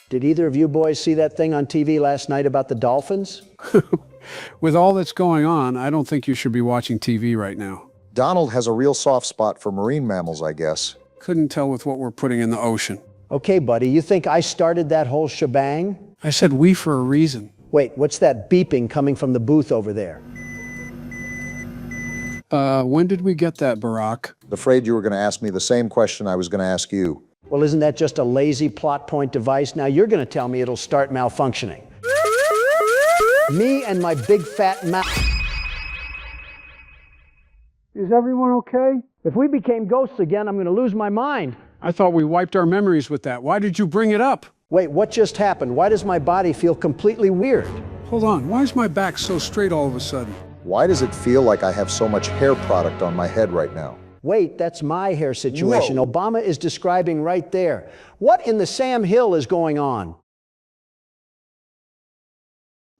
Did either of you boys see that thing on TV last night about the dolphins? With all that's going on, I don't think you should be watching TV right now. Donald has a real soft spot for marine mammals, I guess. Couldn't tell with what we're putting in the ocean. Okay, buddy, you think I started that whole shebang? I said we for a reason. Wait, what's that beeping coming from the booth over there? When did we get that, Barack? Afraid you were going to ask me the same question I was going to ask you. Well, isn't that just a lazy plot point device? Now you're going to tell me it'll start malfunctioning. Me and my big fat mouth. Is everyone okay? If we became ghosts again, I'm going to lose my mind. I thought we wiped our memories with that. Why did you bring it up? Wait, what just happened? Why does my body feel completely weird? Hold on, why is my back so straight all of a sudden? Why does it feel like I have so much hair product on my head right now? Wait, that's my hair situation. Whoa. Obama is describing right there. What in the Sam Hill is going on?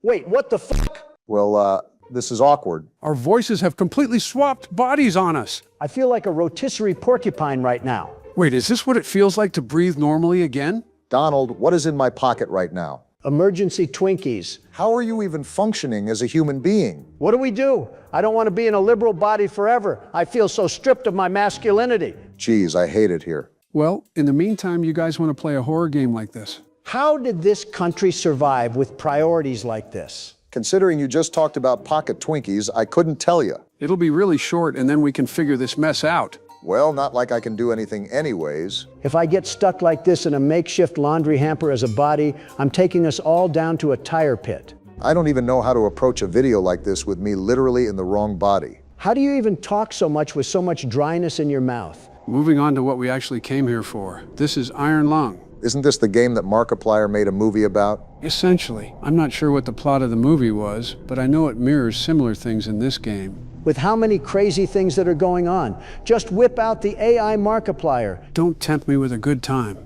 Wait, what the fuck? Well, this is awkward. Our voices have completely swapped bodies on us. I feel like a rotisserie porcupine right now. Wait, is this what it feels like to breathe normally again? Donald, what is in my pocket right now? Emergency Twinkies. How are you even functioning as a human being? What do? I don't want to be in a liberal body forever. I feel so stripped of my masculinity. Geez, I hate it here. Well, in the meantime, you guys want to play a horror game like this? How did this country survive with priorities like this? Considering you just talked about pocket Twinkies, I couldn't tell you. It'll be really short, and then we can figure this mess out. Well, not like I can do anything anyways. If I get stuck like this in a makeshift laundry hamper as a body, I'm taking us all down to a tire pit. I don't even know how to approach a video like this with me literally in the wrong body. How do you even talk so much with so much dryness in your mouth? Moving on to what we actually came here for. This is Iron Lung. Isn't this the game that Markiplier made a movie about? Essentially. I'm not sure what the plot of the movie was, but I know it mirrors similar things in this game. With how many crazy things that are going on? Just whip out the AI Markiplier. Don't tempt me with a good time.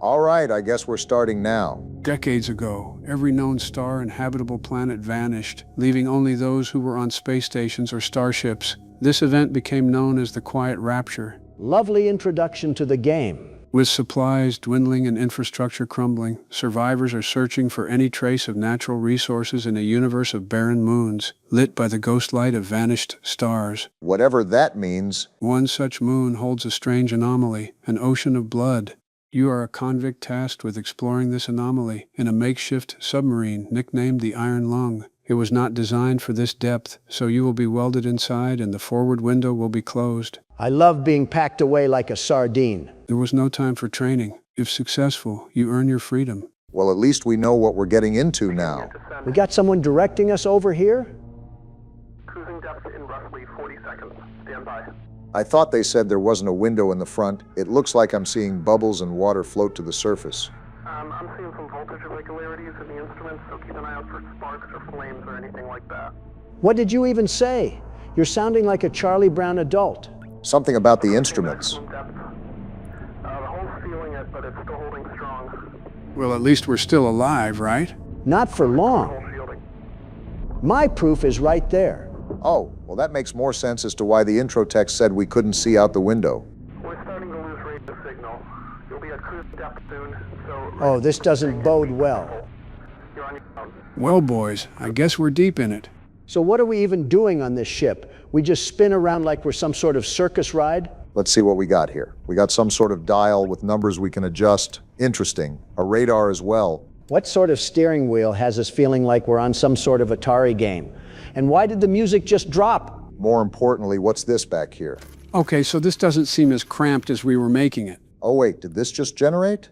All right, I guess we're starting now. Decades ago, every known star and habitable planet vanished, leaving only those who were on space stations or starships. This event became known as the Quiet Rapture. Lovely introduction to the game. With supplies dwindling and infrastructure crumbling, survivors are searching for any trace of natural resources in a universe of barren moons, lit by the ghost light of vanished stars. Whatever that means. One such moon holds a strange anomaly, an ocean of blood. You are a convict tasked with exploring this anomaly in a makeshift submarine nicknamed the Iron Lung. It was not designed for this depth, so you will be welded inside and the forward window will be closed. I love being packed away like a sardine. There was no time for training. If successful, you earn your freedom. Well, at least we know what we're getting into now. We got someone directing us over here? Cruising depth in roughly 40 seconds. Stand by. I thought they said there wasn't a window in the front. It looks like I'm seeing bubbles and water float to the surface. I'm seeing some voltage irregularities in the instruments, so keep an eye out for sparks or flames or anything like that. What did you even say? You're sounding like a Charlie Brown adult. Something about the instruments. The hole's feeling it, but it's still holding strong. Well, at least we're still alive, right? Not for long. Hole shielding. My proof is right there. Oh, well that makes more sense as to why the intro text said we couldn't see out the window. We're starting to lose radio signal. You'll be at cruise depth soon, so... Oh, this doesn't bode well. You're on your own. Well, boys, I guess we're deep in it. So what are we even doing on this ship? We just spin around like we're some sort of circus ride? Let's see what we got here. We got some sort of dial with numbers we can adjust. Interesting. A radar as well. What sort of steering wheel has us feeling like we're on some sort of Atari game? And why did the music just drop? More importantly, what's this back here? Okay, so this doesn't seem as cramped as we were making it. Oh wait, did this just generate?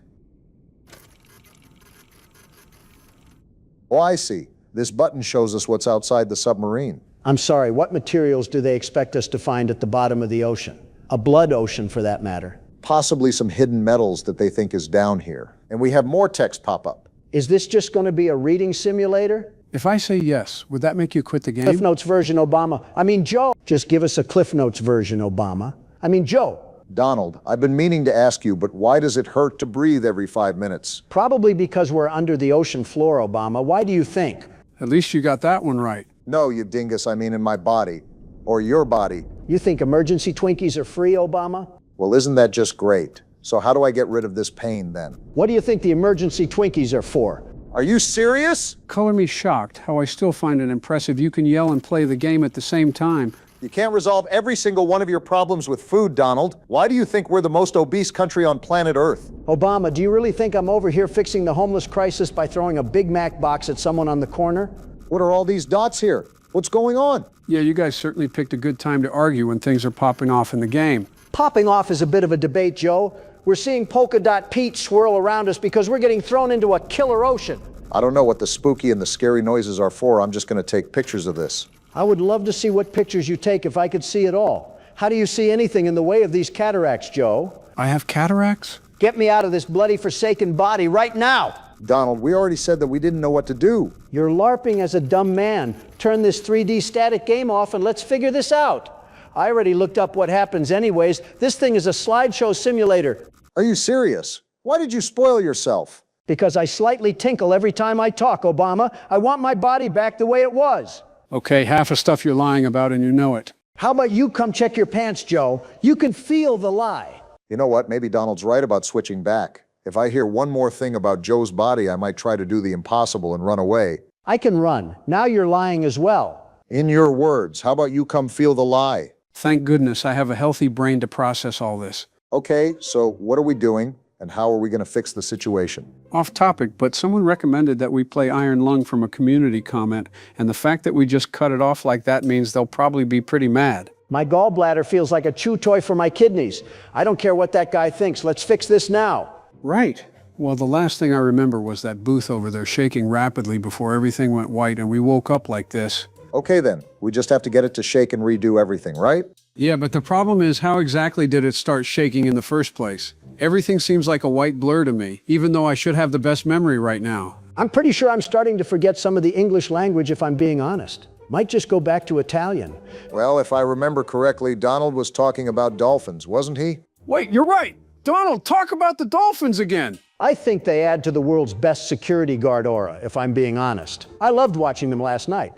Oh, I see. This button shows us what's outside the submarine. I'm sorry, what materials do they expect us to find at the bottom of the ocean? A blood ocean, for that matter. Possibly some hidden metals that they think is down here. And we have more text pop up. Is this just going to be a reading simulator? If I say yes, would that make you quit the game? Cliff Notes version Obama. Joe. Just give us a Cliff Notes version Obama. Joe. Donald, I've been meaning to ask you, but why does it hurt to breathe every 5 minutes? Probably because we're under the ocean floor, Obama. Why do you think? At least you got that one right. No, you dingus, I mean in my body. Or your body. You think emergency Twinkies are free, Obama? Well, isn't that just great? So how do I get rid of this pain then? What do you think the emergency Twinkies are for? Are you serious? Color me shocked how I still find it impressive you can yell and play the game at the same time. You can't resolve every single one of your problems with food, Donald. Why do you think we're the most obese country on planet Earth? Obama, do you really think I'm over here fixing the homeless crisis by throwing a Big Mac box at someone on the corner? What are all these dots here? What's going on? Yeah, you guys certainly picked a good time to argue when things are popping off in the game. Popping off is a bit of a debate, Joe. We're seeing Polka Dot Pete swirl around us because we're getting thrown into a killer ocean. I don't know what the spooky and the scary noises are for. I'm just going to take pictures of this. I would love to see what pictures you take if I could see it all. How do you see anything in the way of these cataracts, Joe? I have cataracts? Get me out of this bloody forsaken body right now! Donald, we already said that we didn't know what to do. You're LARPing as a dumb man. Turn this 3D static game off and let's figure this out. I already looked up what happens anyways. This thing is a slideshow simulator. Are you serious? Why did you spoil yourself? Because I slightly tinkle every time I talk, Obama. I want my body back the way it was. Okay, half the stuff you're lying about and you know it. How about you come check your pants, Joe? You can feel the lie. You know what? Maybe Donald's right about switching back. If I hear one more thing about Joe's body, I might try to do the impossible and run away. I can run. Now you're lying as well. In your words, how about you come feel the lie? Thank goodness I have a healthy brain to process all this. Okay, so what are we doing, and how are we going to fix the situation? Off topic, but someone recommended that we play Iron Lung from a community comment, and the fact that we just cut it off like that means they'll probably be pretty mad. My gallbladder feels like a chew toy for my kidneys. I don't care what that guy thinks. Let's fix this now. Right. Well, the last thing I remember was that booth over there shaking rapidly before everything went white and we woke up like this. Okay then, we just have to get it to shake and redo everything, right? Yeah, but the problem is how exactly did it start shaking in the first place? Everything seems like a white blur to me, even though I should have the best memory right now. I'm pretty sure I'm starting to forget some of the English language if I'm being honest. Might just go back to Italian. Well, if I remember correctly, Donald was talking about dolphins, wasn't he? Wait, you're right! Donald, talk about the dolphins again! I think they add to the world's best security guard aura, if I'm being honest. I loved watching them last night.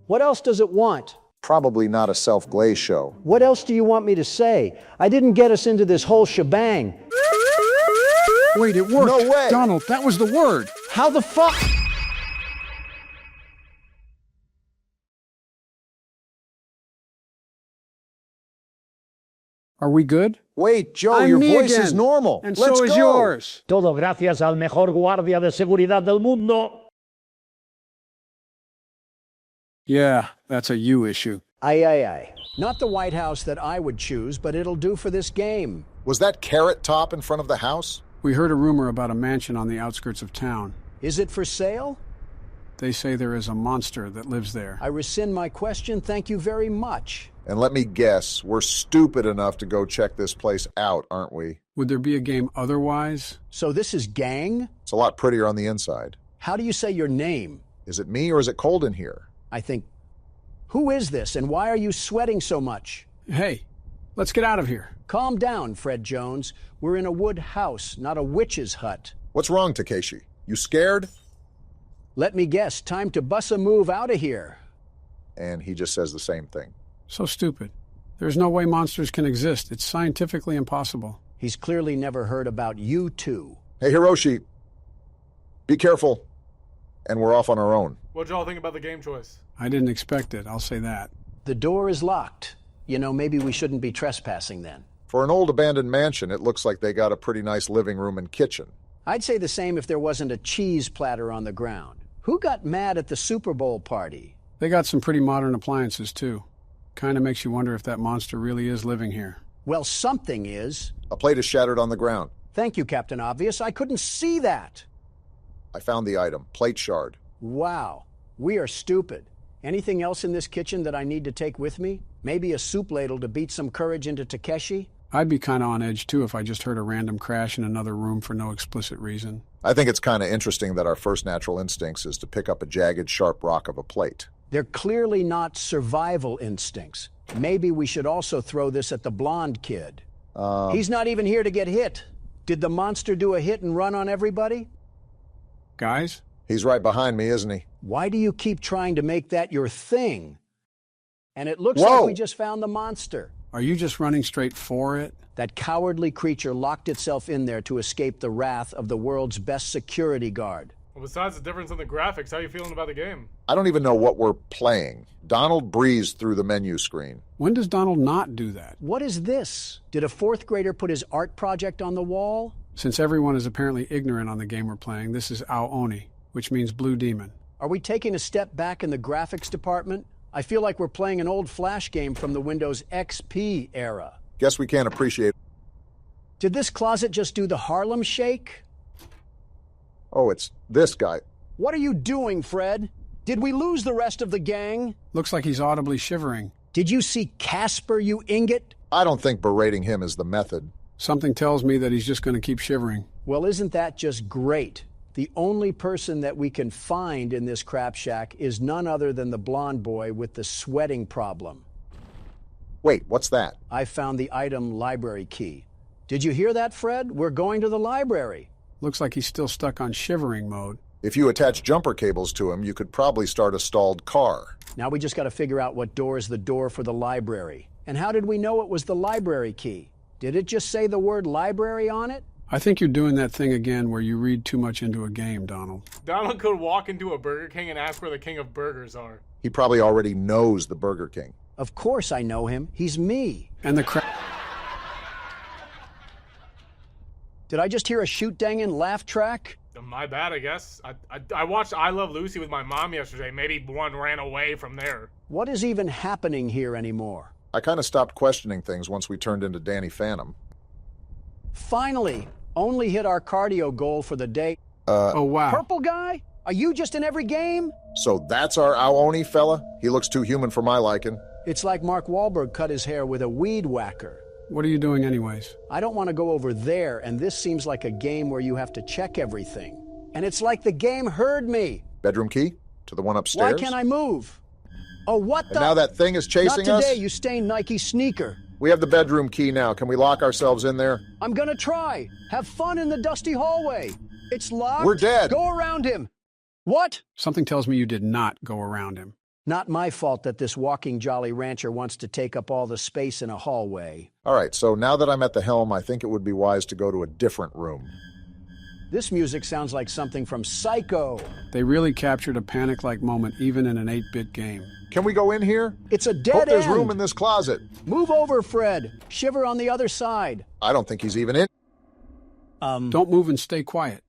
What else does it want? Probably not a self-glaze show. What else do you want me to say? I didn't get us into this whole shebang. Wait, it worked! No way! Donald, that was the word! How the fuck? Are we good? Wait, Joe, I'm your me voice again. is normal. And Let's so is go. yours. Todo gracias al mejor guardia de seguridad del mundo. Yeah, that's a you issue. Aye, aye, aye. Not the White House that I would choose, but it'll do for this game. Was that Carrot Top in front of the house? We heard a rumor about a mansion on the outskirts of town. Is it for sale? They say there is a monster that lives there. I rescind my question. Thank you very much. And let me guess, we're stupid enough to go check this place out, aren't we? Would there be a game otherwise? So this is gang? It's a lot prettier on the inside. How do you say your name? Is it me or is it cold in here? I think, who is this and why are you sweating so much? Hey, let's get out of here. Calm down, Fred Jones. We're in a wood house, not a witch's hut. What's wrong, Takeshi? You scared? Let me guess, time to bust a move out of here. And he just says the same thing. So stupid. There's no way monsters can exist. It's scientifically impossible. He's clearly never heard about you two. Hey, Hiroshi, be careful. And we're off on our own. What'd y'all think about the game choice? I didn't expect it, I'll say that. The door is locked. You know, maybe we shouldn't be trespassing then. For an old abandoned mansion, it looks like they got a pretty nice living room and kitchen. I'd say the same if there wasn't a cheese platter on the ground. Who got mad at the Super Bowl party? They got some pretty modern appliances, too. Kind of makes you wonder if that monster really is living here. Well, something is. A plate is shattered on the ground. Thank you, Captain Obvious. I couldn't see that. I found the item, plate shard. Wow, we are stupid. Anything else in this kitchen that I need to take with me? Maybe a soup ladle to beat some courage into Takeshi? I'd be kind of on edge, too, if I just heard a random crash in another room for no explicit reason. I think it's kind of interesting that our first natural instincts is to pick up a jagged, sharp rock of a plate. They're clearly not survival instincts. Maybe we should also throw this at the blonde kid. He's not even here to get hit. Did the monster do a hit and run on everybody? Guys? He's right behind me, isn't he? Why do you keep trying to make that your thing? And it looks Whoa! like we just found the monster. Are you just running straight for it? That cowardly creature locked itself in there to escape the wrath of the world's best security guard. Well, besides the difference in the graphics, how are you feeling about the game? I don't even know what we're playing. Donald breezed through the menu screen. When does Donald not do that? What is this? Did a fourth grader put his art project on the wall? Since everyone is apparently ignorant on the game we're playing, this is Ao-Oni, which means Blue Demon. Are we taking a step back in the graphics department? I feel like we're playing an old Flash game from the Windows XP era. Guess we can't appreciate... Did this closet just do the Harlem Shake? Oh, it's this guy. What are you doing, Fred? Did we lose the rest of the gang? Looks like he's audibly shivering. Did you see Casper, you ingot? I don't think berating him is the method. Something tells me that he's just going to keep shivering. Well, isn't that just great? The only person that we can find in this crap shack is none other than the blonde boy with the sweating problem. Wait, what's that? I found the item library key. Did you hear that, Fred? We're going to the library. Looks like he's still stuck on shivering mode. If you attach jumper cables to him, you could probably start a stalled car. Now we just got to figure out what door is the door for the library. And how did we know it was the library key? Did it just say the word library on it? I think you're doing that thing again where you read too much into a game, Donald. Donald could walk into a Burger King and ask where the king of burgers are. He probably already knows the Burger King. Of course I know him. He's me. And the crap. Did I just hear a shoot-dangin' laugh track? My bad, I guess. I watched I Love Lucy with my mom yesterday. Maybe one ran away from there. What is even happening here anymore? I kind of stopped questioning things once we turned into Danny Phantom. Finally, only hit our cardio goal for the day. Oh, wow. Purple guy? Are you just in every game? So that's our Ao-Oni fella? He looks too human for my liking. It's like Mark Wahlberg cut his hair with a weed whacker. What are you doing anyways? I don't want to go over there, and this seems like a game where you have to check everything. And it's like the game heard me. Bedroom key? To the one upstairs? Why can't I move? Oh, what the? And now that thing is chasing us? Not today, you stained Nike sneaker. We have the bedroom key now. Can we lock ourselves in there? I'm gonna try. Have fun in the dusty hallway. It's locked. We're dead. Go around him. What? Something tells me you did not go around him. Not my fault that this walking Jolly Rancher wants to take up all the space in a hallway. All right, so now that I'm at the helm, I think it would be wise to go to a different room. This music sounds like something from Psycho. They really captured a panic-like moment even in an 8-bit game. Can we go in here? It's a dead Hope there's end. room in this closet. Move over, Fred. Shiver on the other side. I don't think he's even in. Don't move and stay quiet.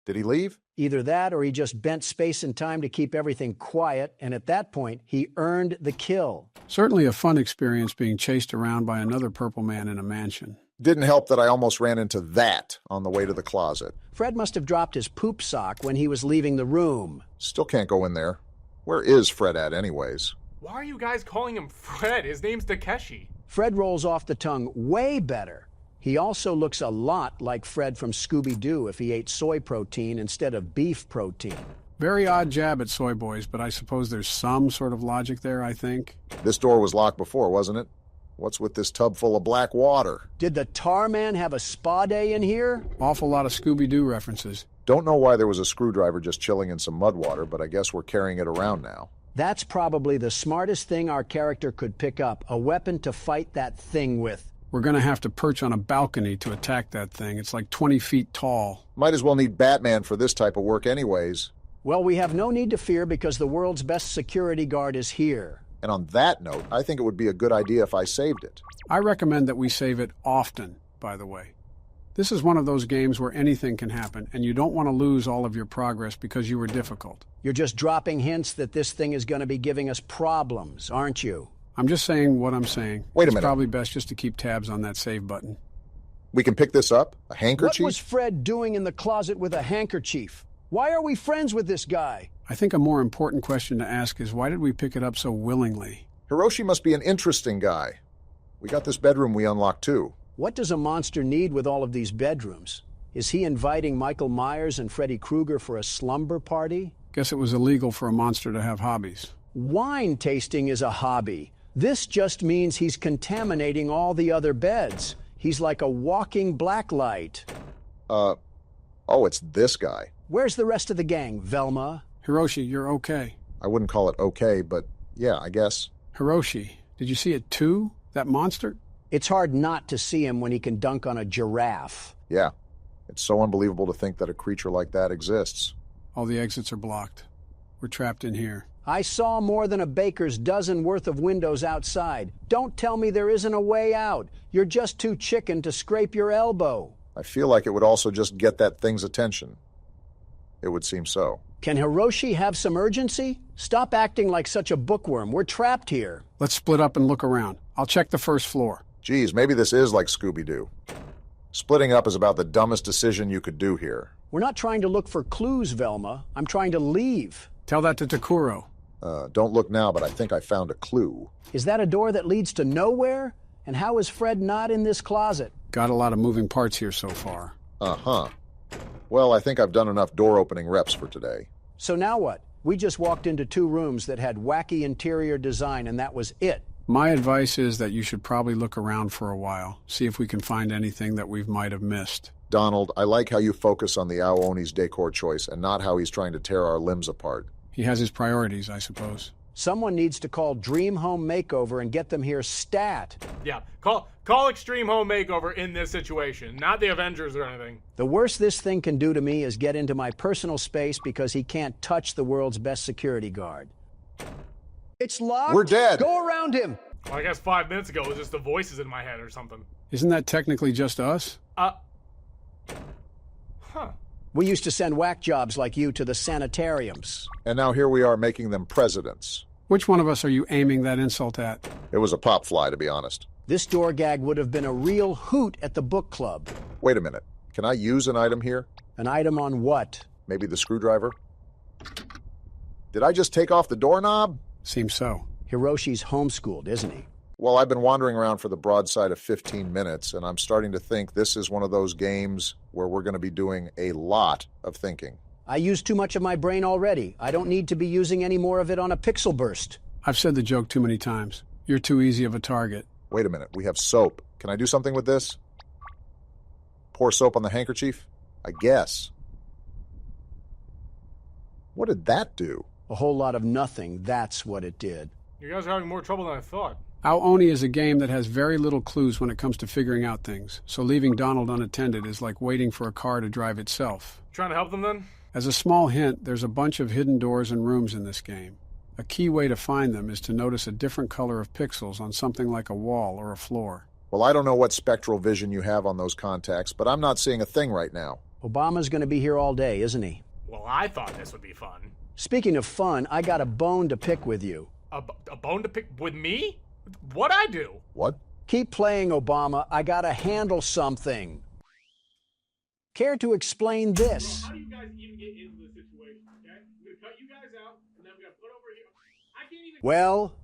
Did he leave? Either that or he just bent space and time to keep everything quiet, and at that point, he earned the kill. Certainly a fun experience being chased around by another purple man in a mansion. Didn't help that I almost ran into that on the way to the closet. Fred must have dropped his poop sock when he was leaving the room. Still can't go in there. Where is Fred at anyways? Why are you guys calling him Fred? His name's Takeshi. Fred rolls off the tongue way better. He also looks a lot like Fred from Scooby-Doo if he ate soy protein instead of beef protein. Very odd jab at soy boys, but I suppose there's some sort of logic there, I think. This door was locked before, wasn't it? What's with this tub full of black water? Did the tar man have a spa day in here? Awful lot of Scooby-Doo references. Don't know why there was a screwdriver just chilling in some mud water, but I guess we're carrying it around now. That's probably the smartest thing our character could pick up, a weapon to fight that thing with. We're going to have to perch on a balcony to attack that thing. It's like 20 feet tall. Might as well need Batman for this type of work anyways. Well, we have no need to fear because the world's best security guard is here. And on that note, I think it would be a good idea if I saved it. I recommend that we save it often, by the way. This is one of those games where anything can happen, and you don't want to lose all of your progress because you were difficult. You're just dropping hints that this thing is going to be giving us problems, aren't you? I'm just saying what I'm saying. Wait a minute. It's probably best just to keep tabs on that save button. We can pick this up? A handkerchief? What was Fred doing in the closet with a handkerchief? Why are we friends with this guy? I think a more important question to ask is why did we pick it up so willingly? Hiroshi must be an interesting guy. We got this bedroom we unlocked too. What does a monster need with all of these bedrooms? Is he inviting Michael Myers and Freddy Krueger for a slumber party? Guess it was illegal for a monster to have hobbies. Wine tasting is a hobby. This just means he's contaminating all the other beds. He's like a walking blacklight. Oh, it's this guy. Where's the rest of the gang, Velma? Hiroshi, you're okay. I wouldn't call it okay, but yeah, I guess. Hiroshi, did you see it too? That monster? It's hard not to see him when he can dunk on a giraffe. Yeah. It's so unbelievable to think that a creature like that exists. All the exits are blocked. We're trapped in here. I saw more than a baker's dozen worth of windows outside. Don't tell me there isn't a way out. You're just too chicken to scrape your elbow. I feel like it would also just get that thing's attention. It would seem so. Can Hiroshi have some urgency? Stop acting like such a bookworm. We're trapped here. Let's split up and look around. I'll check the first floor. Geez, maybe this is like Scooby-Doo. Splitting up is about the dumbest decision you could do here. We're not trying to look for clues, Velma. I'm trying to leave. Tell that to Takuro. Don't look now, but I think I found a clue. Is that a door that leads to nowhere? And how is Fred not in this closet? Got a lot of moving parts here so far. Uh-huh. Well, I think I've done enough door-opening reps for today. So now what? We just walked into 2 rooms that had wacky interior design, and that was it. My advice is that you should probably look around for a while, see if we can find anything that we might have missed. Donald, I like how you focus on the Aooni's decor choice and not how he's trying to tear our limbs apart. He has his priorities, I suppose. Someone needs to call Dream Home Makeover and get them here stat. Yeah, call Extreme Home Makeover in this situation, not the Avengers or anything. The worst this thing can do to me is get into my personal space because he can't touch the world's best security guard. It's locked. We're dead. Go around him. Well, I guess 5 minutes ago it was just the voices in my head or something. Isn't that technically just us? We used to send whack jobs like you to the sanitariums. And now here we are making them presidents. Which one of us are you aiming that insult at? It was a pop fly, to be honest. This door gag would have been a real hoot at the book club. Wait a minute. Can I use an item here? An item on what? Maybe the screwdriver? Did I just take off the doorknob? Seems so. Hiroshi's homeschooled, isn't he? Well, I've been wandering around for the broadside of 15 minutes, and I'm starting to think this is one of those games where we're going to be doing a lot of thinking. I used too much of my brain already. I don't need to be using any more of it on a pixel burst. I've said the joke too many times. You're too easy of a target. Wait a minute. We have soap. Can I do something with this? Pour soap on the handkerchief? I guess. What did that do? A whole lot of nothing, that's what it did. You guys are having more trouble than I thought. Aooni is a game that has very little clues when it comes to figuring out things, so leaving Donald unattended is like waiting for a car to drive itself. Trying to help them then? As a small hint, there's a bunch of hidden doors and rooms in this game. A key way to find them is to notice a different color of pixels on something like a wall or a floor. Well, I don't know what spectral vision you have on those contacts, but I'm not seeing a thing right now. Obama's going to be here all day, isn't he? Well, I thought this would be fun. Speaking of fun, I got a bone to pick with you. A bone to pick with me? What'd I do? What? Keep playing, Obama. I gotta handle something. Care to explain this? How do you guys even get into this situation, okay? I'm gonna cut you guys out, and then I'm gonna put over here. I can't even... Well...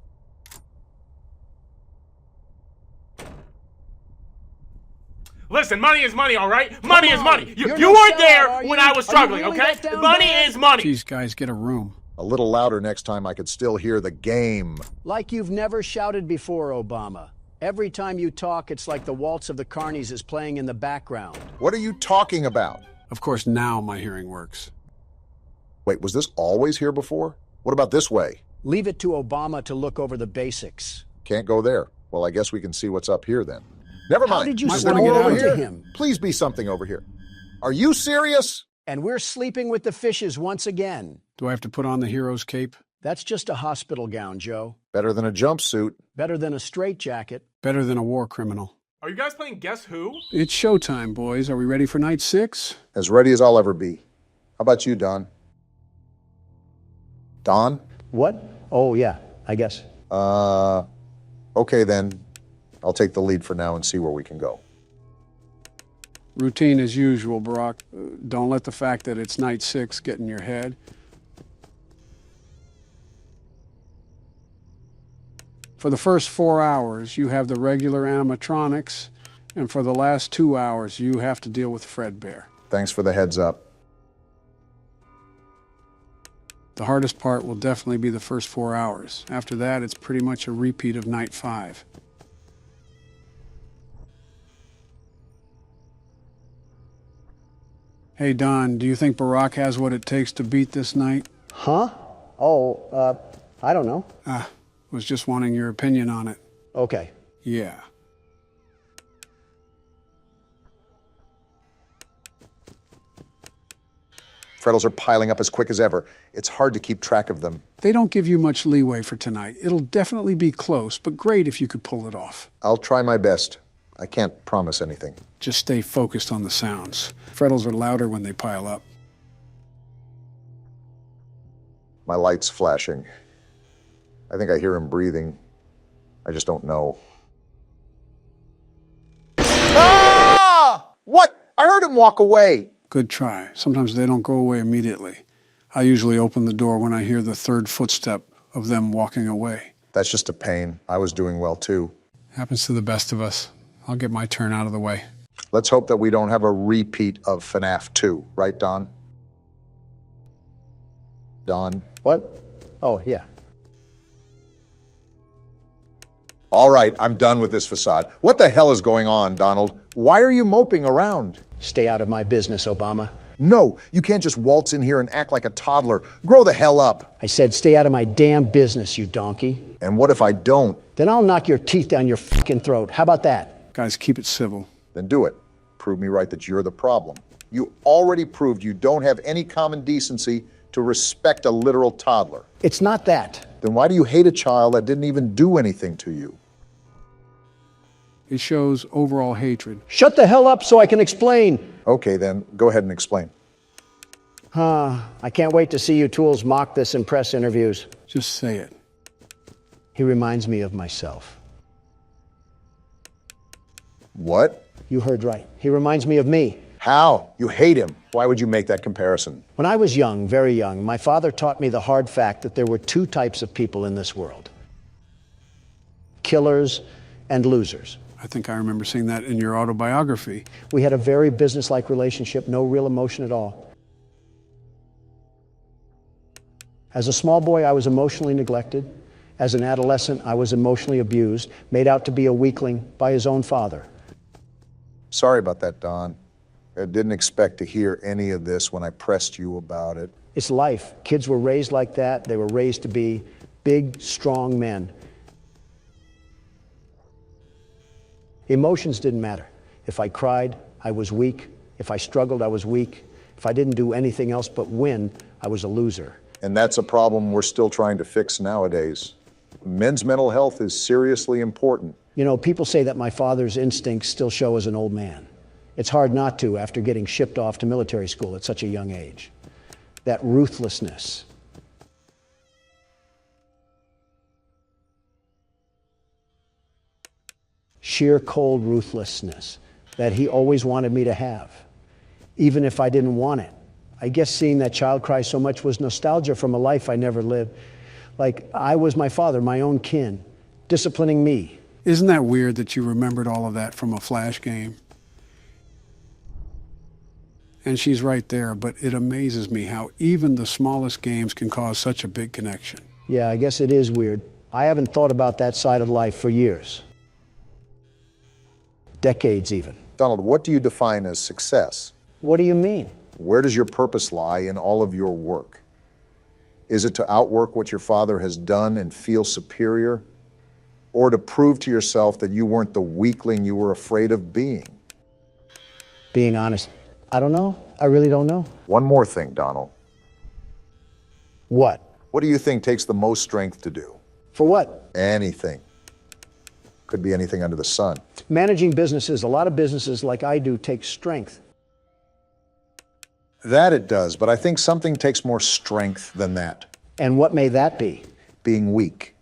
Listen, money is money, all right? Money is money. You You're weren't not there sad, when are you? I was Are you struggling, really okay? that down Money bad? is money. Geez, guys, get a room. A little louder next time. I could still hear the game. Like you've never shouted before, Obama. Every time you talk, it's like the Waltz of the Carnies is playing in the background. What are you talking about? Of course, now my hearing works. Wait, was this always here before? What about this way? Leave it to Obama to look over the basics. Can't go there. Well, I guess we can see what's up here then. Never mind. How did you Is slow there more over down to here? him? Please be something over here. Are you serious? And we're sleeping with the fishes once again. Do I have to put on the hero's cape? That's just a hospital gown, Joe. Better than a jumpsuit. Better than a straitjacket. Better than a war criminal. Are you guys playing Guess Who? It's showtime, boys. Are we ready for night 6? As ready as I'll ever be. How about you, Don? Don? What? Oh, yeah, I guess. Okay then. I'll take the lead for now and see where we can go. Routine as usual, Barack. Don't let the fact that it's night 6 get in your head. For the first 4 hours, you have the regular animatronics, and for the last 2 hours, you have to deal with Fredbear. Thanks for the heads up. The hardest part will definitely be the first 4 hours. After that, it's pretty much a repeat of night 5. Hey, Don, do you think Barack has what it takes to beat this night? Huh? I don't know. Was just wanting your opinion on it. Okay. Yeah. Frettles are piling up as quick as ever. It's hard to keep track of them. They don't give you much leeway for tonight. It'll definitely be close, but great if you could pull it off. I'll try my best. I can't promise anything. Just stay focused on the sounds. Frettles are louder when they pile up. My light's flashing. I think I hear him breathing. I just don't know. Ah! What? I heard him walk away. Good try. Sometimes they don't go away immediately. I usually open the door when I hear the third footstep of them walking away. That's just a pain. I was doing well, too. Happens to the best of us. I'll get my turn out of the way. Let's hope that we don't have a repeat of FNAF 2, right, Don? Don? What? Oh, yeah. All right, I'm done with this facade. What the hell is going on, Donald? Why are you moping around? Stay out of my business, Obama. No, you can't just waltz in here and act like a toddler. Grow the hell up. I said stay out of my damn business, you donkey. And what if I don't? Then I'll knock your teeth down your fucking throat. How about that? Guys, keep it civil. Then do it. Prove me right that you're the problem. You already proved you don't have any common decency to respect a literal toddler. It's not that. Then why do you hate a child that didn't even do anything to you? It shows overall hatred. Shut the hell up so I can explain. Okay, then, go ahead and explain. I can't wait to see you tools mock this in press interviews. Just say it. He reminds me of myself. What? You heard right. He reminds me of me. How? You hate him. Why would you make that comparison? When I was young, very young, my father taught me the hard fact that there were two types of people in this world. Killers and losers. I think I remember seeing that in your autobiography. We had a very business-like relationship, no real emotion at all. As a small boy, I was emotionally neglected. As an adolescent, I was emotionally abused, made out to be a weakling by his own father. Sorry about that, Don. I didn't expect to hear any of this when I pressed you about it. It's life. Kids were raised like that. They were raised to be big, strong men. Emotions didn't matter. If I cried, I was weak. If I struggled, I was weak. If I didn't do anything else but win, I was a loser. And that's a problem we're still trying to fix nowadays. Men's mental health is seriously important. You know, people say that my father's instincts still show as an old man. It's hard not to after getting shipped off to military school at such a young age. That ruthlessness. Sheer cold ruthlessness that he always wanted me to have, even if I didn't want it. I guess seeing that child cry so much was nostalgia from a life I never lived. Like I was my father, my own kin, disciplining me. Isn't that weird that you remembered all of that from a Flash game? And she's right there, but it amazes me how even the smallest games can cause such a big connection. Yeah, I guess it is weird. I haven't thought about that side of life for years. Decades even. Donald, what do you define as success? What do you mean? Where does your purpose lie in all of your work? Is it to outwork what your father has done and feel superior? Or to prove to yourself that you weren't the weakling you were afraid of being? Being honest, I don't know. I really don't know. One more thing, Donald. What? What do you think takes the most strength to do? For what? Anything. Could be anything under the sun. Managing businesses, a lot of businesses like I do, take strength. That it does, but I think something takes more strength than that. And what may that be? Being weak.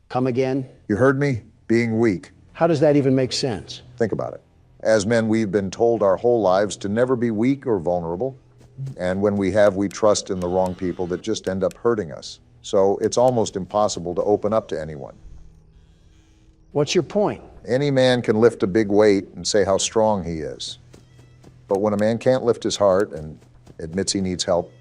Come again? You heard me? Being weak. How does that even make sense? Think about it. As men, we've been told our whole lives to never be weak or vulnerable. And when we have, we trust in the wrong people that just end up hurting us. So it's almost impossible to open up to anyone. What's your point? Any man can lift a big weight and say how strong he is. But when a man can't lift his heart and admits he needs help,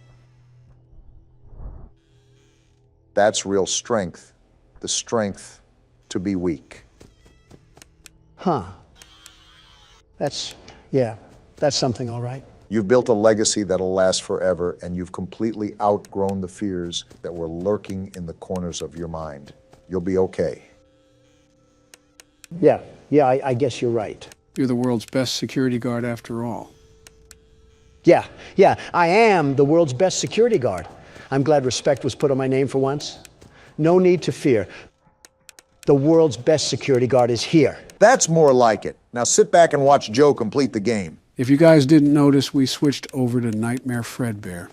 that's real strength. The strength to be weak. Huh. That's something, all right. You've built a legacy that'll last forever, and you've completely outgrown the fears that were lurking in the corners of your mind. You'll be okay. Yeah, I guess you're right. You're the world's best security guard after all. Yeah, I am the world's best security guard. I'm glad respect was put on my name for once. No need to fear. The world's best security guard is here. That's more like it. Now sit back and watch Joe complete the game. If you guys didn't notice, we switched over to Nightmare Fredbear.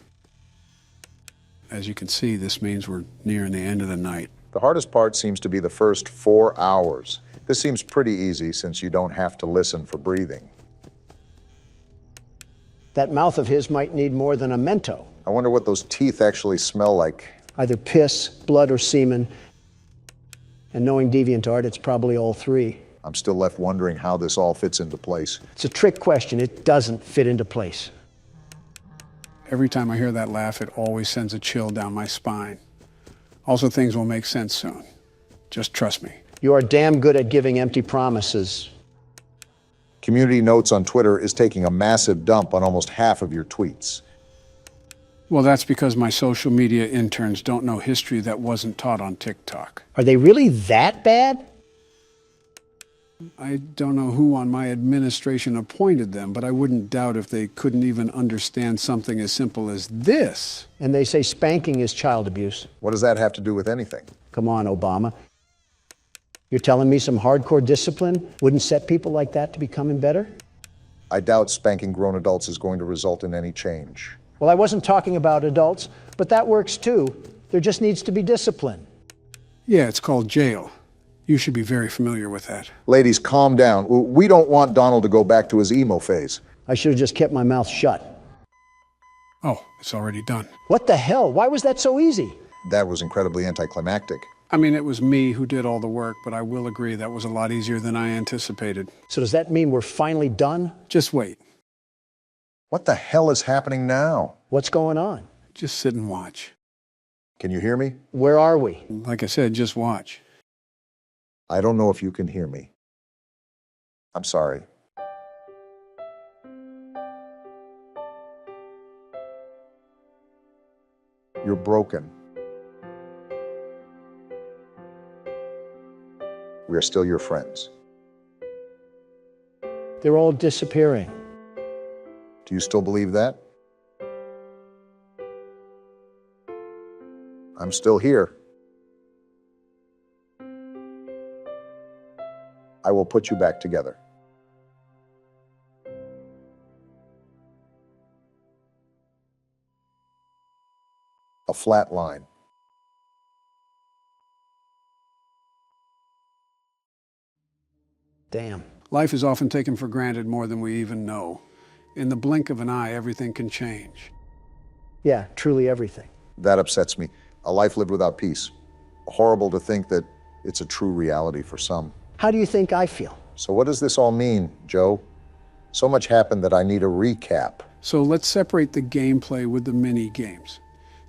As you can see, this means we're nearing the end of the night. The hardest part seems to be the first 4 hours. This seems pretty easy since you don't have to listen for breathing. That mouth of his might need more than a Mento. I wonder what those teeth actually smell like. Either piss, blood, or semen. And knowing DeviantArt, it's probably all three. I'm still left wondering how this all fits into place. It's a trick question. It doesn't fit into place. Every time I hear that laugh, it always sends a chill down my spine. Also, things will make sense soon. Just trust me. You are damn good at giving empty promises. Community Notes on Twitter is taking a massive dump on almost half of your tweets. Well, that's because my social media interns don't know history that wasn't taught on TikTok. Are they really that bad? I don't know who on my administration appointed them, but I wouldn't doubt if they couldn't even understand something as simple as this. And they say spanking is child abuse. What does that have to do with anything? Come on, Obama. You're telling me some hardcore discipline wouldn't set people like that to becoming better? I doubt spanking grown adults is going to result in any change. Well, I wasn't talking about adults, but that works too. There just needs to be discipline. Yeah, it's called jail. You should be very familiar with that. Ladies, calm down. We don't want Donald to go back to his emo phase. I should have just kept my mouth shut. Oh, it's already done. What the hell? Why was that so easy? That was incredibly anticlimactic. I mean, it was me who did all the work, but I will agree that was a lot easier than I anticipated. So does that mean we're finally done? Just wait. What the hell is happening now? What's going on? Just sit and watch. Can you hear me? Where are we? Like I said, just watch. I don't know if you can hear me. I'm sorry. You're broken. We are still your friends. They're all disappearing. Do you still believe that? I'm still here. I will put you back together. A flat line. Damn. Life is often taken for granted more than we even know. In the blink of an eye, everything can change. Yeah, truly everything. That upsets me. A life lived without peace. Horrible to think that it's a true reality for some. How do you think I feel? So what does this all mean, Joe? So much happened that I need a recap. So let's separate the gameplay with the mini-games.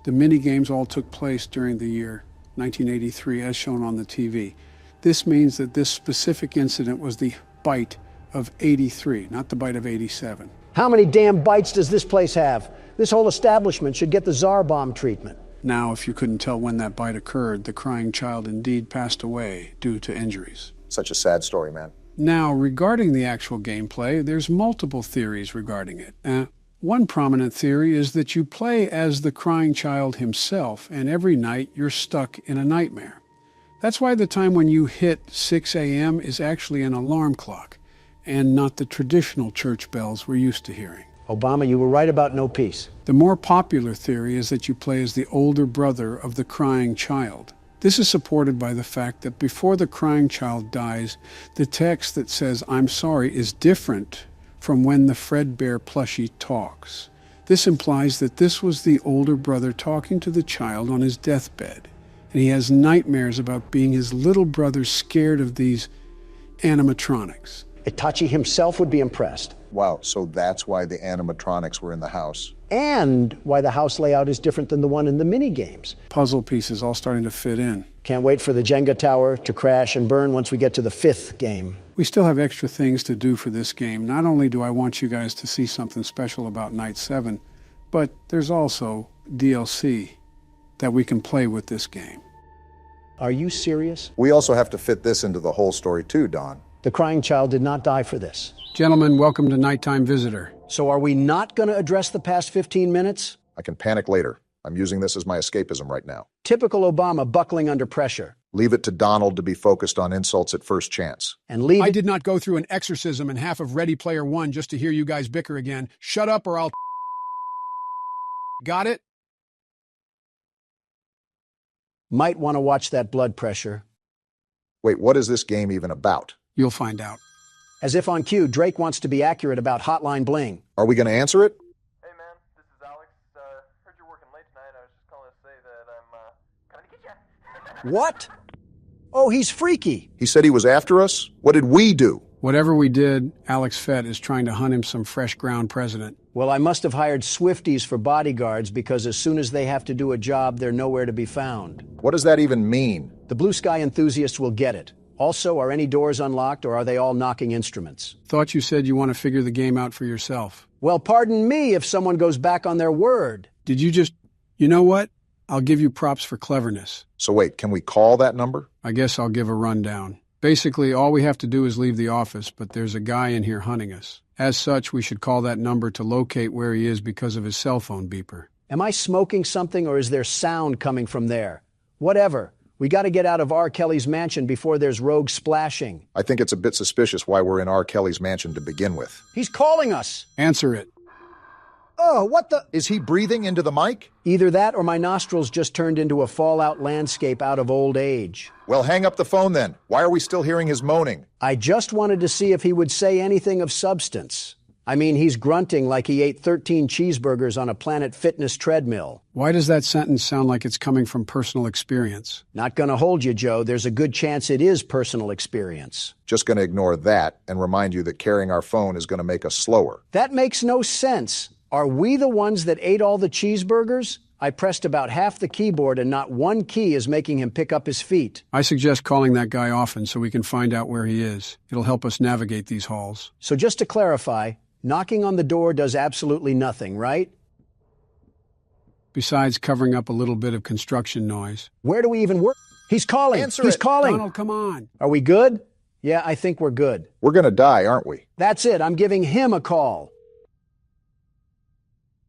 The mini-games all took place during the year 1983, as shown on the TV. This means that this specific incident was the bite of 83, not the bite of 87. How many damn bites does this place have? This whole establishment should get the Tsar bomb treatment. Now, if you couldn't tell when that bite occurred, the crying child indeed passed away due to injuries. Such a sad story, man. Now, regarding the actual gameplay, there's multiple theories regarding it. One prominent theory is that you play as the crying child himself, and every night you're stuck in a nightmare. That's why the time when you hit 6 a.m. is actually an alarm clock, and not the traditional church bells we're used to hearing. Obama, you were right about no peace. The more popular theory is that you play as the older brother of the crying child. This is supported by the fact that before the crying child dies, the text that says, "I'm sorry," is different from when the Fredbear plushie talks. This implies that this was the older brother talking to the child on his deathbed, and he has nightmares about being his little brother scared of these animatronics. Itachi himself would be impressed. Wow, so that's why the animatronics were in the house. And why the house layout is different than the one in the mini games. Puzzle pieces all starting to fit in. Can't wait for the Jenga tower to crash and burn once we get to the 5th game. We still have extra things to do for this game. Not only do I want you guys to see something special about Night 7, but there's also DLC that we can play with this game. Are you serious? We also have to fit this into the whole story too, Don. The crying child did not die for this. Gentlemen, welcome to Nighttime Visitor. So are we not going to address the past 15 minutes? I can panic later. I'm using this as my escapism right now. Typical Obama buckling under pressure. Leave it to Donald to be focused on insults at first chance. And leave I it... did not go through an exorcism and half of Ready Player One just to hear you guys bicker again. Shut up or I'll... Got it? Might want to watch that blood pressure. Wait, what is this game even about? You'll find out. As if on cue, Drake wants to be accurate about Hotline Bling. Are we going to answer it? Hey man, this is Alex. Heard you're working late tonight. I was just calling to say that I'm coming to get you. What? Oh, he's freaky. He said he was after us? What did we do? Whatever we did, Alex Fett is trying to hunt him some fresh ground president. Well, I must have hired Swifties for bodyguards because as soon as they have to do a job, they're nowhere to be found. What does that even mean? The blue sky enthusiasts will get it. Also, are any doors unlocked or are they all knocking instruments? Thought you said you want to figure the game out for yourself. Well, pardon me if someone goes back on their word. Did you just... You know what? I'll give you props for cleverness. So wait, can we call that number? I guess I'll give a rundown. Basically, all we have to do is leave the office, but there's a guy in here hunting us. As such, we should call that number to locate where he is because of his cell phone beeper. Am I smoking something or is there sound coming from there? Whatever. We got to get out of R. Kelly's mansion before there's rogue splashing. I think it's a bit suspicious why we're in R. Kelly's mansion to begin with. He's calling us. Answer it. Oh, what the? Is he breathing into the mic? Either that or my nostrils just turned into a fallout landscape out of old age. Well, hang up the phone then. Why are we still hearing his moaning? I just wanted to see if he would say anything of substance. I mean, he's grunting like he ate 13 cheeseburgers on a Planet Fitness treadmill. Why does that sentence sound like it's coming from personal experience? Not gonna hold you, Joe. There's a good chance it is personal experience. Just going to ignore that and remind you that carrying our phone is going to make us slower. That makes no sense. Are we the ones that ate all the cheeseburgers? I pressed about half the keyboard and not one key is making him pick up his feet. I suggest calling that guy often so we can find out where he is. It'll help us navigate these halls. So just to clarify, knocking on the door does absolutely nothing, right? Besides covering up a little bit of construction noise. Where do we even work? He's calling. Answer He's it. calling. Donald, come on. Are we good? Yeah, I think we're good. We're going to die, aren't we? That's it. I'm giving him a call.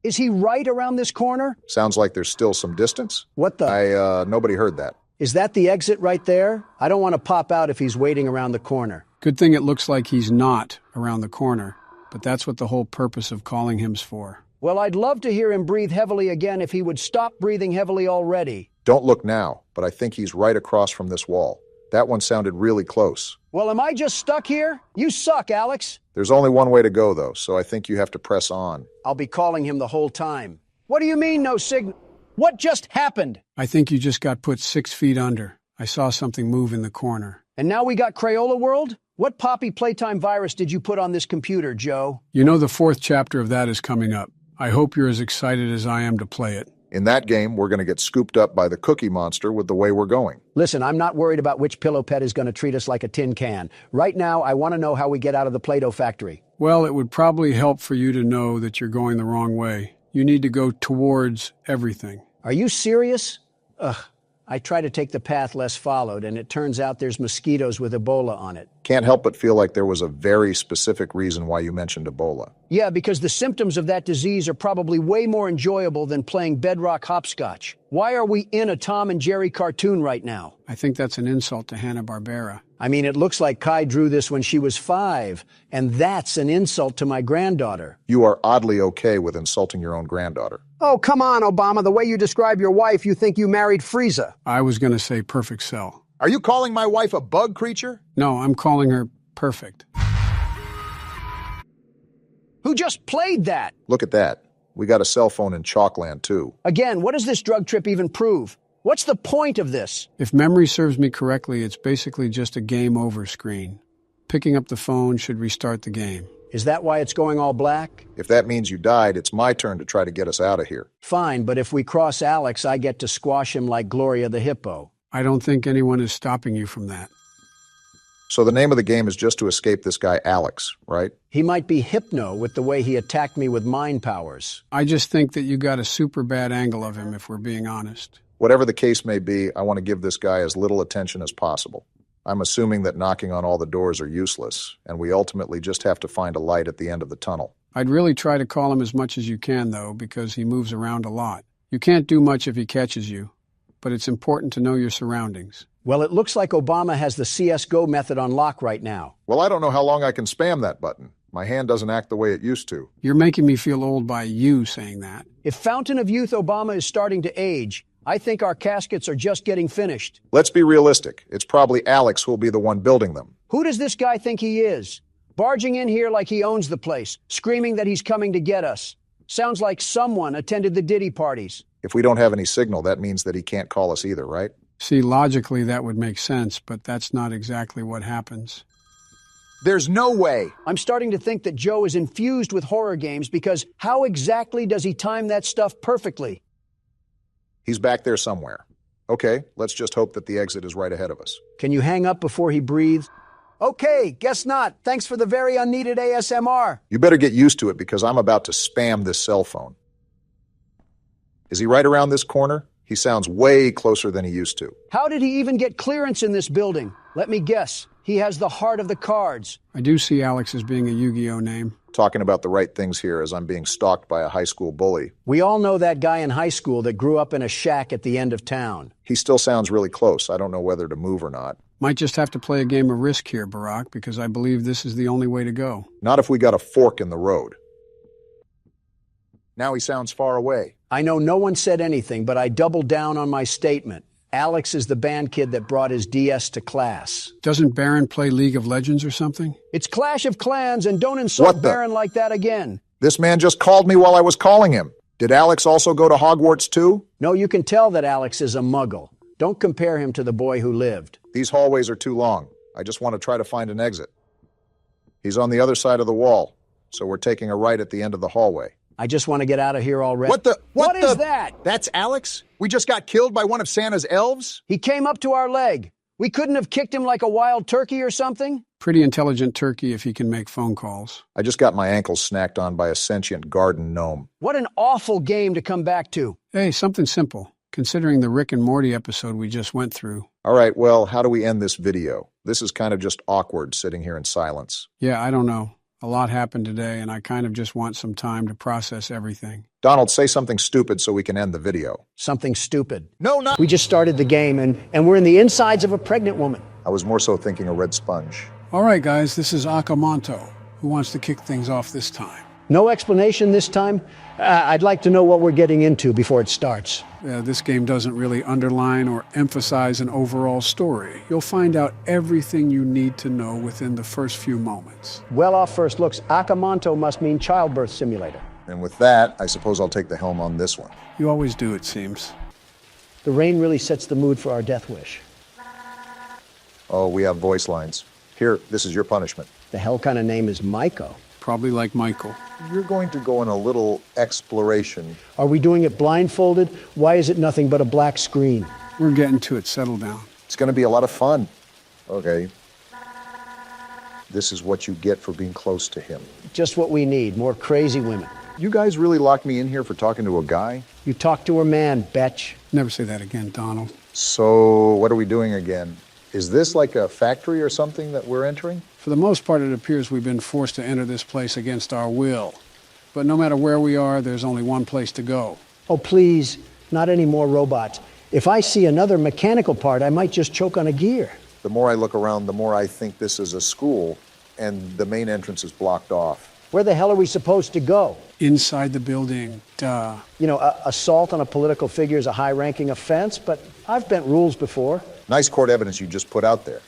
Is he right around this corner? Sounds like there's still some distance. What the? Nobody heard that. Is that the exit right there? I don't want to pop out if he's waiting around the corner. Good thing it looks like he's not around the corner, but that's what the whole purpose of calling him's for. Well, I'd love to hear him breathe heavily again if he would stop breathing heavily already. Don't look now, but I think he's right across from this wall. That one sounded really close. Well, am I just stuck here? You suck, Alex. There's only one way to go, though, so I think you have to press on. I'll be calling him the whole time. What do you mean, no signal? What just happened? I think you just got put 6 feet under. I saw something move in the corner. And now we got Crayola World? What Poppy Playtime virus did you put on this computer, Joe? You know the 4th chapter of that is coming up. I hope you're as excited as I am to play it. In that game, we're going to get scooped up by the Cookie Monster with the way we're going. Listen, I'm not worried about which pillow pet is going to treat us like a tin can. Right now, I want to know how we get out of the Play-Doh factory. Well, it would probably help for you to know that you're going the wrong way. You need to go towards everything. Are you serious? Ugh. I try to take the path less followed, and it turns out there's mosquitoes with Ebola on it. Can't help but feel like there was a very specific reason why you mentioned Ebola. Yeah, because the symptoms of that disease are probably way more enjoyable than playing bedrock hopscotch. Why are we in a Tom and Jerry cartoon right now? I think that's an insult to Hanna-Barbera. I mean, it looks like Kai drew this when she was 5, and that's an insult to my granddaughter. You are oddly okay with insulting your own granddaughter. Oh, come on, Obama. The way you describe your wife, you think you married Frieza. I was going to say perfect cell. Are you calling my wife a bug creature? No, I'm calling her perfect. Who just played that? Look at that. We got a cell phone in Chalkland, too. Again, what does this drug trip even prove? What's the point of this? If memory serves me correctly, it's basically just a game over screen. Picking up the phone should restart the game. Is that why it's going all black? If that means you died, it's my turn to try to get us out of here. Fine, but if we cross Alex, I get to squash him like Gloria the Hippo. I don't think anyone is stopping you from that. So the name of the game is just to escape this guy Alex, right? He might be hypno with the way he attacked me with mind powers. I just think that you got a super bad angle of him, if we're being honest. Whatever the case may be, I want to give this guy as little attention as possible. I'm assuming that knocking on all the doors are useless, and we ultimately just have to find a light at the end of the tunnel. I'd really try to call him as much as you can, though, because he moves around a lot. You can't do much if he catches you, but it's important to know your surroundings. Well, it looks like Obama has the CSGO method on lock right now. Well, I don't know how long I can spam that button. My hand doesn't act the way it used to. You're making me feel old by you saying that. If Fountain of Youth Obama is starting to age, I think our caskets are just getting finished. Let's be realistic. It's probably Alex who'll be the one building them. Who does this guy think he is? Barging in here like he owns the place, screaming that he's coming to get us. Sounds like someone attended the Diddy parties. If we don't have any signal, that means that he can't call us either, right? See, logically that would make sense, but that's not exactly what happens. There's no way. I'm starting to think that Joe is infused with horror games because how exactly does he time that stuff perfectly? He's back there somewhere. Okay, let's just hope that the exit is right ahead of us. Can you hang up before he breathes? Okay, guess not. Thanks for the very unneeded ASMR. You better get used to it because I'm about to spam this cell phone. Is he right around this corner? He sounds way closer than he used to. How did he even get clearance in this building? Let me guess. He has the heart of the cards. I do see Alex as being a Yu-Gi-Oh name. Talking about the right things here as I'm being stalked by a high school bully. We all know that guy in high school that grew up in a shack at the end of town. He still sounds really close. I don't know whether to move or not. Might just have to play a game of Risk here, Barack, because I believe this is the only way to go. Not if we got a fork in the road. Now he sounds far away. I know no one said anything, but I doubled down on my statement. Alex is the band kid that brought his DS to class. Doesn't Baron play League of Legends or something? It's Clash of Clans, and don't insult What the- Baron like that again. This man just called me while I was calling him. Did Alex also go to Hogwarts too? No, you can tell that Alex is a muggle. Don't compare him to the boy who lived. These hallways are too long. I just want to try to find an exit. He's on the other side of the wall, so we're taking a right at the end of the hallway. I just want to get out of here already. What is that? That's Alex? We just got killed by one of Santa's elves? He came up to our leg. We couldn't have kicked him like a wild turkey or something? Pretty intelligent turkey if he can make phone calls. I just got my ankles snacked on by a sentient garden gnome. What an awful game to come back to. Hey, something simple, considering the Rick and Morty episode we just went through. All right, well, how do we end this video? This is kind of just awkward sitting here in silence. Yeah, I don't know. A lot happened today, and I kind of just want some time to process everything. Donald, say something stupid so we can end the video. Something stupid. No, not. We just started the game, and we're in the insides of a pregnant woman. I was more so thinking a red sponge. All right, guys, this is Akamonto. Who wants to kick things off this time? No explanation this time? I'd like to know what we're getting into before it starts. This game doesn't really underline or emphasize an overall story. You'll find out everything you need to know within the first few moments. Well, off first looks, Akamonto must mean childbirth simulator. And with that, I suppose I'll take the helm on this one. You always do, it seems. The rain really sets the mood for our death wish. Oh, we have voice lines. Here, this is your punishment. The hell kind of name is Maiko? Probably like Michael. You're going to go on a little exploration. Are we doing it blindfolded? Why is it nothing but a black screen? We're getting to it. Settle down. It's going to be a lot of fun. Okay. This is what you get for being close to him. Just what we need, more crazy women. You guys really locked me in here for talking to a guy? You talk to her man, betch. Never say that again, Donald. So, what are we doing again? Is this like a factory or something that we're entering? For the most part, it appears we've been forced to enter this place against our will. But no matter where we are, there's only one place to go. Oh, please, not any more robots. If I see another mechanical part, I might just choke on a gear. The more I look around, the more I think this is a school, and the main entrance is blocked off. Where the hell are we supposed to go? Inside the building, duh. You know, assault on a political figure is a high-ranking offense, but I've bent rules before. Nice court evidence you just put out there.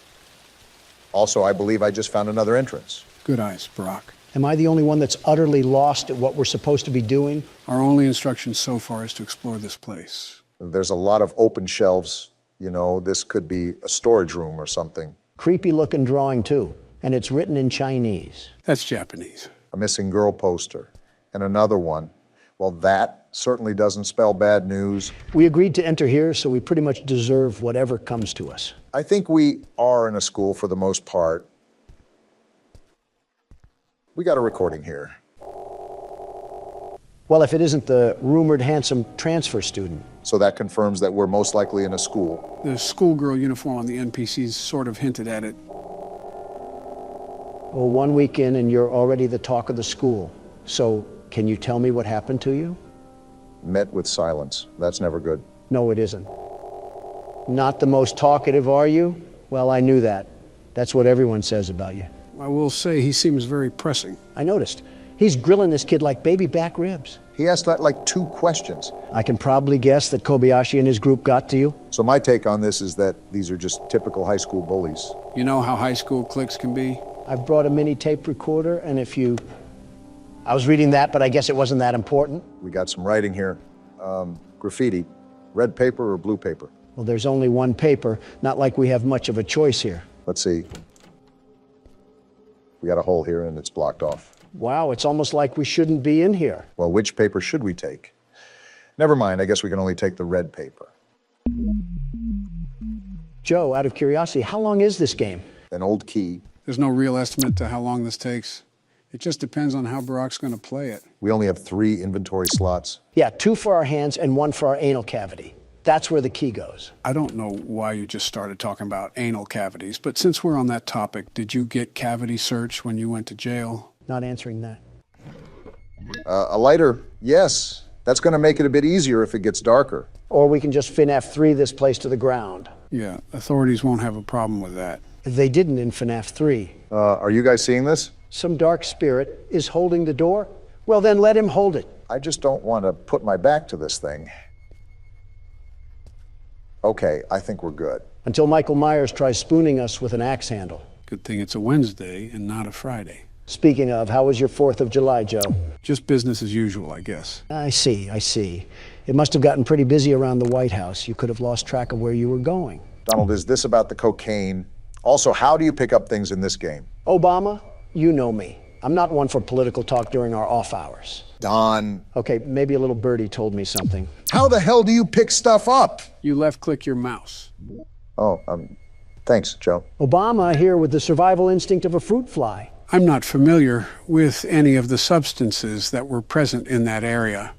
Also, I believe I just found another entrance. Good eyes, Barack. Am I the only one that's utterly lost at what we're supposed to be doing? Our only instruction so far is to explore this place. There's a lot of open shelves. You know, this could be a storage room or something. Creepy-looking drawing, too, and it's written in Chinese. That's Japanese. A missing girl poster, and another one. Well, that certainly doesn't spell bad news. We agreed to enter here, so we pretty much deserve whatever comes to us. I think we are in a school for the most part. We got a recording here. Well, if it isn't the rumored handsome transfer student. So that confirms that we're most likely in a school. The schoolgirl uniform on the NPCs sort of hinted at it. Well, 1 week in and you're already the talk of the school. So, can you tell me what happened to you? Met with silence. That's never good. No, it isn't. Not the most talkative, are you? Well, I knew that. That's what everyone says about you. I will say he seems very pressing. I noticed. He's grilling this kid like baby back ribs. He asked that like 2 questions. I can probably guess that Kobayashi and his group got to you. So my take on this is that these are just typical high school bullies. You know how high school cliques can be? I've brought a mini tape recorder, and if you... I was reading that, but I guess it wasn't that important. We got some writing here. Graffiti. Red paper or blue paper? Well, there's only one paper, not like we have much of a choice here. Let's see. We got a hole here and it's blocked off. Wow, it's almost like we shouldn't be in here. Well, which paper should we take? Never mind, I guess we can only take the red paper. Joe, out of curiosity, how long is this game? An old key. There's no real estimate to how long this takes. It just depends on how Barack's going to play it. We only have 3 inventory slots. Yeah, 2 for our hands and 1 for our anal cavity. That's where the key goes. I don't know why you just started talking about anal cavities, but since we're on that topic, did you get cavity searched when you went to jail? Not answering that. A lighter, yes. That's going to make it a bit easier if it gets darker. Or we can just FNAF 3 this place to the ground. Yeah, authorities won't have a problem with that. They didn't in FNAF 3. Are you guys seeing this? Some dark spirit is holding the door? Well, then let him hold it. I just don't want to put my back to this thing. Okay, I think we're good. Until Michael Myers tries spooning us with an axe handle. Good thing it's a Wednesday and not a Friday. Speaking of, how was your 4th of July, Joe? Just business as usual, I guess. I see. It must have gotten pretty busy around the White House. You could have lost track of where you were going. Donald, is this about the cocaine? Also, how do you pick up things in this game? Obama, you know me. I'm not one for political talk during our off hours. Don. Okay, maybe a little birdie told me something. How the hell do you pick stuff up? You left-click your mouse. Oh, thanks, Joe. Obama here with the survival instinct of a fruit fly. I'm not familiar with any of the substances that were present in that area.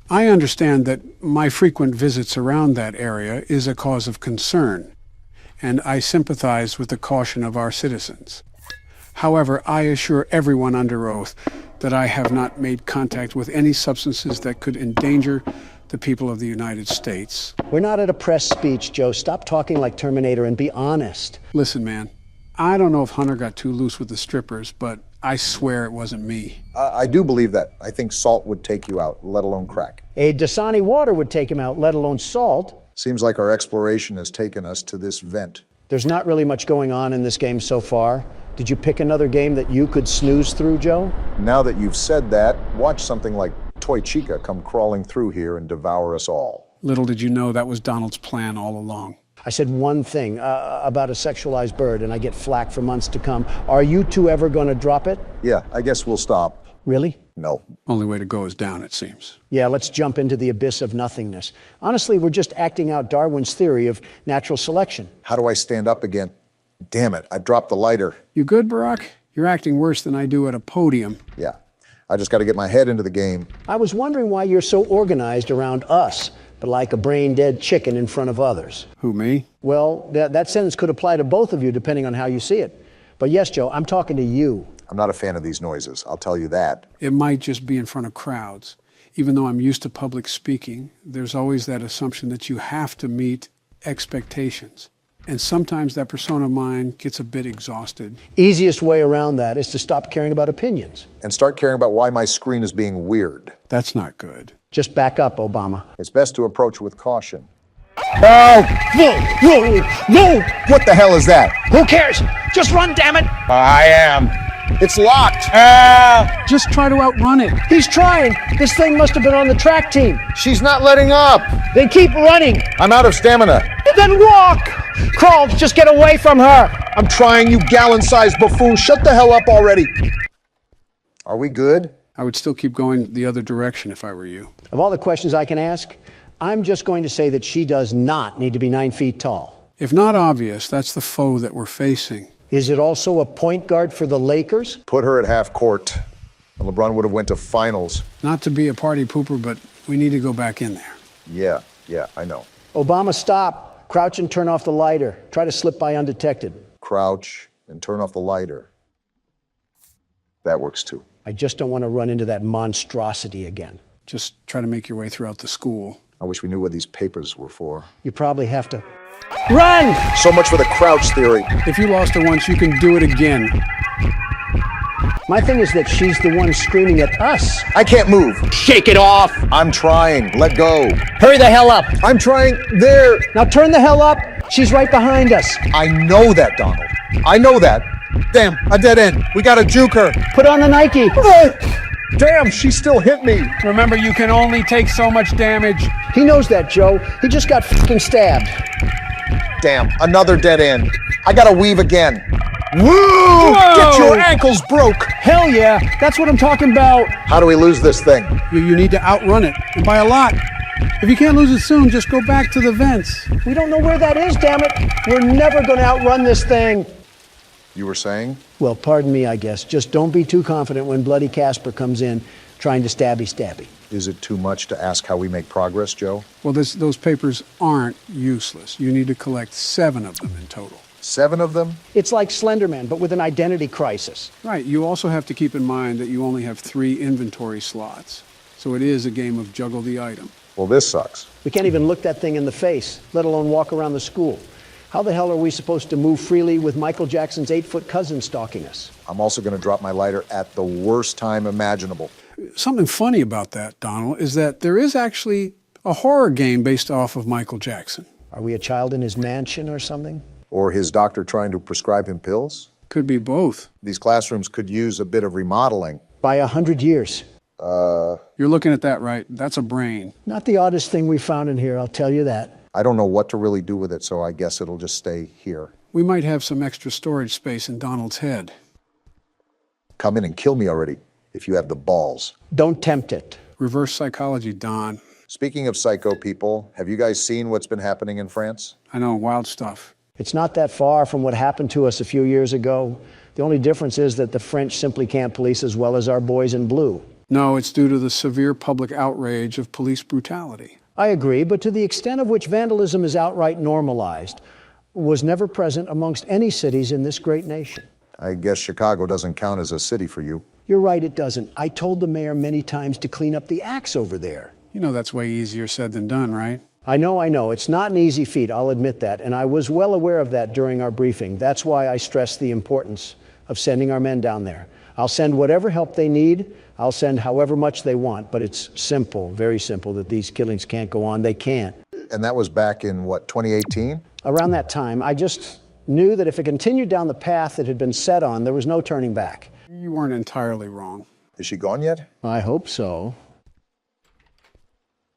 I understand that my frequent visits around that area is a cause of concern, and I sympathize with the caution of our citizens. However, I assure everyone under oath that I have not made contact with any substances that could endanger the people of the United States. We're not at a press speech, Joe. Stop talking like Terminator and be honest. Listen, man, I don't know if Hunter got too loose with the strippers, but I swear it wasn't me. I do believe that. I think salt would take you out, let alone crack. A Dasani water would take him out, let alone salt. Seems like our exploration has taken us to this vent. There's not really much going on in this game so far. Did you pick another game that you could snooze through, Joe? Now that you've said that, watch something like Toy Chica come crawling through here and devour us all. Little did you know that was Donald's plan all along. I said one thing about a sexualized bird, and I get flack for months to come. Are you two ever going to drop it? Yeah, I guess we'll stop. Really? No. Only way to go is down, it seems. Yeah, let's jump into the abyss of nothingness. Honestly, we're just acting out Darwin's theory of natural selection. How do I stand up again? Damn it, I dropped the lighter. You good, Barack? You're acting worse than I do at a podium. Yeah, I just got to get my head into the game. I was wondering why you're so organized around us, but like a brain-dead chicken in front of others. Who, me? Well, that sentence could apply to both of you depending on how you see it. But yes, Joe, I'm talking to you. I'm not a fan of these noises, I'll tell you that. It might just be in front of crowds. Even though I'm used to public speaking, there's always that assumption that you have to meet expectations. And sometimes that persona of mine gets a bit exhausted. Easiest way around that is to stop caring about opinions. And start caring about why my screen is being weird. That's not good. Just back up, Obama. It's best to approach with caution. No! No! What the hell is that? Who cares? Just run, damn it! I am. It's locked. Just try to outrun it. He's trying. This thing must have been on the track team. She's not letting up. Then keep running. I'm out of stamina. Then walk. Crawl, just get away from her. I'm trying, you gallon-sized buffoon. Shut the hell up already. Are we good? I would still keep going the other direction if I were you. Of all the questions I can ask, I'm just going to say that she does not need to be 9 feet tall. If not obvious, that's the foe that we're facing. Is it also a point guard for the Lakers? Put her at half court, and LeBron would have went to finals. Not to be a party pooper, but we need to go back in there. Yeah, I know. Obama, stop. Crouch and turn off the lighter. Try to slip by undetected. Crouch and turn off the lighter. That works too. I just don't want to run into that monstrosity again. Just try to make your way throughout the school. I wish we knew what these papers were for. You probably have to run! So much for the crouch theory. If you lost her once, you can do it again. My thing is that she's the one screaming at us. I can't move. Shake it off! I'm trying. Let go. Hurry the hell up! I'm trying. There. Now turn the hell up. She's right behind us. I know that, Donald. I know that. Damn, a dead end. We gotta juke her. Put on the Nike. Damn, she still hit me. Remember, you can only take so much damage. He knows that, Joe. He just got fucking stabbed. Damn, another dead end. I gotta weave again. Woo! Whoa! Get your ankles broke. Hell yeah, that's what I'm talking about. How do we lose this thing? You need to outrun it, and by a lot. If you can't lose it soon, just go back to the vents. We don't know where that is, damn it. We're never going to outrun this thing. You were saying? Well, pardon me, I guess. Just don't be too confident when Bloody Casper comes in trying to stabby. Is it too much to ask how we make progress, Joe? Well, those papers aren't useless. You need to collect 7 of them in total. 7 of them? It's like Slenderman, but with an identity crisis. Right. You also have to keep in mind that you only have 3 inventory slots. So it is a game of juggle the item. Well, this sucks. We can't even look that thing in the face, let alone walk around the school. How the hell are we supposed to move freely with Michael Jackson's 8-foot cousin stalking us? I'm also going to drop my lighter at the worst time imaginable. Something funny about that, Donald, is that there is actually a horror game based off of Michael Jackson. Are we a child in his mansion or something? Or his doctor trying to prescribe him pills? Could be both. These classrooms could use a bit of remodeling. By 100 years. You're looking at that right. That's a brain. Not the oddest thing we found in here, I'll tell you that. I don't know what to really do with it, so I guess it'll just stay here. We might have some extra storage space in Donald's head. Come in and kill me already, if you have the balls. Don't tempt it. Reverse psychology, Don. Speaking of psycho people, have you guys seen what's been happening in France? I know, wild stuff. It's not that far from what happened to us a few years ago. The only difference is that the French simply can't police as well as our boys in blue. No, it's due to the severe public outrage of police brutality. I agree, but to the extent of which vandalism is outright normalized, was never present amongst any cities in this great nation. I guess Chicago doesn't count as a city for you. You're right, it doesn't. I told the mayor many times to clean up the acts over there. You know that's way easier said than done, right? I know. It's not an easy feat, I'll admit that, and I was well aware of that during our briefing. That's why I stressed the importance of sending our men down there. I'll send whatever help they need. I'll send however much they want, but it's simple, very simple, that these killings can't go on. They can't. And that was back in, what, 2018? Around that time, I just knew that if it continued down the path it had been set on, there was no turning back. You weren't entirely wrong. Is she gone yet? I hope so.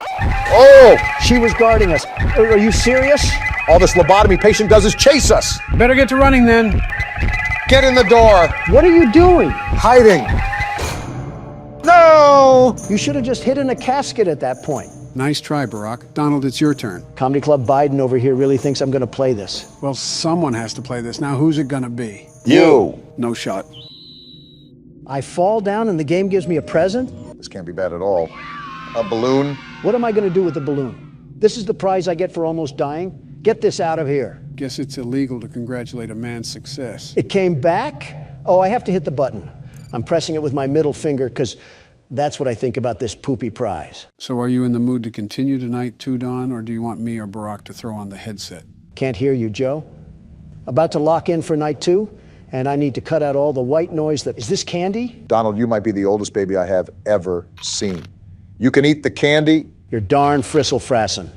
Oh! She was guarding us. Are you serious? All this lobotomy patient does is chase us! Better get to running then. Get in the door! What are you doing? Hiding! No! You should have just hidden a casket at that point. Nice try, Barack. Donald, it's your turn. Comedy Club Biden over here really thinks I'm going to play this. Well, someone has to play this. Now, who's it gonna be? You! No shot. I fall down and the game gives me a present? This can't be bad at all. A balloon? What am I going to do with the balloon? This is the prize I get for almost dying? Get this out of here. Guess it's illegal to congratulate a man's success. It came back? Oh, I have to hit the button. I'm pressing it with my middle finger because that's what I think about this poopy prize. So are you in the mood to continue tonight too, Don, or do you want me or Barack to throw on the headset? Can't hear you, Joe. About to lock in for night 2, and I need to cut out all the white noise that... Is this candy? Donald, you might be the oldest baby I have ever seen. You can eat the candy. You're darn fristle-frassin'.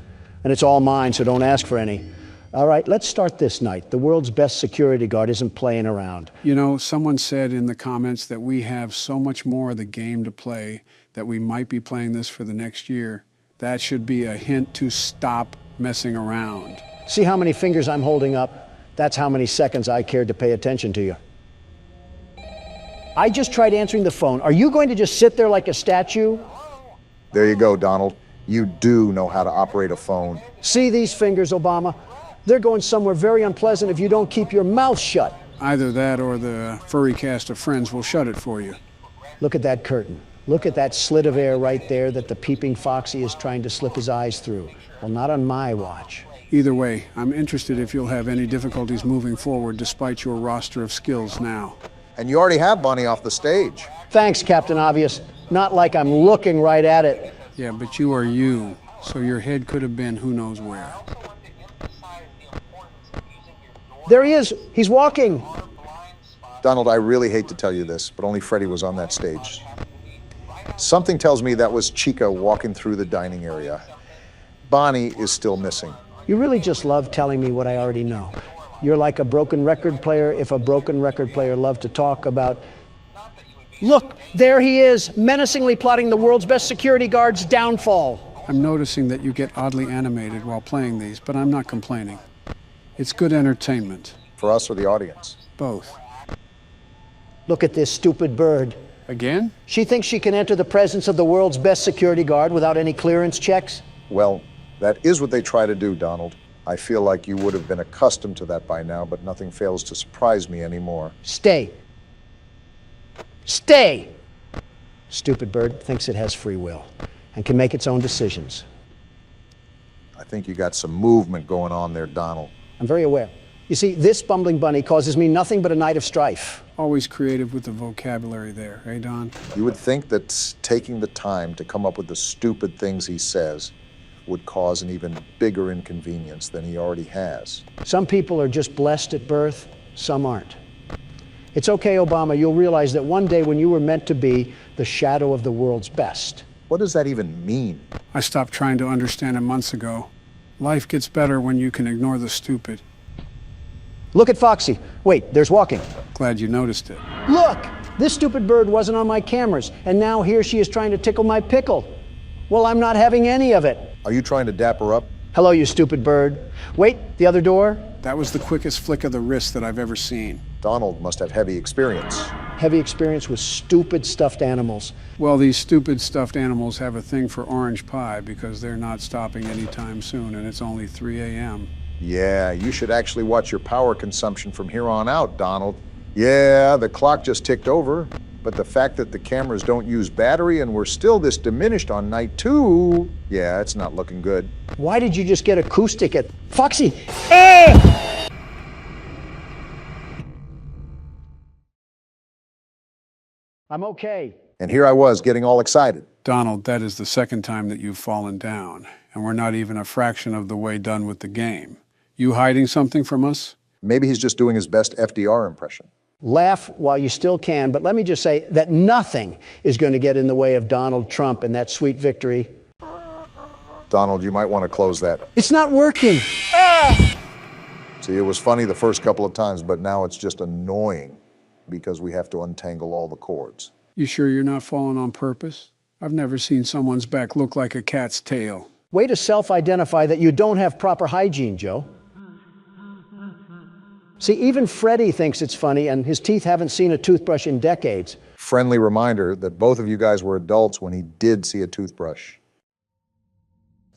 And it's all mine, so don't ask for any. All right, let's start this night. The world's best security guard isn't playing around. You know, someone said in the comments that we have so much more of the game to play that we might be playing this for the next year. That should be a hint to stop messing around. See how many fingers I'm holding up? That's how many seconds I cared to pay attention to you. I just tried answering the phone. Are you going to just sit there like a statue? There you go, Donald. You do know how to operate a phone. See these fingers, Obama? They're going somewhere very unpleasant if you don't keep your mouth shut. Either that or the furry cast of friends will shut it for you. Look at that curtain. Look at that slit of air right there that the peeping Foxy is trying to slip his eyes through. Well, not on my watch. Either way, I'm interested if you'll have any difficulties moving forward despite your roster of skills now. And you already have Bonnie off the stage. Thanks, Captain Obvious. Not like I'm looking right at it. Yeah, but you are you, so your head could have been who knows where. There he is. He's walking. Donald, I really hate to tell you this, but only Freddie was on that stage. Something tells me that was Chica walking through the dining area. Bonnie is still missing. You really just love telling me what I already know. You're like a broken record player if a broken record player loved to talk about... Look, there he is, menacingly plotting the world's best security guard's downfall. I'm noticing that you get oddly animated while playing these, but I'm not complaining. It's good entertainment. For us or the audience? Both. Look at this stupid bird. Again? She thinks she can enter the presence of the world's best security guard without any clearance checks? Well, that is what they try to do, Donald. I feel like you would have been accustomed to that by now, but nothing fails to surprise me anymore. Stay. Stay! Stupid bird thinks it has free will and can make its own decisions. I think you got some movement going on there, Donald. I'm very aware. You see, this bumbling bunny causes me nothing but a night of strife. Always creative with the vocabulary there, eh, Don? You would think that taking the time to come up with the stupid things he says would cause an even bigger inconvenience than he already has. Some people are just blessed at birth, some aren't. It's okay, Obama, you'll realize that one day when you were meant to be the shadow of the world's best. What does that even mean? I stopped trying to understand it months ago. Life gets better when you can ignore the stupid. Look at Foxy. Wait, there's walking. Glad you noticed it. Look! This stupid bird wasn't on my cameras, and now here she is trying to tickle my pickle. Well, I'm not having any of it. Are you trying to dap her up? Hello, you stupid bird. Wait, the other door? That was the quickest flick of the wrist that I've ever seen. Donald must have heavy experience. Heavy experience with stupid stuffed animals. Well, these stupid stuffed animals have a thing for orange pie because they're not stopping anytime soon, and it's only 3 a.m. Yeah, you should actually watch your power consumption from here on out, Donald. Yeah, the clock just ticked over, but the fact that the cameras don't use battery and we're still this diminished on night 2, yeah, it's not looking good. Why did you just get acoustic at... Foxy! Ah! I'm okay. And here I was getting all excited. Donald, that is the second time that you've fallen down, and we're not even a fraction of the way done with the game. You hiding something from us? Maybe he's just doing his best FDR impression. Laugh while you still can, but let me just say that nothing is going to get in the way of Donald Trump and that sweet victory. Donald, you might want to close that. It's not working. See, it was funny the first couple of times, but now it's just annoying because we have to untangle all the cords. You sure you're not falling on purpose? I've never seen someone's back look like a cat's tail. Way to self-identify that you don't have proper hygiene, Joe. See, even Freddie thinks it's funny, and his teeth haven't seen a toothbrush in decades. Friendly reminder that both of you guys were adults when he did see a toothbrush.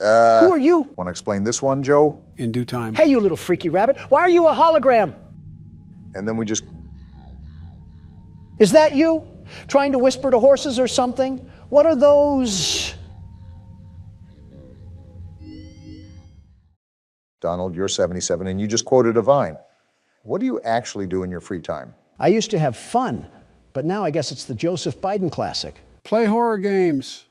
Who are you? Want to explain this one, Joe? In due time. Hey, you little freaky rabbit. Why are you a hologram? And then we just... Is that you? Trying to whisper to horses or something? What are those? Donald, you're 77, and you just quoted a Vine. What do you actually do in your free time? I used to have fun, but now I guess it's the Joseph Biden classic. Play horror games.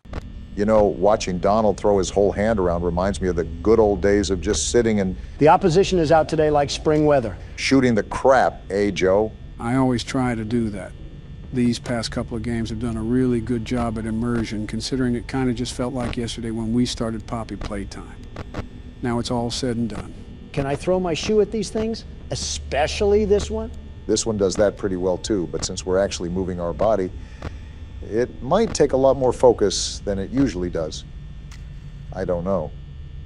You know, watching Donald throw his whole hand around reminds me of the good old days of just sitting and The opposition is out today like spring weather. shooting the crap, eh, Joe? I always try to do that. These past couple of games have done a really good job at immersion, considering it kind of just felt like yesterday when we started Poppy Playtime. Now it's all said and done. Can I throw my shoe at these things? Especially this one? This one does that pretty well too, but since we're actually moving our body, it might take a lot more focus than it usually does. I don't know,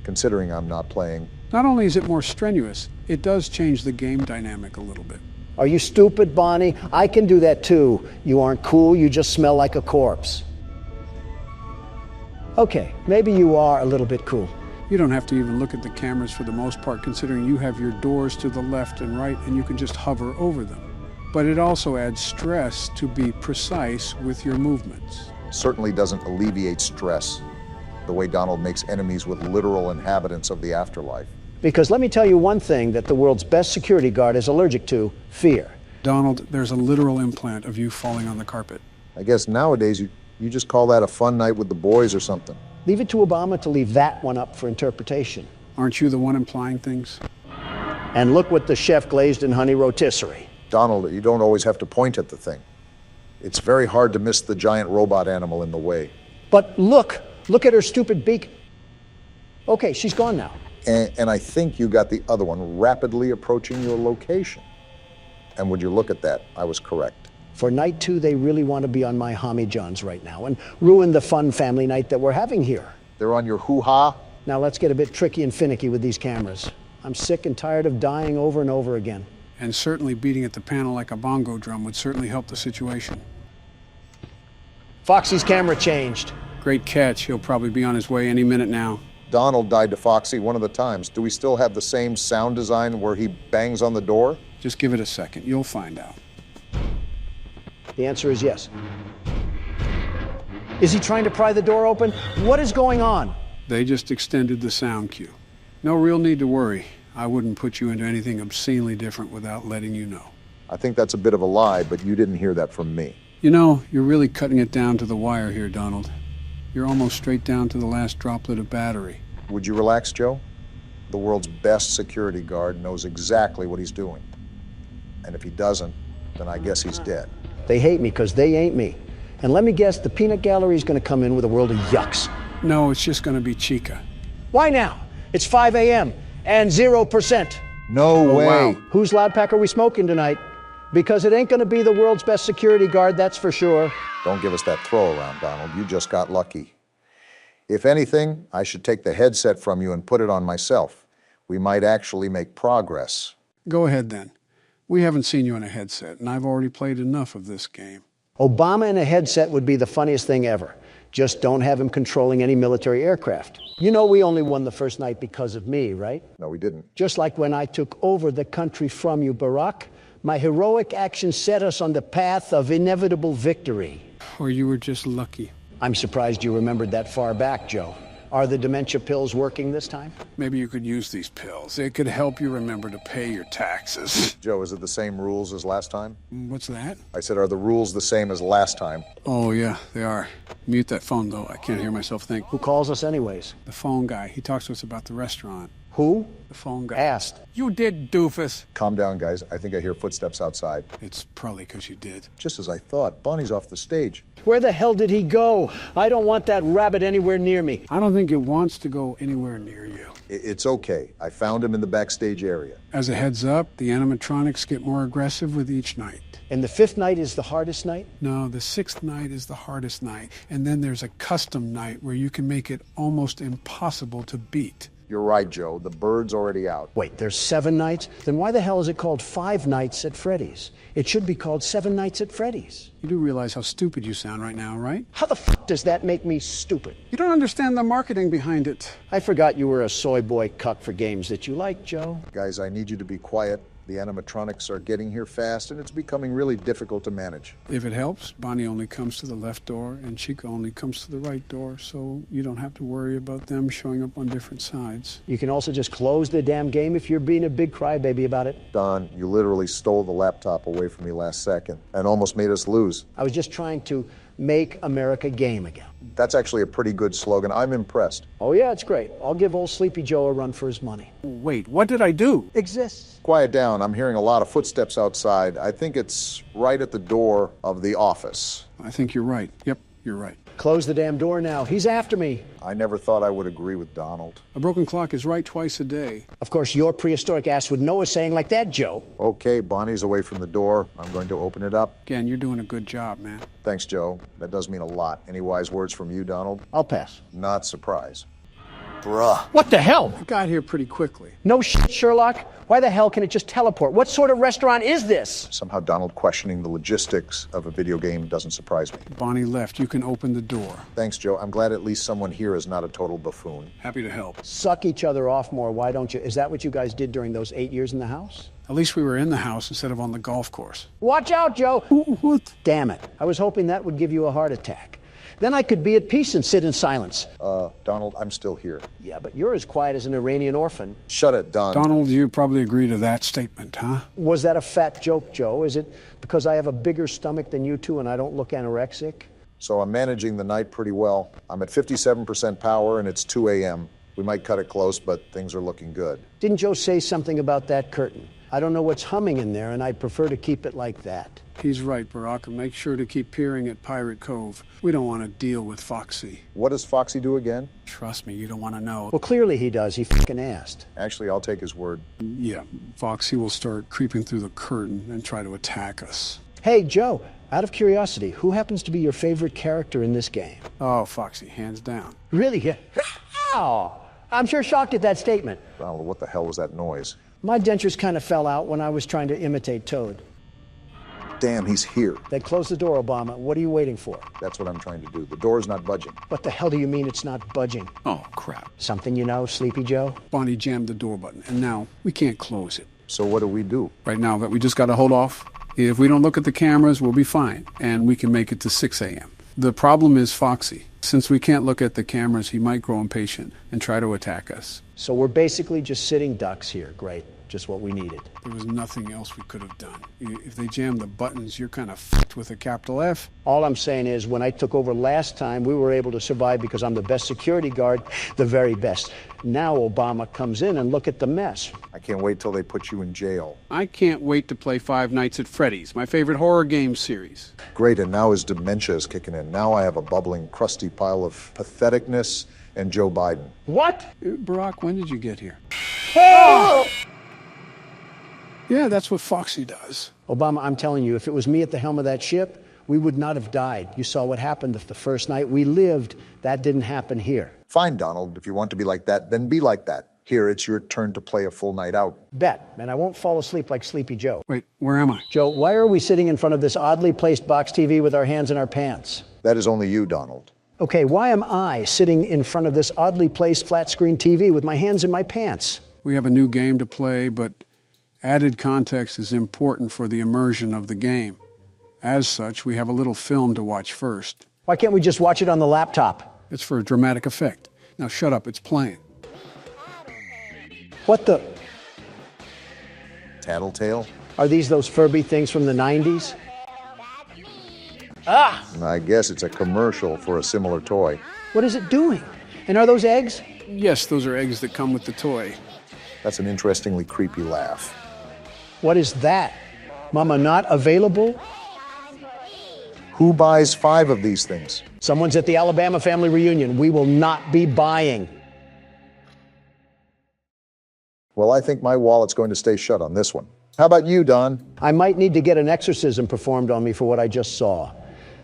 considering I'm not playing. Not only is it more strenuous, it does change the game dynamic a little bit. Are you stupid, Bonnie? I can do that too. You aren't cool, you just smell like a corpse. Okay, maybe you are a little bit cool. You don't have to even look at the cameras for the most part, considering you have your doors to the left and right and you can just hover over them. But it also adds stress to be precise with your movements. Certainly doesn't alleviate stress the way Donald makes enemies with literal inhabitants of the afterlife. Because let me tell you one thing that the world's best security guard is allergic to: fear. Donald, there's a literal implant of you falling on the carpet. I guess nowadays you just call that a fun night with the boys or something. Leave it to Obama to leave that one up for interpretation. Aren't you the one implying things? And look what the chef glazed in honey rotisserie. Donald, you don't always have to point at the thing. It's very hard to miss the giant robot animal in the way. But look at her stupid beak. Okay, she's gone now. And I think you got the other one rapidly approaching your location. And would you look at that? I was correct. For night 2, they really want to be on my Homie Johns right now and ruin the fun family night that we're having here. They're on your hoo-ha? Now let's get a bit tricky and finicky with these cameras. I'm sick and tired of dying over and over again. And certainly beating at the panel like a bongo drum would certainly help the situation. Foxy's camera changed. Great catch. He'll probably be on his way any minute now. Donald died to Foxy one of the times. Do we still have the same sound design where he bangs on the door? Just give it a second. You'll find out. The answer is yes. Is he trying to pry the door open? What is going on? They just extended the sound cue. No real need to worry. I wouldn't put you into anything obscenely different without letting you know. I think that's a bit of a lie, but you didn't hear that from me. You know, you're really cutting it down to the wire here, Donald. You're almost straight down to the last droplet of battery. Would you relax, Joe? The world's best security guard knows exactly what he's doing. And if he doesn't, then I guess he's dead. They hate me because they ain't me. And let me guess, the peanut gallery is going to come in with a world of yucks. No, it's just going to be Chica. Why now? It's 5 a.m. and 0%. No way. Wow. Whose loud pack are we smoking tonight? Because it ain't going to be the world's best security guard, that's for sure. Don't give us that throw around, Donald. You just got lucky. If anything, I should take the headset from you and put it on myself. We might actually make progress. Go ahead then. We haven't seen you in a headset, and I've already played enough of this game. Obama in a headset would be the funniest thing ever. Just don't have him controlling any military aircraft. You know we only won the first night because of me, right? No, we didn't. Just like when I took over the country from you, Barack. My heroic action set us on the path of inevitable victory. Or you were just lucky. I'm surprised you remembered that far back, Joe. Are the dementia pills working this time? Maybe you could use these pills. It could help you remember to pay your taxes. Joe, is it the same rules as last time? What's that? I said, are the rules the same as last time? Oh, yeah, they are. Mute that phone, though. I can't hear myself think. Who calls us anyways? The phone guy. He talks to us about the restaurant. Who? The phone guy. Asked. You did, doofus. Calm down, guys. I think I hear footsteps outside. It's probably because you did. Just as I thought. Bonnie's off the stage. Where the hell did he go? I don't want that rabbit anywhere near me. I don't think it wants to go anywhere near you. It's okay. I found him in the backstage area. As a heads up, the animatronics get more aggressive with each night. And the 5th night is the hardest night? No, the 6th night is the hardest night. And then there's a custom night where you can make it almost impossible to beat. You're right, Joe. The bird's already out. Wait, there's 7 nights? Then why the hell is it called 5 Nights at Freddy's? It should be called 7 Nights at Freddy's. You do realize how stupid you sound right now, right? How the f does that make me stupid? You don't understand the marketing behind it. I forgot you were a soy boy cuck for games that you like, Joe. Guys, I need you to be quiet. The animatronics are getting here fast, and it's becoming really difficult to manage. If it helps, Bonnie only comes to the left door, and Chica only comes to the right door, so you don't have to worry about them showing up on different sides. You can also just close the damn game if you're being a big crybaby about it. Don, you literally stole the laptop away from me last second and almost made us lose. I was just trying to make America game again. That's actually a pretty good slogan. I'm impressed. Oh yeah, it's great. I'll give old Sleepy Joe a run for his money. Wait, what did I do? Exists. Quiet down. I'm hearing a lot of footsteps outside. I think it's right at the door of the office. I think you're right. Yep, you're right. Close the damn door now. He's after me. I never thought I would agree with Donald. A broken clock is right twice a day. Of course, your prehistoric ass would know a saying like that, Joe. Okay, Bonnie's away from the door. I'm going to open it up. Again, you're doing a good job, man. Thanks, Joe. That does mean a lot. Any wise words from you, Donald? I'll pass. Not surprised. Bruh. What the hell? I got here pretty quickly. No shit, Sherlock. Why the hell can it just teleport? What sort of restaurant is this? Somehow Donald questioning the logistics of a video game doesn't surprise me. Bonnie left. You can open the door. Thanks, Joe. I'm glad at least someone here is not a total buffoon. Happy to help. Suck each other off more, why don't you? Is that what you guys did during those 8 years in the house? At least we were in the house instead of on the golf course. Watch out, Joe. What? Damn it. I was hoping that would give you a heart attack. Then I could be at peace and sit in silence. Donald, I'm still here. Yeah, but you're as quiet as an Iranian orphan. Shut it, Don. Donald, you probably agree to that statement, huh? Was that a fat joke, Joe? Is it because I have a bigger stomach than you two and I don't look anorexic? So I'm managing the night pretty well. I'm at 57% power and it's 2 a.m. We might cut it close, but things are looking good. Didn't Joe say something about that curtain? I don't know what's humming in there, and I'd prefer to keep it like that. He's right, Barack. Make sure to keep peering at Pirate Cove. We don't want to deal with Foxy. What does Foxy do again? Trust me, you don't want to know. Well, clearly he does. He fucking asked. Actually, I'll take his word. Yeah, Foxy will start creeping through the curtain and try to attack us. Hey, Joe, out of curiosity, who happens to be your favorite character in this game? Oh, Foxy, hands down. Really? Yeah. Ow! I'm sure shocked at that statement. Donald, what the hell was that noise? My dentures kind of fell out when I was trying to imitate Toad. Damn, he's here. Then close the door, Obama. What are you waiting for? That's what I'm trying to do. The door's not budging. What the hell do you mean it's not budging? Oh, crap. Something you know, Sleepy Joe? Bonnie jammed the door button, and now we can't close it. So what do we do? Right now, that we just got to hold off. If we don't look at the cameras, we'll be fine, and we can make it to 6 a.m. The problem is Foxy. Since we can't look at the cameras, he might grow impatient and try to attack us. So we're basically just sitting ducks here. Great. Just what we needed. There was nothing else we could have done. If they jam the buttons, you're kind of fucked with a capital F. All I'm saying is when I took over last time, we were able to survive because I'm the best security guard, the very best. Now Obama comes in and look at the mess. I can't wait till they put you in jail. I can't wait to play Five Nights at Freddy's, my favorite horror game series. Great, and now his dementia is kicking in. Now I have a bubbling, crusty pile of patheticness and Joe Biden. What? Barack, when did you get here? Oh! Yeah, that's what Foxy does. Obama, I'm telling you, if it was me at the helm of that ship, we would not have died. You saw what happened the first night. We lived. That didn't happen here. Fine, Donald. If you want to be like that, then be like that. Here, it's your turn to play a full night out. Bet. And I won't fall asleep like Sleepy Joe. Wait, where am I? Joe, why are we sitting in front of this oddly placed box TV with our hands in our pants? That is only you, Donald. Okay, why am I sitting in front of this oddly placed flat screen TV with my hands in my pants? We have a new game to play, but added context is important for the immersion of the game. As such, we have a little film to watch first. Why can't we just watch it on the laptop? It's for a dramatic effect. Now shut up, it's playing. What the? Tattletale? Are these those Furby things from the 90s? Ah! I guess it's a commercial for a similar toy. What is it doing? And are those eggs? Yes, those are eggs that come with the toy. That's an interestingly creepy laugh. What is that? Mama not available? Who buys 5 of these things? Someone's at the Alabama family reunion. We will not be buying. Well, I think my wallet's going to stay shut on this one. How about you, Don? I might need to get an exorcism performed on me for what I just saw.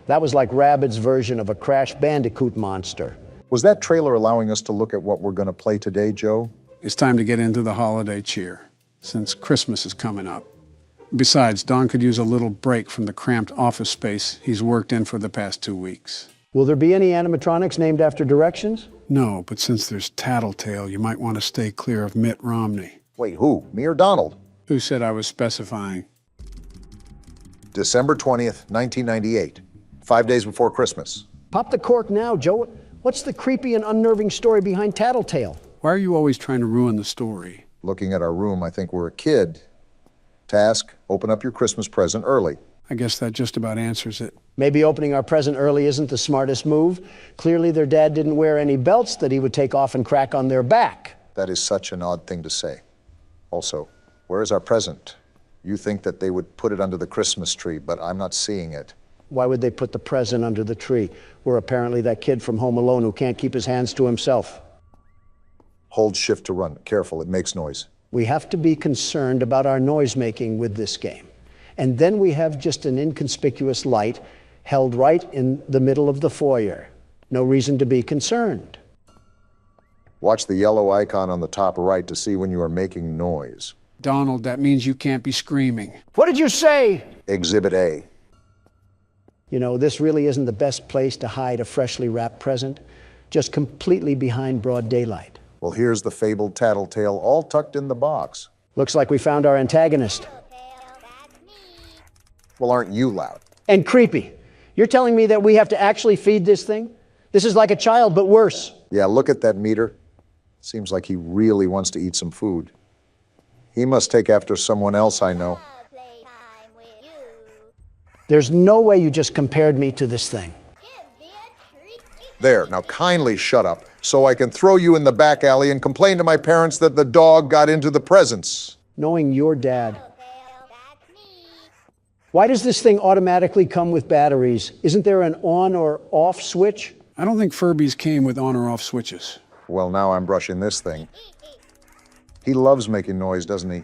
That was like Rabbids' version of a Crash Bandicoot monster. Was that trailer allowing us to look at what we're going to play today, Joe? It's time to get into the holiday cheer, since Christmas is coming up. Besides, Don could use a little break from the cramped office space he's worked in for the past 2 weeks. Will there be any animatronics named after directions? No, but since there's Tattletale, you might want to stay clear of Mitt Romney. Wait, who? Me or Donald? Who said I was specifying? December 20th, 1998. 5 days before Christmas. Pop the cork now, Joe. What's the creepy and unnerving story behind Tattletale? Why are you always trying to ruin the story? Looking at our room, I think we're a kid. Task, open up your Christmas present early. I guess that just about answers it. Maybe opening our present early isn't the smartest move. Clearly their dad didn't wear any belts that he would take off and crack on their back. That is such an odd thing to say. Also, where is our present? You think that they would put it under the Christmas tree, but I'm not seeing it. Why would they put the present under the tree? We're apparently that kid from Home Alone who can't keep his hands to himself. Hold shift to run. Careful, it makes noise. We have to be concerned about our noise making with this game. And then we have just an inconspicuous light held right in the middle of the foyer. No reason to be concerned. Watch the yellow icon on the top right to see when you are making noise. Donald, that means you can't be screaming. What did you say? Exhibit A. You know, this really isn't the best place to hide a freshly wrapped present, just completely behind broad daylight. Well, here's the fabled tattletale all tucked in the box. Looks like we found our antagonist. Well, aren't you loud? And creepy. You're telling me that we have to actually feed this thing? This is like a child, but worse. Yeah, look at that meter. Seems like he really wants to eat some food. He must take after someone else I know. There's no way you just compared me to this thing. There, now kindly shut up so I can throw you in the back alley and complain to my parents that the dog got into the presents. Knowing your dad. Why does this thing automatically come with batteries? Isn't there an on or off switch? I don't think Furbies came with on or off switches. Well, now I'm brushing this thing. He loves making noise, doesn't he?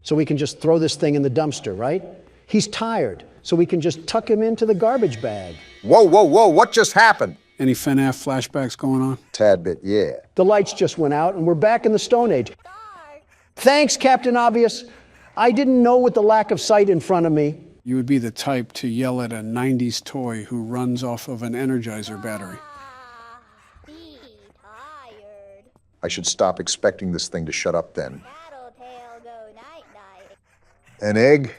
So we can just throw this thing in the dumpster, right? He's tired, so we can just tuck him into the garbage bag. Whoa, whoa, whoa, what just happened? Any FNAF flashbacks going on? Tad bit, yeah. The lights just went out and we're back in the Stone Age. Thanks, Captain Obvious. I didn't know with the lack of sight in front of me. You would be the type to yell at a 90s toy who runs off of an Energizer battery. I should stop expecting this thing to shut up then. An egg?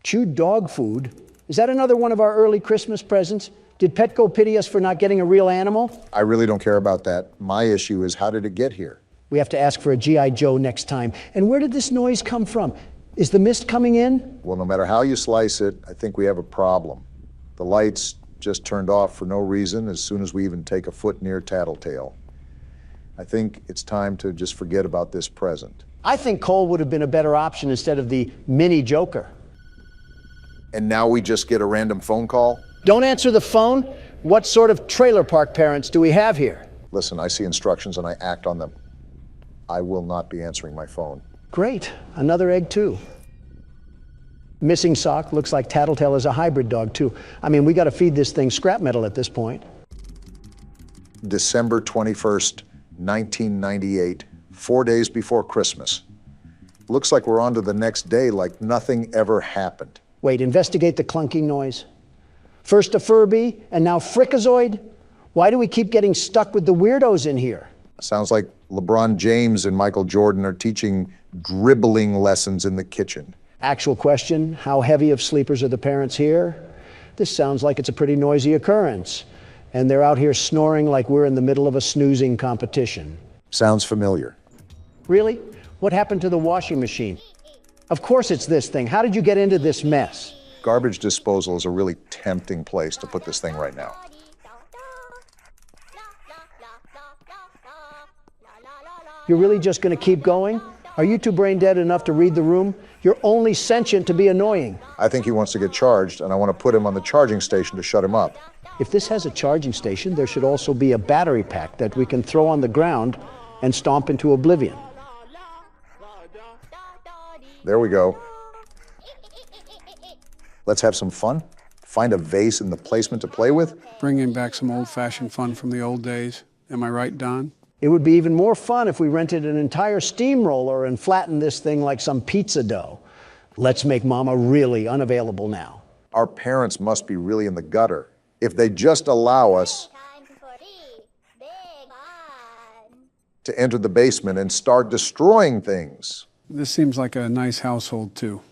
Chewed dog food? Is that another one of our early Christmas presents? Did Petco pity us for not getting a real animal? I really don't care about that. My issue is, how did it get here? We have to ask for a G.I. Joe next time. And where did this noise come from? Is the mist coming in? Well, no matter how you slice it, I think we have a problem. The lights just turned off for no reason as soon as we even take a foot near Tattletale. I think it's time to just forget about this present. I think Cole would have been a better option instead of the mini Joker. And now we just get a random phone call? Don't answer the phone. What sort of trailer park parents do we have here? Listen, I see instructions and I act on them. I will not be answering my phone. Great. Another egg, too. Missing sock. Looks like Tattletale is a hybrid dog, too. I mean, we got to feed this thing scrap metal at this point. December 21st, 1998, 4 days before Christmas. Looks like we're on to the next day like nothing ever happened. Wait, investigate the clunking noise. First a Furby, and now Frikazoid? Why do we keep getting stuck with the weirdos in here? Sounds like LeBron James and Michael Jordan are teaching dribbling lessons in the kitchen. Actual question, how heavy of sleepers are the parents here? This sounds like it's a pretty noisy occurrence. And they're out here snoring like we're in the middle of a snoozing competition. Sounds familiar. Really? What happened to the washing machine? Of course it's this thing. How did you get into this mess? Garbage disposal is a really tempting place to put this thing right now. You're really just going to keep going? Are you too brain dead enough to read the room? You're only sentient to be annoying. I think he wants to get charged, and I want to put him on the charging station to shut him up. If this has a charging station, there should also be a battery pack that we can throw on the ground and stomp into oblivion. There we go. Let's have some fun. Find a vase in the placement to play with. Bringing back some old-fashioned fun from the old days. Am I right, Don? It would be even more fun if we rented an entire steamroller and flattened this thing like some pizza dough. Let's make Mama really unavailable now. Our parents must be really in the gutter. If they just allow us to enter the basement and start destroying things. This seems like a nice household, too.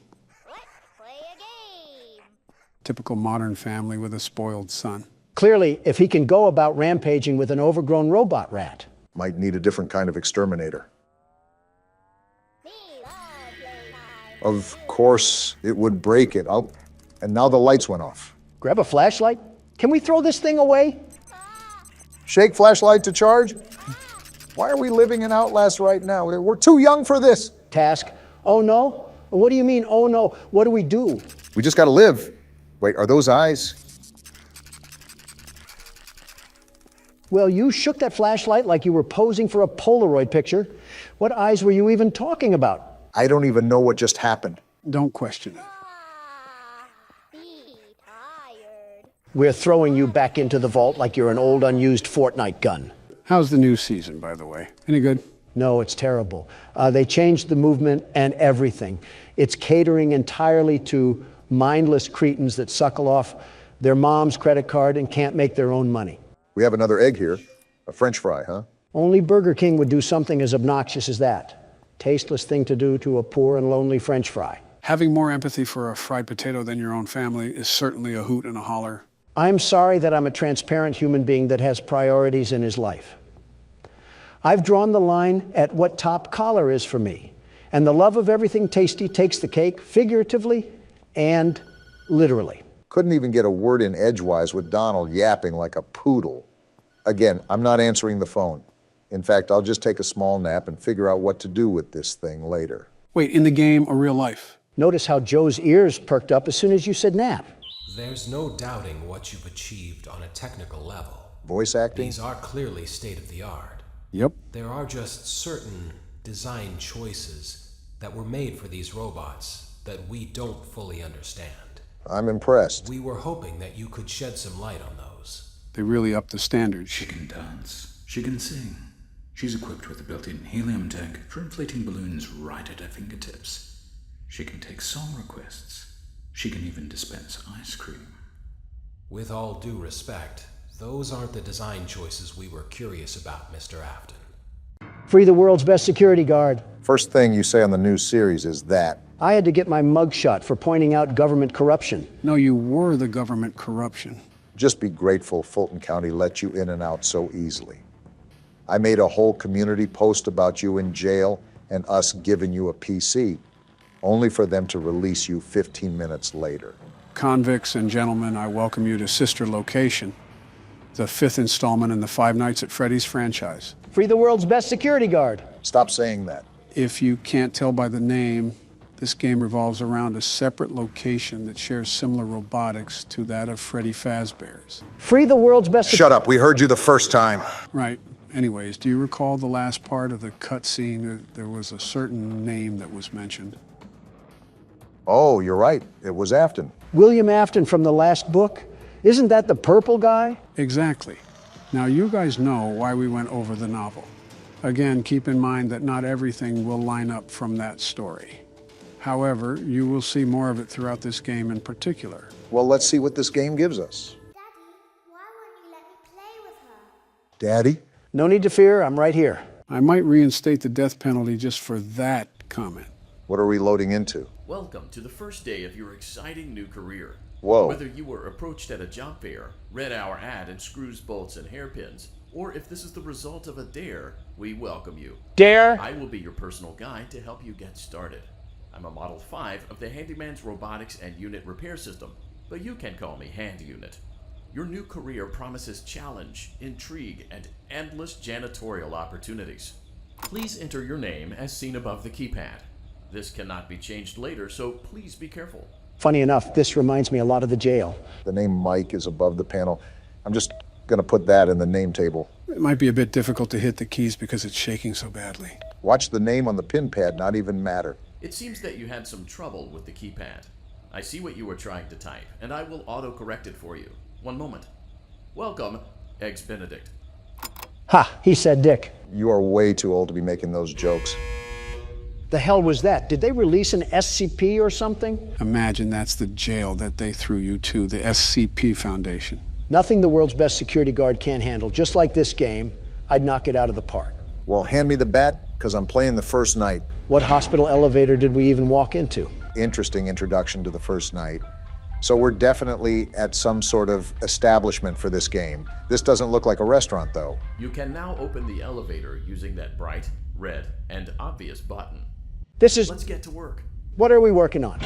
Typical modern family with a spoiled son. Clearly, if he can go about rampaging with an overgrown robot rat. Might need a different kind of exterminator. Of course, it would break it. And now the lights went off. Grab a flashlight? Can we throw this thing away? Shake flashlight to charge? Why are we living in Outlast right now? We're too young for this. Task. Oh no? What do you mean, oh no? What do we do? We just gotta live. Wait, are those eyes? Well, you shook that flashlight like you were posing for a Polaroid picture. What eyes were you even talking about? I don't even know what just happened. Don't question it. We're throwing you back into the vault like you're an old unused Fortnite gun. How's the new season, by the way? Any good? No, it's terrible. They changed the movement and everything. It's catering entirely to mindless cretins that suckle off their mom's credit card and can't make their own money. We have another egg here. A French fry, huh? Only Burger King would do something as obnoxious as that. Tasteless thing to do to a poor and lonely French fry. Having more empathy for a fried potato than your own family is certainly a hoot and a holler. I'm sorry that I'm a transparent human being that has priorities in his life. I've drawn the line at what top collar is for me. And the love of everything tasty takes the cake, figuratively and literally. Couldn't even get a word in edgewise with Donald yapping like a poodle. Again, I'm not answering the phone. In fact, I'll just take a small nap and figure out what to do with this thing later. Wait, in the game or real life? Notice how Joe's ears perked up as soon as you said nap. There's no doubting what you've achieved on a technical level. Voice acting? These are clearly state-of-the-art. Yep. There are just certain design choices that were made for these robots that we don't fully understand. I'm impressed. We were hoping that you could shed some light on those. They really upped the standards. She can dance. She can sing. She's equipped with a built-in helium tank for inflating balloons right at her fingertips. She can take song requests. She can even dispense ice cream. With all due respect, those aren't the design choices we were curious about, Mr. Afton. Free the world's best security guard. First thing you say on the new series is that. I had to get my mugshot for pointing out government corruption. No, you were the government corruption. Just be grateful Fulton County let you in and out so easily. I made a whole community post about you in jail and us giving you a PC, only for them to release you 15 minutes later. Convicts and gentlemen, I welcome you to Sister Location, the 5th installment in the Five Nights at Freddy's franchise. Free the world's best security guard. Stop saying that. If you can't tell by the name, this game revolves around a separate location that shares similar robotics to that of Freddy Fazbear's. Free the world's best... Shut up, we heard you the first time. Right. Anyways, do you recall the last part of the cutscene? There was a certain name that was mentioned. Oh, you're right. It was Afton. William Afton from the last book? Isn't that the purple guy? Exactly. Now, you guys know why we went over the novel. Again, keep in mind that not everything will line up from that story. However, you will see more of it throughout this game in particular. Well, let's see what this game gives us. Daddy, why won't you let me play with her? Daddy? No need to fear, I'm right here. I might reinstate the death penalty just for that comment. What are we loading into? Welcome to the first day of your exciting new career. Whoa. Whether you were approached at a job fair, read our ad in screws, bolts, and hairpins, or if this is the result of a dare, we welcome you. Dare? I will be your personal guide to help you get started. I'm a Model 5 of the Handyman's Robotics and Unit Repair System, but you can call me Hand Unit. Your new career promises challenge, intrigue, and endless janitorial opportunities. Please enter your name as seen above the keypad. This cannot be changed later, so please be careful. Funny enough, this reminds me a lot of the jail. The name Mike is above the panel. I'm just going to put that in the name table. It might be a bit difficult to hit the keys because it's shaking so badly. Watch the name on the pin pad not even matter. It seems that you had some trouble with the keypad. I see what you were trying to type, and I will auto-correct it for you. One moment. Welcome, Eggs Benedict. Ha, he said Dick. You are way too old to be making those jokes. The hell was that? Did they release an SCP or something? Imagine that's the jail that they threw you to, the SCP Foundation. Nothing the world's best security guard can't handle. Just like this game, I'd knock it out of the park. Well, hand me the bat, because I'm playing the first night. What hospital elevator did we even walk into? Interesting introduction to the first night. So we're definitely at some sort of establishment for this game. This doesn't look like a restaurant, though. You can now open the elevator using that bright, red, and obvious button. Let's get to work. What are we working on?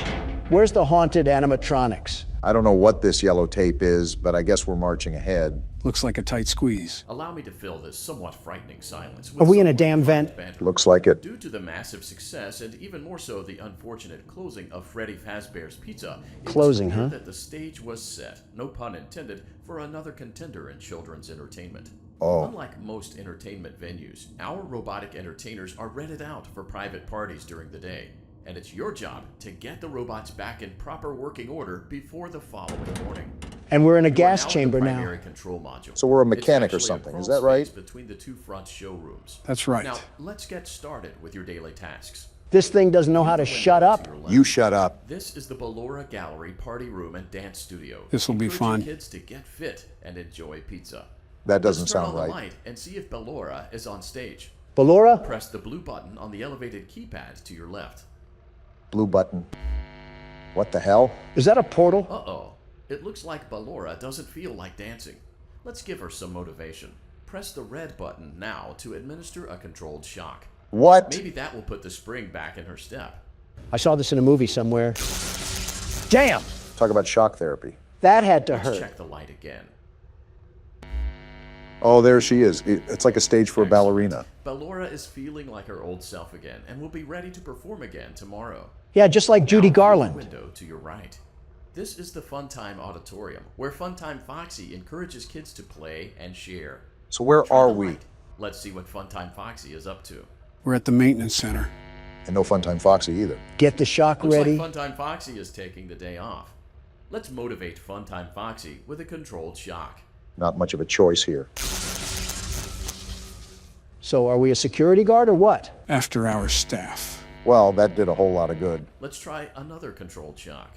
Where's the haunted animatronics? I don't know what this yellow tape is, but I guess we're marching ahead. Looks like a tight squeeze. Allow me to fill this somewhat frightening silence. Are we in a damn vent? Looks like it. Due to the massive success, and even more so the unfortunate closing of Freddy Fazbear's Pizza, Closing, it's clear huh? that the stage was set, no pun intended, for another contender in children's entertainment. Oh. Unlike most entertainment venues, our robotic entertainers are rented out for private parties during the day. And it's your job to get the robots back in proper working order before the following morning. And we're in a You are gas now at chamber the now. primary control module. So we're a It's mechanic or actually a something, is crawl that right? space between the two front showrooms. That's right. Now, let's get started with your daily tasks. This thing doesn't know how to shut up. You shut up. This is the Ballora Gallery Party Room and Dance Studio. This'll be Encouraging fun. kids to get fit and enjoy pizza. That doesn't Let's turn sound on right. the light and see if Ballora is on stage. Ballora? Press the blue button on the elevated keypad to your left. Blue button. What the hell? Is that a portal? Uh-oh. It looks like Ballora doesn't feel like dancing. Let's give her some motivation. Press the red button now to administer a controlled shock. What? Maybe that will put the spring back in her step. I saw this in a movie somewhere. Damn! Talk about shock therapy. That had to Let's hurt. check the light again. Oh, there she is. It's like a stage for a ballerina. Ballora is feeling like her old self again and will be ready to perform again tomorrow. Yeah, just like Judy Now, Garland. through the window to your right. This is the Funtime Auditorium, where Funtime Foxy encourages kids to play and share. So where Try are the we? light. Let's see what Funtime Foxy is up to. We're at the maintenance center. And no Funtime Foxy either. Get the shock Looks ready. like Funtime Foxy is taking the day off. Let's motivate Funtime Foxy with a controlled shock. Not much of a choice here. So are we a security guard or what? After our staff. Well, that did a whole lot of good. Let's try another controlled shock.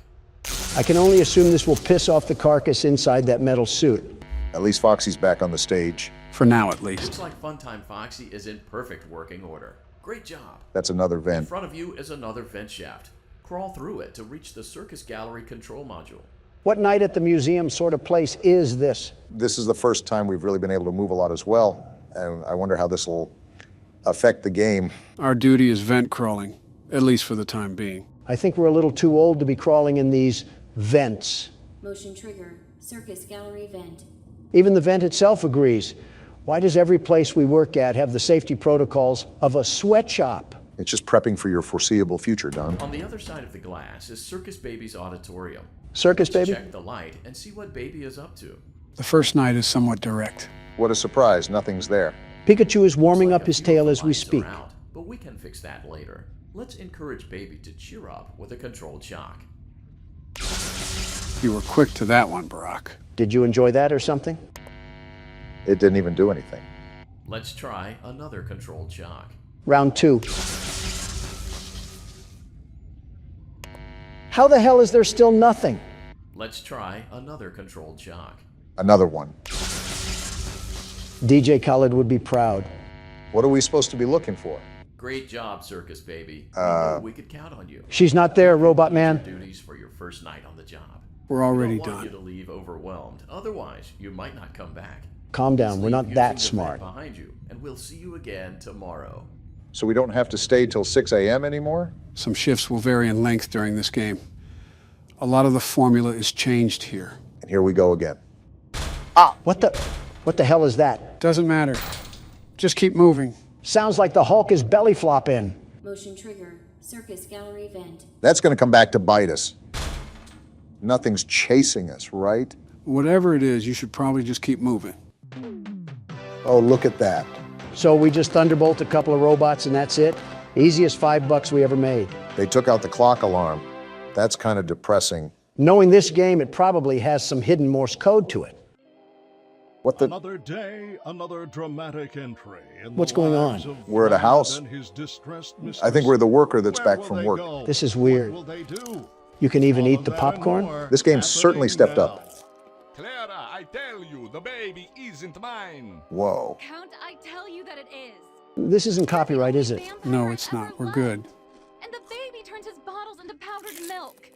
I can only assume this will piss off the carcass inside that metal suit. At least Foxy's back on the stage. For now, at least. Looks like Funtime Foxy is in perfect working order. Great job. That's another In vent. front of you is another vent shaft. Crawl through it to reach the Circus Gallery control module. What night at the museum sort of place is this? This is the first time we've really been able to move a lot as well. And I wonder how this will affect the game. Our duty is vent crawling, at least for the time being. I think we're a little too old to be crawling in these vents. Motion trigger. Circus Gallery vent. Even the vent itself agrees. Why does every place we work at have the safety protocols of a sweatshop? It's just prepping for your foreseeable future, Don. On the other side of the glass is Circus Baby's auditorium. Circus Let's Baby? check the light and see what Baby is up to. The first night is somewhat direct. What a surprise, nothing's there. Pikachu is warming Looks up like his a few tail of the as we lights are speak. out, but we can fix that later. Let's encourage Baby to cheer up with a controlled shock. You were quick to that one, Barack. Did you enjoy that or something? It didn't even do anything. Let's try another controlled shock. Round 2. How the hell is there still nothing? Let's try another controlled shock. Another one. DJ Khaled would be proud. What are we supposed to be looking for? Great job, Circus Baby. We knew we could count on you. She's not there, Robot Man. Duties for your first night on the job. We're already We don't want you done. to leave overwhelmed. Otherwise, you might not come back. Calm down, Just we're not leave that using the vent smart. behind you, and we'll see you again tomorrow. So we don't have to stay till 6 a.m. anymore? Some shifts will vary in length during this game. A lot of the formula is changed here. And here we go again. What the hell is that? Doesn't matter. Just keep moving. Sounds like the Hulk is belly flopping. Motion trigger. Circus Gallery vent. That's going to come back to bite us. Nothing's chasing us, right? Whatever it is, you should probably just keep moving. Oh, look at that. So we just thunderbolt a couple of robots and that's it? Easiest $5 we ever made. They took out the clock alarm. That's kind of depressing. Knowing this game, it probably has some hidden Morse code to it. What the? Another day, another dramatic entry. In What's the going lives on? of We're at a Vlad house. and his distressed I think we're the worker that's Where back will from they work. go? This is weird. What will they do? You can even All eat of the that and popcorn? more This game's certainly happening stepped now. up. Clara, I tell you, the baby isn't mine. Whoa. Count, I tell you that it is. This isn't copyright, is it? No, it's not. We're good. And the baby turns his bottles into powdered milk.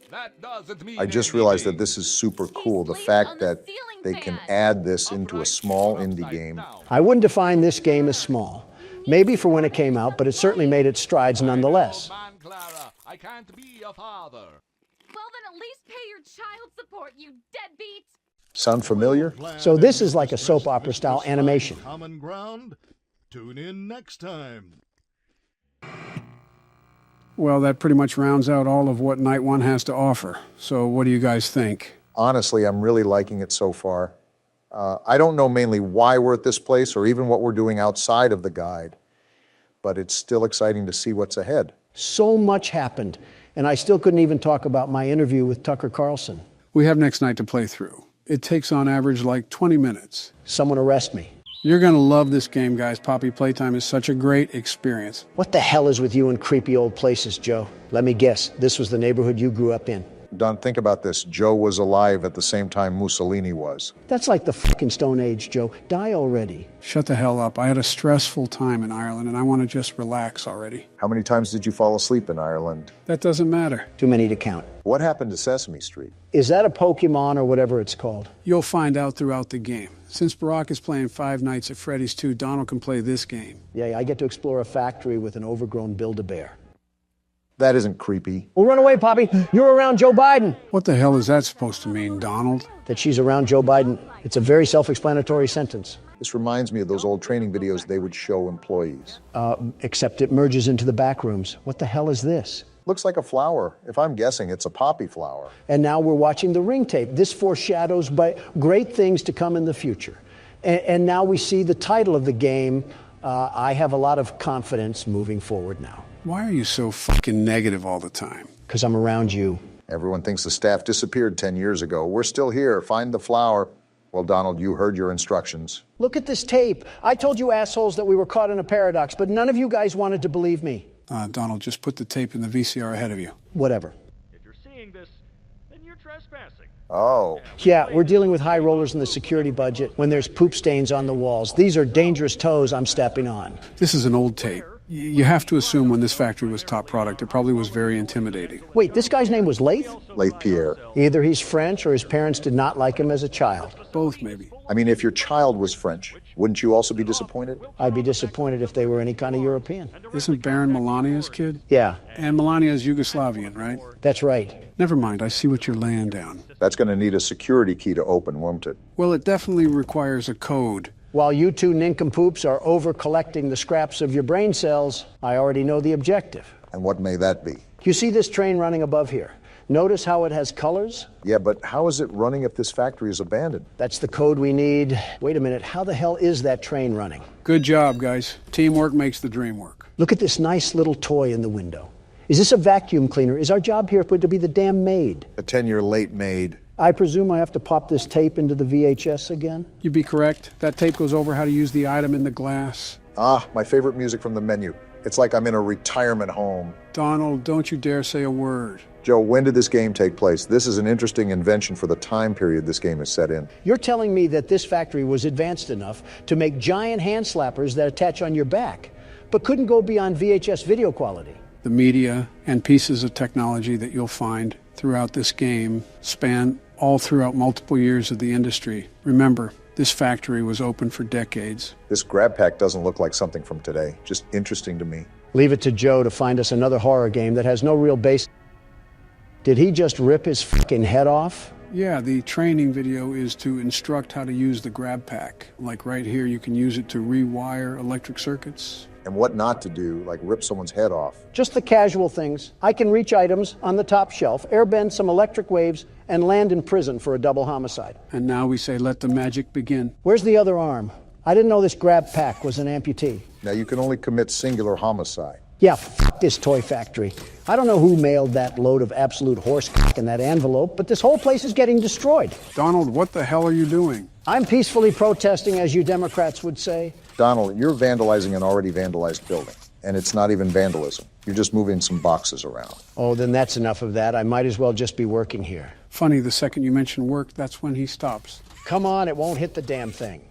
That doesn't mean I just realized that this is super cool. The fact that they can add this into a small indie game. I wouldn't define this game as small. Maybe for when it came out, but it certainly made its strides nonetheless. Man, Clara, I can't be a father. Well, then at least pay your child support, you deadbeat. Sound familiar? So this is like a soap opera style animation. Common ground. Tune in next time. Well, that pretty much rounds out all of what Night 1 has to offer. So what do you guys think? Honestly, I'm really liking it so far. I don't know mainly why we're at this place or even what we're doing outside of the guide, but it's still exciting to see what's ahead. So much happened, and I still couldn't even talk about my interview with Tucker Carlson. We have next night to play through. It takes on average like 20 minutes. Someone arrest me. You're gonna love this game, guys. Poppy Playtime is such a great experience. What the hell is with you in creepy old places, Joe? Let me guess, this was the neighborhood you grew up in. Don, think about this. Joe was alive at the same time Mussolini was. That's like the fucking Stone Age, Joe. Die already. Shut the hell up. I had a stressful time in Ireland, and I want to just relax already. How many times did you fall asleep in Ireland? That doesn't matter. Too many to count. What happened to Sesame Street? Is that a Pokemon or whatever it's called? You'll find out throughout the game. Since Barack is playing Five Nights at Freddy's 2, Donald can play this game. Yeah, I get to explore a factory with an overgrown Build-A-Bear. That isn't creepy. Well, run away, Poppy. You're around Joe Biden. What the hell is that supposed to mean, Donald? That she's around Joe Biden. It's a very self-explanatory sentence. This reminds me of those old training videos they would show employees. Except it merges into the back rooms. What the hell is this? Looks like a flower. If I'm guessing, it's a poppy flower. And now we're watching the ring tape. This foreshadows great things to come in the future. And now we see the title of the game. I have a lot of confidence moving forward now. Why are you so fucking negative all the time? Because I'm around you. Everyone thinks the staff disappeared 10 years ago. We're still here. Find the flower. Well, Donald, you heard your instructions. Look at this tape. I told you assholes that we were caught in a paradox, but none of you guys wanted to believe me. Donald, just put the tape in the VCR ahead of you. Whatever. If you're seeing this, then you're trespassing. Oh. Yeah, we're dealing with high rollers in the security budget when there's poop stains on the walls. These are dangerous toes I'm stepping on. This is an old tape. You have to assume when this factory was top product, it probably was very intimidating. Wait, this guy's name was Lath? Lath Pierre. Either he's French or his parents did not like him as a child. Both, maybe. I mean, if your child was French, wouldn't you also be disappointed? I'd be disappointed if they were any kind of European. Isn't Baron Melania's kid? Yeah. And Melania's Yugoslavian, right? That's right. Never mind, I see what you're laying down. That's going to need a security key to open, won't it? Well, it definitely requires a code. While you two nincompoops are over-collecting the scraps of your brain cells, I already know the objective. And what may that be? You see this train running above here? Notice how it has colors? Yeah, but how is it running if this factory is abandoned? That's the code we need. Wait a minute, how the hell is that train running? Good job, guys. Teamwork makes the dream work. Look at this nice little toy in the window. Is this a vacuum cleaner? Is our job here to be the damn maid? A 10-year late maid. I presume I have to pop this tape into the VHS again? You'd be correct. That tape goes over how to use the item in the glass. Ah, my favorite music from the menu. It's like I'm in a retirement home. Donald, don't you dare say a word. Joe, when did this game take place? This is an interesting invention for the time period this game is set in. You're telling me that this factory was advanced enough to make giant hand slappers that attach on your back, but couldn't go beyond VHS video quality. The media and pieces of technology that you'll find throughout this game span all throughout multiple years of the industry. Remember, this factory was open for decades. This grab pack doesn't look like something from today. Just interesting to me. Leave it to Joe to find us another horror game that has no real base. Did he just rip his fucking head off? Yeah, the training video is to instruct how to use the grab pack. Like right here, you can use it to rewire electric circuits. And what not to do, like rip someone's head off. Just the casual things. I can reach items on the top shelf, airbend some electric waves, and land in prison for a double homicide. And now we say, let the magic begin. Where's the other arm? I didn't know this grab pack was an amputee. Now you can only commit singular homicide. Yeah, f*** this toy factory. I don't know who mailed that load of absolute horse cock in that envelope, but this whole place is getting destroyed. Donald, what the hell are you doing? I'm peacefully protesting, as you Democrats would say. Donald, you're vandalizing an already vandalized building, and it's not even vandalism. You're just moving some boxes around. Oh, then that's enough of that. I might as well just be working here. Funny, the second you mention work, that's when he stops. Come on, it won't hit the damn thing.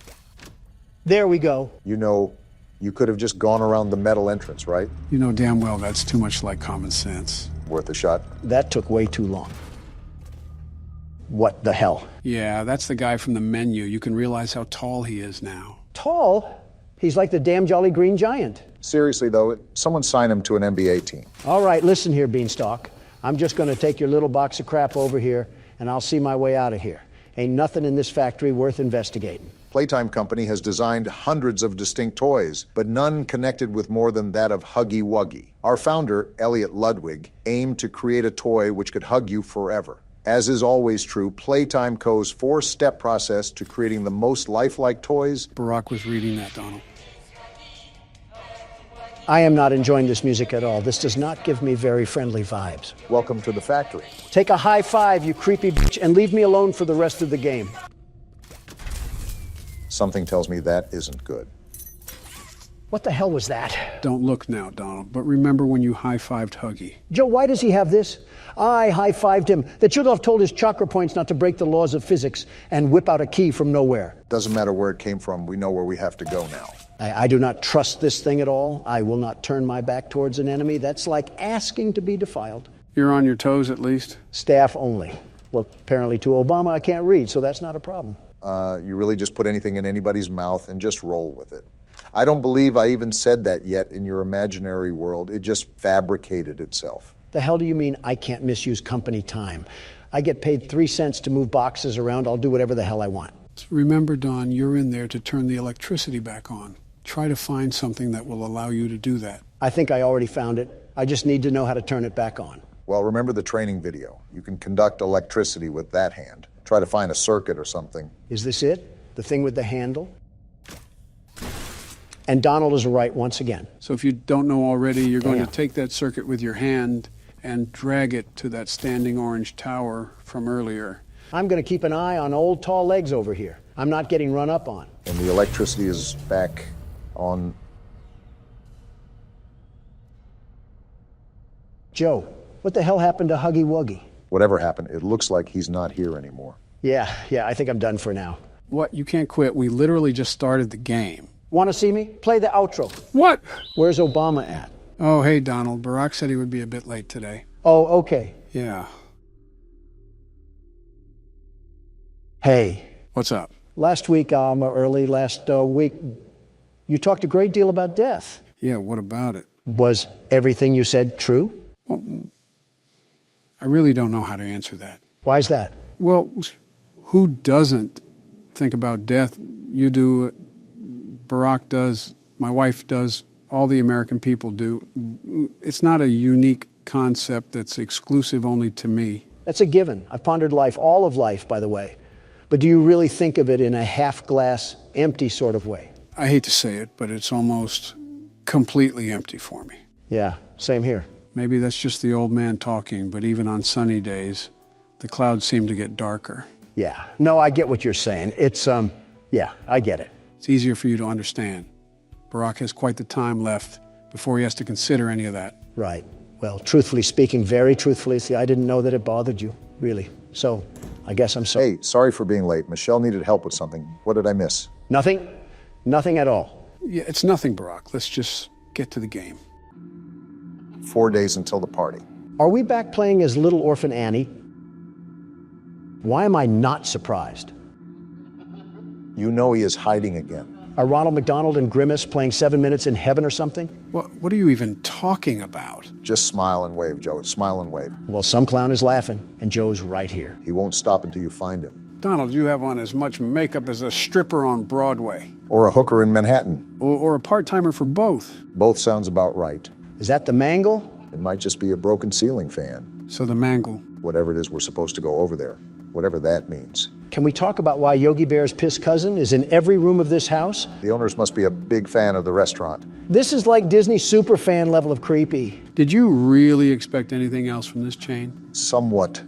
There we go. You know, you could have just gone around the metal entrance, right? You know damn well that's too much like common sense. Worth a shot? That took way too long. What the hell? Yeah, that's the guy from the menu. You can realize how tall he is now. Tall? He's like the damn Jolly Green Giant. Seriously, though, someone sign him to an NBA team. All right, listen here, Beanstalk. I'm just going to take your little box of crap over here, and I'll see my way out of here. Ain't nothing in this factory worth investigating. Playtime Company has designed hundreds of distinct toys, but none connected with more than that of Huggy Wuggy. Our founder, Elliot Ludwig, aimed to create a toy which could hug you forever. As is always true, Playtime Co.'s four-step process to creating the most lifelike toys. Barack was reading that, Donald. I am not enjoying this music at all. This does not give me very friendly vibes. Welcome to the factory. Take a high five, you creepy bitch, and leave me alone for the rest of the game. Something tells me that isn't good. What the hell was that? Don't look now, Donald, but remember when you high-fived Huggy. Joe, why does he have this? I high-fived him. That should have told his chakra points not to break the laws of physics and whip out a key from nowhere. Doesn't matter where it came from. We know where we have to go now. I do not trust this thing at all. I will not turn my back towards an enemy. That's like asking to be defiled. You're on your toes, at least? Staff only. Well, apparently to Obama I can't read, so that's not a problem. You really just put anything in anybody's mouth and just roll with it. I don't believe I even said that yet in your imaginary world. It just fabricated itself. The hell do you mean I can't misuse company time? I get paid 3 cents to move boxes around. I'll do whatever the hell I want. Remember, Don, you're in there to turn the electricity back on. Try to find something that will allow you to do that. I think I already found it. I just need to know how to turn it back on. Well, remember the training video. You can conduct electricity with that hand. Try to find a circuit or something. Is this it? The thing with the handle? And Donald is right once again. So if you don't know already, you're going to take that circuit with your hand and drag it to that standing orange tower from earlier. I'm going to keep an eye on old tall legs over here. I'm not getting run up on. And the electricity is back on. Joe, what the hell happened to Huggy Wuggy? Whatever happened, it looks like he's not here anymore. Yeah, I think I'm done for now. What? You can't quit. We literally just started the game. Want to see me? Play the outro. What? Where's Obama at? Oh, hey, Donald. Barack said he would be a bit late today. Oh, okay. Yeah. Hey. What's up? Last week, you talked a great deal about death. Yeah, what about it? Was everything you said true? Well, I really don't know how to answer that. Why's that? Well, who doesn't think about death? You do it. Barack does, my wife does, all the American people do. It's not a unique concept that's exclusive only to me. That's a given. I've pondered life, all of life, by the way. But do you really think of it in a half-glass, empty sort of way? I hate to say it, but it's almost completely empty for me. Yeah, same here. Maybe that's just the old man talking, but even on sunny days, the clouds seem to get darker. Yeah, no, I get what you're saying. It's, yeah, I get it. It's easier for you to understand. Barack has quite the time left before he has to consider any of that. Right. Well, truthfully speaking, very truthfully, see, I didn't know that it bothered you, really. So, I guess I'm sorry. Hey, sorry for being late. Michelle needed help with something. What did I miss? Nothing? Nothing at all. Yeah, it's nothing, Barack. Let's just get to the game. 4 days until the party. Are we back playing as Little Orphan Annie? Why am I not surprised? You know he is hiding again. Are Ronald McDonald and Grimace playing 7 Minutes in Heaven or something? What are you even talking about? Just smile and wave, Joe. Smile and wave. Well, some clown is laughing, and Joe's right here. He won't stop until you find him. Donald, you have on as much makeup as a stripper on Broadway. Or a hooker in Manhattan. Or a part-timer for both. Both sounds about right. Is that the mangle? It might just be a broken ceiling fan. So the mangle. Whatever it is, we're supposed to go over there. Whatever that means. Can we talk about why Yogi Bear's piss cousin is in every room of this house? The owners must be a big fan of the restaurant. This is like Disney superfan level of creepy. Did you really expect anything else from this chain? Somewhat.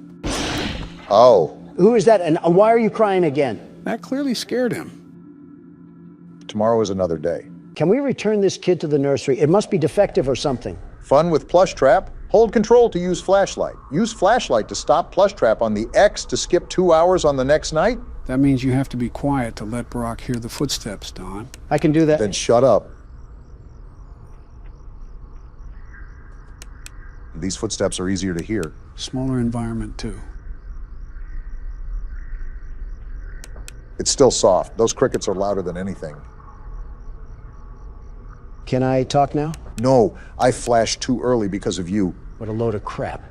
Oh. Who is that, and why are you crying again? That clearly scared him. Tomorrow is another day. Can we return this kid to the nursery? It must be defective or something. Fun with Plush Trap? Hold control to use flashlight. Use flashlight to stop Plush Trap on the X to skip 2 hours on the next night? That means you have to be quiet to let Barack hear the footsteps, Don. I can do that. Then shut up. These footsteps are easier to hear. Smaller environment, too. It's still soft. Those crickets are louder than anything. Can I talk now? No, I flashed too early because of you. What a load of crap.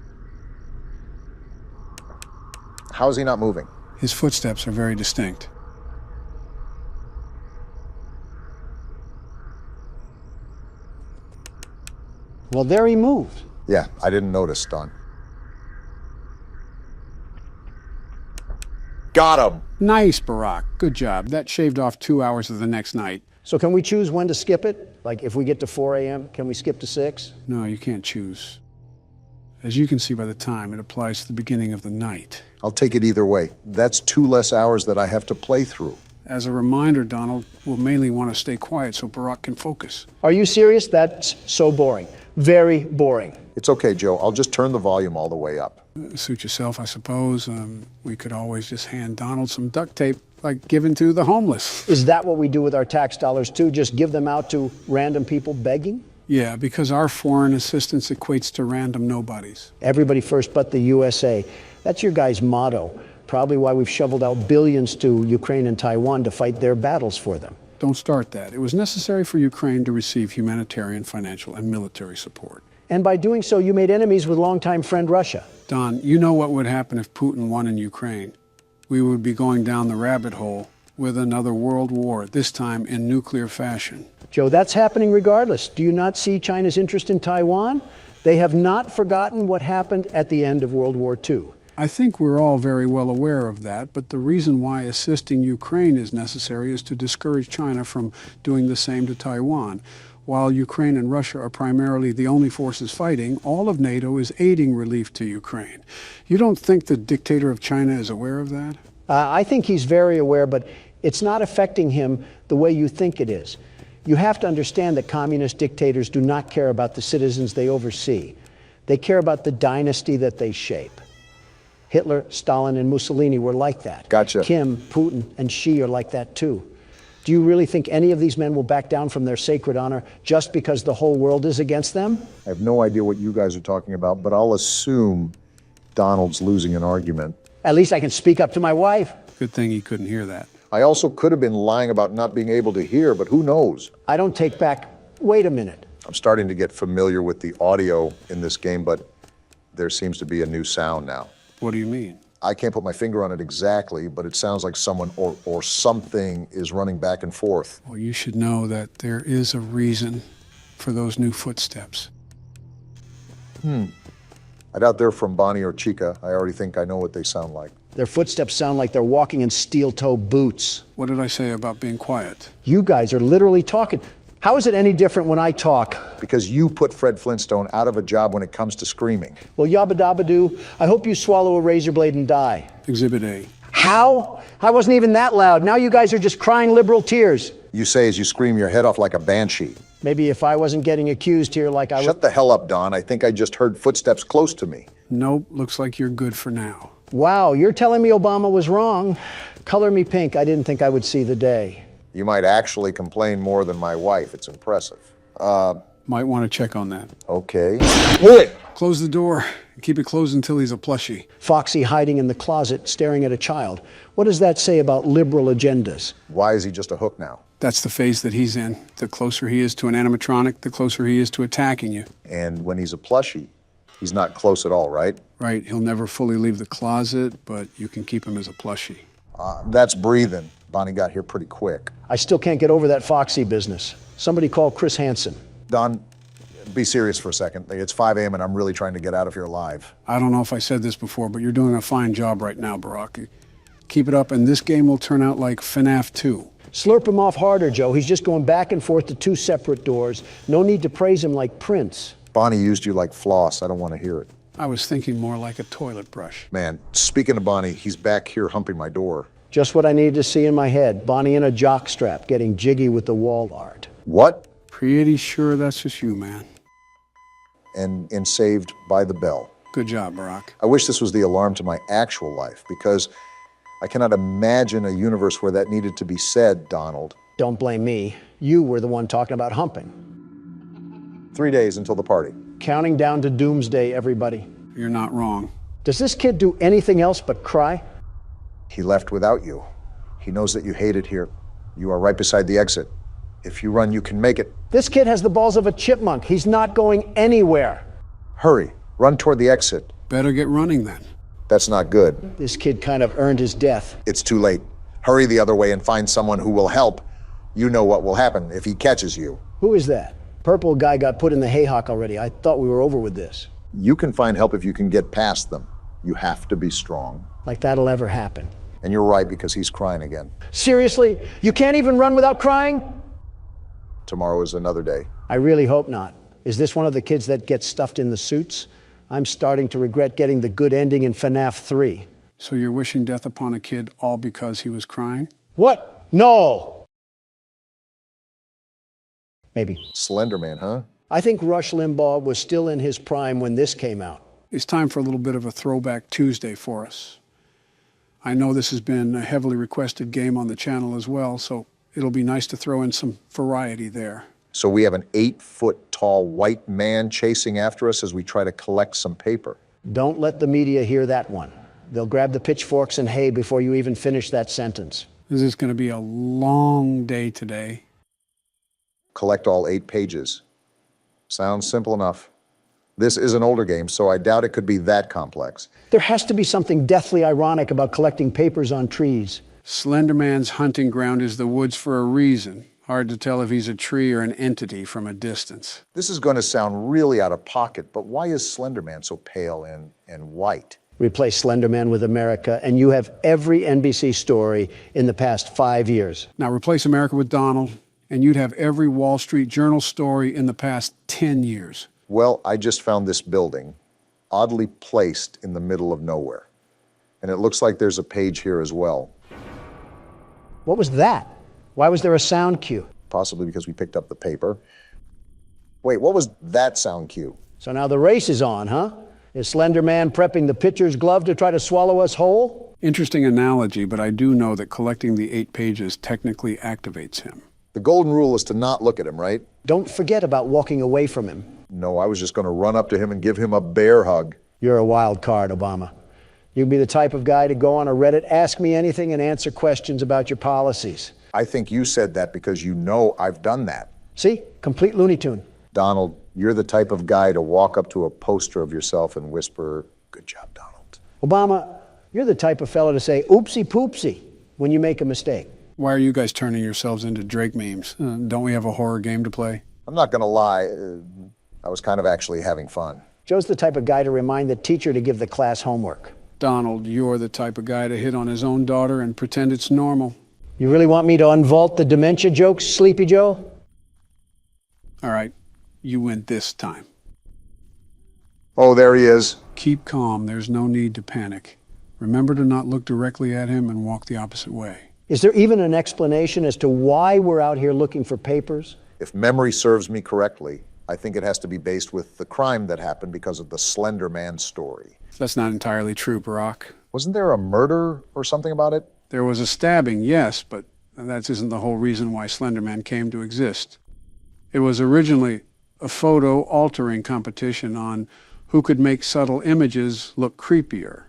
How is he not moving? His footsteps are very distinct. Well, there he moved. Yeah, I didn't notice, Don. Got him! Nice, Barack. Good job. That shaved off 2 hours of the next night. So can we choose when to skip it? Like if we get to 4 a.m., can we skip to 6? No, you can't choose. As you can see by the time, it applies to the beginning of the night. I'll take it either way. That's 2 less hours that I have to play through. As a reminder, Donald, we'll mainly want to stay quiet so Barack can focus. Are you serious? That's so boring. Very boring. It's okay, Joe. I'll just turn the volume all the way up. Suit yourself, I suppose. We could always just hand Donald some duct tape, like given to the homeless. Is that what we do with our tax dollars too? Just give them out to random people begging? Yeah, because our foreign assistance equates to random nobodies. Everybody first but the USA. That's your guys' motto. Probably why we've shoveled out billions to Ukraine and Taiwan to fight their battles for them. Don't start that. It was necessary for Ukraine to receive humanitarian, financial, and military support. And by doing so, you made enemies with longtime friend Russia. Don, you know what would happen if Putin won in Ukraine. We would be going down the rabbit hole with another world war, this time in nuclear fashion. Joe, that's happening regardless. Do you not see China's interest in Taiwan? They have not forgotten what happened at the end of World War II. I think we're all very well aware of that, but the reason why assisting Ukraine is necessary is to discourage China from doing the same to Taiwan. While Ukraine and Russia are primarily the only forces fighting, all of NATO is aiding relief to Ukraine. You don't think the dictator of China is aware of that? I think he's very aware, but it's not affecting him the way you think it is. You have to understand that communist dictators do not care about the citizens they oversee. They care about the dynasty that they shape. Hitler, Stalin, and Mussolini were like that. Gotcha. Kim, Putin, and Xi are like that too. Do you really think any of these men will back down from their sacred honor just because the whole world is against them? I have no idea what you guys are talking about, but I'll assume Donald's losing an argument. At least I can speak up to my wife. Good thing he couldn't hear that. I also could have been lying about not being able to hear, but who knows? I don't take back. Wait a minute. I'm starting to get familiar with the audio in this game, but there seems to be a new sound now. What do you mean? I can't put my finger on it exactly, but it sounds like someone or something is running back and forth. Well, you should know that there is a reason for those new footsteps. I doubt they're from Bonnie or Chica. I already think I know what they sound like. Their footsteps sound like they're walking in steel-toe boots. What did I say about being quiet? You guys are literally talking. How is it any different when I talk? Because you put Fred Flintstone out of a job when it comes to screaming. Well, yabba dabba doo, I hope you swallow a razor blade and die. Exhibit A. How? I wasn't even that loud. Now you guys are just crying liberal tears. You say as you scream your head off like a banshee. Maybe if I wasn't getting accused here like I was. Shut the hell up, Don. I think I just heard footsteps close to me. Nope, looks like you're good for now. Wow, you're telling me Obama was wrong. Color me pink. I didn't think I would see the day. You might actually complain more than my wife. It's impressive. Might want to check on that. Okay. Close the door and keep it closed until he's a plushie. Foxy hiding in the closet, staring at a child. What does that say about liberal agendas? Why is he just a hook now? That's the phase that he's in. The closer he is to an animatronic, the closer he is to attacking you. And when he's a plushie, he's not close at all, right? Right, he'll never fully leave the closet, but you can keep him as a plushie. That's breathing. Bonnie got here pretty quick. I still can't get over that Foxy business. Somebody call Chris Hansen. Don, be serious for a second. It's 5 a.m. and I'm really trying to get out of here alive. I don't know if I said this before, but you're doing a fine job right now, Barack. Keep it up, and this game will turn out like FNAF 2. Slurp him off harder, Joe. He's just going back and forth to 2 separate doors. No need to praise him like Prince. Bonnie used you like floss. I don't want to hear it. I was thinking more like a toilet brush. Man, speaking of Bonnie, he's back here humping my door. Just what I needed to see in my head. Bonnie in a jockstrap, getting jiggy with the wall art. What? Pretty sure that's just you, man. And saved by the bell. Good job, Barack. I wish this was the alarm to my actual life, because I cannot imagine a universe where that needed to be said, Donald. Don't blame me. You were the one talking about humping. 3 days until the party. Counting down to doomsday, everybody. You're not wrong. Does this kid do anything else but cry? He left without you. He knows that you hate it here. You are right beside the exit. If you run, you can make it. This kid has the balls of a chipmunk. He's not going anywhere. Hurry. Run toward the exit. Better get running then. That's not good. This kid kind of earned his death. It's too late. Hurry the other way and find someone who will help. You know what will happen if he catches you. Who is that? Purple guy got put in the haycock already. I thought we were over with this. You can find help if you can get past them. You have to be strong. Like that'll ever happen. And you're right, because he's crying again. Seriously? You can't even run without crying? Tomorrow is another day. I really hope not. Is this one of the kids that gets stuffed in the suits? I'm starting to regret getting the good ending in FNAF 3. So you're wishing death upon a kid all because he was crying? What? No! Maybe. Slender Man, huh? I think Rush Limbaugh was still in his prime when this came out. It's time for a little bit of a throwback Tuesday for us. I know this has been a heavily requested game on the channel as well, so it'll be nice to throw in some variety there. So we have an 8-foot-tall white man chasing after us as we try to collect some paper. Don't let the media hear that one. They'll grab the pitchforks and hay before you even finish that sentence. This is going to be a long day today. Collect all 8 pages. Sounds simple enough. This is an older game, so I doubt it could be that complex. There has to be something deathly ironic about collecting papers on trees. Slenderman's hunting ground is the woods for a reason. Hard to tell if he's a tree or an entity from a distance. This is going to sound really out of pocket, but why is Slenderman so pale and white? Replace Slenderman with America, and you have every NBC story in the past 5 years. Now replace America with Donald, and you'd have every Wall Street Journal story in the past 10 years. Well, I just found this building, oddly placed in the middle of nowhere. And it looks like there's a page here as well. What was that? Why was there a sound cue? Possibly because we picked up the paper. Wait, what was that sound cue? So now the race is on, huh? Is Slenderman prepping the pitcher's glove to try to swallow us whole? Interesting analogy, but I do know that collecting the 8 pages technically activates him. The golden rule is to not look at him, right? Don't forget about walking away from him. No, I was just going to run up to him and give him a bear hug. You're a wild card, Obama. You'd be the type of guy to go on a Reddit, ask me anything, and answer questions about your policies. I think you said that because you know I've done that. See? Complete Looney Tune. Donald, you're the type of guy to walk up to a poster of yourself and whisper, "Good job, Donald." Obama, you're the type of fellow to say oopsie poopsie when you make a mistake. Why are you guys turning yourselves into Drake memes? Don't we have a horror game to play? I'm not going to lie. I was kind of actually having fun. Joe's the type of guy to remind the teacher to give the class homework. Donald, you're the type of guy to hit on his own daughter and pretend it's normal. You really want me to unvault the dementia jokes, Sleepy Joe? All right, you win this time. Oh, there he is. Keep calm. There's no need to panic. Remember to not look directly at him and walk the opposite way. Is there even an explanation as to why we're out here looking for papers? If memory serves me correctly, I think it has to be based with the crime that happened because of the Slender Man story. That's not entirely true, Barack. Wasn't there a murder or something about it? There was a stabbing, yes, but that isn't the whole reason why Slenderman came to exist. It was originally a photo altering competition on who could make subtle images look creepier.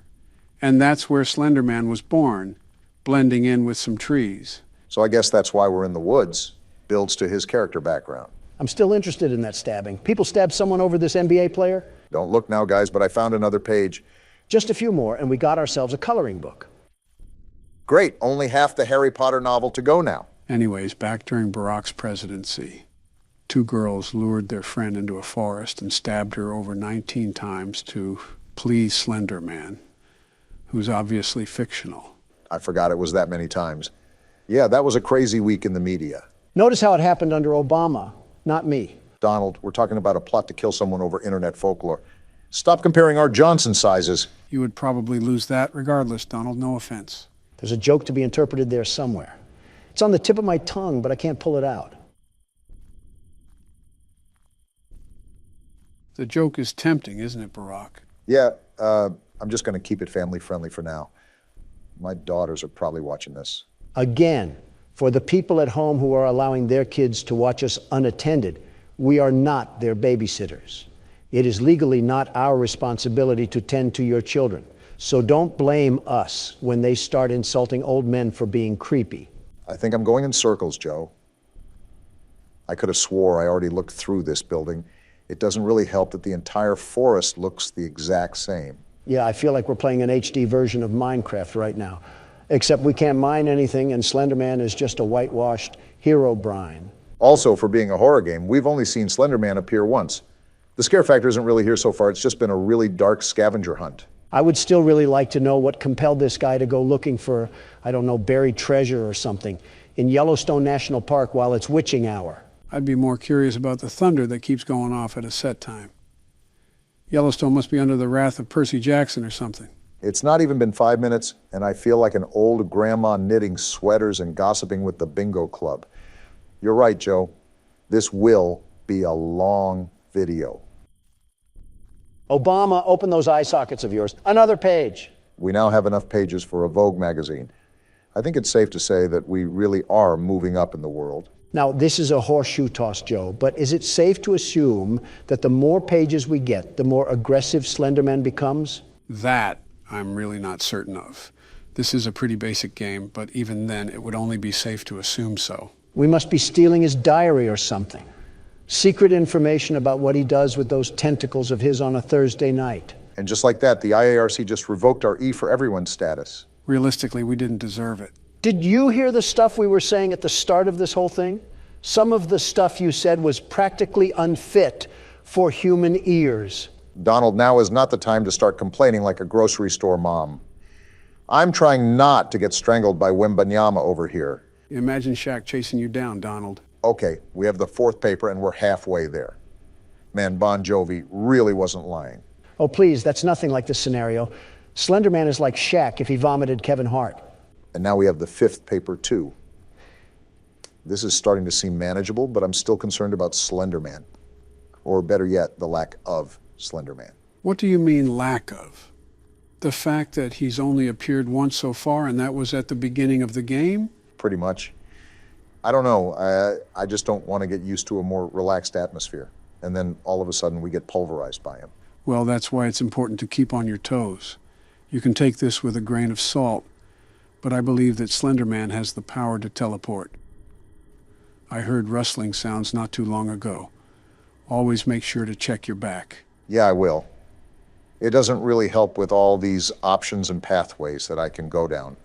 And that's where Slenderman was born, blending in with some trees. So I guess that's why we're in the woods. Builds to his character background. I'm still interested in that stabbing. People stabbed someone over this NBA player? Don't look now, guys, but I found another page. Just a few more, and we got ourselves a coloring book. Great, only half the Harry Potter novel to go now. Anyways, back during Barack's presidency, 2 girls lured their friend into a forest and stabbed her over 19 times to please Slenderman, who's obviously fictional. I forgot it was that many times. Yeah, that was a crazy week in the media. Notice how it happened under Obama, not me. Donald, we're talking about a plot to kill someone over internet folklore. Stop comparing our Johnson sizes. You would probably lose that regardless, Donald, no offense. There's a joke to be interpreted there somewhere. It's on the tip of my tongue, but I can't pull it out. The joke is tempting, isn't it, Barack? Yeah, I'm just going to keep it family friendly for now. My daughters are probably watching this. Again, for the people at home who are allowing their kids to watch us unattended, we are not their babysitters. It is legally not our responsibility to tend to your children. So don't blame us when they start insulting old men for being creepy. I think I'm going in circles, Joe. I could have swore I already looked through this building. It doesn't really help that the entire forest looks the exact same. Yeah, I feel like we're playing an HD version of Minecraft right now. Except we can't mine anything, and Slenderman is just a whitewashed hero brine. Also, for being a horror game, we've only seen Slenderman appear once. The scare factor isn't really here so far. It's just been a really dark scavenger hunt. I would still really like to know what compelled this guy to go looking for, I don't know, buried treasure or something in Yellowstone National Park while it's witching hour. I'd be more curious about the thunder that keeps going off at a set time. Yellowstone must be under the wrath of Percy Jackson or something. It's not even been 5 minutes, and I feel like an old grandma knitting sweaters and gossiping with the bingo club. You're right, Joe. This will be a long video. Obama, open those eye sockets of yours. Another page. We now have enough pages for a Vogue magazine. I think it's safe to say that we really are moving up in the world. Now, this is a horseshoe toss, Joe, but is it safe to assume that the more pages we get, the more aggressive Slenderman becomes? That I'm really not certain of. This is a pretty basic game, but even then, it would only be safe to assume so. We must be stealing his diary or something. Secret information about what he does with those tentacles of his on a Thursday night. And just like that, the IARC just revoked our E for Everyone status. Realistically, we didn't deserve it. Did you hear the stuff we were saying at the start of this whole thing? Some of the stuff you said was practically unfit for human ears. Donald, now is not the time to start complaining like a grocery store mom. I'm trying not to get strangled by Wembanyama over here. Imagine Shaq chasing you down, Donald. Okay, we have the fourth paper and we're halfway there. Man, Bon Jovi really wasn't lying. Oh, please, that's nothing like this scenario. Slenderman is like Shaq if he vomited Kevin Hart. And now we have the fifth paper, too. This is starting to seem manageable, but I'm still concerned about Slenderman. Or better yet, the lack of Slenderman. What do you mean, lack of? The fact that he's only appeared once so far, and that was at the beginning of the game? Pretty much. I don't know. I just don't want to get used to a more relaxed atmosphere. And then all of a sudden we get pulverized by him. Well, that's why it's important to keep on your toes. You can take this with a grain of salt, but I believe that Slenderman has the power to teleport. I heard rustling sounds not too long ago. Always make sure to check your back. Yeah, I will. It doesn't really help with all these options and pathways that I can go down.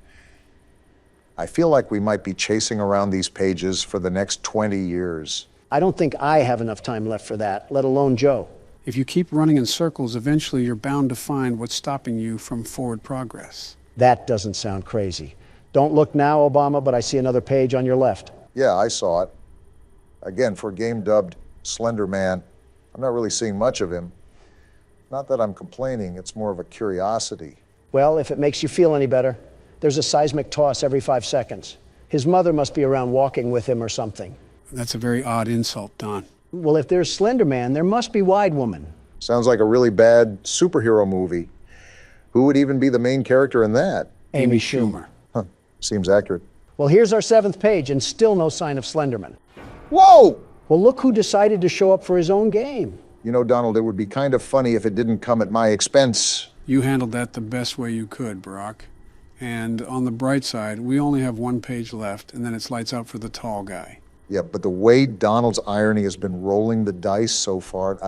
I feel like we might be chasing around these pages for the next 20 years. I don't think I have enough time left for that, let alone Joe. If you keep running in circles, eventually you're bound to find what's stopping you from forward progress. That doesn't sound crazy. Don't look now, Obama, but I see another page on your left. Yeah, I saw it. Again, for a game dubbed Slender Man, I'm not really seeing much of him. Not that I'm complaining, it's more of a curiosity. Well, if it makes you feel any better, there's a seismic toss every 5 seconds. His mother must be around walking with him or something. That's a very odd insult, Don. Well, if there's Slender Man, there must be Wide Woman. Sounds like a really bad superhero movie. Who would even be the main character in that? Amy Schumer. Huh, seems accurate. Well, here's our 7th page, and still no sign of Slenderman. Whoa! Well, look who decided to show up for his own game. You know, Donald, it would be kind of funny if it didn't come at my expense. You handled that the best way you could, Barack. And on the bright side, we only have 1 page left, and then it's lights out for the tall guy. Yeah, but the way Donald's irony has been rolling the dice so far,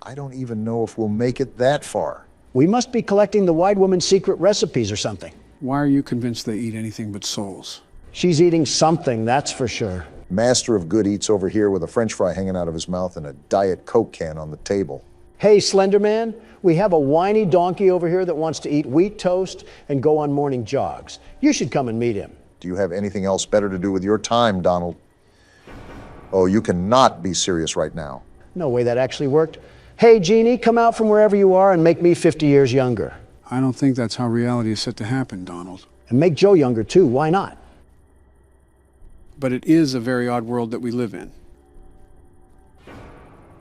I don't even know if we'll make it that far. We must be collecting the Wide Woman's secret recipes or something. Why are you convinced they eat anything but souls? She's eating something, that's for sure. Master of good eats over here with a French fry hanging out of his mouth and a Diet Coke can on the table. Hey, Slenderman, we have a whiny donkey over here that wants to eat wheat toast and go on morning jogs. You should come and meet him. Do you have anything else better to do with your time, Donald? Oh, you cannot be serious right now. No way that actually worked. Hey, Jeannie, come out from wherever you are and make me 50 years younger. I don't think that's how reality is set to happen, Donald. And make Joe younger, too. Why not? But it is a very odd world that we live in.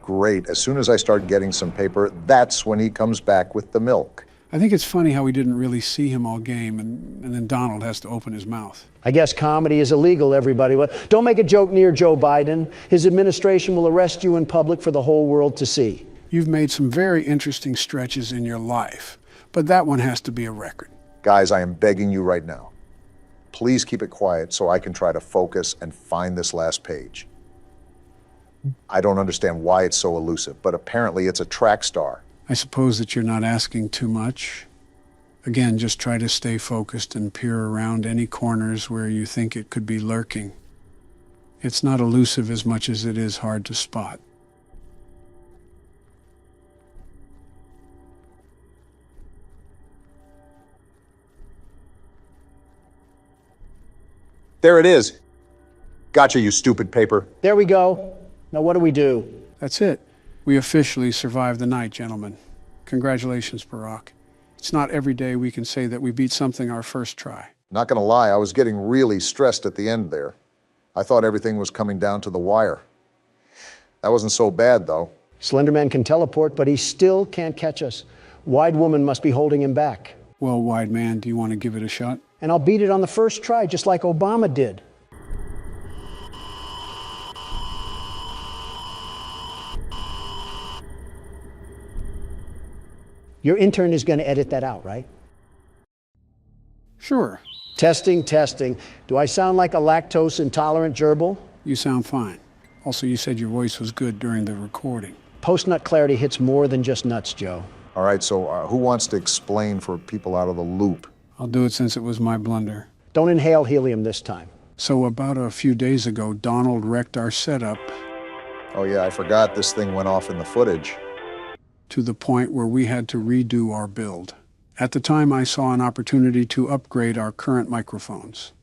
Great. As soon as I start getting some paper, that's when he comes back with the milk. I think it's funny how we didn't really see him all game, and then Donald has to open his mouth. I guess comedy is illegal, everybody. Don't make a joke near Joe Biden. His administration will arrest you in public for the whole world to see. You've made some very interesting stretches in your life, but that one has to be a record. Guys, I am begging you right now. Please keep it quiet so I can try to focus and find this last page. I don't understand why it's so elusive, but apparently it's a track star. I suppose that you're not asking too much. Again, just try to stay focused and peer around any corners where you think it could be lurking. It's not elusive as much as it is hard to spot. There it is. Gotcha, you stupid paper. There we go. Now what do we do? That's it. We officially survived the night, gentlemen. Congratulations, Barack. It's not every day we can say that we beat something our first try. Not gonna lie, I was getting really stressed at the end there. I thought everything was coming down to the wire. That wasn't so bad, though. Slenderman can teleport, but he still can't catch us. Wide Woman must be holding him back. Well, Wide Man, do you want to give it a shot? And I'll beat it on the first try, just like Obama did. Your intern is going to edit that out, right? Sure. Testing, testing. Do I sound like a lactose intolerant gerbil? You sound fine. Also, you said your voice was good during the recording. Post-nut clarity hits more than just nuts, Joe. All right, so who wants to explain for people out of the loop? I'll do it since it was my blunder. Don't inhale helium this time. So about a few days ago, Donald wrecked our setup. Oh yeah, I forgot this thing went off in the footage. To the point where we had to redo our build. At the time, I saw an opportunity to upgrade our current microphones.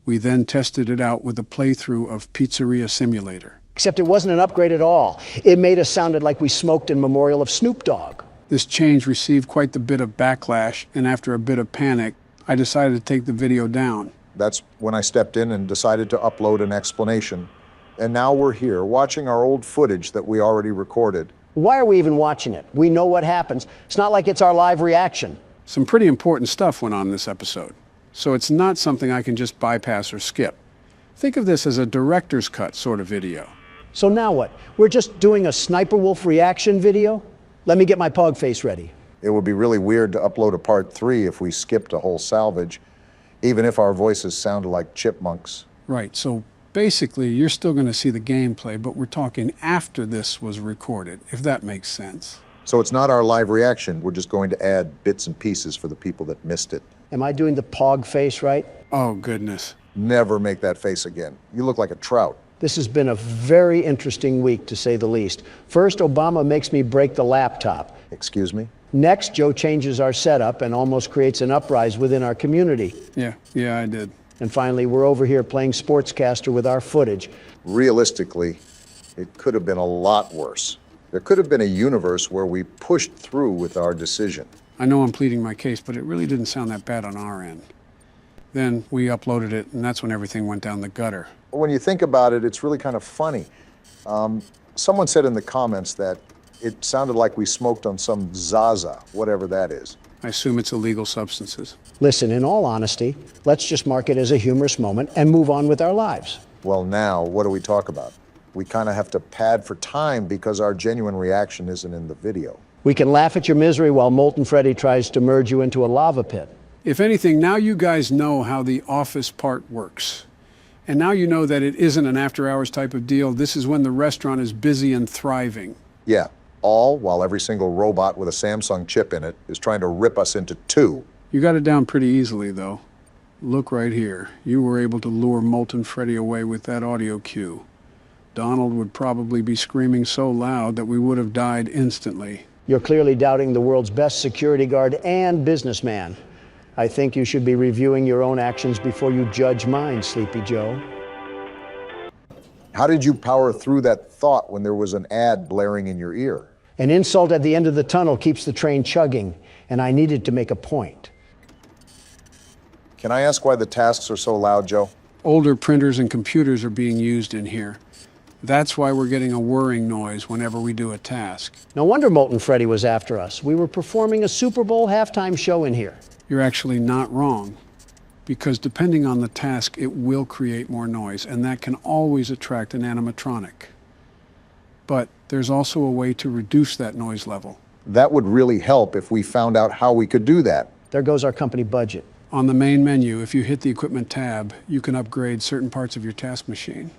We then tested it out with a playthrough of Pizzeria Simulator. Except it wasn't an upgrade at all. It made us sound like we smoked in memorial of Snoop Dogg. This change received quite the bit of backlash, and after a bit of panic, I decided to take the video down. That's when I stepped in and decided to upload an explanation. And now we're here, watching our old footage that we already recorded. Why are we even watching it? We know what happens. It's not like it's our live reaction. Some pretty important stuff went on in this episode, so it's not something I can just bypass or skip. Think of this as a director's cut sort of video. So now what? We're just doing a Sniper Wolf reaction video? Let me get my pog face ready. It would be really weird to upload a part 3 if we skipped a whole salvage, even if our voices sounded like chipmunks. Right, so basically you're still going to see the gameplay, but we're talking after this was recorded, if that makes sense. So it's not our live reaction, we're just going to add bits and pieces for the people that missed it. Am I doing the pog face right? Oh, goodness. Never make that face again. You look like a trout. This has been a very interesting week, to say the least. First, Obama makes me break the laptop. Excuse me? Next, Joe changes our setup and almost creates an uprising within our community. Yeah, I did. And finally, we're over here playing sportscaster with our footage. Realistically, it could have been a lot worse. There could have been a universe where we pushed through with our decision. I know I'm pleading my case, but it really didn't sound that bad on our end. Then we uploaded it, and that's when everything went down the gutter. When you think about it, it's really kind of funny. Someone said in the comments that it sounded like we smoked on some Zaza, whatever that is. I assume it's illegal substances. Listen, in all honesty, let's just mark it as a humorous moment and move on with our lives. Well, now, what do we talk about? We kind of have to pad for time because our genuine reaction isn't in the video. We can laugh at your misery while Molten Freddy tries to merge you into a lava pit. If anything, now you guys know how the office part works. And now you know that it isn't an after-hours type of deal. This is when the restaurant is busy and thriving. Yeah, all while every single robot with a Samsung chip in it is trying to rip us into two. You got it down pretty easily, though. Look right here. You were able to lure Molten Freddy away with that audio cue. Donald would probably be screaming so loud that we would have died instantly. You're clearly doubting the world's best security guard and businessman. I think you should be reviewing your own actions before you judge mine, Sleepy Joe. How did you power through that thought when there was an ad blaring in your ear? An insult at the end of the tunnel keeps the train chugging, and I needed to make a point. Can I ask why the tasks are so loud, Joe? Older printers and computers are being used in here. That's why we're getting a whirring noise whenever we do a task. No wonder Molten Freddy was after us. We were performing a Super Bowl halftime show in here. You're actually not wrong, because depending on the task, it will create more noise, and that can always attract an animatronic. But there's also a way to reduce that noise level. That would really help if we found out how we could do that. There goes our company budget. On the main menu, if you hit the equipment tab, you can upgrade certain parts of your task machine.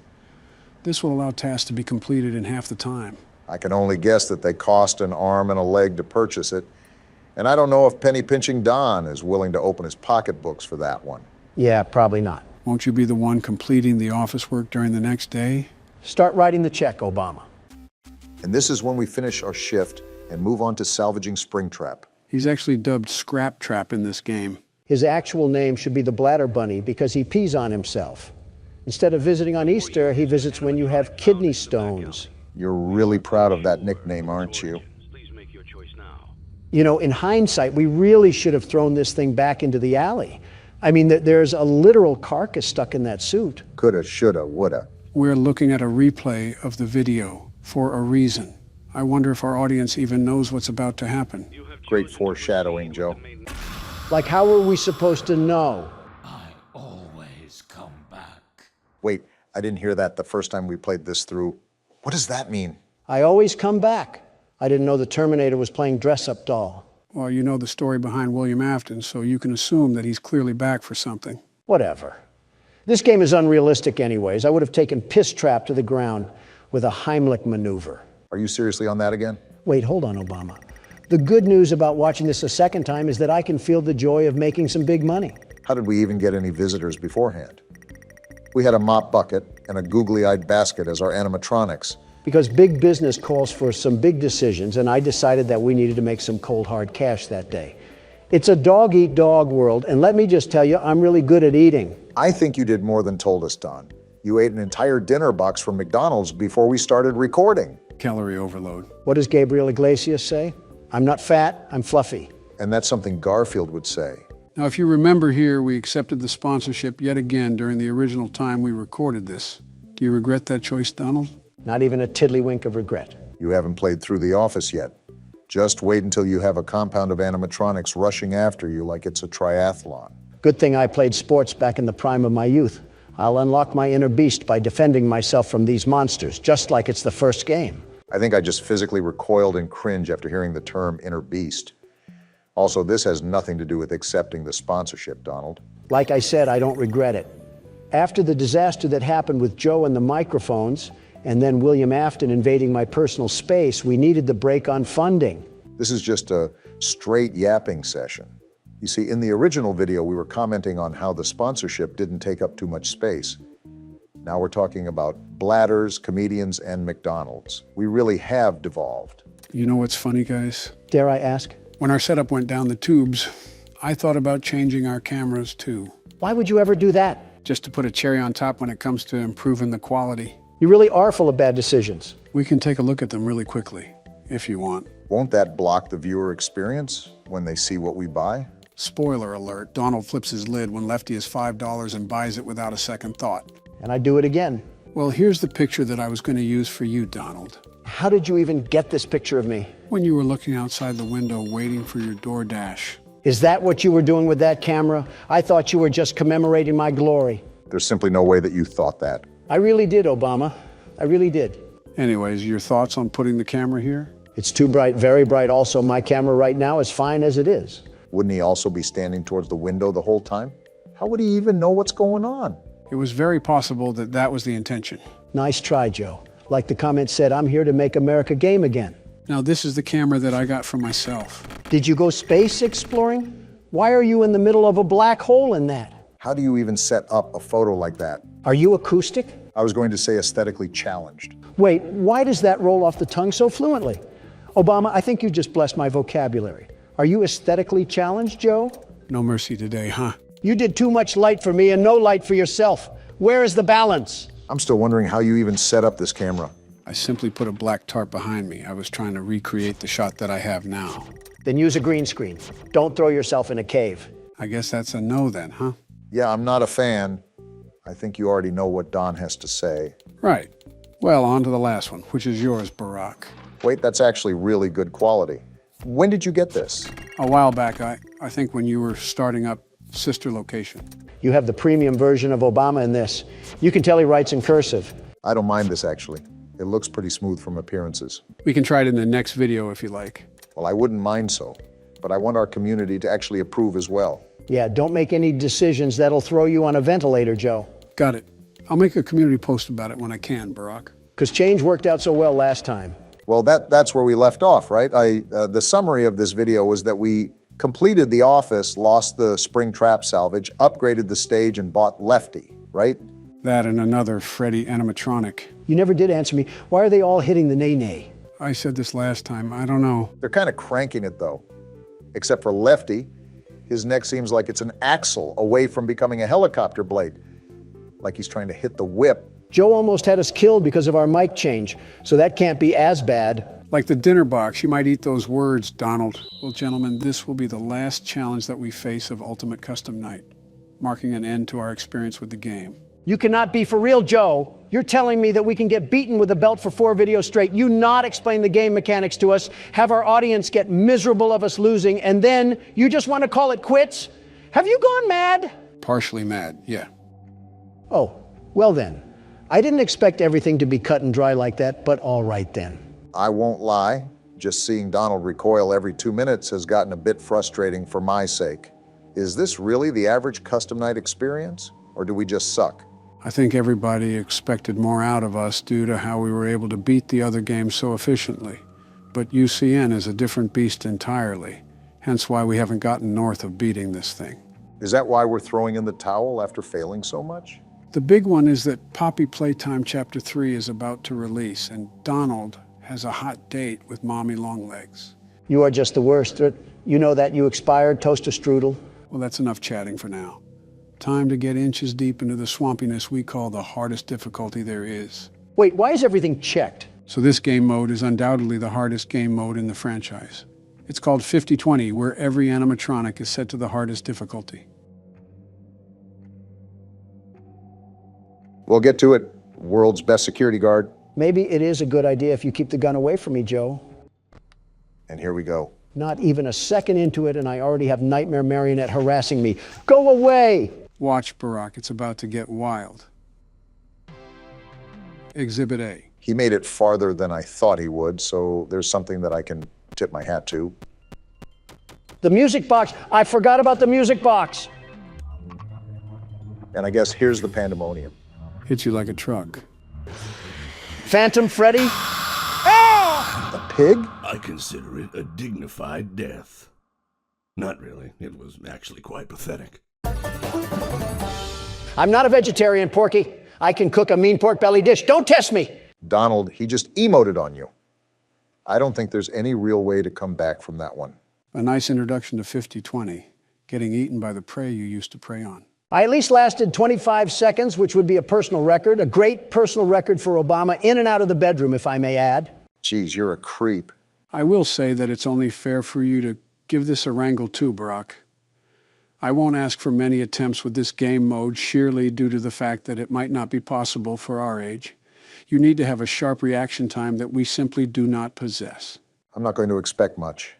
This will allow tasks to be completed in half the time. I can only guess that they cost an arm and a leg to purchase it. And I don't know if Penny Pinching Don is willing to open his pocketbooks for that one. Yeah, probably not. Won't you be the one completing the office work during the next day? Start writing the check, Obama. And this is when we finish our shift and move on to salvaging Springtrap. He's actually dubbed Scrap Trap in this game. His actual name should be the Bladder Bunny because he pees on himself. Instead of visiting on Easter, he visits when you have kidney stones. You're really proud of that nickname, aren't you? You know, in hindsight, we really should have thrown this thing back into the alley. I mean, there's a literal carcass stuck in that suit. Coulda, shoulda, woulda. We're looking at a replay of the video for a reason. I wonder if our audience even knows what's about to happen. Great foreshadowing, Joe. Like, how are we supposed to know? Always come back. Wait, I didn't hear that the first time we played this through. What does that mean? I always come back. I didn't know the Terminator was playing dress-up doll. Well, you know the story behind William Afton, so you can assume that he's clearly back for something. Whatever. This game is unrealistic anyways. I would have taken Piss Trap to the ground with a Heimlich maneuver. Are you seriously on that again? Wait, hold on, Obama. The good news about watching this a second time is that I can feel the joy of making some big money. How did we even get any visitors beforehand? We had a mop bucket and a googly-eyed basket as our animatronics. Because big business calls for some big decisions, and I decided that we needed to make some cold, hard cash that day. It's a dog-eat-dog world, and let me just tell you, I'm really good at eating. I think you did more than told us, Don. You ate an entire dinner box from McDonald's before we started recording. Calorie overload. What does Gabriel Iglesias say? I'm not fat, I'm fluffy. And that's something Garfield would say. Now, if you remember here, we accepted the sponsorship yet again during the original time we recorded this. Do you regret that choice, Donald? Not even a tiddlywink of regret. You haven't played through The Office yet. Just wait until you have a compound of animatronics rushing after you like it's a triathlon. Good thing I played sports back in the prime of my youth. I'll unlock my inner beast by defending myself from these monsters, just like it's the first game. I think I just physically recoiled in cringe after hearing the term inner beast. Also, this has nothing to do with accepting the sponsorship, Donald. Like I said, I don't regret it. After the disaster that happened with Joe and the microphones, and then William Afton invading my personal space, we needed the break on funding. This is just a straight yapping session. You see, in the original video, we were commenting on how the sponsorship didn't take up too much space. Now we're talking about bladders, comedians, and McDonald's. We really have devolved. You know what's funny, guys? Dare I ask? When our setup went down the tubes, I thought about changing our cameras too. Why would you ever do that? Just to put a cherry on top when it comes to improving the quality. You really are full of bad decisions. We can take a look at them really quickly, if you want. Won't that block the viewer experience when they see what we buy? Spoiler alert, Donald flips his lid when Lefty is $5 and buys it without a second thought. And I do it again. Well, here's the picture that I was going to use for you, Donald. How did you even get this picture of me? When you were looking outside the window waiting for your DoorDash. Is that what you were doing with that camera? I thought you were just commemorating my glory. There's simply no way that you thought that. I really did, Obama. I really did. Anyways, your thoughts on putting the camera here? It's too bright, very bright. Also, my camera right now is fine as it is. Wouldn't he also be standing towards the window the whole time? How would he even know what's going on? It was very possible that that was the intention. Nice try, Joe. Like the comment said, I'm here to make America game again. Now, this is the camera that I got for myself. Did you go space exploring? Why are you in the middle of a black hole in that? How do you even set up a photo like that? Are you acoustic? I was going to say aesthetically challenged. Wait, why does that roll off the tongue so fluently? Obama, I think you just blessed my vocabulary. Are you aesthetically challenged, Joe? No mercy today, huh? You did too much light for me and no light for yourself. Where is the balance? I'm still wondering how you even set up this camera. I simply put a black tarp behind me. I was trying to recreate the shot that I have now. Then use a green screen. Don't throw yourself in a cave. I guess that's a no then, huh? Yeah, I'm not a fan. I think you already know what Don has to say. Right. Well, on to the last one, which is yours, Barack. Wait, that's actually really good quality. When did you get this? A while back, I think when you were starting up Sister Location. You have the premium version of Obama in this. You can tell he writes in cursive. I don't mind this, actually. It looks pretty smooth from appearances. We can try it in the next video if you like. Well, I wouldn't mind so, but I want our community to actually approve as well. Yeah, don't make any decisions that'll throw you on a ventilator, Joe. Got it. I'll make a community post about it when I can, Barack. Because change worked out so well last time. Well, that's where we left off, right? The summary of this video was that we completed The Office, lost the spring trap salvage, upgraded the stage, and bought Lefty, right? That and another Freddy animatronic. You never did answer me. Why are they all hitting the nay-nay? I said this last time. I don't know. They're kind of cranking it, though. Except for Lefty. His neck seems like it's an axle away from becoming a helicopter blade. like he's trying to hit the whip. Joe almost had us killed because of our mic change, so that can't be as bad. Like the dinner box, you might eat those words, Donald. Well, gentlemen, this will be the last challenge that we face of Ultimate Custom Night, marking an end to our experience with the game. You cannot be for real, Joe. You're telling me that we can get beaten with a belt for 4 videos straight, you not explain the game mechanics to us, have our audience get miserable of us losing, and then you just want to call it quits? Have you gone mad? Partially mad, yeah. Oh, well then. I didn't expect everything to be cut and dry like that, but all right then. I won't lie, just seeing Donald recoil every 2 minutes has gotten a bit frustrating for my sake. Is this really the average custom night experience, or do we just suck? I think everybody expected more out of us due to how we were able to beat the other games so efficiently. But UCN is a different beast entirely, hence why we haven't gotten north of beating this thing. Is that why we're throwing in the towel after failing so much? The big one is that Poppy Playtime Chapter 3 is about to release, and Donald has a hot date with Mommy Longlegs. You are just the worst. You know that you expired, toaster strudel. Well, that's enough chatting for now. Time to get inches deep into the swampiness we call the hardest difficulty there is. Wait, why is everything checked? So this game mode is undoubtedly the hardest game mode in the franchise. It's called 50-20, where every animatronic is set to the hardest difficulty. We'll get to it, world's best security guard. Maybe it is a good idea if you keep the gun away from me, Joe. And here we go. Not even a second into it, and I already have Nightmare Marionette harassing me. Go away! Watch, Barack, it's about to get wild. Exhibit A. He made it farther than I thought he would, so there's something that I can tip my hat to. The music box. I forgot about the music box. And I guess here's the pandemonium. Hits you like a truck. Phantom Freddy? A pig? I consider it a dignified death. Not really. It was actually quite pathetic. I'm not a vegetarian, Porky. I can cook a mean pork belly dish. Don't test me. Donald, he just emoted on you. I don't think there's any real way to come back from that one. A nice introduction to 50-20, getting eaten by the prey you used to prey on. I at least lasted 25 seconds, which would be a personal record, a great personal record for Obama, in and out of the bedroom, if I may add. Geez, you're a creep. I will say that it's only fair for you to give this a wrangle too, Barack. I won't ask for many attempts with this game mode, sheerly due to the fact that it might not be possible for our age. You need to have a sharp reaction time that we simply do not possess. I'm not going to expect much,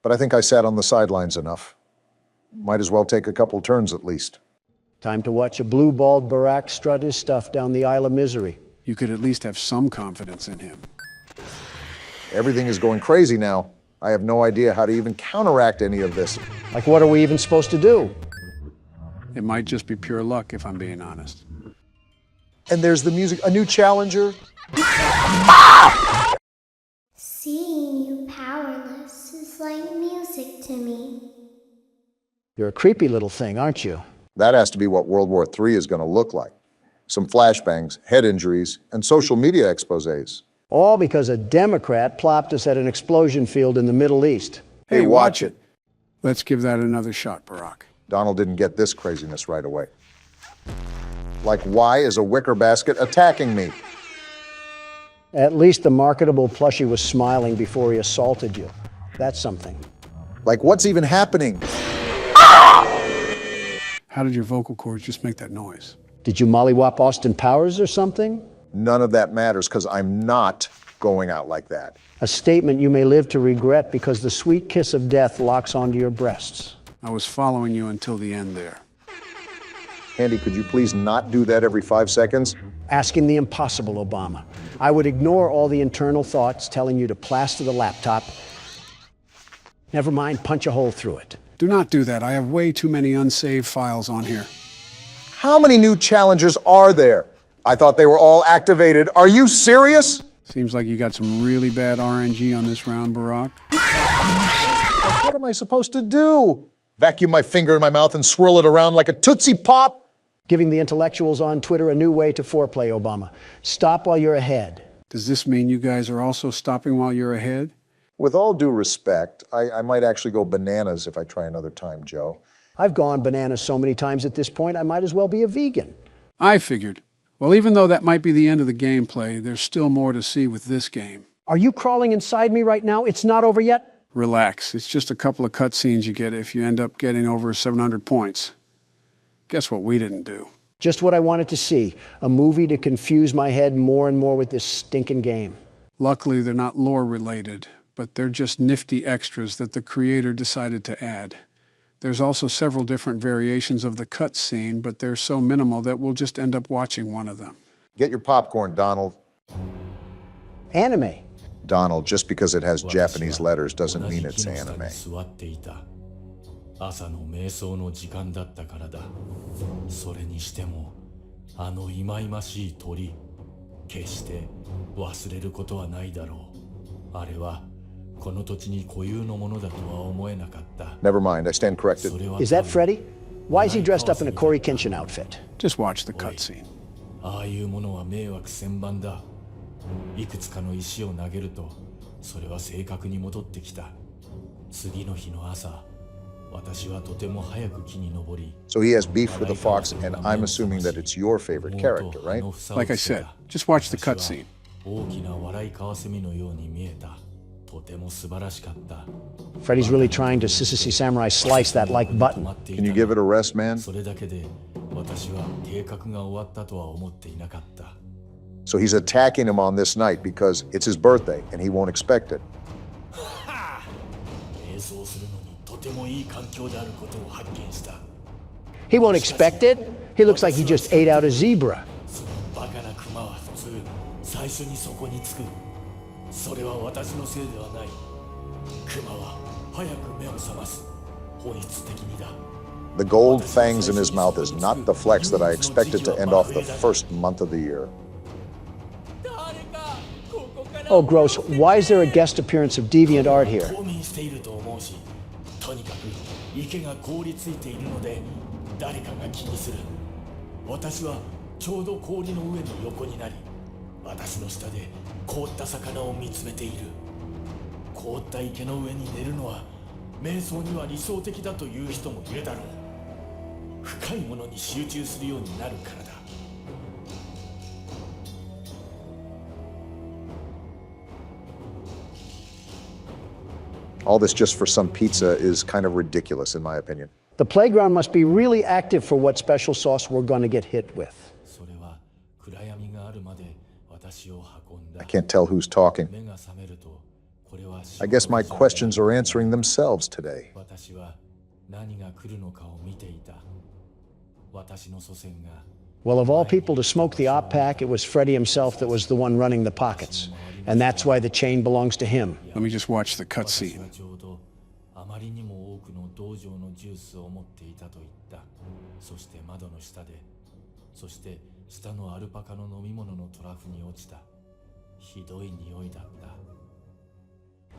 but I think I sat on the sidelines enough. Might as well take a couple turns at least. Time to watch a blue-balled Barack strut his stuff down the Isle of Misery. You could at least have some confidence in him. Everything is going crazy now. I have no idea how to even counteract any of this. Like, what are we even supposed to do? It might just be pure luck, if I'm being honest. And there's the music, a new challenger. Seeing you powerless is like music to me. You're a creepy little thing, aren't you? That has to be what World War III is going to look like. Some flashbangs, head injuries, and social media exposés. All because a Democrat plopped us at an explosion field in the Middle East. Hey, watch it. Let's give that another shot, Barack. Donald didn't get this craziness right away. Like, why is a wicker basket attacking me? At least the marketable plushie was smiling before he assaulted you. That's something. Like, what's even happening? How did your vocal cords just make that noise? Did you mollywop Austin Powers or something? None of that matters, because I'm not going out like that. A statement you may live to regret because the sweet kiss of death locks onto your breasts. I was following you until the end there. Andy, could you please not do that every 5 seconds? Asking the impossible, Obama. I would ignore all the internal thoughts telling you to plaster the laptop. Never mind, punch a hole through it. Do not do that. I have way too many unsaved files on here. How many new challengers are there? I thought they were all activated. Are you serious? Seems like you got some really bad RNG on this round, Barack. What am I supposed to do? Vacuum my finger in my mouth and swirl it around like a Tootsie Pop? Giving the intellectuals on Twitter a new way to foreplay, Obama. Stop while you're ahead. Does this mean you guys are also stopping while you're ahead? With all due respect, I might actually go bananas if I try another time, Joe. I've gone bananas so many times at this point, I might as well be a vegan. I figured. Well, even though that might be the end of the gameplay, there's still more to see with this game. Are you crawling inside me right now? It's not over yet? Relax. It's just a couple of cutscenes you get if you end up getting over 700 points. Guess what we didn't do? Just what I wanted to see. A movie to confuse my head more and more with this stinking game. Luckily, they're not lore related, but they're just nifty extras that the creator decided to add. There's also several different variations of the cutscene, but they're so minimal that we'll just end up watching one of them. Get your popcorn, Donald. Anime. Donald, just because it has Japanese letters doesn't mean it's anime. 朝の瞑想の時間だったからだ。それにしても、あの忌々しい鳥、決して忘れることはないだろう。あれはこの土地に固有のものだとは思えなかった。Never mind, I stand corrected. Is that Freddy? Why is he dressed up in a Corey Kenshin outfit? Just watch the cutscene. ああいうものは迷惑千万だ。いくつかの石を投げると、それは正確に戻ってきた。次の日の朝。 So he has beef with the fox, and I'm assuming that it's your favorite character, right? Like I said, just watch the cutscene. Freddy's really trying to Sissy Samurai slice that like button. Can you give it a rest, man? So he's attacking him on this night because it's his birthday, and he won't expect it. He won't expect it. He looks like he just ate out a zebra. The gold fangs in his mouth is not the flex that I expected to end off the first month of the year. Oh, gross. Why is there a guest appearance of deviant art here? とにかく池が凍りついているので誰かが気にする。私はちょうど氷の上の横になり、私の下で凍った魚を見つめている。凍った池の上に寝るのは瞑想には理想的だという人もいるだろう。深いものに集中するようになるからだ。All this just for some pizza is kind of ridiculous, in my opinion. The playground must be really active for what special sauce we're going to get hit with. I can't tell who's talking. I guess my questions are answering themselves today. Well, of all people to smoke the op pack, it was Freddy himself that was the one running the pockets. And that's why the chain belongs to him. Let me just watch the cutscene.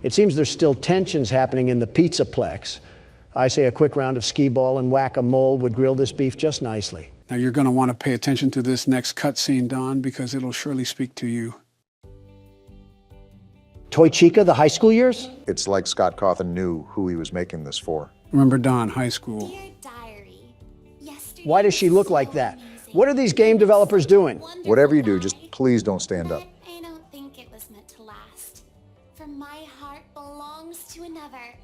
It seems there's still tensions happening in the Pizzaplex. I say a quick round of skee-ball and whack-a-mole would grill this beef just nicely. Now you're going to want to pay attention to this next cutscene, Don, because it'll surely speak to you. Toy Chica, the high school years? It's like Scott Cawthon knew who he was making this for. Remember Don, high school. Why does she look like that? What are these game developers doing? Whatever you do, just please don't stand up. I don't think it was meant to last. For my heart belongs to another.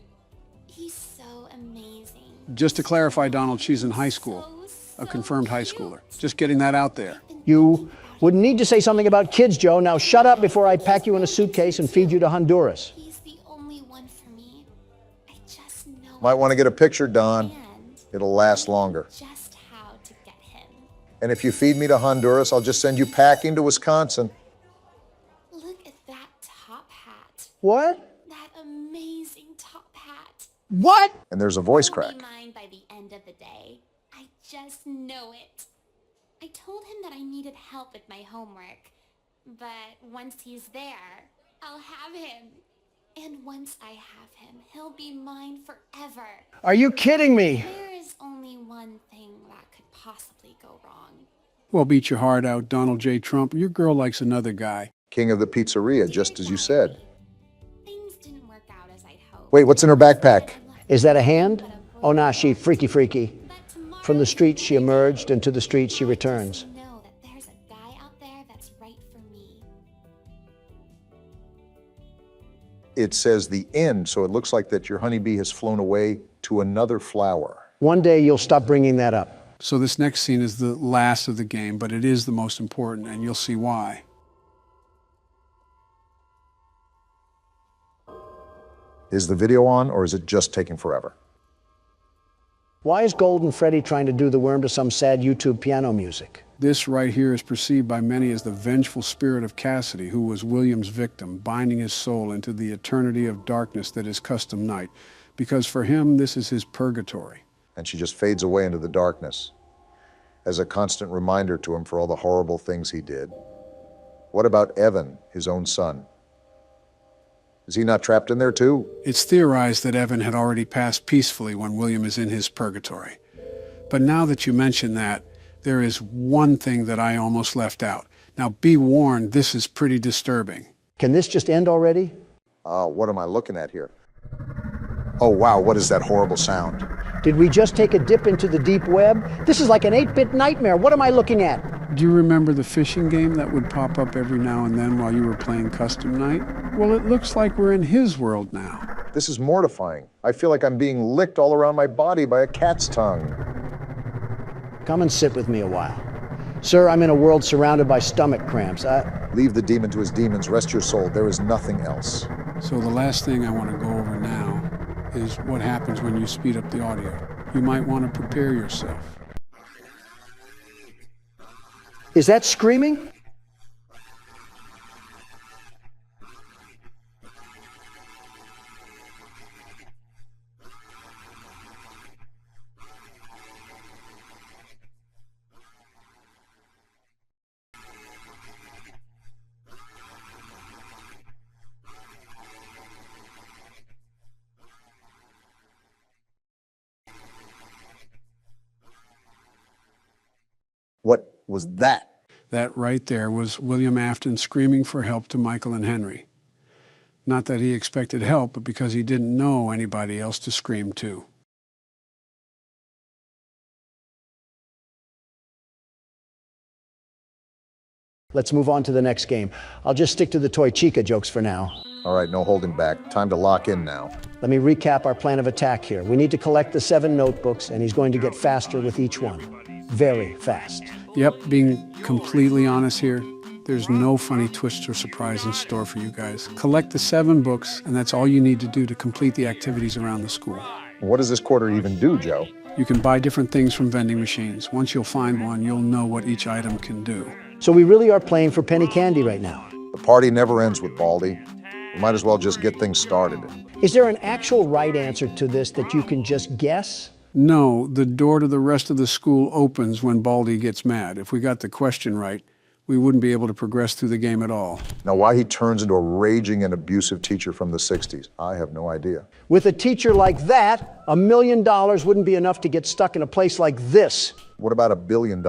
He's so amazing. Just to clarify, Donald, she's in high school. A confirmed high schooler. Just getting that out there. You wouldn't need to say something about kids, Joe. Now shut up before I pack you in a suitcase and feed you to Honduras. He's the only one for me. I just know. Might want to get a picture, Don. It'll last longer. Just how to get him. And if you feed me to Honduras, I'll just send you packing to Wisconsin. Look at that top hat. What? That amazing top hat. What? And there's a voice He'll crack. be mine by the end of the day. I just know it. I told him that I needed help with my homework, but once he's there, I'll have him. And once I have him, he'll be mine forever. Are you kidding me? There is only one thing that could possibly go wrong. Well, beat your heart out, Donald J. Trump. Your girl likes another guy. King of the pizzeria, just as you said. Things didn't work out as I'd hoped. Wait, what's in her backpack? Is that a hand? Oh, nah, she freaky. From the streets she emerged, and to the streets she returns. it says the end, so it looks like that your honeybee has flown away to another flower. One day you'll stop bringing that up. So this next scene is the last of the game, but it is the most important, and you'll see why. Is the video on, or is it just taking forever? Why is Golden Freddy trying to do the worm to some sad YouTube piano music? This right here is perceived by many as the vengeful spirit of Cassidy, who was William's victim, binding his soul into the eternity of darkness that is custom night. Because for him, this is his purgatory. And she just fades away into the darkness as a constant reminder to him for all the horrible things he did. What about Evan, his own son? Is he not trapped in there too? It's theorized that Evan had already passed peacefully when William is in his purgatory. But now that you mention that, there is one thing that I almost left out. Now be warned, this is pretty disturbing. Can this just end already? What am I looking at here? Oh wow, what is that horrible sound? Did we just take a dip into the deep web? This is like an 8-bit nightmare. What am I looking at? Do you remember the fishing game that would pop up every now and then while you were playing Custom Night? Well, it looks like we're in his world now. This is mortifying. I feel like I'm being licked all around my body by a cat's tongue. Come and sit with me a while. Sir, I'm in a world surrounded by stomach cramps. Leave the demon to his demons. Rest your soul. There is nothing else. So the last thing I want to go over now is what happens when you speed up the audio. You might want to prepare yourself. Is that screaming? What was that? That right there was William Afton screaming for help to Michael and Henry. Not that he expected help, but because he didn't know anybody else to scream to. Let's move on to the next game. I'll just stick to the Toy Chica jokes for now. All right, no holding back. Time to lock in now. Let me recap our plan of attack here. We need to collect the 7 notebooks, and he's going to get faster with each one. Very fast. Yep, being completely honest here, there's no funny twist or surprise in store for you guys. Collect the 7 books, and that's all you need to do to complete the activities around the school. What does this quarter even do, Joe? You can buy different things from vending machines. Once you'll find one, you'll know what each item can do. So we really are playing for penny candy right now. The party never ends with Baldy. We might as well just get things started. Is there an actual right answer to this that you can just guess? No, the door to the rest of the school opens when Baldy gets mad. If we got the question right, we wouldn't be able to progress through the game at all. Now, why he turns into a raging and abusive teacher from the 60s, I have no idea. With a teacher like that, $1 million wouldn't be enough to get stuck in a place like this. What about $1 billion?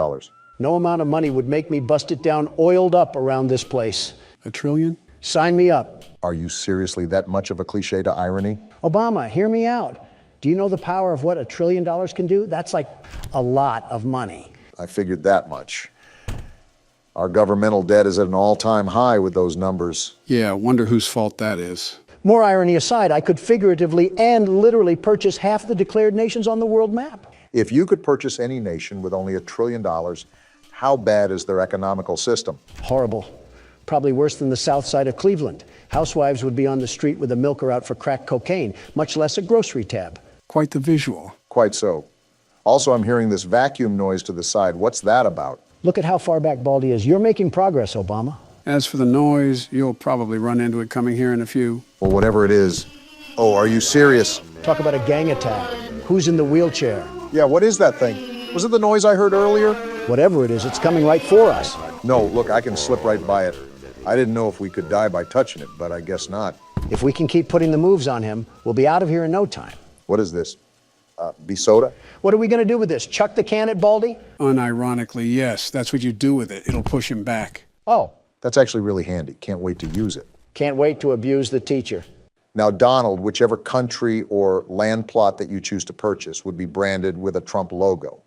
No amount of money would make me bust it down oiled up around this place. $1 trillion? Sign me up. Are you seriously that much of a cliche to irony? Obama, hear me out. Do you know the power of what $1 trillion can do? That's like a lot of money. I figured that much. Our governmental debt is at an all-time high with those numbers. Yeah, wonder whose fault that is. More irony aside, I could figuratively and literally purchase half the declared nations on the world map. If you could purchase any nation with only $1 trillion, how bad is their economical system? Horrible. Probably worse than the south side of Cleveland. Housewives would be on the street with a milker out for crack cocaine, much less a grocery tab. Quite the visual. Quite so. Also, I'm hearing this vacuum noise to the side. What's that about? Look at how far back Baldy is. You're making progress, Obama. As for the noise, you'll probably run into it coming here in a few. Well, whatever it is. Oh, are you serious? Talk about a gang attack. Who's in the wheelchair? Yeah, what is that thing? Was it the noise I heard earlier? Whatever it is, it's coming right for us. No, look, I can slip right by it. I didn't know if we could die by touching it, but I guess not. If we can keep putting the moves on him, we'll be out of here in no time. What is this? Soda? What are we going to do with this? Chuck the can at Baldy? Unironically, yes. That's what you do with it. It'll push him back. Oh. That's actually really handy. Can't wait to use it. Can't wait to abuse the teacher. Now, Donald, whichever country or land plot that you choose to purchase would be branded with a Trump logo.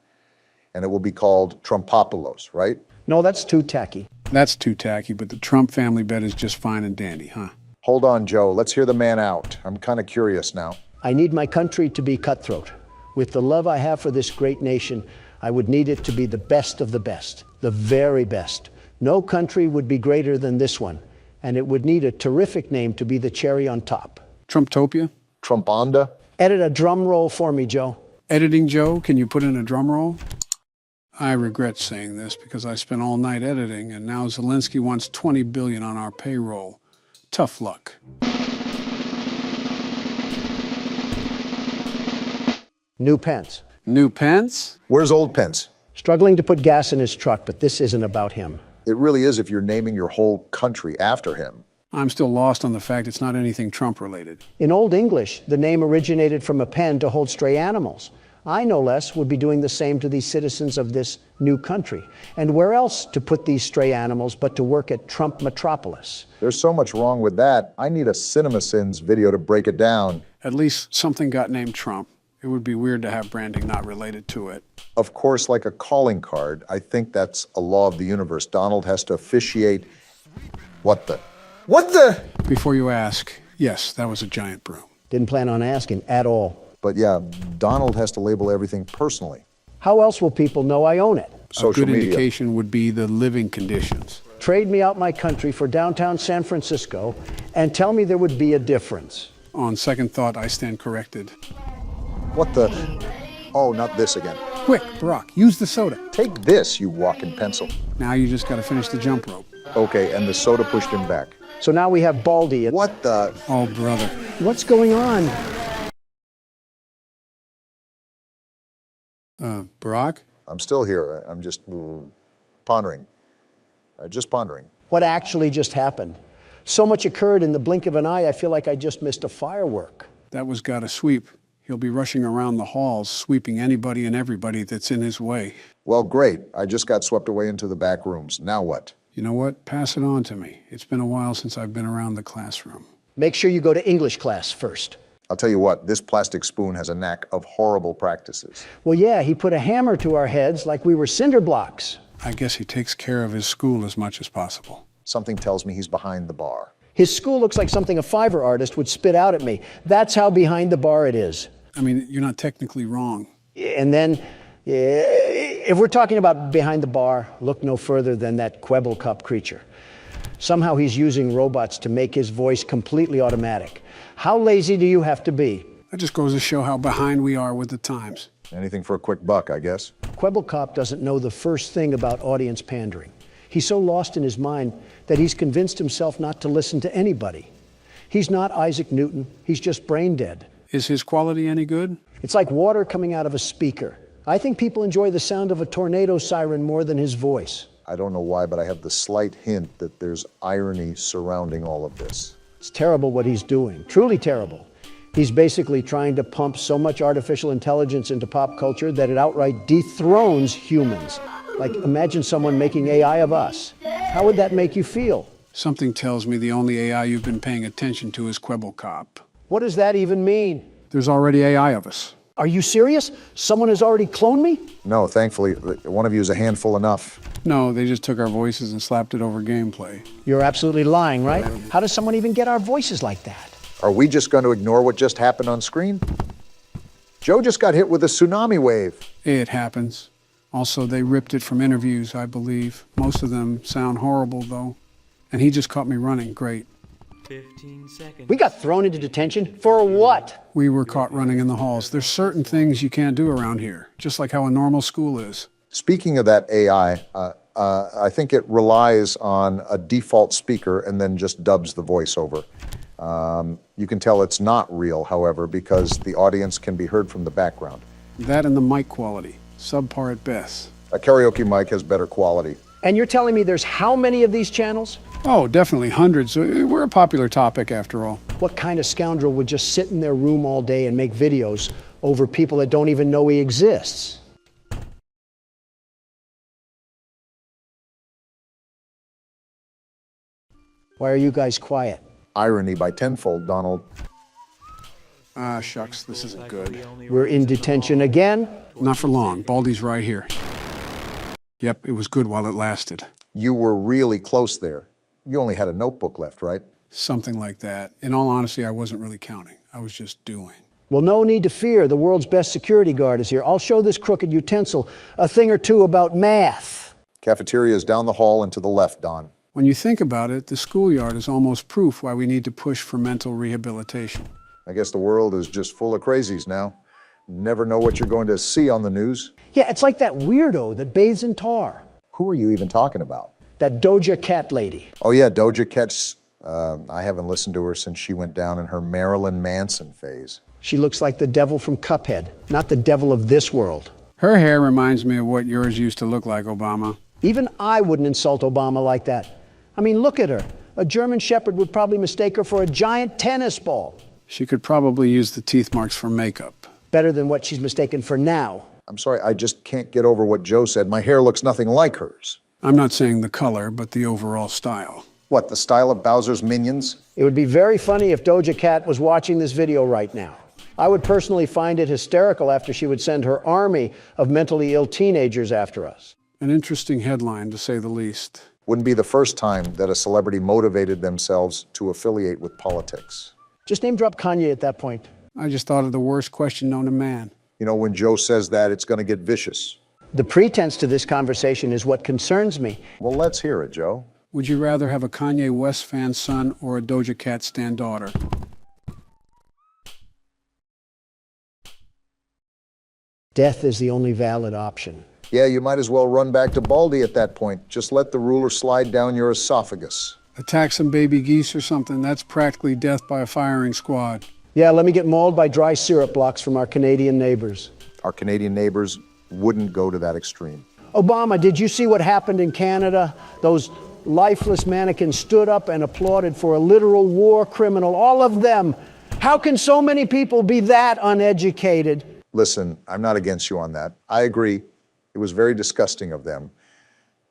And it will be called Trumpopolos, right? No, that's too tacky. That's too tacky, but the Trump family bet is just fine and dandy, huh? Hold on, Joe. Let's hear the man out. I'm kind of curious now. I need my country to be cutthroat. With the love I have for this great nation, I would need it to be the best of the best, the very best. No country would be greater than this one, and it would need a terrific name to be the cherry on top. Trumptopia? Trumponda? Edit a drum roll for me, Joe. Editing Joe, can you put in a drum roll? I regret saying this because I spent all night editing, and now Zelensky wants $20 billion on our payroll. Tough luck. New Pence. New Pence? Where's old Pence? Struggling to put gas in his truck, but this isn't about him. It really is if you're naming your whole country after him. I'm still lost on the fact it's not anything Trump-related. In Old English, the name originated from a pen to hold stray animals. I, no less, would be doing the same to these citizens of this new country. And where else to put these stray animals but to work at Trump Metropolis? There's so much wrong with that. I need a CinemaSins video to break it down. At least something got named Trump. It would be weird to have branding not related to it. Of course, like a calling card, I think that's a law of the universe. Donald has to officiate. What the? Before you ask, yes, that was a giant broom. Didn't plan on asking at all. But yeah, Donald has to label everything personally. How else will people know I own it? Social a good media. indication would be the living conditions. Trade me out my country for downtown San Francisco and tell me there would be a difference. On second thought, I stand corrected. What the? Oh, not this again. Quick, Barack, use the soda. Take this, you walking pencil. Now you just got to finish the jump rope. Okay, and the soda pushed him back. So now we have Baldy. What the? Oh, brother. What's going on? Barack? I'm still here. I'm just pondering. Just pondering. What actually just happened? So much occurred in the blink of an eye, I feel like I just missed a firework. That was gotta sweep. He'll be rushing around the halls, sweeping anybody and everybody that's in his way. Well, great. I just got swept away into the back rooms. Now what? You know what? Pass it on to me. It's been a while since I've been around the classroom. Make sure you go to English class first. I'll tell you what, this plastic spoon has a knack of horrible practices. Well, yeah, he put a hammer to our heads like we were cinder blocks. I guess he takes care of his school as much as possible. Something tells me he's behind the bar. His school looks like something a Fiverr artist would spit out at me. That's how behind the bar it is. I mean, you're not technically wrong. And then, if we're talking about behind the bar, look no further than that Quebble Cup creature. Somehow he's using robots to make his voice completely automatic. How lazy do you have to be? That just goes to show how behind we are with the times. Anything for a quick buck, I guess. Quebble Cop doesn't know the first thing about audience pandering. He's so lost in his mind that he's convinced himself not to listen to anybody. He's not Isaac Newton, he's just brain dead. Is his quality any good? It's like water coming out of a speaker. I think people enjoy the sound of a tornado siren more than his voice. I don't know why, but I have the slight hint that there's irony surrounding all of this. It's terrible what he's doing, truly terrible. He's basically trying to pump so much artificial intelligence into pop culture that it outright dethrones humans. Like, imagine someone making AI of us. How would that make you feel? Something tells me the only AI you've been paying attention to is Quebble Cop. What does that even mean? There's already AI of us. Are you serious? Someone has already cloned me? No, thankfully, one of you is a handful enough. No, they just took our voices and slapped it over gameplay. You're absolutely lying, right? How does someone even get our voices like that? Are we just going to ignore what just happened on screen? Joe just got hit with a tsunami wave. It happens. Also, they ripped it from interviews, I believe. Most of them sound horrible, though. And he just caught me running. Great. 15 seconds. We got thrown into detention for what? We were caught running in the halls. There's certain things you can't do around here, just like how a normal school is. Speaking of that AI, I think it relies on a default speaker and then just dubs the voiceover. You can tell it's not real, however, because the audience can be heard from the background. That and the mic quality, subpar at best. A karaoke mic has better quality. And you're telling me there's how many of these channels? Oh, definitely hundreds. We're a popular topic after all. What kind of scoundrel would just sit in their room all day and make videos over people that don't even know he exists? Why are you guys quiet? Irony by tenfold, Donald. Ah, shucks, this isn't good. We're in detention again? Not for long. Baldy's right here. Yep, it was good while it lasted. You were really close there. You only had a notebook left, right? Something like that. In all honesty, I wasn't really counting. I was just doing. Well, no need to fear. The world's best security guard is here. I'll show this crooked utensil a thing or two about math. Cafeteria is down the hall and to the left, Don. When you think about it, the schoolyard is almost proof why we need to push for mental rehabilitation. I guess the world is just full of crazies now. Never know what you're going to see on the news. Yeah, it's like that weirdo that bathes in tar. Who are you even talking about? That Doja Cat lady. Oh yeah, Doja Cat's, I haven't listened to her since she went down in her Marilyn Manson phase. She looks like the devil from Cuphead, not the devil of this world. Her hair reminds me of what yours used to look like, Obama. Even I wouldn't insult Obama like that. I mean, look at her. A German Shepherd would probably mistake her for a giant tennis ball. She could probably use the teeth marks for makeup. Better than what she's mistaken for now. I'm sorry, I just can't get over what Joe said. My hair looks nothing like hers. I'm not saying the color, but the overall style. What, the style of Bowser's Minions? It would be very funny if Doja Cat was watching this video right now. I would personally find it hysterical after she would send her army of mentally ill teenagers after us. An interesting headline, to say the least. Wouldn't be the first time that a celebrity motivated themselves to affiliate with politics. Just name drop Kanye at that point. I just thought of the worst question known to man. You know, when Joe says that, it's going to get vicious. The pretense to this conversation is what concerns me. Well, let's hear it, Joe. Would you rather have a Kanye West fan son or a Doja Cat stan daughter? Death is the only valid option. Yeah, you might as well run back to Baldy at that point. Just let the ruler slide down your esophagus. Attack some baby geese or something, that's practically death by a firing squad. Yeah, let me get mauled by dry syrup blocks from our Canadian neighbors. Our Canadian neighbors wouldn't go to that extreme. Obama, did you see what happened in Canada? Those lifeless mannequins stood up and applauded for a literal war criminal, all of them. How can so many people be that uneducated? Listen, I'm not against you on that. I agree. It was very disgusting of them.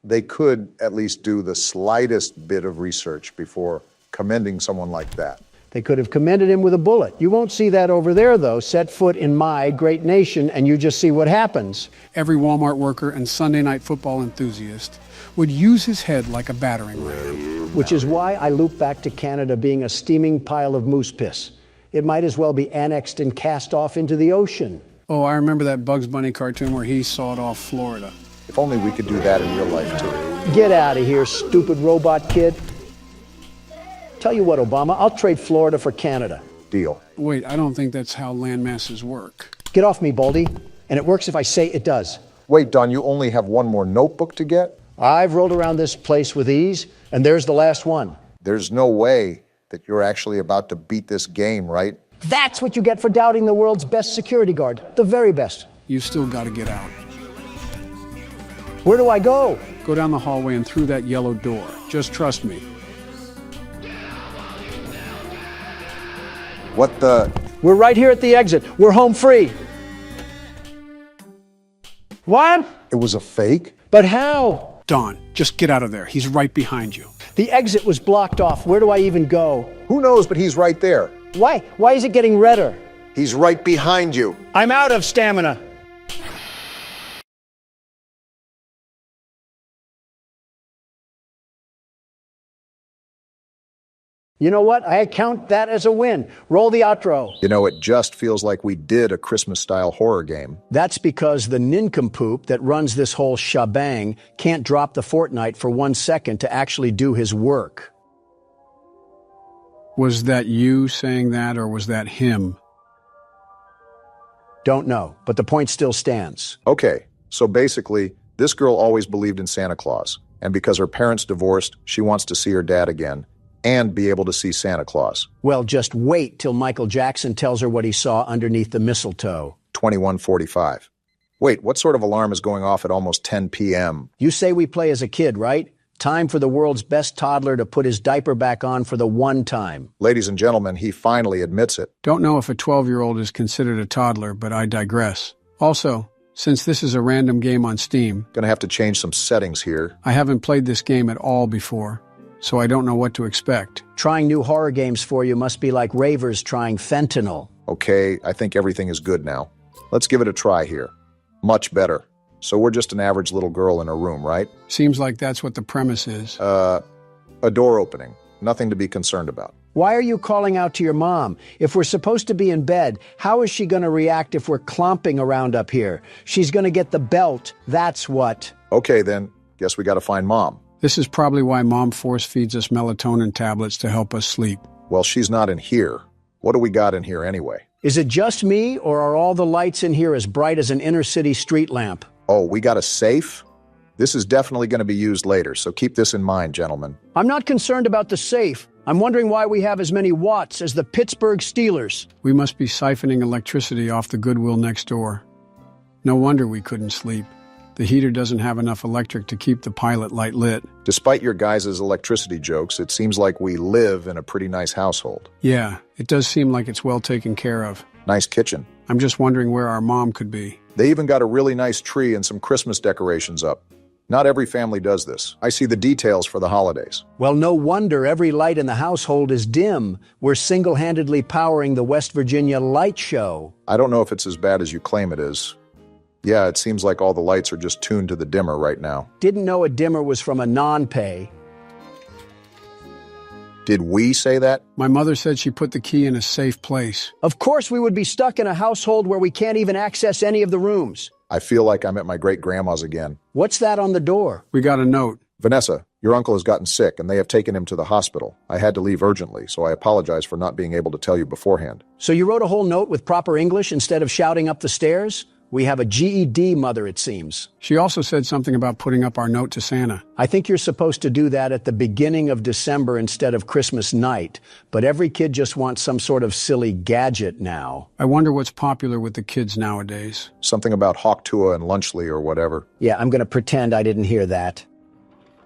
They could at least do the slightest bit of research before commending someone like that. They could have commended him with a bullet. You won't see that over there, though. Set foot in my great nation, and you just see what happens. Every Walmart worker and Sunday night football enthusiast would use his head like a battering ram. Which is why I loop back to Canada being a steaming pile of moose piss. It might as well be annexed and cast off into the ocean. Oh, I remember that Bugs Bunny cartoon where he sawed off Florida. If only we could do that in real life, too. Get out of here, stupid robot kid. Tell you what, Obama, I'll trade Florida for Canada. Deal. Wait, I don't think that's how land masses work. Get off me, Baldy. And it works if I say it does. Wait, Don, you only have one more notebook to get? I've rolled around this place with ease, and there's the last one. There's no way that you're actually about to beat this game, right? That's what you get for doubting the world's best security guard. The very best. You've still got to get out. Where do I go? Go down the hallway and through that yellow door. Just trust me. What the? We're right here at the exit. We're home free. What? It was a fake? But how? Don, just get out of there. He's right behind you. The exit was blocked off. Where do I even go? Who knows, but he's right there. Why? Why is it getting redder? He's right behind you. I'm out of stamina. You know what? I count that as a win. Roll the outro. You know, it just feels like we did a Christmas-style horror game. That's because the nincompoop that runs this whole shebang can't drop the Fortnite for 1 second to actually do his work. Was that you saying that, or was that him? Don't know, but the point still stands. Okay, so basically, this girl always believed in Santa Claus, and because her parents divorced, she wants to see her dad again and be able to see Santa Claus. Well, just wait till Michael Jackson tells her what he saw underneath the mistletoe. 21:45. Wait, what sort of alarm is going off at almost 10 p.m.? You say we play as a kid, right? Time for the world's best toddler to put his diaper back on for the one time. Ladies and gentlemen, he finally admits it. Don't know if a 12-year-old is considered a toddler, but I digress. Also, since this is a random game on Steam, Gonna have to change some settings here. I haven't played this game at all before, so I don't know what to expect. Trying new horror games for you must be like ravers trying fentanyl. Okay, I think everything is good now. Let's give it a try here. Much better. So we're just an average little girl in a room, right? Seems like that's what the premise is. A door opening. nothing to be concerned about. Why are you calling out to your mom? If we're supposed to be in bed, how is she going to react if we're clomping around up here? She's going to get the belt, that's what. Okay then, guess we gotta find Mom. This is probably why Mom force feeds us melatonin tablets to help us sleep. Well, she's not in here. What do we got in here anyway? Is it just me, or are all the lights in here as bright as an inner-city street lamp? Oh, we got a safe? This is definitely going to be used later, so keep this in mind, gentlemen. I'm not concerned about the safe. I'm wondering why we have as many watts as the Pittsburgh Steelers. We must be siphoning electricity off the Goodwill next door. No wonder we couldn't sleep. The heater doesn't have enough electric to keep the pilot light lit. Despite your guys' electricity jokes, it seems like we live in a pretty nice household. Yeah, it does seem like it's well taken care of. Nice kitchen. I'm just wondering where our mom could be. They even got a really nice tree and some Christmas decorations up. Not every family does this. I see the details for the holidays. Well, no wonder every light in the household is dim. We're single-handedly powering the West Virginia Light Show. I don't know if it's as bad as you claim it is. Yeah, it seems like all the lights are just tuned to the dimmer right now. Didn't know a dimmer was from a non-pay. Did we say that? My mother said she put the key in a safe place. Of course we would be stuck in a household where we can't even access any of the rooms. I feel like I'm at my great-grandma's again. What's that on the door? We got a note. Vanessa, your uncle has gotten sick and they have taken him to the hospital. I had to leave urgently, so I apologize for not being able to tell you beforehand. So you wrote a whole note with proper English instead of shouting up the stairs? We have a GED mother, it seems. She also said something about putting up our note to Santa. I think you're supposed to do that at the beginning of December instead of Christmas night, but every kid just wants some sort of silly gadget now. I wonder what's popular with the kids nowadays. Something about Hawk Tuah and Lunchley or whatever. Yeah, I'm going to pretend I didn't hear that.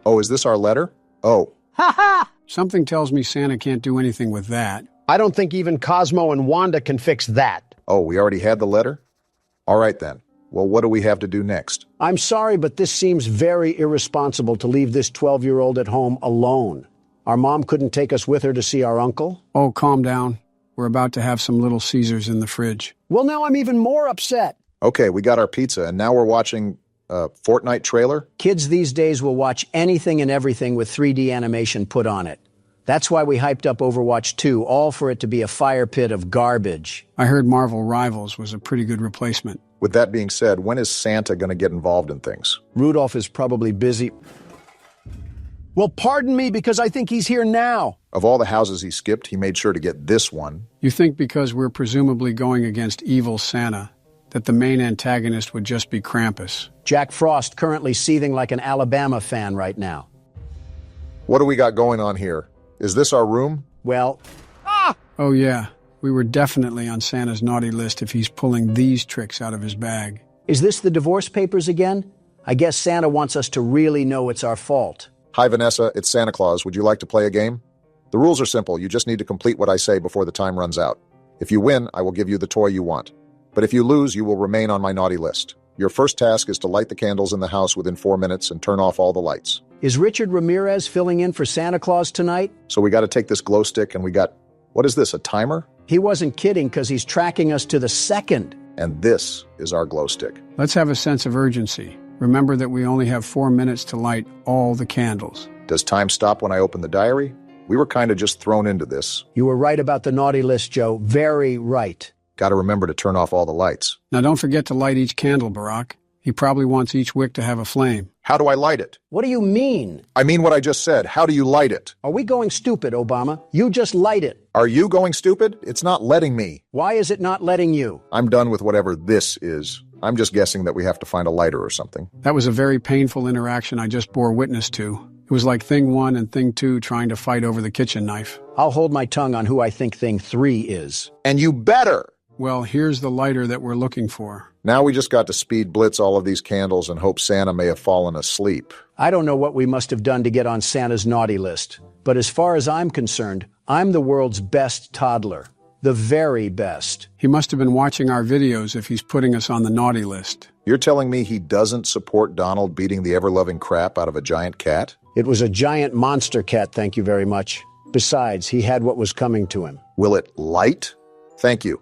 Oh, is this our letter? Oh. Ha ha! Something tells me Santa can't do anything with that. I don't think even Cosmo and Wanda can fix that. Oh, we already had the letter? All right, then. Well, what do we have to do next? I'm sorry, but this seems very irresponsible to leave this 12-year-old at home alone. Our mom couldn't take us with her to see our uncle? Oh, calm down. We're about to have some Little Caesars in the fridge. Well, now I'm even more upset. Okay, we got our pizza, and now we're watching a Fortnite trailer? Kids these days will watch anything and everything with 3D animation put on it. That's why we hyped up Overwatch 2, all for it to be a fire pit of garbage. I heard Marvel Rivals was a pretty good replacement. With that being said, when is Santa going to get involved in things? Rudolph is probably busy. Well, pardon me, because I think he's here now. Of all the houses he skipped, he made sure to get this one. You think because we're presumably going against evil Santa, that the main antagonist would just be Krampus? Jack Frost currently seething like an Alabama fan right now. What do we got going on here? Is this our room? Well... Oh, yeah. We were definitely on Santa's naughty list if he's pulling these tricks out of his bag. Is this the divorce papers again? I guess Santa wants us to really know it's our fault. Hi, Vanessa. It's Santa Claus. Would you like to play a game? The rules are simple. You just need to complete what I say before the time runs out. If you win, I will give you the toy you want. But if you lose, you will remain on my naughty list. Your first task is to light the candles in the house within 4 minutes and turn off all the lights. Is Richard Ramirez filling in for Santa Claus tonight? So we got to take this glow stick and we got... What is this, a timer? He wasn't kidding because he's tracking us to the second. And this is our glow stick. Let's have a sense of urgency. Remember that we only have 4 minutes to light all the candles. Does time stop when I open the diary? We were kind of just thrown into this. You were right about the naughty list, Joe. Very right. Got to remember to turn off all the lights. Now don't forget to light each candle, Barack. He probably wants each wick to have a flame. How do I light it? What do you mean? I mean what I just said. How do you light it? Are we going stupid, Obama? You just light it. Are you going stupid? It's not letting me. Why is it not letting you? I'm done with whatever this is. I'm just guessing that we have to find a lighter or something. That was a very painful interaction I just bore witness to. It was like Thing 1 and Thing 2 trying to fight over the kitchen knife. I'll hold my tongue on who I think Thing 3 is. And you better! Well, here's the lighter that we're looking for. Now we just got to speed blitz all of these candles and hope Santa may have fallen asleep. I don't know what we must have done to get on Santa's naughty list, but as far as I'm concerned, I'm the world's best toddler. The very best. He must have been watching our videos if he's putting us on the naughty list. You're telling me he doesn't support Donald beating the ever-loving crap out of a giant cat? It was a giant monster cat, thank you very much. Besides, he had what was coming to him. Will it light? Thank you.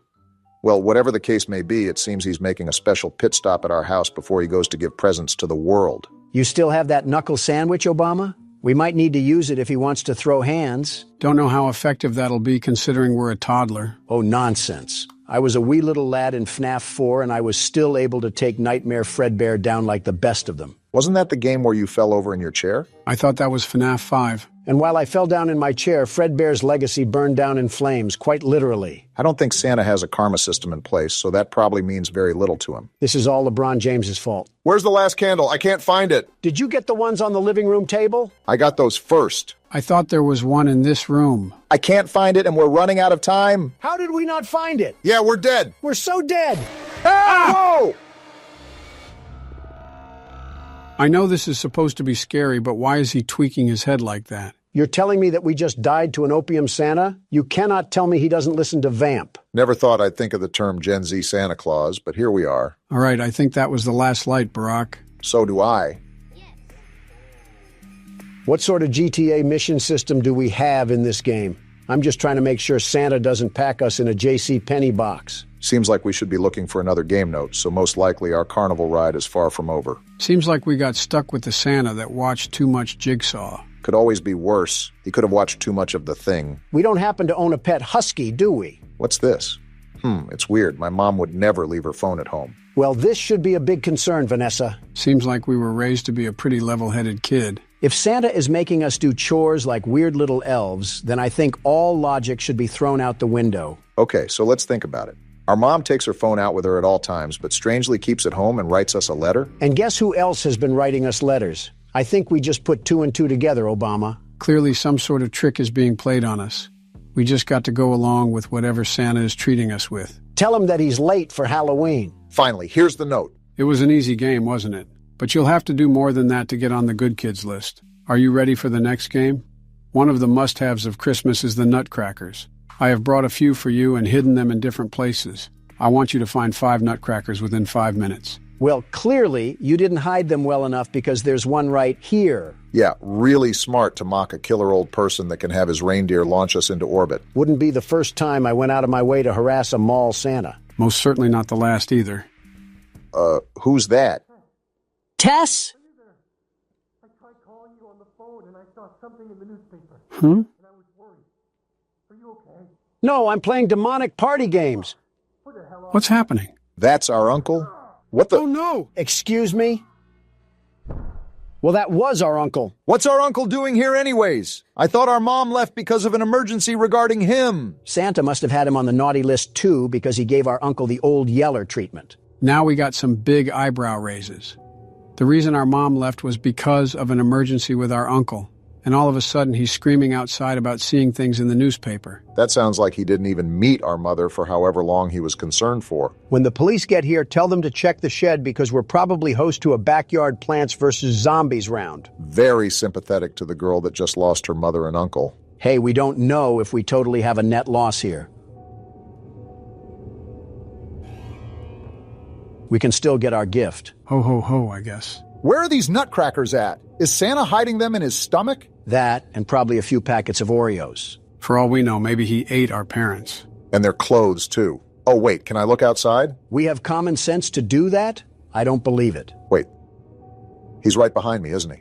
Well, whatever the case may be, it seems he's making a special pit stop at our house before he goes to give presents to the world. You still have that knuckle sandwich, Obama? We might need to use it if he wants to throw hands. Don't know how effective that'll be considering we're a toddler. Oh, nonsense. I was a wee little lad in FNAF 4, and I was still able to take Nightmare Fredbear down like the best of them. Wasn't that the game where you fell over in your chair? I thought that was FNAF 5. And while I fell down in my chair, Fredbear's legacy burned down in flames, quite literally. I don't think Santa has a karma system in place, so that probably means very little to him. This is all LeBron James's fault. Where's the last candle? I can't find it. Did you get the ones on the living room table? I got those first. I thought there was one in this room. I can't find it and we're running out of time. How did we not find it? Yeah, we're dead. We're so dead. Whoa! I know this is supposed to be scary, but why is he tweaking his head like that? You're telling me that we just died to an opium Santa? You cannot tell me he doesn't listen to Vamp. Never thought I'd think of the term Gen Z Santa Claus, but here we are. All right, I think that was the last light, Barack. So do I. What sort of GTA mission system do we have in this game? I'm just trying to make sure Santa doesn't pack us in a JCPenney box. Seems like we should be looking for another game note, so most likely our carnival ride is far from over. Seems like we got stuck with the Santa that watched too much Jigsaw. Could always be worse. He could have watched too much of The Thing. We don't happen to own a pet husky, do we? What's this? It's weird. My mom would never leave her phone at home. Well, this should be a big concern, Vanessa. Seems like we were raised to be a pretty level-headed kid. If Santa is making us do chores like weird little elves, then I think all logic should be thrown out the window. Okay, so let's think about it. Our mom takes her phone out with her at all times, but strangely keeps it home and writes us a letter. And guess who else has been writing us letters? I think we just put 2 and 2 together, Obama. Clearly some sort of trick is being played on us. We just got to go along with whatever Santa is treating us with. Tell him that he's late for Halloween. Finally, here's the note. It was an easy game, wasn't it? But you'll have to do more than that to get on the good kids list. Are you ready for the next game? One of the must-haves of Christmas is the nutcrackers. I have brought a few for you and hidden them in different places. I want you to find 5 nutcrackers within 5 minutes. Well, clearly, you didn't hide them well enough because there's one right here. Yeah, really smart to mock a killer old person that can have his reindeer launch us into orbit. Wouldn't be the first time I went out of my way to harass a mall Santa. Most certainly not the last either. Who's that? Tess? I tried calling you on the phone and I saw something in the newspaper. And I was worried. Are you okay? No, I'm playing demonic party games. What's happening? That's our uncle? What the? Oh, no! Excuse me? Well, that was our uncle. What's our uncle doing here anyways? I thought our mom left because of an emergency regarding him. Santa must have had him on the naughty list, too, because he gave our uncle the old yeller treatment. Now we got some big eyebrow raises. The reason our mom left was because of an emergency with our uncle. And all of a sudden, he's screaming outside about seeing things in the newspaper. That sounds like he didn't even meet our mother for however long he was concerned for. When the police get here, tell them to check the shed because we're probably host to a backyard Plants vs. Zombies round. Very sympathetic to the girl that just lost her mother and uncle. Hey, we don't know if we totally have a net loss here. We can still get our gift. Ho, ho, ho, I guess. Where are these nutcrackers at? Is Santa hiding them in his stomach? That, and probably a few packets of Oreos. For all we know, maybe he ate our parents. And their clothes, too. Oh, wait, can I look outside? We have common sense to do that? I don't believe it. Wait. He's right behind me, isn't he?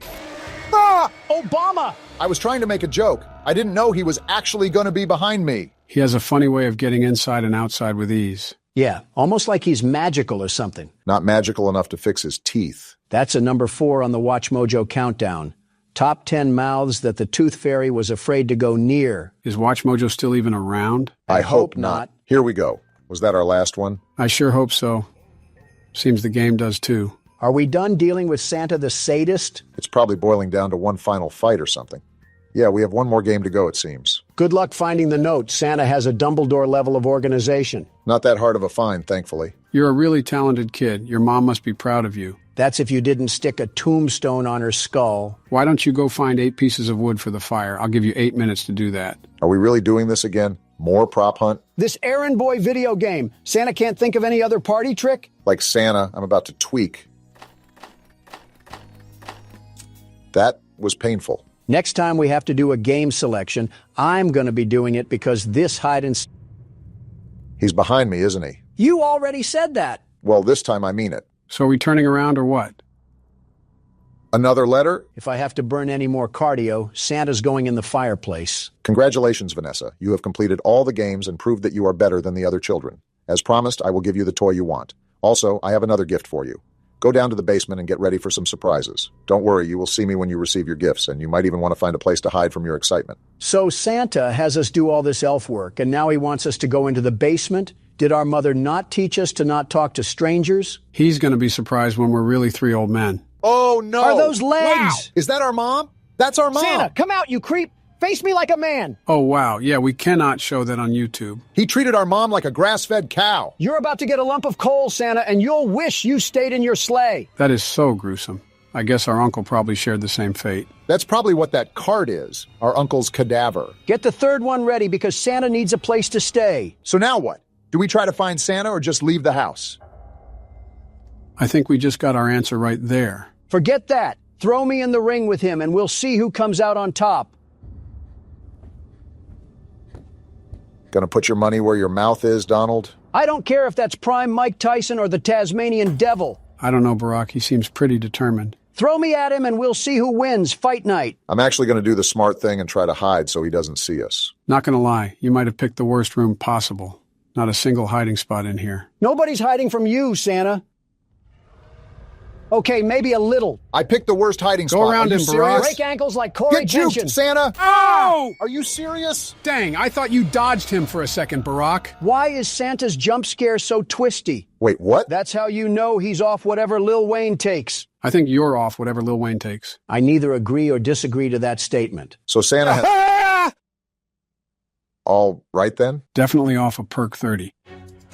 Ah! Obama! I was trying to make a joke. I didn't know he was actually going to be behind me. He has a funny way of getting inside and outside with ease. Yeah, almost like he's magical or something. Not magical enough to fix his teeth. That's a number 4 on the Watch Mojo countdown. Top 10 mouths that the Tooth Fairy was afraid to go near. Is Watch Mojo still even around? I hope not. Here we go. Was that our last one? I sure hope so. Seems the game does too. Are we done dealing with Santa the sadist? It's probably boiling down to one final fight or something. Yeah, we have one more game to go, it seems. Good luck finding the note. Santa has a Dumbledore level of organization. Not that hard of a find, thankfully. You're a really talented kid. Your mom must be proud of you. That's if you didn't stick a tombstone on her skull. Why don't you go find 8 pieces of wood for the fire? I'll give you 8 minutes to do that. Are we really doing this again? More prop hunt? This errand boy video game. Santa can't think of any other party trick? Like Santa, I'm about to tweak. That was painful. Next time we have to do a game selection, I'm going to be doing it because this hide and... He's behind me, isn't he? You already said that. Well, this time I mean it. So are we turning around or what? Another letter? If I have to burn any more cardio, Santa's going in the fireplace. Congratulations, Vanessa. You have completed all the games and proved that you are better than the other children. As promised, I will give you the toy you want. Also, I have another gift for you. Go down to the basement and get ready for some surprises. Don't worry, you will see me when you receive your gifts, and you might even want to find a place to hide from your excitement. So Santa has us do all this elf work, and now he wants us to go into the basement? Did our mother not teach us to not talk to strangers? He's going to be surprised when we're really 3 old men. Oh, no! Are those legs? Wow. Is that our mom? That's our mom! Santa, come out, you creep! Face me like a man! Oh, wow. Yeah, we cannot show that on YouTube. He treated our mom like a grass-fed cow. You're about to get a lump of coal, Santa, and you'll wish you stayed in your sleigh. That is so gruesome. I guess our uncle probably shared the same fate. That's probably what that card is, our uncle's cadaver. Get the third one ready because Santa needs a place to stay. So now what? Do we try to find Santa or just leave the house? I think we just got our answer right there. Forget that. Throw me in the ring with him and we'll see who comes out on top. Gonna put your money where your mouth is, Donald? I don't care if that's prime Mike Tyson or the Tasmanian Devil. I don't know, Barack. He seems pretty determined. Throw me at him and we'll see who wins. Fight night. I'm actually gonna do the smart thing and try to hide so he doesn't see us. Not gonna lie, you might have picked the worst room possible. Not a single hiding spot in here. Nobody's hiding from you, Santa. Okay, maybe a little. I picked the worst hiding spot. Go around him, Barack. Break ankles like Corey Get juked, Kenshin. Santa! Oh! Are you serious? Dang, I thought you dodged him for a second, Barack. Why is Santa's jump scare so twisty? Wait, what? That's how you know he's off whatever Lil Wayne takes. I think you're off whatever Lil Wayne takes. I neither agree or disagree to that statement. So Santa has... All right, then? Definitely off a perk 30.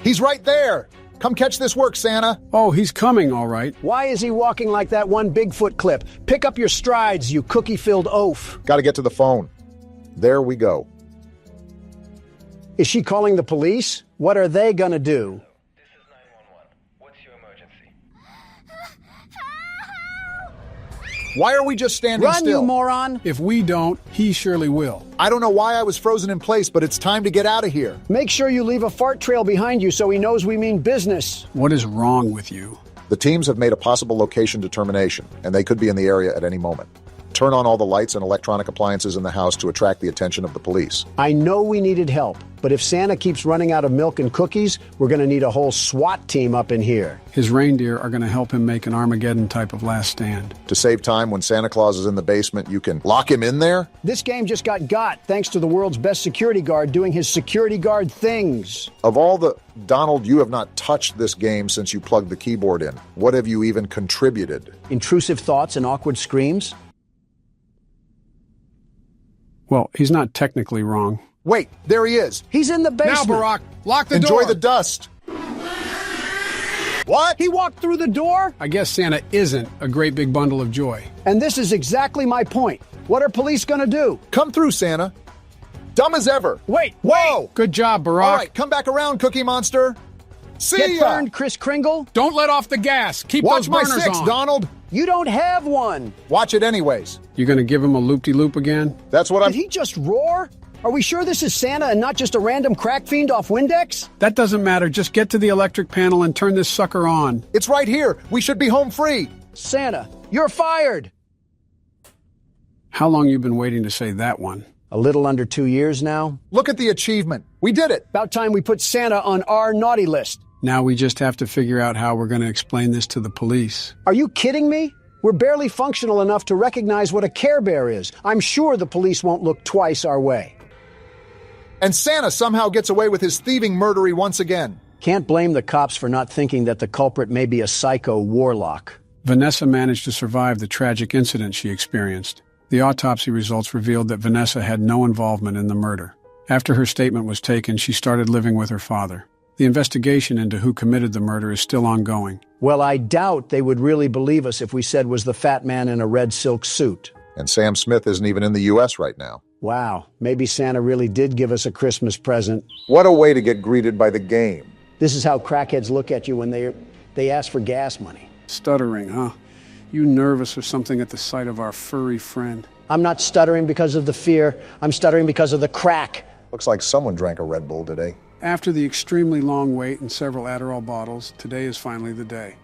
He's right there! Come catch this work, Santa! Oh, he's coming, all right. Why is he walking like that one Bigfoot clip? Pick up your strides, you cookie-filled oaf. Gotta get to the phone. There we go. Is she calling the police? What are they gonna do? This is 911. What's your emergency? Why are we just standing Run, still? you moron! If we don't, he surely will. I don't know why I was frozen in place, but it's time to get out of here. Make sure you leave a fart trail behind you so he knows we mean business. What is wrong with you? The teams have made a possible location determination, and they could be in the area at any moment. Turn on all the lights and electronic appliances in the house to attract the attention of the police. I know we needed help, but if Santa keeps running out of milk and cookies, we're gonna need a whole SWAT team up in here. His reindeer are going to help him make an Armageddon type of last stand. To save time, when Santa Claus is in the basement, you can lock him in there? This game just got thanks to the world's best security guard doing his security guard things. Of all the... Donald, you have not touched this game since you plugged the keyboard in. What have you even contributed? Intrusive thoughts and awkward screams? Well, he's not technically wrong. Wait, there he is. He's in the basement. Now, Barack, lock the Enjoy door. the dust. What? He walked through the door? I guess Santa isn't a great big bundle of joy. And this is exactly my point. What are police gonna do? Come through, Santa. Dumb as ever. Wait, Whoa! Good job, Barack. All right, come back around, Cookie Monster. See Get ya! burned, Kris Kringle. Don't let off the gas. Keep Watch those my burners 6, on. Donald. You don't have one. Watch it anyways. You gonna give him a loop-de-loop again? That's what Did he just roar? Are we sure this is Santa and not just a random crack fiend off Windex? That doesn't matter. Just get to the electric panel and turn this sucker on. It's right here. We should be home free. Santa, you're fired. How long you been waiting to say that one? A little under 2 years now. Look at the achievement. We did it. About time we put Santa on our naughty list. Now we just have to figure out how we're going to explain this to the police. Are you kidding me? We're barely functional enough to recognize what a Care Bear is. I'm sure the police won't look twice our way. And Santa somehow gets away with his thieving murdery once again. Can't blame the cops for not thinking that the culprit may be a psycho warlock. Vanessa managed to survive the tragic incident she experienced. The autopsy results revealed that Vanessa had no involvement in the murder. After her statement was taken, she started living with her father. The investigation into who committed the murder is still ongoing. Well, I doubt they would really believe us if we said was the fat man in a red silk suit. And Sam Smith isn't even in the U.S. right now. Wow, maybe Santa really did give us a Christmas present. What a way to get greeted by the game. This is how crackheads look at you when they ask for gas money. Stuttering, huh? You nervous or something at the sight of our furry friend? I'm not stuttering because of the fear. I'm stuttering because of the crack. Looks like someone drank a Red Bull today. After the extremely long wait and several Adderall bottles, today is finally the day.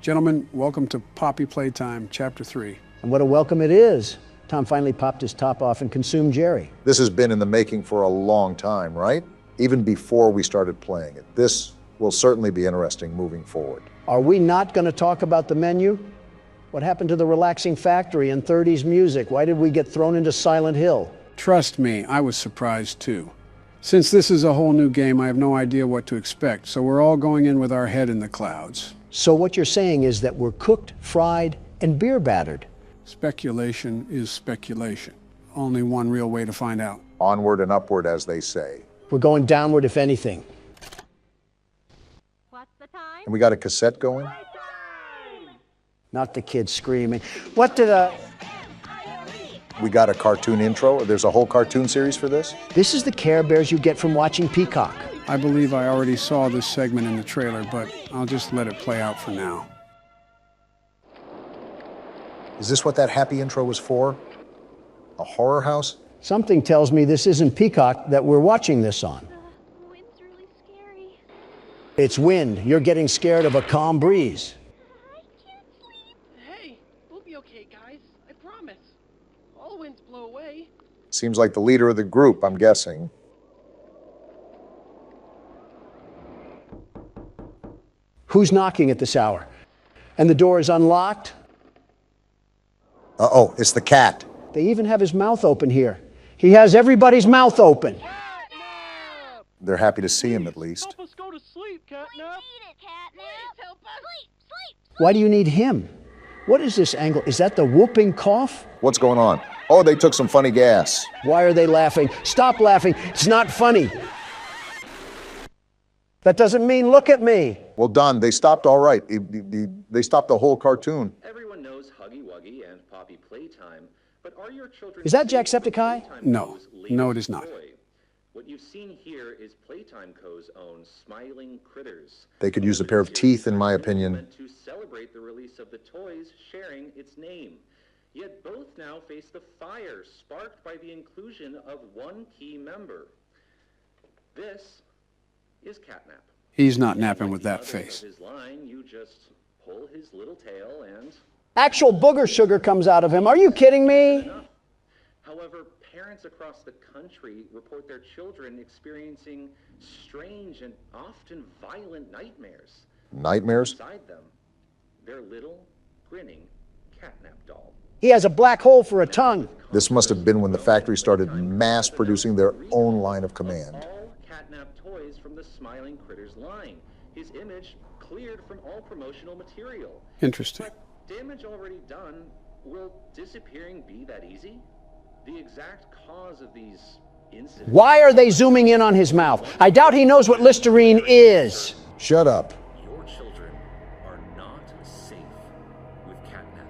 Gentlemen, welcome to Poppy Playtime, Chapter 3. And what a welcome it is. Tom finally popped his top off and consumed Jerry. This has been in the making for a long time, right? Even before we started playing it. This will certainly be interesting moving forward. Are we not going to talk about the menu? What happened to the relaxing factory and 30s music? Why did we get thrown into Silent Hill? Trust me, I was surprised too. Since this is a whole new game, I have no idea what to expect, so we're all going in with our head in the clouds. So what you're saying is that we're cooked, fried, and beer battered. Speculation is speculation. Only one real way to find out. Onward and upward, as they say. We're going downward, if anything. What's the time? And we got a cassette going? Not the kids screaming. What did We got a cartoon intro? There's a whole cartoon series for this? This is the Care Bears you get from watching Peacock. I believe I already saw this segment in the trailer, but I'll just let it play out for now. Is this what that happy intro was for? A horror house? Something tells me this isn't Peacock that we're watching this on. The wind's really scary. It's wind. You're getting scared of a calm breeze. I can't sleep. Hey, we'll be okay, guys. I promise. All winds blow away. Seems like the leader of the group, I'm guessing. Who's knocking at this hour? And the door is unlocked? Uh-oh, it's the cat. They even have his mouth open here. He has everybody's mouth open. They're happy to see him, at least. Help us go to sleep, Catnap. Why do you need him? What is this angle? Is that the whooping cough? What's going on? Oh, they took some funny gas. Why are they laughing? Stop laughing. It's not funny. That doesn't mean look at me. Well done. They stopped all right. They stopped the whole cartoon. Everyone knows Huggy Wuggy and Poppy Playtime, but are your children... Is that Jacksepticeye? No. No, it is not. What you've seen here is Playtime Co.'s own Smiling Critters. They could use a pair of teeth, in my opinion. To celebrate the release of the toys sharing its name. Yet both now face the fire sparked by the inclusion of one key member. This is Catnap. He's not napping with that face. His line, you just pull his little tail and... Actual booger sugar comes out of him. Are you kidding me? However, parents across the country report their children experiencing strange and often violent nightmares. Nightmares? Beside them, their little, grinning Catnap doll. He has a black hole for a tongue. This must have been when the factory started mass producing their own line of command. All Catnap toys from the Smiling Critters line. His image cleared from all promotional material. Interesting. But damage already done, will disappearing be that easy? The exact cause of these incidents... Why are they zooming in on his mouth? I doubt he knows what Listerine is. Shut up. Your children are not safe with Catnap.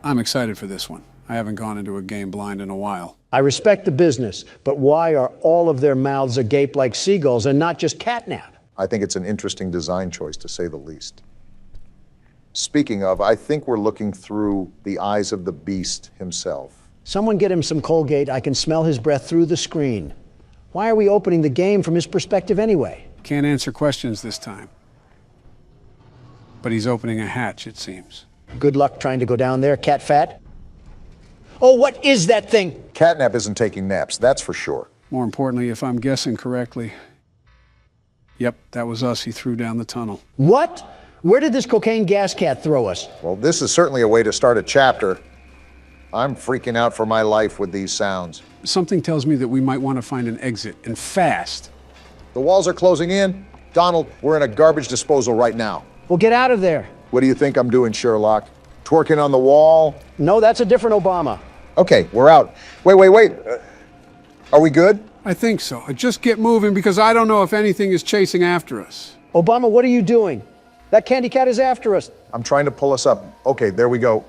I'm excited for this one. I haven't gone into a game blind in a while. I respect the business, but why are all of their mouths agape like seagulls and not just catnap? I think it's an interesting design choice, to say the least. Speaking of, I think we're looking through the eyes of the beast himself. Someone get him some Colgate. I can smell his breath through the screen. Why are we opening the game from his perspective anyway? Can't answer questions this time. But he's opening a hatch, it seems. Good luck trying to go down there, cat fat. Oh, what is that thing? Catnap isn't taking naps, that's for sure. More importantly, if I'm guessing correctly, yep, that was us he threw down the tunnel. What? Where did this cocaine gas cat throw us? Well, this is certainly a way to start a chapter. I'm freaking out for my life with these sounds. Something tells me that we might want to find an exit, and fast. The walls are closing in. Donald, we're in a garbage disposal right now. Well, get out of there. What do you think I'm doing, Sherlock? Twerking on the wall? No, that's a different Obama. Okay, we're out. Wait. Are we good? I think so. Just get moving because I don't know if anything is chasing after us. Obama, what are you doing? That candy cat is after us. I'm trying to pull us up. Okay, there we go.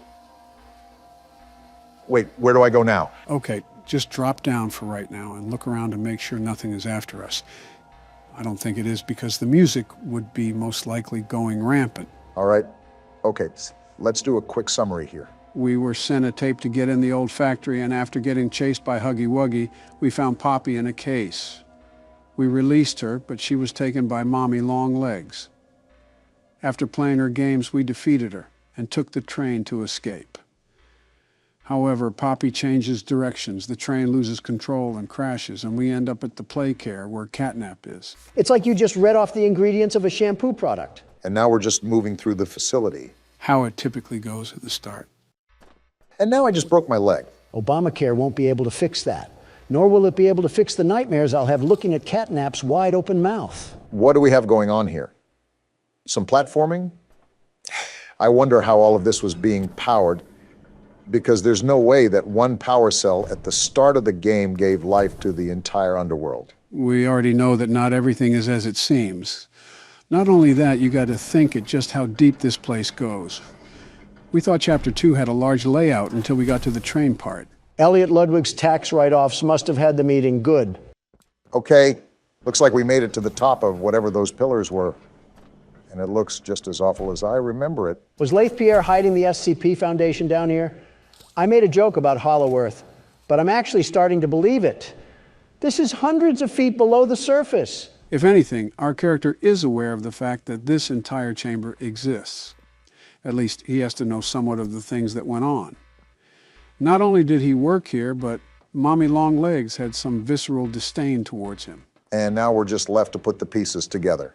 Wait, where do I go now? Okay, just drop down for right now and look around and make sure nothing is after us. I don't think it is because the music would be most likely going rampant. All right. Okay, let's do a quick summary here. We were sent a tape to get in the old factory, and after getting chased by Huggy Wuggy, we found Poppy in a case. We released her, but she was taken by Mommy Longlegs. After playing her games, we defeated her and took the train to escape. However, Poppy changes directions, the train loses control and crashes, and we end up at the play care where Catnap is. It's like you just read off the ingredients of a shampoo product. And now we're just moving through the facility. How it typically goes at the start. And now I just broke my leg. Obamacare won't be able to fix that. Nor will it be able to fix the nightmares I'll have looking at Catnap's wide open mouth. What do we have going on here? Some platforming? I wonder how all of this was being powered, because there's no way that one power cell at the start of the game gave life to the entire underworld. We already know that not everything is as it seems. Not only that, you got to think at just how deep this place goes. We thought Chapter 2 had a large layout until we got to the train part. Elliot Ludwig's tax write-offs must have had the meeting good. Okay, looks like we made it to the top of whatever those pillars were. And it looks just as awful as I remember it. Was Leith Pierre hiding the SCP Foundation down here? I made a joke about Hollow Earth, but I'm actually starting to believe it. This is hundreds of feet below the surface. If anything, our character is aware of the fact that this entire chamber exists. At least he has to know somewhat of the things that went on. Not only did he work here, but Mommy Longlegs had some visceral disdain towards him. And now we're just left to put the pieces together.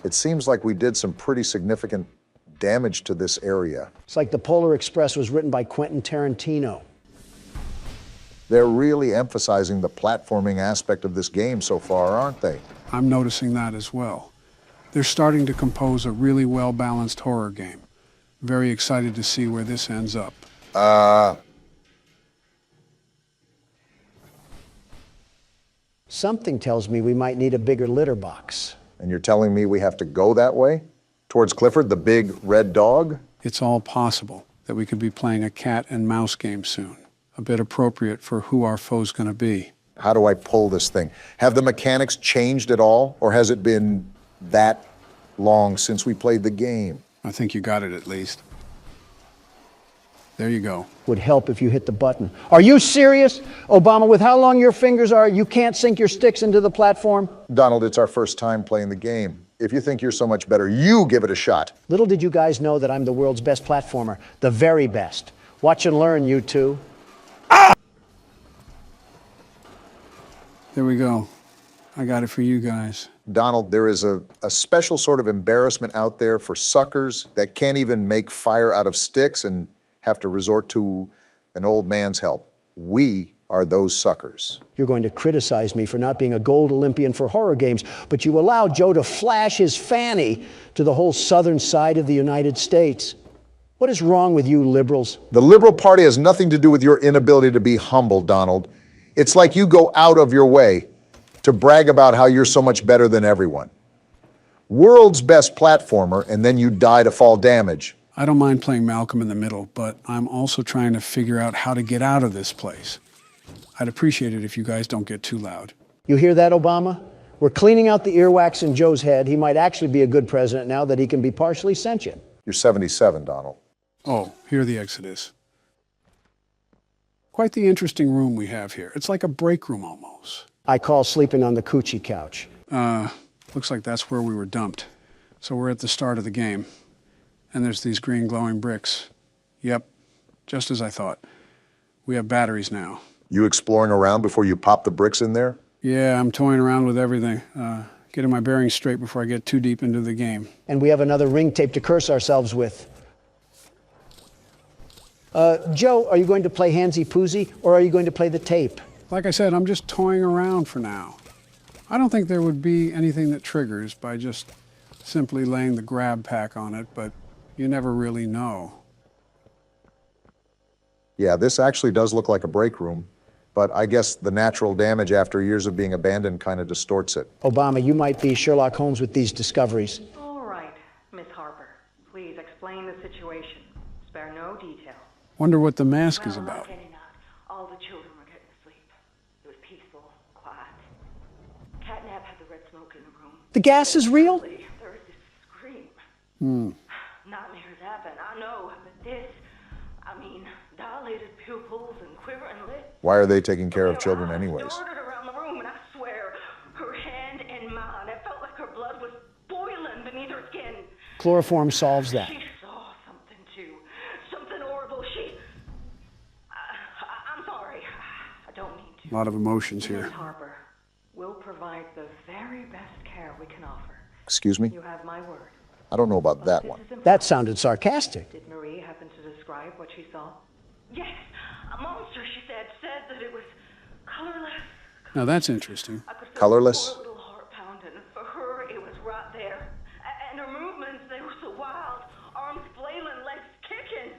It seems like we did some pretty significant damage to this area. It's like the Polar Express was written by Quentin Tarantino. They're really emphasizing the platforming aspect of this game so far, aren't they? I'm noticing that as well. They're starting to compose a really well-balanced horror game. Very excited to see where this ends up. Something tells me we might need a bigger litter box. And you're telling me we have to go that way? Towards Clifford, the big red dog? It's all possible that we could be playing a cat and mouse game soon. A bit appropriate for who our foe's gonna be. How do I pull this thing? Have the mechanics changed at all? Or has it been that long since we played the game? I think you got it at least. There you go. Would help if you hit the button. Are you serious? Obama, with how long your fingers are, you can't sink your sticks into the platform? Donald, it's our first time playing the game. If you think you're so much better, you give it a shot. Little did you guys know that I'm the world's best platformer. The very best. Watch and learn, you two. There we go. I got it for you guys. Donald, there is a special sort of embarrassment out there for suckers that can't even make fire out of sticks and have to resort to an old man's help. We are those suckers. You're going to criticize me for not being a gold Olympian for horror games, but you allowed Joe to flash his fanny to the whole southern side of the United States. What is wrong with you liberals? The Liberal Party has nothing to do with your inability to be humble, Donald. It's like you go out of your way to brag about how you're so much better than everyone. World's best platformer, and then you die to fall damage. I don't mind playing Malcolm in the Middle, but I'm also trying to figure out how to get out of this place. I'd appreciate it if you guys don't get too loud. You hear that, Obama? We're cleaning out the earwax in Joe's head. He might actually be a good president now that he can be partially sentient. You're 77, Donald. Oh, here the exit is. Quite the interesting room we have here. It's like a break room almost. I call sleeping on the coochie couch. Looks like that's where we were dumped. So we're at the start of the game. And there's these green glowing bricks. Yep, just as I thought. We have batteries now. You exploring around before you pop the bricks in there? Yeah, I'm toying around with everything. Getting my bearings straight before I get too deep into the game. And we have another ring tape to curse ourselves with. Joe, are you going to play Handsy Poozy, or are you going to play the tape? Like I said, I'm just toying around for now. I don't think there would be anything that triggers by just simply laying the grab pack on it, but you never really know. Yeah, this actually does look like a break room, but I guess the natural damage after years of being abandoned kind of distorts it. Obama, you might be Sherlock Holmes with these discoveries. All right, Miss Harper. Please explain the situation. Spare no detail. Wonder what the mask is about. All the children were getting asleep. It was peaceful, quiet. Catnap had the red smoke in the room. The gas is real? There was this scream. Nightmares happen, I know, but this, I mean, dilated pupils and quivering lips. Why are they taking care of children anyways? Darted around the room, and I swear, her hand in mine, it felt like her blood was boiling beneath her skin. Chloroform solves that. She saw something too. Something horrible. A lot of emotions Miss here. Harper, we'll provide the very best care we can offer. Excuse me? You have my word. I don't know about that one. That sounded sarcastic. Did Marie happen to describe what she saw? Yes, a monster, she said that it was colorless. Now that's interesting. Colorless? Poor little heart pounding. For her, it was right there. And her movements, they were so wild. Arms flailing, legs kicking.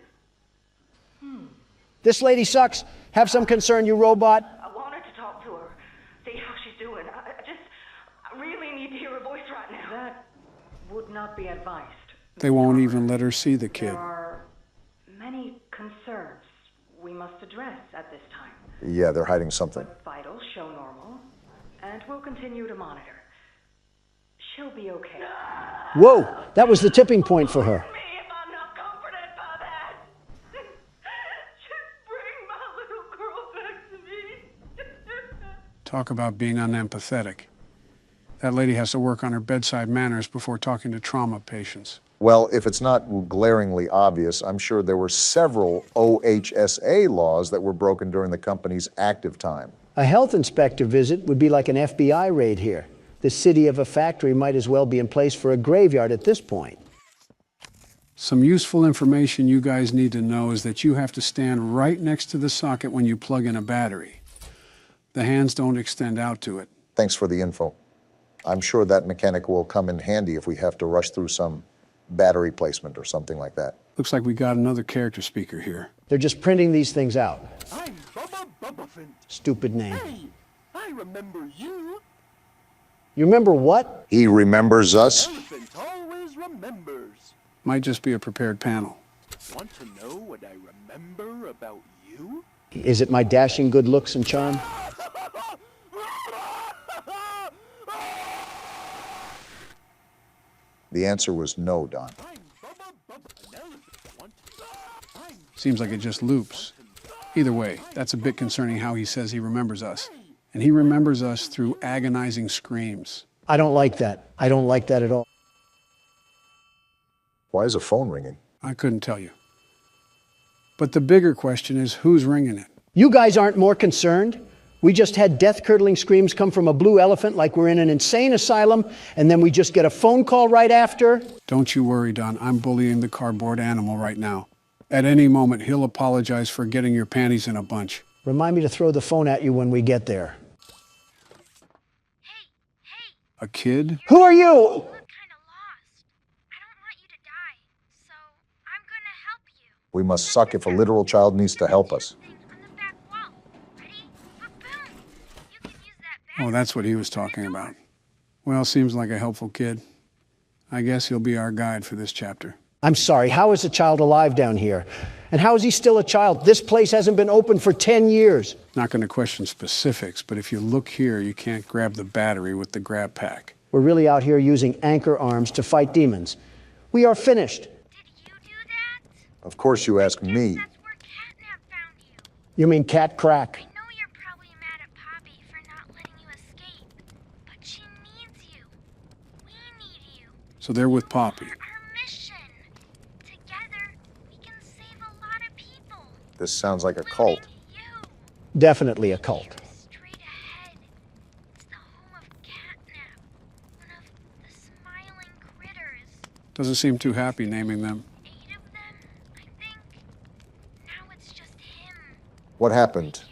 This lady sucks. Have some concern, you robot. I wanted to talk to her, see how she's doing. I really need to hear her voice right now. That would not be advised. They won't even let her see the kid. There are many concerns we must address at this time. Yeah, they're hiding something. Vitals show normal, and we'll continue to monitor. She'll be okay. Whoa, that was the tipping point for her. If I'm not comforted by that, just bring my little girl back to me. Talk about being unempathetic. That lady has to work on her bedside manners before talking to trauma patients. Well, if it's not glaringly obvious, I'm sure there were several OHSA laws that were broken during the company's active time. A health inspector visit would be like an FBI raid here. The city of a factory might as well be in place for a graveyard at this point. Some useful information you guys need to know is that you have to stand right next to the socket when you plug in a battery. The hands don't extend out to it. Thanks for the info. I'm sure that mechanic will come in handy if we have to rush through some battery placement or something like that. Looks like we got another character speaker here. They're just printing these things out. I'm Bubba Bubbaphant. Stupid name. Hey, I remember you. You remember what? He remembers us? Elephant always remembers. Might just be a prepared panel. Want to know what I remember about you? Is it my dashing good looks and charm? The answer was no, Don. Seems like it just loops. Either way, that's a bit concerning how he says he remembers us. And he remembers us through agonizing screams. I don't like that. I don't like that at all. Why is a phone ringing? I couldn't tell you. But the bigger question is, who's ringing it? You guys aren't more concerned? We just had death-curdling screams come from a blue elephant like we're in an insane asylum, and then we just get a phone call right after? Don't you worry, Don. I'm bullying the cardboard animal right now. At any moment, he'll apologize for getting your panties in a bunch. Remind me to throw the phone at you when we get there. A kid? Who are you? We must suck if a literal child needs to help us. Oh, that's what he was talking about. Well, seems like a helpful kid. I guess he'll be our guide for this chapter. I'm sorry, how is a child alive down here? And how is he still a child? This place hasn't been open for 10 years. Not going to question specifics, but if you look here, you can't grab the battery with the grab pack. We're really out here using anchor arms to fight demons. We are finished. Of course you ask me. You mean cat crack? So they're with Poppy. This sounds like a cult. Definitely a cult. Doesn't seem too happy naming them. What happened?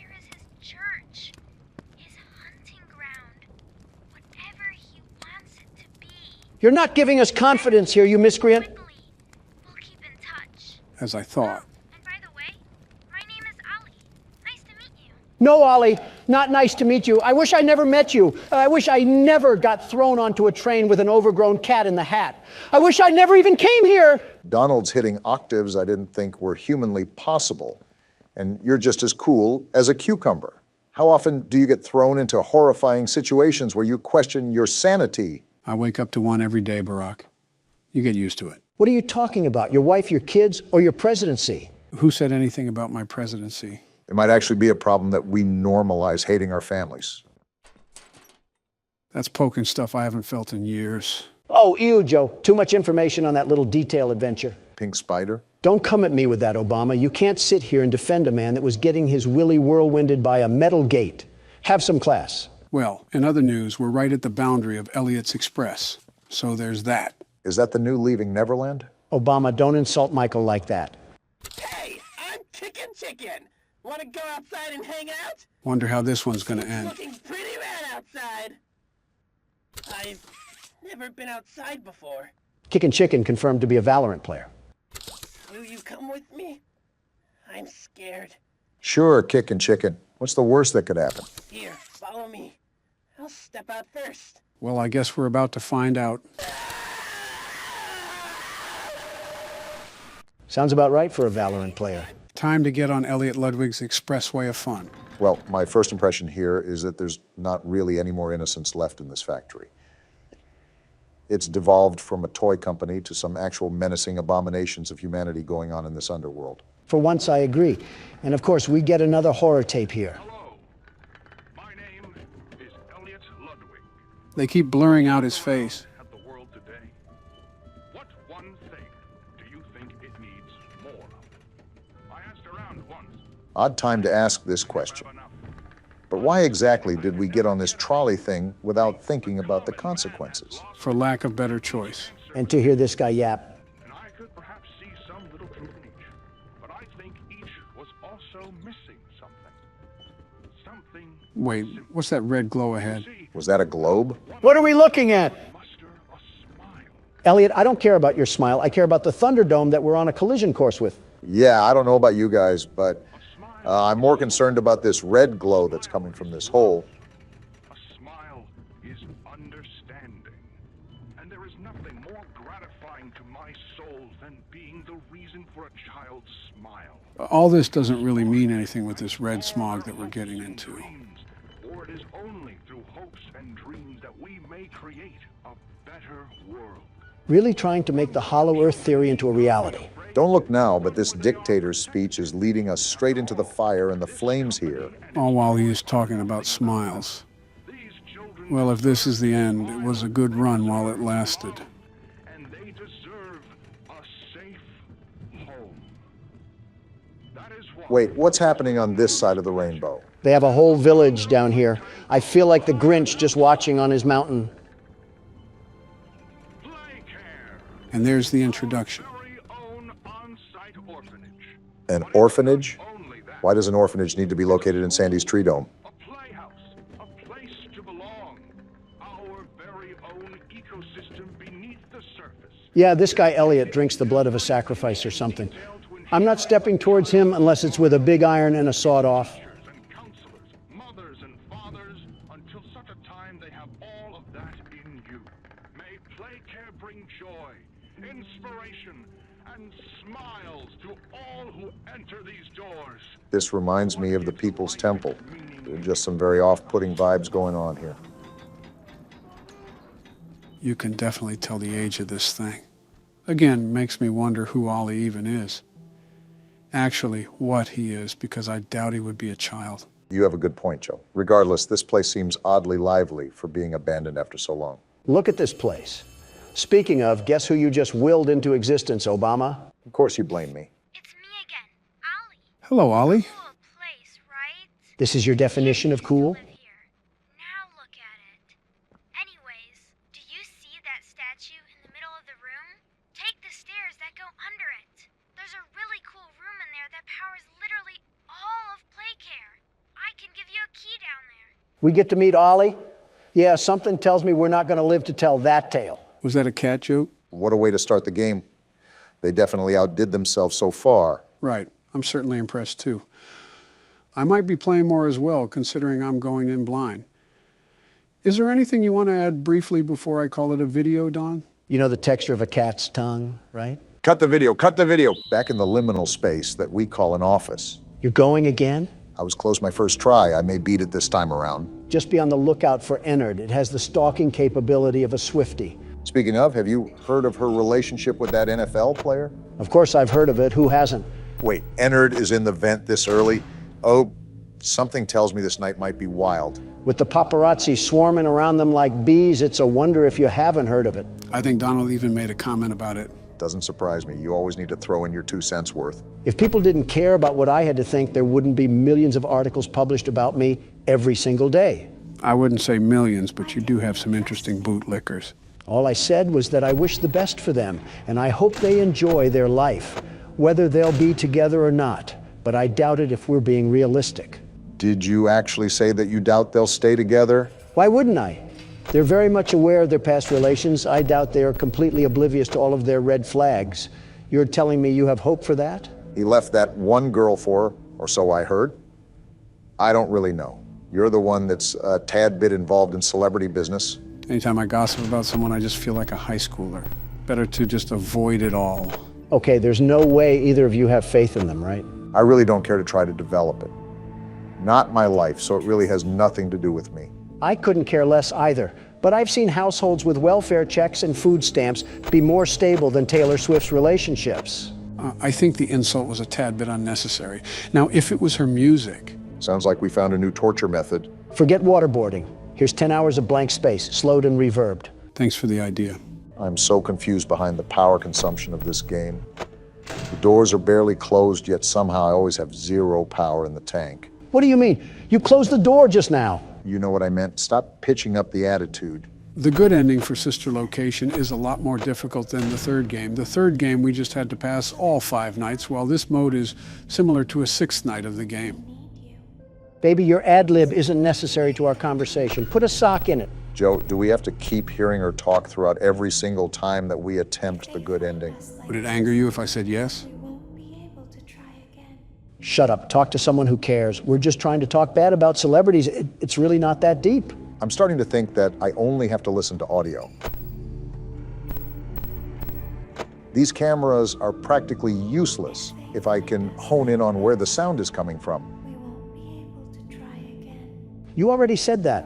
You're not giving us confidence here, you miscreant. As I thought. No, Ollie, not nice to meet you. I wish I never met you. I wish I never got thrown onto a train with an overgrown cat in the hat. I wish I never even came here. Donald's hitting octaves I didn't think were humanly possible. And you're just as cool as a cucumber. How often do you get thrown into horrifying situations where you question your sanity? I wake up to one every day, Barack. You get used to it. What are you talking about? Your wife, your kids, or your presidency? Who said anything about my presidency? It might actually be a problem that we normalize hating our families. That's poking stuff I haven't felt in years. Oh, ew, Joe. Too much information on that little detail adventure. Pink spider? Don't come at me with that, Obama. You can't sit here and defend a man that was getting his willy whirlwinded by a metal gate. Have some class. Well, in other news, we're right at the boundary of Elliot's Express. So there's that. Is that the new Leaving Neverland? Obama, don't insult Michael like that. Hey, I'm Chicken. Want to go outside and hang out? Wonder how this one's gonna end. Looking pretty rad outside. I've never been outside before. Chicken confirmed to be a Valorant player. Will you come with me? I'm scared. Sure, Chicken. What's the worst that could happen? Here, follow me. I'll step out first. Well, I guess we're about to find out. Sounds about right for a Valorant player. Time to get on Elliot Ludwig's expressway of fun. Well, my first impression here is that there's not really any more innocence left in this factory. It's devolved from a toy company to some actual menacing abominations of humanity going on in this underworld. For once, I agree. And of course, we get another horror tape here. My name is Elliot Ludwig. They keep blurring out his face. At the world today. What one thing do you think it needs more of? I asked around once. Odd time to ask this question. But why exactly did we get on this trolley thing without thinking about the consequences? For lack of better choice. And to hear this guy yap. And I could perhaps see some little truth in each. But I think each was also missing something. Something. Wait, what's that red glow ahead? Was that a globe? What are we looking at? Elliot, I don't care about your smile. I care about the Thunderdome that we're on a collision course with. Yeah, I don't know about you guys, but I'm more concerned about this red glow that's coming from this hole. A smile is understanding. And there is nothing more gratifying to my soul than being the reason for a child's smile. All this doesn't really mean anything with this red smog that we're getting into. For it is only through hopes and dreams that we may create a better world. Really trying to make the hollow earth theory into a reality. Don't look now, but this dictator's speech is leading us straight into the fire and the flames here. All while he is talking about smiles. Well, if this is the end, it was a good run while it lasted. And they deserve a safe home. That is why. Wait, what's happening on this side of the rainbow? They have a whole village down here. I feel like the Grinch just watching on his mountain. And there's the introduction. An orphanage? Why does an orphanage need to be located in Sandy's Tree Dome? A playhouse, a place to belong. Our very own ecosystem beneath the surface. Yeah, this guy Elliot drinks the blood of a sacrifice or something. I'm not stepping towards him unless it's with a big iron and a sawed-off. Mothers and fathers, until such a time they have all of that in you. May Playcare bring joy, inspiration, and smiles to all who enter these doors. This reminds me of the People's Temple. There are just some very off-putting vibes going on here. You can definitely tell the age of this thing. Again, makes me wonder who Ollie even is. Actually, what he is, because I doubt he would be a child. You have a good point, Joe. Regardless, this place seems oddly lively for being abandoned after so long. Look at this place. Speaking of, guess who you just willed into existence, Obama? Of course you blame me. Hello, Ollie. This is your definition of cool? We get to meet Ollie? Yeah, something tells me we're not going to live to tell that tale. Was that a cat joke? What a way to start the game. They definitely outdid themselves so far. Right. I'm certainly impressed, too. I might be playing more as well, considering I'm going in blind. Is there anything you want to add briefly before I call it a video, Don? You know the texture of a cat's tongue, right? Cut the video, cut the video. Back in the liminal space that we call an office. You're going again? I was close my first try. I may beat it this time around. Just be on the lookout for Ennard. It has the stalking capability of a Swiftie. Speaking of, have you heard of her relationship with that NFL player? Of course I've heard of it. Who hasn't? Wait, Ennard is in the vent this early? Oh, something tells me this night might be wild. With the paparazzi swarming around them like bees, it's a wonder if you haven't heard of it. I think Donald even made a comment about it. Doesn't surprise me. You always need to throw in your 2 cents worth. If people didn't care about what I had to think, there wouldn't be millions of articles published about me every single day. I wouldn't say millions, but you do have some interesting bootlickers. All I said was that I wish the best for them, and I hope they enjoy their life, whether they'll be together or not. But I doubt it if we're being realistic. Did you actually say that you doubt they'll stay together? Why wouldn't I? They're very much aware of their past relations. I doubt they are completely oblivious to all of their red flags. You're telling me you have hope for that? He left that one girl for her, or so I heard. I don't really know. You're the one that's a tad bit involved in celebrity business. Anytime I gossip about someone, I just feel like a high schooler. Better to just avoid it all. Okay, there's no way either of you have faith in them, right? I really don't care to try to develop it. Not my life, so it really has nothing to do with me. I couldn't care less either, but I've seen households with welfare checks and food stamps be more stable than Taylor Swift's relationships. I think the insult was a tad bit unnecessary. Now, if it was her music... Sounds like we found a new torture method. Forget waterboarding. Here's 10 hours of blank space, slowed and reverbed. Thanks for the idea. I'm so confused behind the power consumption of this game. The doors are barely closed, yet somehow I always have zero power in the tank. What do you mean? You closed the door just now. You know what I meant. Stop pitching up the attitude. The good ending for Sister Location is a lot more difficult than the third game. The third game, we just had to pass all 5 nights, while this mode is similar to a 6th night of the game. Baby, your ad-lib isn't necessary to our conversation. Put a sock in it. Joe, do we have to keep hearing her talk throughout every single time that we attempt the good ending? Would it anger you if I said yes? Shut up. Talk to someone who cares. We're just trying to talk bad about celebrities. It's really not that deep. I'm starting to think that I only have to listen to audio. These cameras are practically useless if I can hone in on where the sound is coming from. You already said that.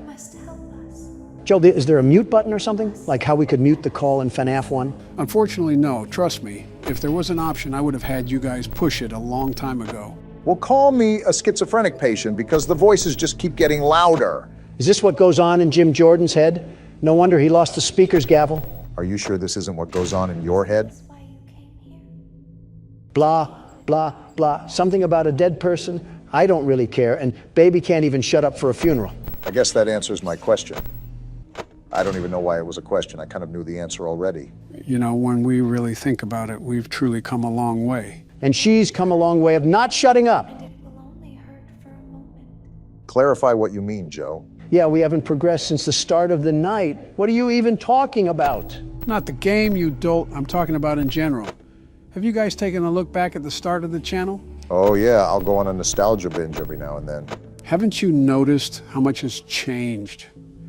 Joe, is there a mute button or something? Like how we could mute the call in FNAF 1? Unfortunately, no. Trust me. If there was an option, I would have had you guys push it a long time ago. Well, call me a schizophrenic patient because the voices just keep getting louder. Is this what goes on in Jim Jordan's head? No wonder he lost the speaker's gavel. Are you sure this isn't what goes on in your head? Blah, blah, blah. Something about a dead person? I don't really care, and baby can't even shut up for a funeral. I guess that answers my question. I don't even know why it was a question. I kind of knew the answer already. You know, when we really think about it, we've truly come a long way. And she's come a long way of not shutting up. Clarify what you mean, Joe. Yeah, we haven't progressed since the start of the night. What are you even talking about? Not the game, you dolt. I'm talking about in general. Have you guys taken a look back at the start of the channel? Oh yeah, I'll go on a nostalgia binge every now and then. Haven't you noticed how much has changed?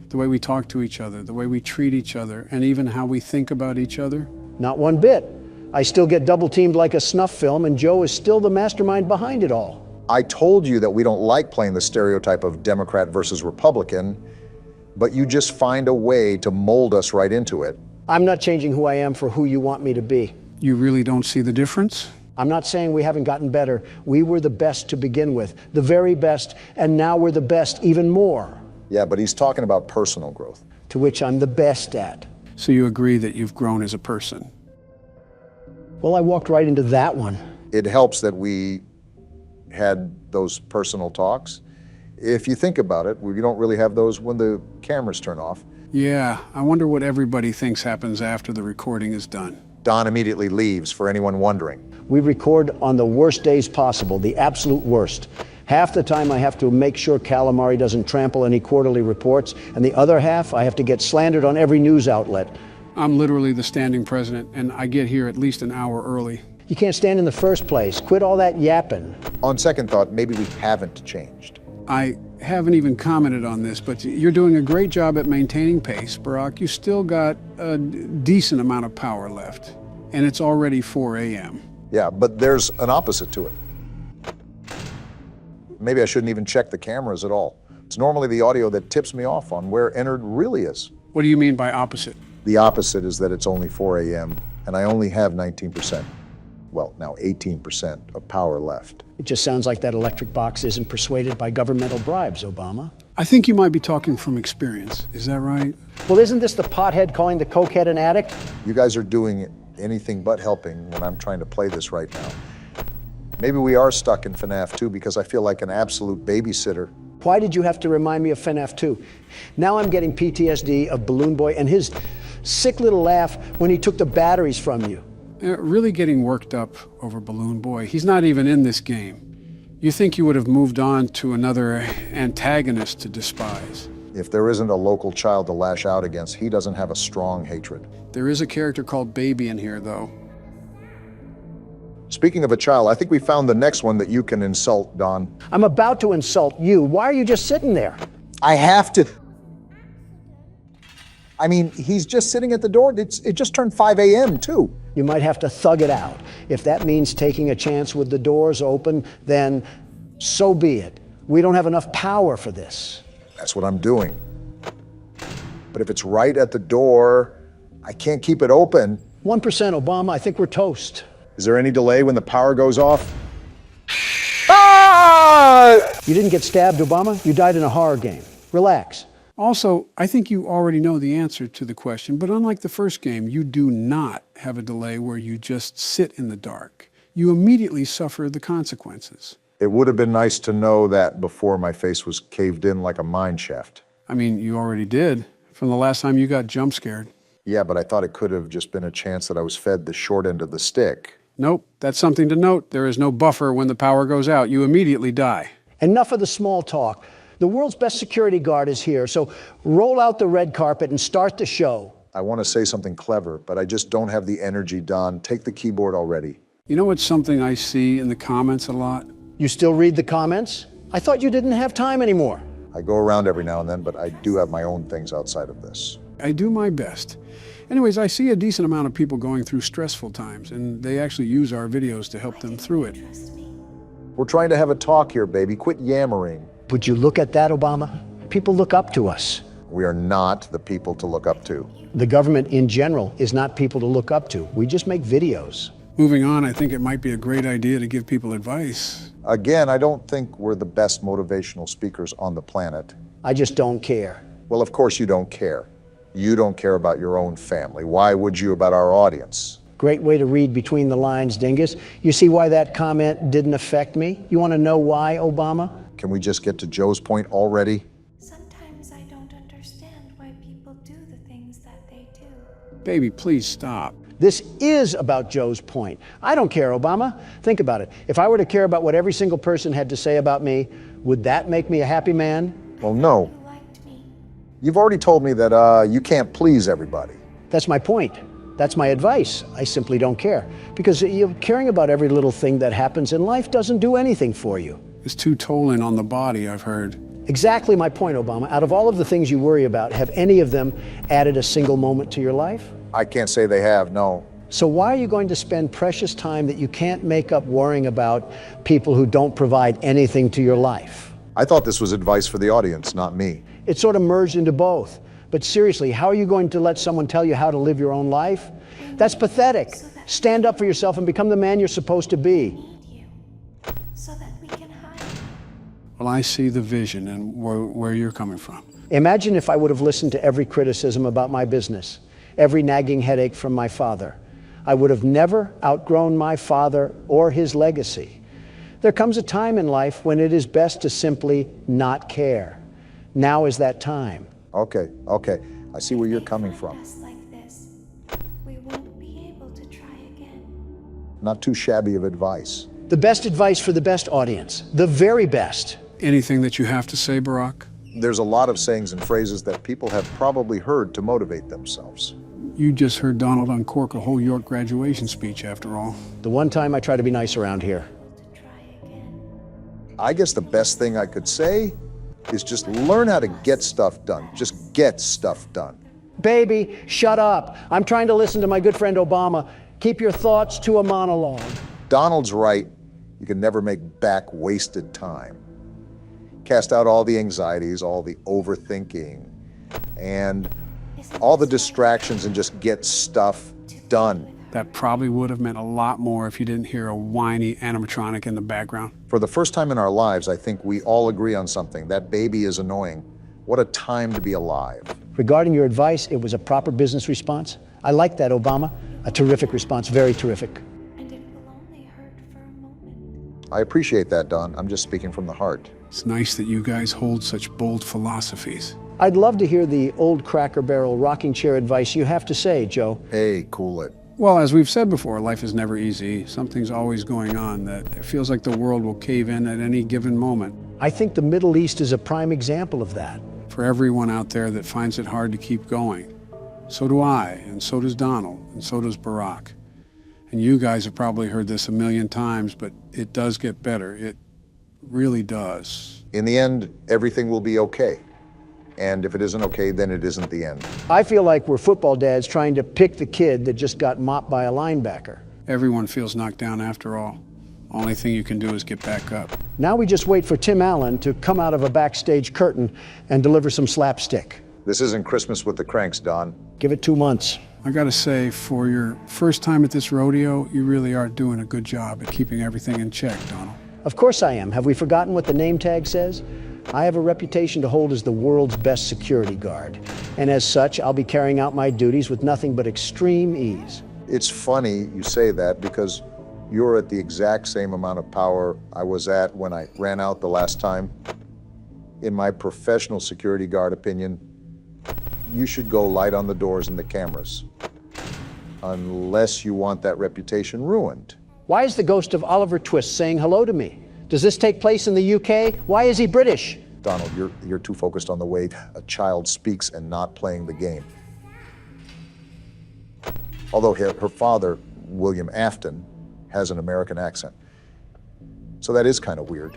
The way we talk to each other, the way we treat each other, and even how we think about each other? Not one bit. I still get double-teamed like a snuff film, and Joe is still the mastermind behind it all. I told you that we don't like playing the stereotype of Democrat versus Republican, but you just find a way to mold us right into it. I'm not changing who I am for who you want me to be. You really don't see the difference? I'm not saying we haven't gotten better. We were the best to begin with, the very best, and now we're the best even more. Yeah, but he's talking about personal growth. To which I'm the best at. So you agree that you've grown as a person? Well, I walked right into that one. It helps that we had those personal talks. If you think about it, we don't really have those when the cameras turn off. Yeah, I wonder what everybody thinks happens after the recording is done. Don immediately leaves, for anyone wondering. We record on the worst days possible, the absolute worst. Half the time I have to make sure Calamari doesn't trample any quarterly reports, and the other half I have to get slandered on every news outlet. I'm literally the standing president, and I get here at least an hour early. You can't stand in the first place. Quit all that yapping. On second thought, maybe we haven't changed. I haven't even commented on this, but you're doing a great job at maintaining pace, Barack. You still got a decent amount of power left, and it's already 4 a.m. Yeah, but there's an opposite to it. Maybe I shouldn't even check the cameras at all. It's normally the audio that tips me off on where Ennard really is. What do you mean by opposite? The opposite is that it's only 4 a.m. and I only have 19%. Well, now 18% of power left. It just sounds like that electric box isn't persuaded by governmental bribes, Obama. I think you might be talking from experience. Is that right? Well, isn't this the pothead calling the cokehead an addict? You guys are doing anything but helping when I'm trying to play this right now. Maybe we are stuck in FNAF 2 because I feel like an absolute babysitter. Why did you have to remind me of FNAF 2? Now I'm getting PTSD of Balloon Boy and his sick little laugh when he took the batteries from you. Really getting worked up over Balloon Boy. He's not even in this game. You think you would have moved on to another antagonist to despise. If there isn't a local child to lash out against, he doesn't have a strong hatred. There is a character called Baby in here, though. Speaking of a child, I think we found the next one that you can insult, Don. I'm about to insult you. Why are you just sitting there? I have to. I mean, he's just sitting at the door. It just turned 5 a.m. too. You might have to thug it out. If that means taking a chance with the doors open, then so be it. We don't have enough power for this. That's what I'm doing. But if it's right at the door, I can't keep it open. 1% Obama, I think we're toast. Is there any delay when the power goes off? Ah! You didn't get stabbed, Obama. You died in a horror game. Relax. Also, I think you already know the answer to the question, but unlike the first game, you do not have a delay where you just sit in the dark. You immediately suffer the consequences. It would have been nice to know that before my face was caved in like a mine shaft. I mean, you already did, from the last time you got jump scared. Yeah, but I thought it could have just been a chance that I was fed the short end of the stick. Nope, that's something to note. There is no buffer when the power goes out. You immediately die. Enough of the small talk. The world's best security guard is here, so roll out the red carpet and start the show. I want to say something clever, but I just don't have the energy, Don. Take the keyboard already. You know what's something I see in the comments a lot? You still read the comments? I thought you didn't have time anymore. I go around every now and then, but I do have my own things outside of this. I do my best. Anyways, I see a decent amount of people going through stressful times, and they actually use our videos to help them through it. We're trying to have a talk here, baby. Quit yammering. Would you look at that, Obama? People look up to us. We are not the people to look up to. The government in general is not people to look up to. We just make videos. Moving on, I think it might be a great idea to give people advice. Again, I don't think we're the best motivational speakers on the planet. I just don't care. Well, of course you don't care. You don't care about your own family. Why would you about our audience? Great way to read between the lines, Dingus. You see why that comment didn't affect me? You want to know why, Obama? Can we just get to Joe's point already? Sometimes I don't understand why people do the things that they do. Baby, please stop. This is about Joe's point. I don't care, Obama. Think about it. If I were to care about what every single person had to say about me, would that make me a happy man? Well, no. You've already told me that you can't please everybody. That's my point. That's my advice. I simply don't care. Because caring about every little thing that happens in life doesn't do anything for you. It's too tolling on the body, I've heard. Exactly my point, Obama. Out of all of the things you worry about, have any of them added a single moment to your life? I can't say they have, no. So why are you going to spend precious time that you can't make up worrying about people who don't provide anything to your life? I thought this was advice for the audience, not me. It sort of merged into both. But seriously, how are you going to let someone tell you how to live your own life? That's pathetic. Stand up for yourself and become the man you're supposed to be. So that we can hide. Well, I see the vision and where you're coming from. Imagine if I would have listened to every criticism about my business, every nagging headache from my father. I would have never outgrown my father or his legacy. There comes a time in life when it is best to simply not care. Now is that time. Okay. I see where you're coming from. Like this, we won't be able to try again. Not too shabby of advice. The best advice for the best audience. The very best. Anything that you have to say, Barack? There's a lot of sayings and phrases that people have probably heard to motivate themselves. You just heard Donald uncork a whole York graduation speech, after all. The one time I try to be nice around here. I guess the best thing I could say is just learn how to get stuff done. Just get stuff done. Baby, shut up. I'm trying to listen to my good friend Obama. Keep your thoughts to a monologue. Donald's right. You can never make back wasted time. Cast out all the anxieties, all the overthinking, and all the distractions and just get stuff done. That probably would have meant a lot more if you didn't hear a whiny animatronic in the background. For the first time in our lives, I think we all agree on something. That baby is annoying. What a time to be alive. Regarding your advice, it was a proper business response. I like that, Obama. A terrific response, very terrific. And it will only hurt for a moment. I appreciate that, Don. I'm just speaking from the heart. It's nice that you guys hold such bold philosophies. I'd love to hear the old Cracker Barrel rocking chair advice you have to say, Joe. Hey, cool it. Well, as we've said before, life is never easy. Something's always going on that it feels like the world will cave in at any given moment. I think the Middle East is a prime example of that. For everyone out there that finds it hard to keep going. So do I, and so does Donald, and so does Barack. And you guys have probably heard this a million times, but it does get better. It really does. In the end, everything will be okay. And if it isn't okay, then it isn't the end. I feel like we're football dads trying to pick the kid that just got mopped by a linebacker. Everyone feels knocked down after all. Only thing you can do is get back up. Now we just wait for Tim Allen to come out of a backstage curtain and deliver some slapstick. This isn't Christmas with the Cranks, Don. Give it 2 months. I gotta say, for your first time at this rodeo, you really are doing a good job at keeping everything in check, Donald. Of course I am. Have we forgotten what the name tag says? I have a reputation to hold as the world's best security guard. And as such, I'll be carrying out my duties with nothing but extreme ease. It's funny you say that because you're at the exact same amount of power I was at when I ran out the last time. In my professional security guard opinion, you should go light on the doors and the cameras. Unless you want that reputation ruined. Why is the ghost of Oliver Twist saying hello to me? Does this take place in the UK? Why is he British? Donald, you're too focused on the way a child speaks and not playing the game. Although her father, William Afton, has an American accent. So that is kind of weird.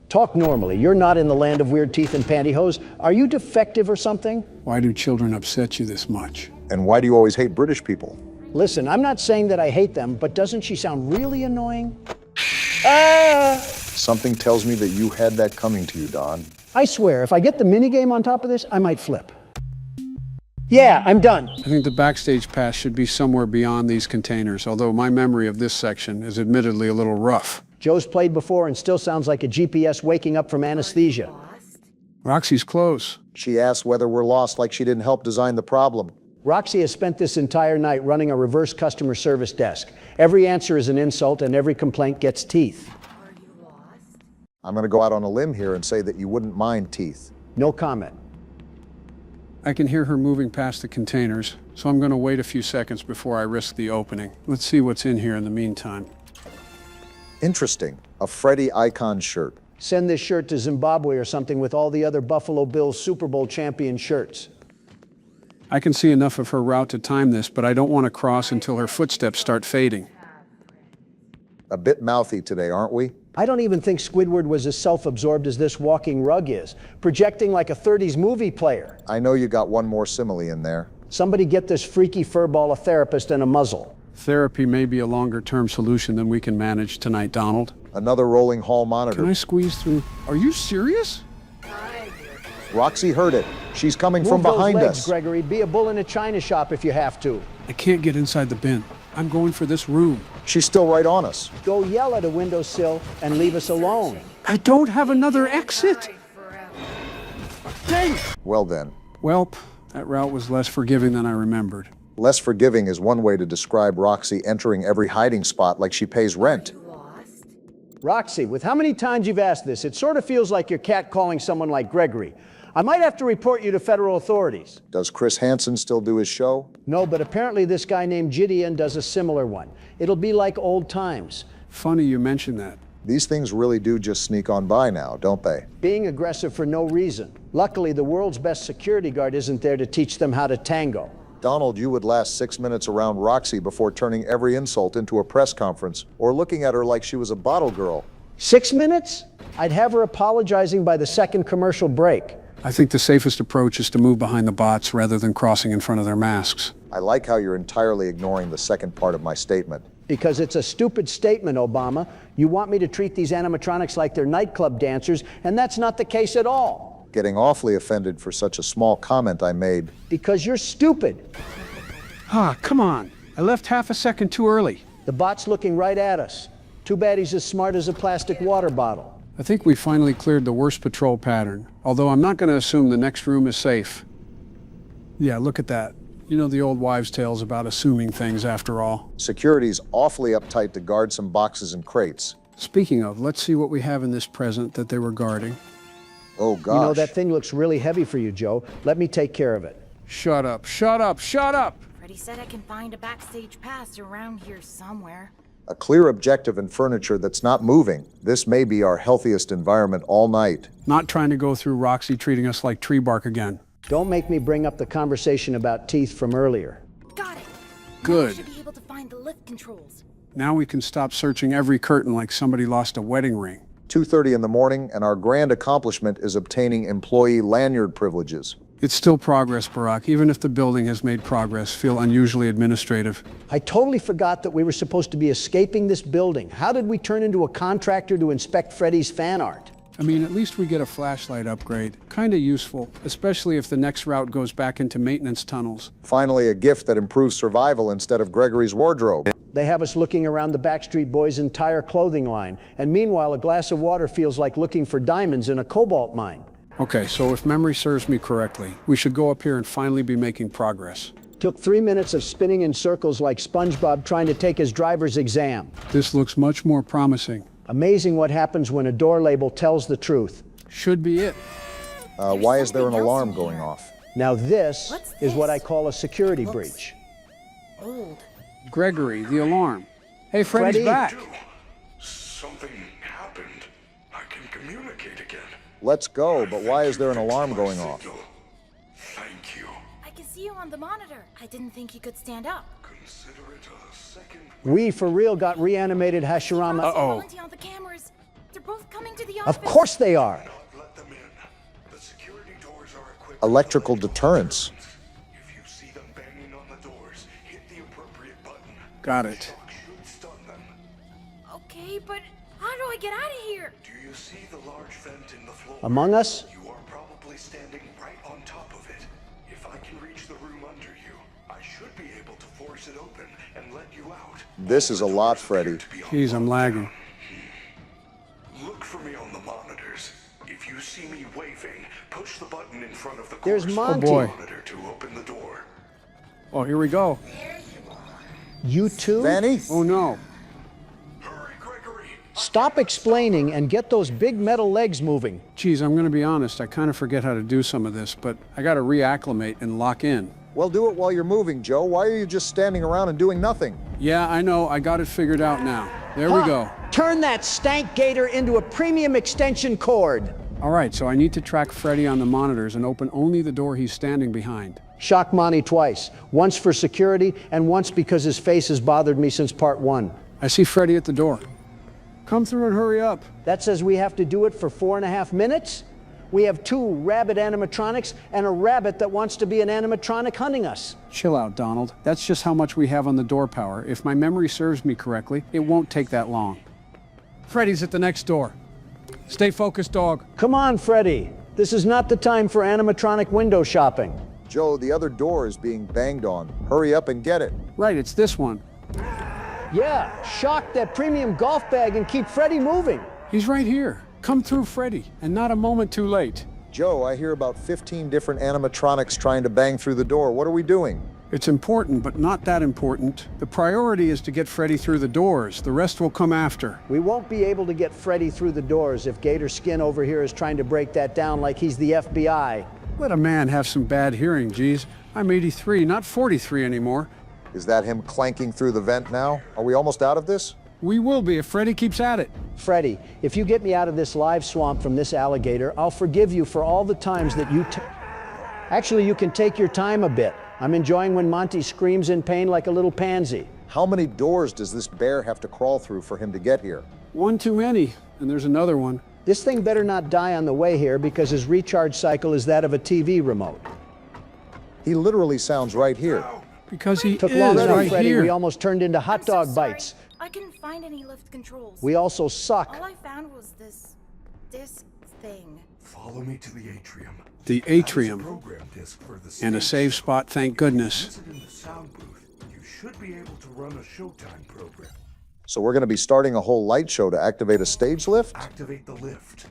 Talk normally. You're not in the land of weird teeth and pantyhose. Are you defective or something? Why do children upset you this much? And why do you always hate British people? Listen, I'm not saying that I hate them, but doesn't she sound really annoying? Something tells me that you had that coming to you, Don. I swear, if I get the minigame on top of this, I might flip. Yeah, I'm done. I think the backstage pass should be somewhere beyond these containers, although my memory of this section is admittedly a little rough. Joe's played before and still sounds like a GPS waking up from anesthesia. Roxy's close. She asked whether we're lost like she didn't help design the problem. Roxy has spent this entire night running a reverse customer service desk. Every answer is an insult and every complaint gets teeth. I'm going to go out on a limb here and say that you wouldn't mind teeth. No comment. I can hear her moving past the containers, so I'm going to wait a few seconds before I risk the opening. Let's see what's in here in the meantime. Interesting. A Freddie Icon shirt. Send this shirt to Zimbabwe or something with all the other Buffalo Bills Super Bowl champion shirts. I can see enough of her route to time this, but I don't want to cross until her footsteps start fading. A bit mouthy today, aren't we? I don't even think Squidward was as self-absorbed as this walking rug is, projecting like a 30s movie player. I know you got one more simile in there. Somebody get this freaky furball a therapist and a muzzle. Therapy may be a longer-term solution than we can manage tonight, Donald. Another rolling hall monitor. Can I squeeze through? Are you serious? Roxy heard it. She's coming from Move behind those legs, us. Gregory. Be a bull in a china shop if you have to. I can't get inside the bin. I'm going for this room. She's still right on us. Go yell at a windowsill and leave us alone. I don't have another exit. Dang! Well then. Welp, that route was less forgiving than I remembered. Less forgiving is one way to describe Roxy entering every hiding spot like she pays rent. Roxy, with how many times you've asked this, it sort of feels like you're catcalling someone like Gregory. I might have to report you to federal authorities. Does Chris Hansen still do his show? No, but apparently this guy named Gideon does a similar one. It'll be like old times. Funny you mention that. These things really do just sneak on by now, don't they? Being aggressive for no reason. Luckily, the world's best security guard isn't there to teach them how to tango. Donald, you would last 6 minutes around Roxy before turning every insult into a press conference or looking at her like she was a bottle girl. 6 minutes? I'd have her apologizing by the second commercial break. I think the safest approach is to move behind the bots rather than crossing in front of their masks. I like how you're entirely ignoring the second part of my statement. Because it's a stupid statement, Obama. You want me to treat these animatronics like they're nightclub dancers, and that's not the case at all. Getting awfully offended for such a small comment I made. Because you're stupid. Ah, come on. I left half a second too early. The bot's looking right at us. Too bad he's as smart as a plastic water bottle. I think we finally cleared the worst patrol pattern, although I'm not going to assume the next room is safe. Yeah, look at that. You know the old wives' tales about assuming things after all. Security's awfully uptight to guard some boxes and crates. Speaking of, let's see what we have in this present that they were guarding. Oh, gosh. You know, that thing looks really heavy for you, Joe. Let me take care of it. Shut up, shut up, shut up! Freddy said I can find a backstage pass around here somewhere. A clear objective and furniture that's not moving. This may be our healthiest environment all night. Not trying to go through Roxy treating us like tree bark again. Don't make me bring up the conversation about teeth from earlier. Got it. Good. Now I should be able to find the lift controls. Now we can stop searching every curtain like somebody lost a wedding ring. 2:30 in the morning, and our grand accomplishment is obtaining employee lanyard privileges. It's still progress, Barack. Even if the building has made progress, feel unusually administrative. I totally forgot that we were supposed to be escaping this building. How did we turn into a contractor to inspect Freddy's fan art? I mean, at least we get a flashlight upgrade. Kinda useful, especially if the next route goes back into maintenance tunnels. Finally, a gift that improves survival instead of Gregory's wardrobe. They have us looking around the Backstreet Boys' entire clothing line, and meanwhile, a glass of water feels like looking for diamonds in a cobalt mine. Okay, so if memory serves me correctly, we should go up here and finally be making progress. Took 3 minutes of spinning in circles like SpongeBob trying to take his driver's exam. This looks much more promising. Amazing what happens when a door label tells the truth. Should be it. Why is there an alarm going off? Now this is what I call a security breach. Old. Gregory, the alarm. Hey, Freddy's Freddy? back. Something happened. I can communicate again. Let's go, but why is there an alarm going off? Thank you. I can see you on the monitor. I didn't think you could stand up. Consider it a second. We, for real, got reanimated Hashirama. Uh-oh. On the cameras. They're both coming to the office. Of course they are. Let them in. The security doors are equipped. Electrical deterrence. If you see them banging on the doors, hit the appropriate button. Got it. Should stun them. Okay, but how do I get out of here? Do you see the large vent in the floor? Among Us? You are probably standing right on top of it. If I can reach the room under you, I should be able to force it open and let you out. This is a lot, Freddy. Jeez, I'm lagging. Look for me on the monitors. If you see me waving, push the button in front of the There's Monty. Oh boy. monitor to open the door. Oh, here we go. You too? Vanny? Oh no. Hurry, Gregory. Stop explaining and get those big metal legs moving. Geez, I'm gonna be honest, I kinda forget how to do some of this, but I gotta reacclimate and lock in. Well, do it while you're moving, Joe. Why are you just standing around and doing nothing? Yeah, I know, I got it figured out now. There we go. Turn that stank gator into a premium extension cord. All right, so I need to track Freddy on the monitors and open only the door he's standing behind. Shock Monty twice. Once for security and once because his face has bothered me since part 1. I see Freddy at the door. Come through and hurry up. That says we have to do it for 4.5 minutes? We have 2 rabid animatronics and a rabbit that wants to be an animatronic hunting us. Chill out, Donald. That's just how much we have on the door power. If my memory serves me correctly, it won't take that long. Freddy's at the next door. Stay focused, dog. Come on, Freddy. This is not the time for animatronic window shopping. Joe, the other door is being banged on. Hurry up and get it. Right, it's this one. Yeah, shock that premium golf bag and keep Freddy moving. He's right here. Come through, Freddy, and not a moment too late. Joe, I hear about 15 different animatronics trying to bang through the door. What are we doing? It's important, but not that important. The priority is to get Freddy through the doors. The rest will come after. We won't be able to get Freddy through the doors if Gator Skin over here is trying to break that down like he's the FBI. Let a man have some bad hearing, geez. I'm 83, not 43 anymore. Is that him clanking through the vent now? Are we almost out of this? We will be if Freddy keeps at it. Freddy, if you get me out of this live swamp from this alligator, I'll forgive you for all the times that you Actually, you can take your time a bit. I'm enjoying when Monty screams in pain like a little pansy. How many doors does this bear have to crawl through for him to get here? One too many, and there's another one. This thing better not die on the way here because his recharge cycle is that of a TV remote. He literally sounds right here. Because he Took is long enough, right Freddy. here. We almost turned into hot dog so sorry. bites. I couldn't find any lift controls. We also suck. All I found was this disc thing. Follow me to the atrium. The atrium. Program disc for the And a stage. save spot, thank goodness. Visit in the sound booth. You should be able to run a Showtime program. So we're going to be starting a whole light show to activate a stage lift? Activate the lift.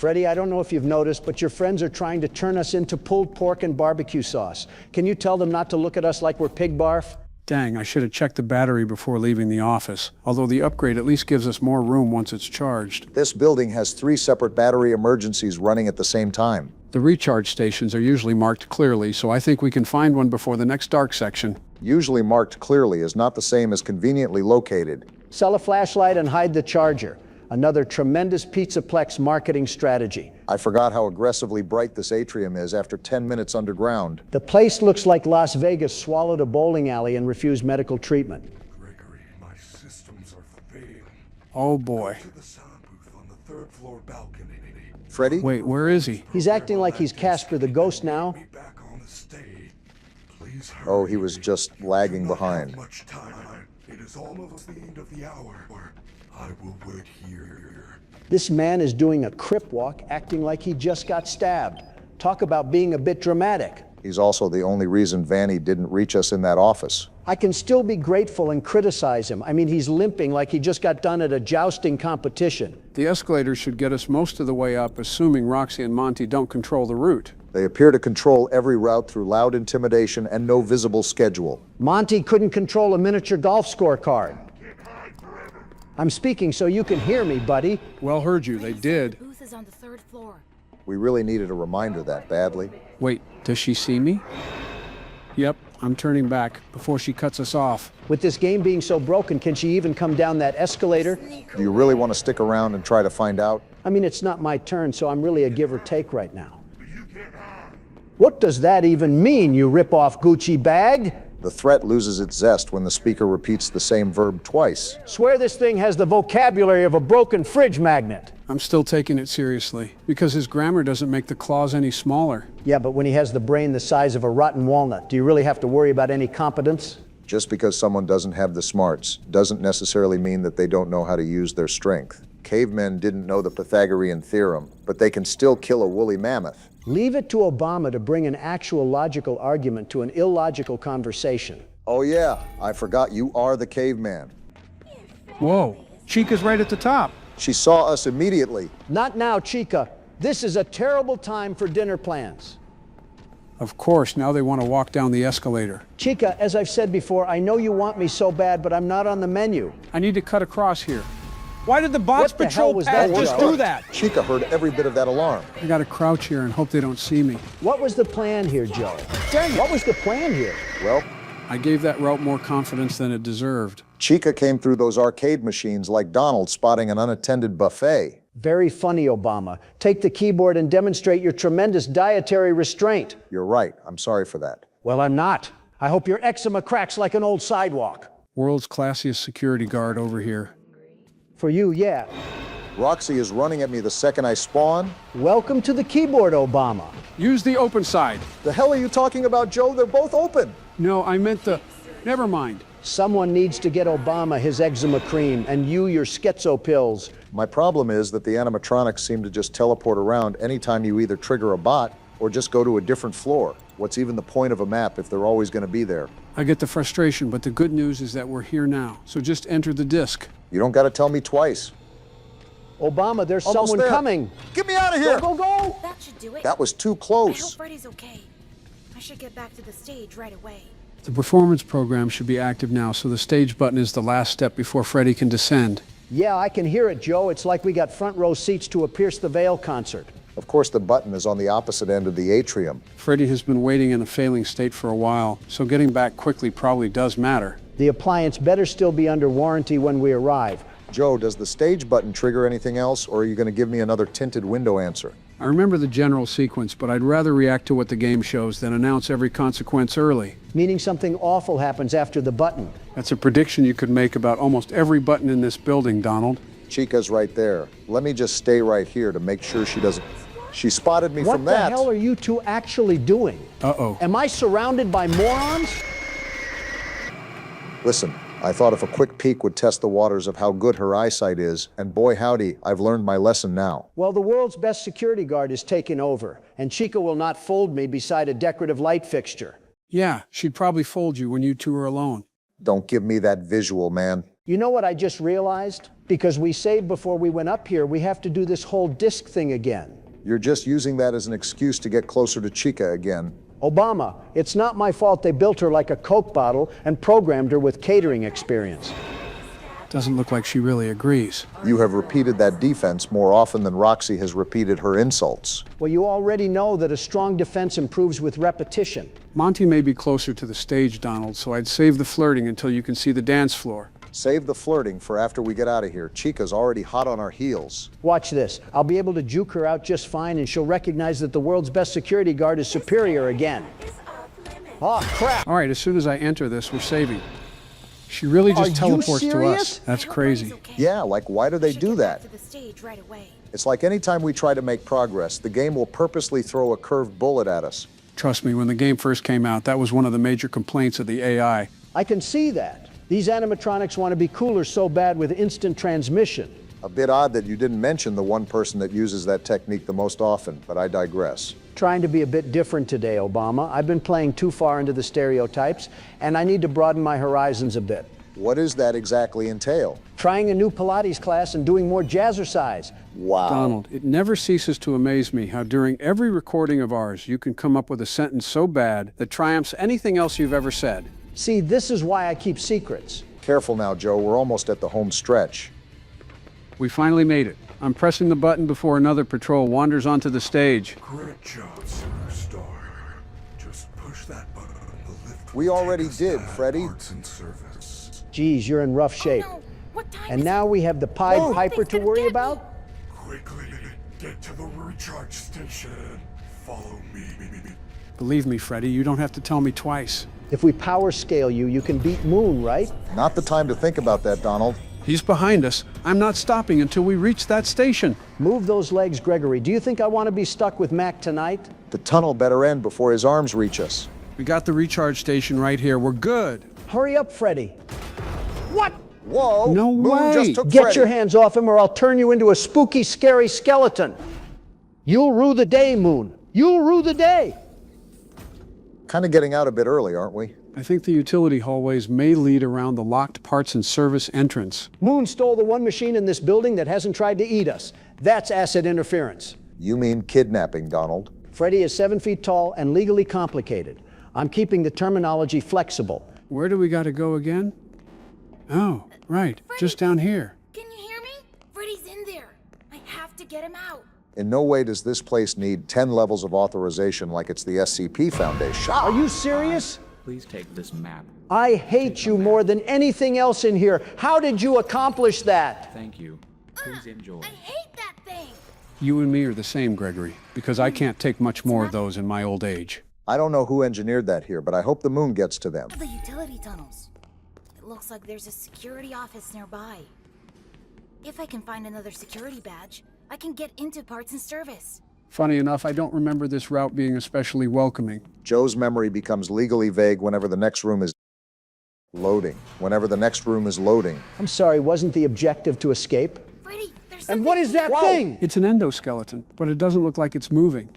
Freddie, I don't know if you've noticed, but your friends are trying to turn us into pulled pork and barbecue sauce. Can you tell them not to look at us like we're pig barf? Dang, I should have checked the battery before leaving the office. Although the upgrade at least gives us more room once it's charged. This building has 3 separate battery emergencies running at the same time. The recharge stations are usually marked clearly, so I think we can find one before the next dark section. Usually marked clearly is not the same as conveniently located. Sell a flashlight and hide the charger. Another tremendous Pizzaplex marketing strategy. I forgot how aggressively bright this atrium is after 10 minutes underground. The place looks like Las Vegas swallowed a bowling alley and refused medical treatment. Gregory, my systems are failing. Oh boy. To the sound booth on the 3rd floor balcony. Freddie? Wait, where is he? He's acting like he's Casper the Ghost now. Back on the stage. Please hurry. Oh, he was just lagging behind. Much time. It is almost the end of the hour. I will wait here. This man is doing a crip walk, acting like he just got stabbed. Talk about being a bit dramatic. He's also the only reason Vanny didn't reach us in that office. I can still be grateful and criticize him. I mean, he's limping like he just got done at a jousting competition. The escalator should get us most of the way up, assuming Roxy and Monty don't control the route. They appear to control every route through loud intimidation and no visible schedule. Monty couldn't control a miniature golf scorecard. I'm speaking so you can hear me, buddy. Well heard you, they did. The booth is on the 3rd floor. We really needed a reminder that badly. Wait, does she see me? Yep, I'm turning back before she cuts us off. With this game being so broken, can she even come down that escalator? Do you really want to stick around and try to find out? I mean, it's not my turn, so I'm really a give or take right now. What does that even mean, you rip-off Gucci bag? The threat loses its zest when the speaker repeats the same verb twice. Swear this thing has the vocabulary of a broken fridge magnet. I'm still taking it seriously, because his grammar doesn't make the clause any smaller. Yeah, but when he has the brain the size of a rotten walnut, do you really have to worry about any competence? Just because someone doesn't have the smarts doesn't necessarily mean that they don't know how to use their strength. Cavemen didn't know the Pythagorean theorem, but they can still kill a woolly mammoth. Leave it to Obama to bring an actual logical argument to an illogical conversation. Oh yeah, I forgot you are the caveman. Whoa, Chica's right at the top. She saw us immediately. Not now, Chica. This is a terrible time for dinner plans. Of course, now they want to walk down the escalator. Chica, as I've said before, I know you want me so bad, but I'm not on the menu. I need to cut across here. Why did the bots patrol was pad that, just Joe? do that? Chica heard every bit of that alarm. I gotta crouch here and hope they don't see me. What was the plan here, Joe? Dang, what was the plan here? Well, I gave that route more confidence than it deserved. Chica came through those arcade machines like Donald spotting an unattended buffet. Very funny, Obama. Take the keyboard and demonstrate your tremendous dietary restraint. You're right. I'm sorry for that. Well, I'm not. I hope your eczema cracks like an old sidewalk. World's classiest security guard over here. For you, yeah. Roxy is running at me the second I spawn. Welcome to the keyboard, Obama. Use the open side. The hell are you talking about, Joe? They're both open. No, I meant the... Never mind. Someone needs to get Obama his eczema cream and you your schizo pills. My problem is that the animatronics seem to just teleport around anytime you either trigger a bot or just go to a different floor. What's even the point of a map if they're always going to be there? I get the frustration, but the good news is that we're here now. So just enter the disc. You don't got to tell me twice. Obama, there's Almost someone there. coming. Get me out of here! Go, go, go! That should do it. That was too I hope close. Freddy's okay. I should get back to the stage right away. The performance program should be active now, so the stage button is the last step before Freddy can descend. Yeah, I can hear it, Joe. It's like we got front row seats to a Pierce the Veil concert. Of course, the button is on the opposite end of the atrium. Freddy has been waiting in a failing state for a while, so getting back quickly probably does matter. The appliance better still be under warranty when we arrive. Joe, does the stage button trigger anything else, or are you going to give me another tinted window answer? I remember the general sequence, but I'd rather react to what the game shows than announce every consequence early. Meaning something awful happens after the button. That's a prediction you could make about almost every button in this building, Donald. Chica's right there. Let me just stay right here to make sure she doesn't... She spotted me from that. What the hell are you two actually doing? Uh-oh. Am I surrounded by morons? Listen, I thought if a quick peek would test the waters of how good her eyesight is, and boy howdy, I've learned my lesson now. Well, the world's best security guard is taking over, and Chica will not fold me beside a decorative light fixture. Yeah, she'd probably fold you when you two are alone. Don't give me that visual, man. You know what I just realized? Because we saved before we went up here, we have to do this whole disc thing again. You're just using that as an excuse to get closer to Chica again. Obama, it's not my fault they built her like a Coke bottle and programmed her with catering experience. Doesn't look like she really agrees. You have repeated that defense more often than Roxy has repeated her insults. Well, you already know that a strong defense improves with repetition. Monty may be closer to the stage, Donald, so I'd save the flirting until you can see the dance floor. Save the flirting for after we get out of here. Chica's already hot on our heels. Watch this. I'll be able to juke her out just fine, and she'll recognize that the world's best security guard is superior again. Oh, crap. All right, as soon as I enter this, we're saving. She really just teleports to us. That's crazy. Yeah, like why do they do that? It's like anytime we try to make progress, the game will purposely throw a curved bullet at us. Trust me, when the game first came out, that was one of the major complaints of the AI. I can see that. These animatronics want to be cooler so bad with instant transmission. A bit odd that you didn't mention the one person that uses that technique the most often, but I digress. Trying to be a bit different today, Obama. I've been playing too far into the stereotypes, and I need to broaden my horizons a bit. What does that exactly entail? Trying a new Pilates class and doing more jazzercise. Wow. Donald, it never ceases to amaze me how during every recording of ours, you can come up with a sentence so bad that triumphs anything else you've ever said. See, this is why I keep secrets. Careful now, Joe. We're almost at the home stretch. We finally made it. I'm pressing the button before another patrol wanders onto the stage. Great job, superstar. Just push that button. The lift we already did, Freddy. Geez, you're in rough shape. Oh, no. What time and now we have the Pied Piper to worry about? Quickly, get to the recharge station. Follow me. Believe me, Freddy, you don't have to tell me twice. If we power scale you, you can beat Moon, right? Not the time to think about that, Donald. He's behind us. I'm not stopping until we reach that station. Move those legs, Gregory. Do you think I want to be stuck with Mac tonight? The tunnel better end before his arms reach us. We got the recharge station right here. We're good. Hurry up, Freddy. What? Whoa! No Moon way! Just took Get Freddy. your hands off him or I'll turn you into a spooky, scary skeleton. You'll rue the day, Moon. You'll rue the day. Kind of getting out a bit early, aren't we? I think the utility hallways may lead around the locked parts and service entrance. Moon stole the one machine in this building that hasn't tried to eat us. That's asset interference. You mean kidnapping, Donald? Freddy is 7 feet tall and legally complicated. I'm keeping the terminology flexible. Where do we got to go again? Oh, right, Freddy, just down here. Can you hear me? Freddy's in there. I have to get him out. In no way does this place need 10 levels of authorization like it's the SCP Foundation. Are you serious? Please take this map. I hate you more than anything else in here. How did you accomplish that? Thank you. Please enjoy. I hate that thing. You and me are the same, Gregory, because I can't take much more of those in my old age. I don't know who engineered that here, but I hope the Moon gets to them. The utility tunnels. It looks like there's a security office nearby. If I can find another security badge, I can get into parts and service. Funny enough, I don't remember this route being especially welcoming. Joe's memory becomes legally vague whenever the next room is loading. Whenever the next room is loading. I'm sorry, wasn't the objective to escape? Freddy, there's And what is that thing? It's an endoskeleton, but it doesn't look like it's moving.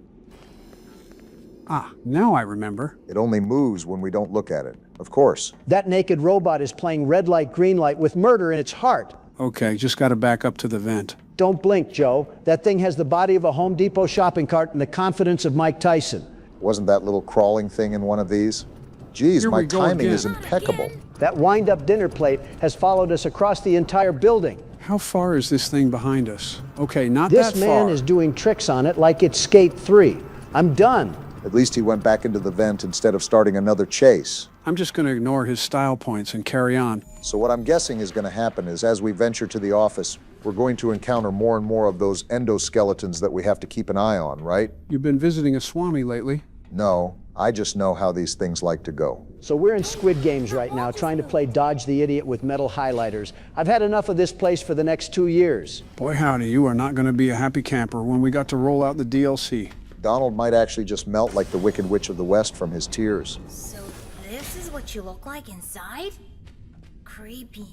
Ah, now I remember. It only moves when we don't look at it. Of course. That naked robot is playing red light, green light with murder in its heart. Okay, just got to back up to the vent. Don't blink, Joe. That thing has the body of a Home Depot shopping cart and the confidence of Mike Tyson. Wasn't that little crawling thing in one of these? Geez, Here my we go timing again. is impeccable. That wind-up dinner plate has followed us across the entire building. How far is this thing behind us? Okay, not This that far. man is doing tricks on it like it's Skate 3. I'm done. At least he went back into the vent instead of starting another chase. I'm just going to ignore his style points and carry on. So what I'm guessing is going to happen is as we venture to the office, we're going to encounter more and more of those endoskeletons that we have to keep an eye on, right? You've been visiting a Swami lately. No, I just know how these things like to go. So we're in Squid Games right now, trying to play Dodge the Idiot with metal highlighters. I've had enough of this place for the next 2 years. Boy, howdy, you are not going to be a happy camper when we got to roll out the DLC. Donald might actually just melt like the Wicked Witch of the West from his tears. So this is what you look like inside? Creepy.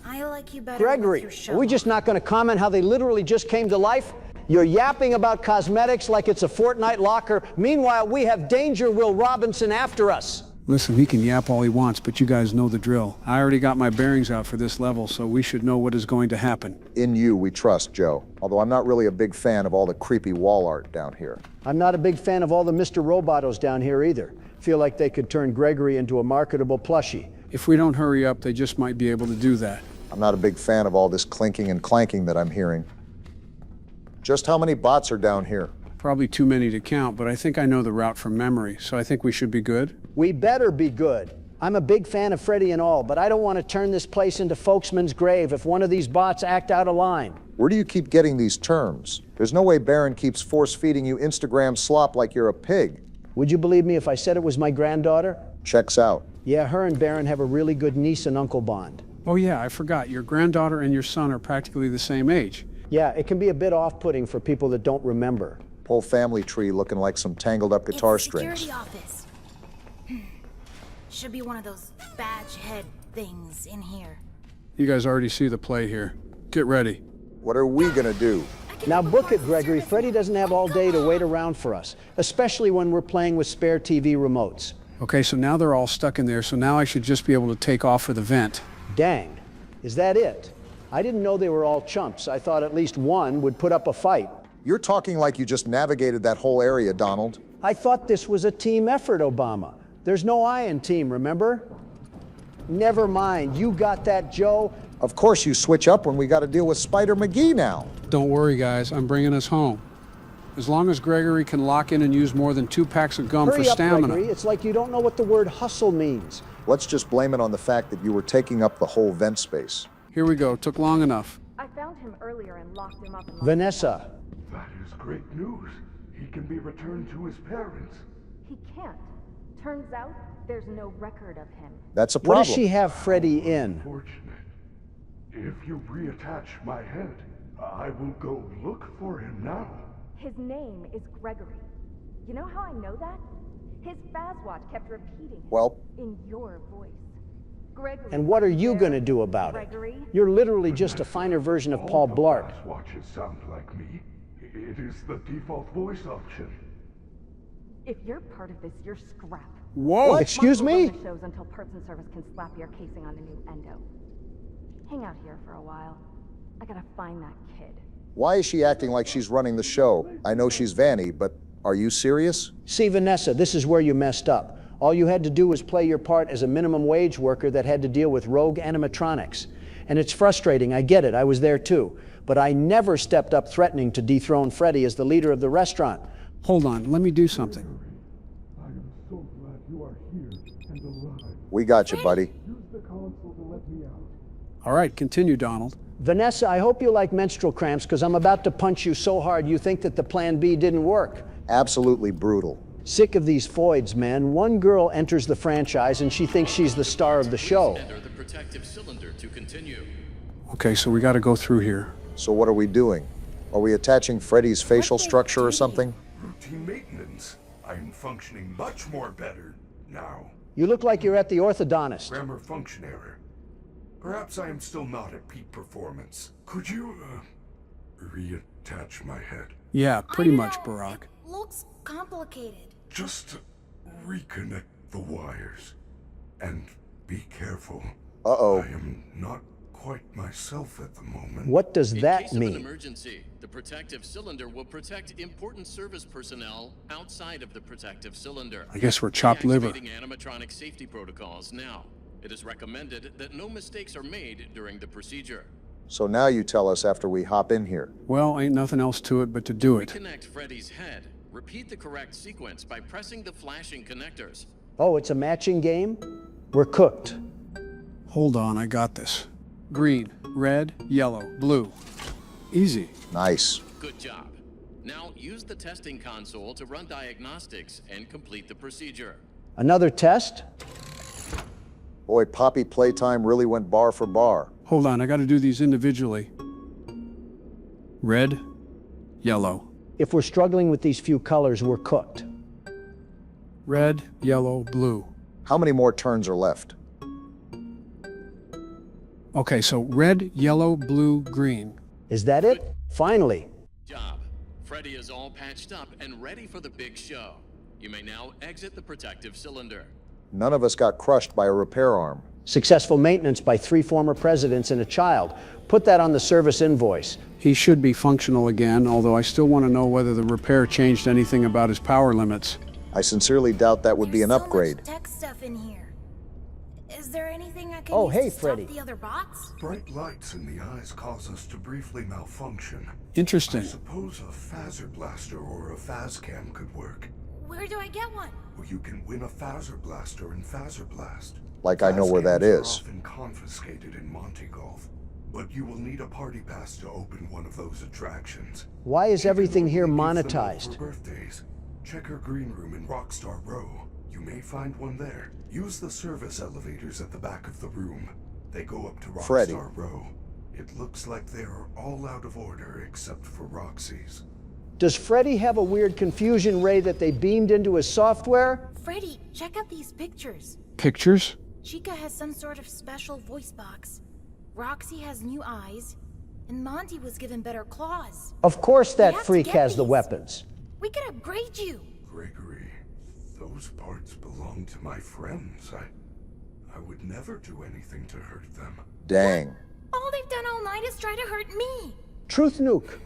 I like you better Gregory, with are your we show. just not going to comment how they literally just came to life? You're yapping about cosmetics like it's a Fortnite locker. Meanwhile, we have Danger Will Robinson after us. Listen, he can yap all he wants, but you guys know the drill. I already got my bearings out for this level, so we should know what is going to happen. In you, we trust, Joe. Although I'm not really a big fan of all the creepy wall art down here. I'm not a big fan of all the Mr. Robotos down here either. Feel like they could turn Gregory into a marketable plushie. If we don't hurry up, they just might be able to do that. I'm not a big fan of all this clinking and clanking that I'm hearing. Just how many bots are down here? Probably too many to count, but I think I know the route from memory, so I think we should be good. We better be good. I'm a big fan of Freddy and all, but I don't want to turn this place into Folksman's grave if one of these bots act out of line. Where do you keep getting these terms? There's no way Baron keeps force-feeding you Instagram slop like you're a pig. Would you believe me if I said it was my granddaughter? Checks out. Yeah, her and Baron have a really good niece and uncle bond. Oh yeah, I forgot. Your granddaughter and your son are practically the same age. Yeah, it can be a bit off-putting for people that don't remember. Whole family tree looking like some tangled up guitar It's strings. security office. Should be one of those badge head things in here. You guys already see the play here. Get ready. What are we gonna do? Now book it, Gregory. Freddy doesn't have all day to wait around for us, especially when we're playing with spare TV remotes. Okay, so now they're all stuck in there, so now I should just be able to take off for the vent. Dang. Is that it? I didn't know they were all chumps. I thought at least one would put up a fight. You're talking like you just navigated that whole area, Donald. I thought this was a team effort, Obama. There's no I in team, remember? Never mind. You got that, Joe? Of course you switch up when we got to deal with Spider McGee now. Don't worry, guys. I'm bringing us home. As long as Gregory can lock in and use more than 2 packs of gum Hurry for up, stamina. Gregory. It's like you don't know what the word hustle means. Let's just blame it on the fact that you were taking up the whole vent space. Here we go. Took long enough. I found him earlier and locked him up in Vanessa. That is great news. He can be returned to his parents. He can't. Turns out there's no record of him. That's a problem. What does she have Freddy in? Fortunate. If you reattach my head, I will go look for him now. His name is Gregory. You know how I know that? His Fazwatch kept repeating it Well, in your voice. Gregory. And what are you going to do about it? Gregory? You're literally just a finer version of Paul Blart. Watches sound like me. It is the default voice option. If you're part of this, you're scrap. Whoa! What? Excuse me? Run the shows until Parts and Service can slap your casing on a new endo. Hang out here for a while. I gotta find that kid. why is she acting like she's running the show? I know she's Vanny, but are you serious? See, Vanessa, this is where you messed up. All you had to do was play your part as a minimum wage worker that had to deal with rogue animatronics. And it's frustrating, I get it, I was there too. But I never stepped up threatening to dethrone Freddy as the leader of the restaurant. Hold on, let me do something. I am so glad you are here and alive. We got you, buddy. Use the console to let me out. All right, continue, Donald. Vanessa, I hope you like menstrual cramps because I'm about to punch you so hard you think that the plan B didn't work. Absolutely brutal. Sick of these foids, man. One girl enters the franchise and she thinks she's the star of the show. Enter the protective cylinder to continue. Okay, so we got to go through here. So what are we doing? Are we attaching Freddy's facial structure or something? Routine maintenance. I'm functioning much more better now. You look like you're at the orthodontist. Grammar function error. Perhaps I am still not at peak performance. Could you, reattach my head? Yeah, pretty much, Barack. Looks complicated. Just to reconnect the wires. And be careful. Uh-oh. I am not quite myself at the moment. What does that In case mean? of an emergency, the protective cylinder will protect important service personnel outside of the protective cylinder. I guess we're chopped liver. Activating animatronic safety protocols now. It is recommended that no mistakes are made during the procedure. So now you tell us after we hop in here. Well, ain't nothing else to it but to do it. Reconnect Freddy's head. Repeat the correct sequence by pressing the flashing connectors. Oh, it's a matching game? We're cooked. Hold on, I got this. Green, red, yellow, blue. Easy. Nice. Good job. Now use the testing console to run diagnostics and complete the procedure. Another test? Boy, Poppy Playtime really went bar for bar. Hold on, I got to do these individually. Red, yellow. If we're struggling with these few colors, we're cooked. Red, yellow, blue. How many more turns are left? Okay, so red, yellow, blue, green. Is that it? Finally. Job. Freddy is all patched up and ready for the big show. You may now exit the protective cylinder. None of us got crushed by a repair arm. Successful maintenance by 3 former presidents and a child. Put that on the service invoice. He should be functional again, although I still want to know whether the repair changed anything about his power limits. I sincerely doubt that would be an upgrade. There's so much tech stuff in here. Is there anything I can Oh, use hey, to Freddy. stop the other bots? Bright lights in the eyes cause us to briefly malfunction. Interesting. I suppose a phaser blaster or a phascam could work. Where do I get one? Or you can win a phaser blaster in Phaser Blast. Like I know where that Phascams are is. often confiscated in Monte Golf, but you will need a party pass to open one of those attractions. Why is everything here Give them out monetized? for birthdays. Check her green room in Rockstar Row. You may find one there. Use the service elevators at the back of the room. They go up to Rockstar Freddy. Row. It looks like they are all out of order except for Roxy's. Does Freddy have a weird confusion ray that they beamed into his software? Freddy, check out these pictures. Pictures? Chica has some sort of special voice box. Roxy has new eyes. And Monty was given better claws. Of course that have to freak get has the these. weapons. We could upgrade you. Gregory, those parts belong to my friends. I would never do anything to hurt them. Dang. All they've done all night is try to hurt me. Truth nuke.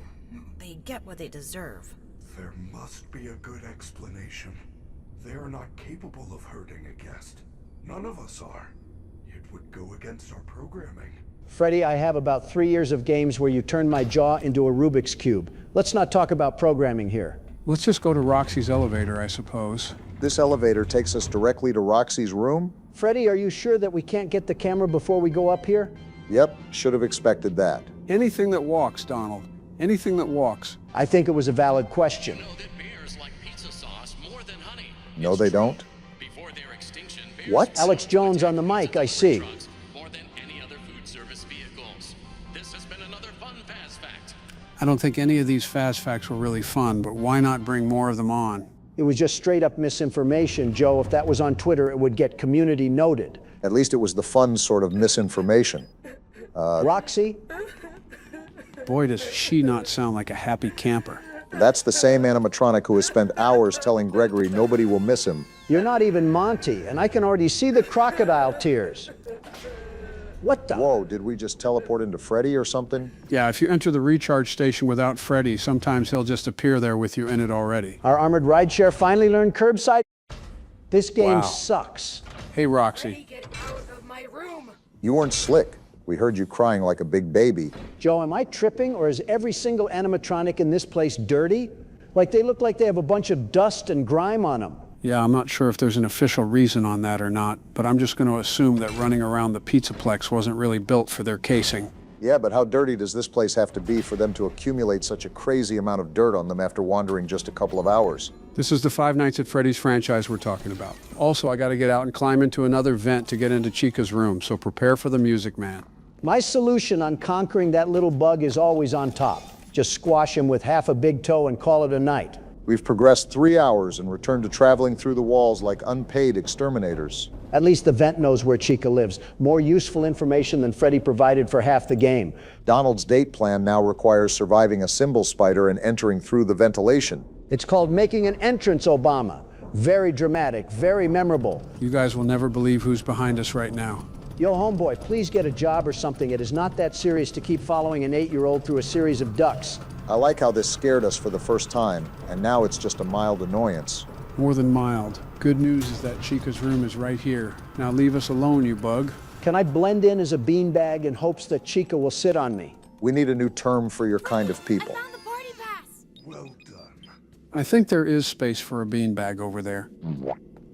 They get what they deserve. There must be a good explanation. They are not capable of hurting a guest. None of us are. It would go against our programming. Freddy, I have about 3 years of games where you turn my jaw into a Rubik's Cube. Let's not talk about programming here. Let's just go to Roxy's elevator, I suppose. This elevator takes us directly to Roxy's room? Freddy, are you sure that we can't get the camera before we go up here? Yep, should have expected that. Anything that walks, Donald. Anything that walks. I think it was a valid question. No, they don't? What? Alex Jones on the mic, I see. I don't think any of these fast facts were really fun, but why not bring more of them on? It was just straight up misinformation, Joe. If that was on Twitter, it would get community noted. At least it was the fun sort of misinformation. Roxy? Boy, does she not sound like a happy camper. That's the same animatronic who has spent hours telling Gregory nobody will miss him. You're not even Monty, and I can already see the crocodile tears. What the? Whoa, did we just teleport into Freddy or something? Yeah, if you enter the recharge station without Freddy, sometimes he'll just appear there with you in it already. Our armored rideshare finally learned curbside? This game Wow. sucks. Hey, Roxy. You weren't slick. We heard you crying like a big baby. Joe, am I tripping, or is every single animatronic in this place dirty? Like they look like they have a bunch of dust and grime on them. Yeah, I'm not sure if there's an official reason on that or not, but I'm just going to assume that running around the Pizzaplex wasn't really built for their casing. Yeah, but how dirty does this place have to be for them to accumulate such a crazy amount of dirt on them after wandering just a couple of hours? This is the Five Nights at Freddy's franchise we're talking about. Also, I got to get out and climb into another vent to get into Chica's room, so prepare for the music man. My solution on conquering that little bug is always on top. Just squash him with half a big toe and call it a night. We've progressed 3 hours and returned to traveling through the walls like unpaid exterminators. At least the vent knows where Chica lives. More useful information than Freddy provided for half the game. Donald's date plan now requires surviving a cymbal spider and entering through the ventilation. It's called making an entrance, Obama. Very dramatic, very memorable. You guys will never believe who's behind us right now. Yo, homeboy, please get a job or something. It is not that serious to keep following an 8-year-old through a series of ducks. I like how this scared us for the first time, and now it's just a mild annoyance. More than mild. Good news is that Chica's room is right here. Now leave us alone, you bug. Can I blend in as a beanbag in hopes that Chica will sit on me? We need a new term for your kind of people. Well done. I think there is space for a beanbag over there.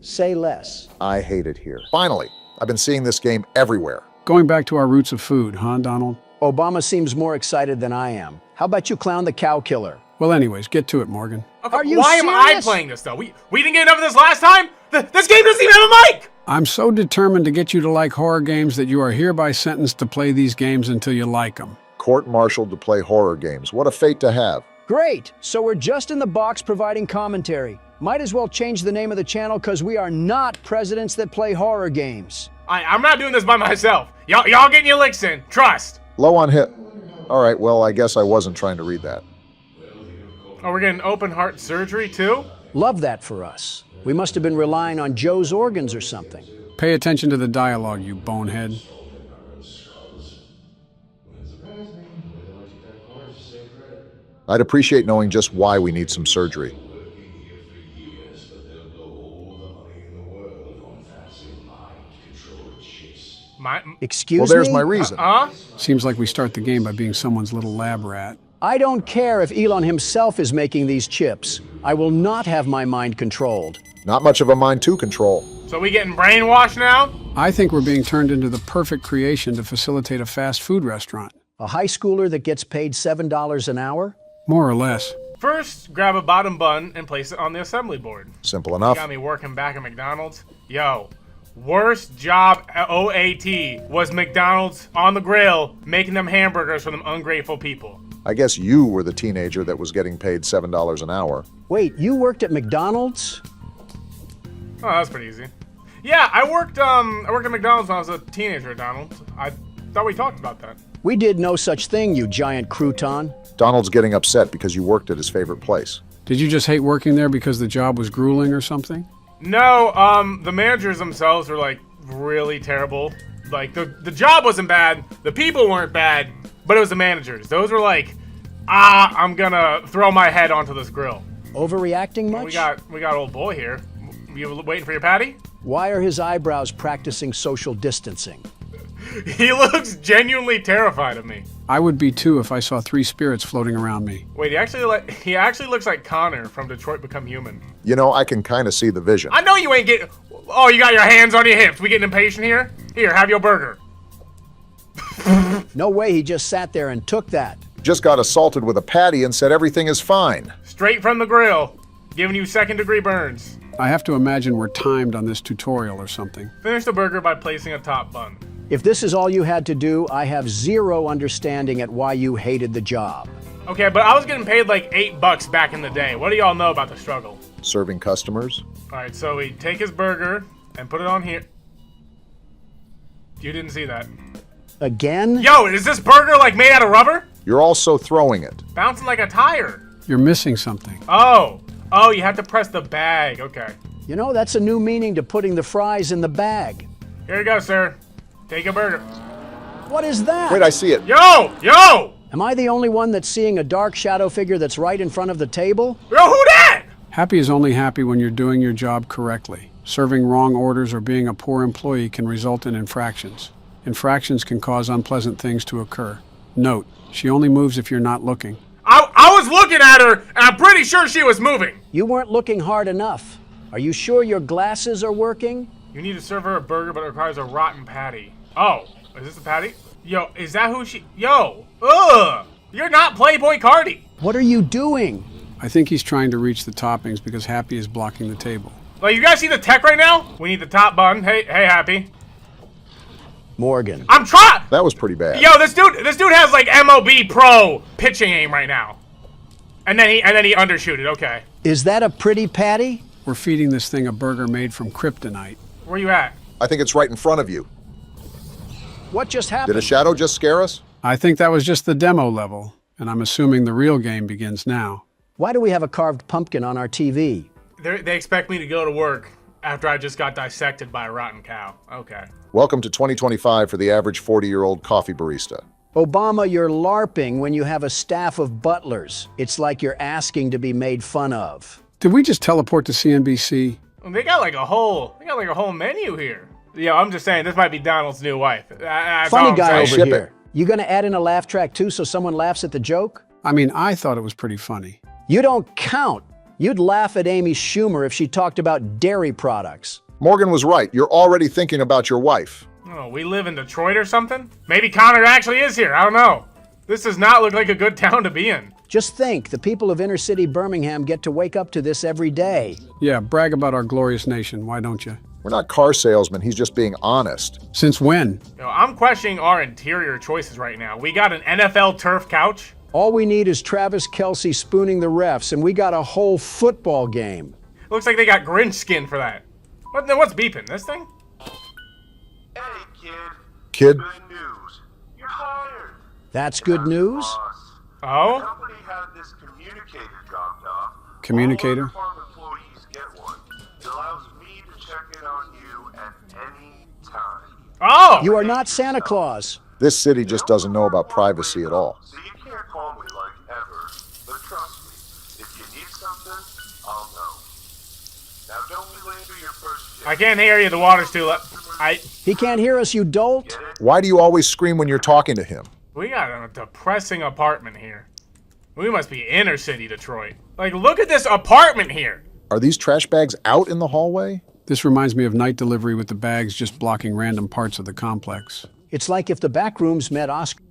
Say less. I hate it here. Finally, I've been seeing this game everywhere. Going back to our roots of food, huh, Donald? Obama seems more excited than I am. How about you clown the cow killer? Well, anyways, get to it, Morgan. Okay, Are you why am I serious? playing this, though? We didn't get enough of this last time? This game doesn't even have a mic! I'm so determined to get you to like horror games that you are hereby sentenced to play these games until you like them. Court-martialed to play horror games. What a fate to have. Great. So we're just in the box providing commentary. Might as well change the name of the channel because we are not presidents that play horror games. I'm not doing this by myself. Y'all getting your licks in. Trust. Low on hit. All right, well, I guess I wasn't trying to read that. Oh, we're getting open heart surgery, too? Love that for us. We must have been relying on Joe's organs or something. Pay attention to the dialogue, you bonehead. I'd appreciate knowing just why we need some surgery. Excuse Well, there's me? my reason. Seems like we start the game by being someone's little lab rat. I don't care if Elon himself is making these chips. I will not have my mind controlled. Not much of a mind to control. So we getting brainwashed now? I think we're being turned into the perfect creation to facilitate a fast food restaurant. A high schooler that gets paid $7 an hour? More or less. First, grab a bottom bun and place it on the assembly board. Simple enough. You got me working back at McDonald's? Yo, worst job at OAT was McDonald's on the grill making them hamburgers for them ungrateful people. I guess you were the teenager that was getting paid $7 an hour. Wait, you worked at McDonald's? Oh, that's pretty easy. Yeah, I worked at McDonald's when I was a teenager at Donald's. I thought we talked about that. We did no such thing, you giant crouton. Donald's getting upset because you worked at his favorite place. Did you just hate working there because the job was grueling or something? No, the managers themselves were like really terrible. Like the job wasn't bad, the people weren't bad, but it was the managers. Those were like, I'm gonna throw my head onto this grill. Overreacting much? We got old boy here. You waiting for your patty? Why are his eyebrows practicing social distancing? He looks genuinely terrified of me. I would be too if I saw 3 spirits floating around me. Wait, he actually looks like Connor from Detroit Become Human. You know, I can kind of see the vision. I know you ain't getting... Oh, you got your hands on your hips. We getting impatient here? Here, have your burger. No way he just sat there and took that. Just got assaulted with a patty and said everything is fine. Straight from the grill. Giving you 2nd-degree burns. I have to imagine we're timed on this tutorial or something. Finish the burger by placing a top bun. If this is all you had to do, I have zero understanding at why you hated the job. Okay, but I was getting paid like $8 back in the day. What do y'all know about the struggle? Serving customers. All right, so we take his burger and put it on here. You didn't see that. Again? Yo, is this burger like made out of rubber? You're also throwing it. Bouncing like a tire. You're missing something. Oh, you have to press the bag. Okay. You know, that's a new meaning to putting the fries in the bag. Here you go, sir. Take a burger. What is that? Wait, I see it. Yo! Am I the only one that's seeing a dark shadow figure that's right in front of the table? Yo, who that? Happy is only happy when you're doing your job correctly. Serving wrong orders or being a poor employee can result in infractions. Infractions can cause unpleasant things to occur. Note, she only moves if you're not looking. I was looking at her, and I'm pretty sure she was moving. You weren't looking hard enough. Are you sure your glasses are working? You need to serve her a burger, but it requires a rotten patty. Oh, is this a patty? Yo, is that who she... Yo, ugh! You're not Playboy Cardi. What are you doing? I think he's trying to reach the toppings because Happy is blocking the table. Like, you guys see the tech right now? We need the top bun. Hey, Happy. Morgan. I'm trying... That was pretty bad. Yo, this dude has like MLB Pro pitching aim right now. And then he undershoot it, okay. Is that a pretty patty? We're feeding this thing a burger made from kryptonite. Where you at? I think it's right in front of you. What just happened? Did a shadow just scare us? I think that was just the demo level, and I'm assuming the real game begins now. Why do we have a carved pumpkin on our TV? They expect me to go to work after I just got dissected by a rotten cow. Okay. Welcome to 2025 for the average 40-year-old coffee barista. Obama, you're LARPing when you have a staff of butlers. It's like you're asking to be made fun of. Did we just teleport to CNBC? They got like a whole menu here. Yeah, I'm just saying this might be Donald's new wife. Funny guy over here. You gonna add in a laugh track too so someone laughs at the joke? I mean, I thought it was pretty funny. You don't count. You'd laugh at Amy Schumer if she talked about dairy products. Morgan was right. You're already thinking about your wife. Oh, we live in Detroit or something? Maybe Connor actually is here. I don't know. This does not look like a good town to be in. Just think, the people of inner city Birmingham get to wake up to this every day. Yeah, brag about our glorious nation, why don't you? We're not car salesmen, he's just being honest. Since when? Yo, I'm questioning our interior choices right now. We got an NFL turf couch. All we need is Travis Kelce spooning the refs, and we got a whole football game. Looks like they got Grinch skin for that. What's beeping? This thing? Hey, Kid? Good news. You're hired. That's good news? Oh? The company had this communicator dropped off. Communicator? All farm employees Oh! You are not Santa Claus. This city just doesn't know about privacy at all. So you can't call me like ever, but trust me, if you need something, I'll know. Now don't belabor your first shift. I can't hear you, the water's too low. He can't hear us, you dolt. Why do you always scream when you're talking to him? We got a depressing apartment here. We must be inner city Detroit. Like, look at this apartment here. Are these trash bags out in the hallway? This reminds me of night delivery with the bags just blocking random parts of the complex. It's like if the back rooms met Oscar.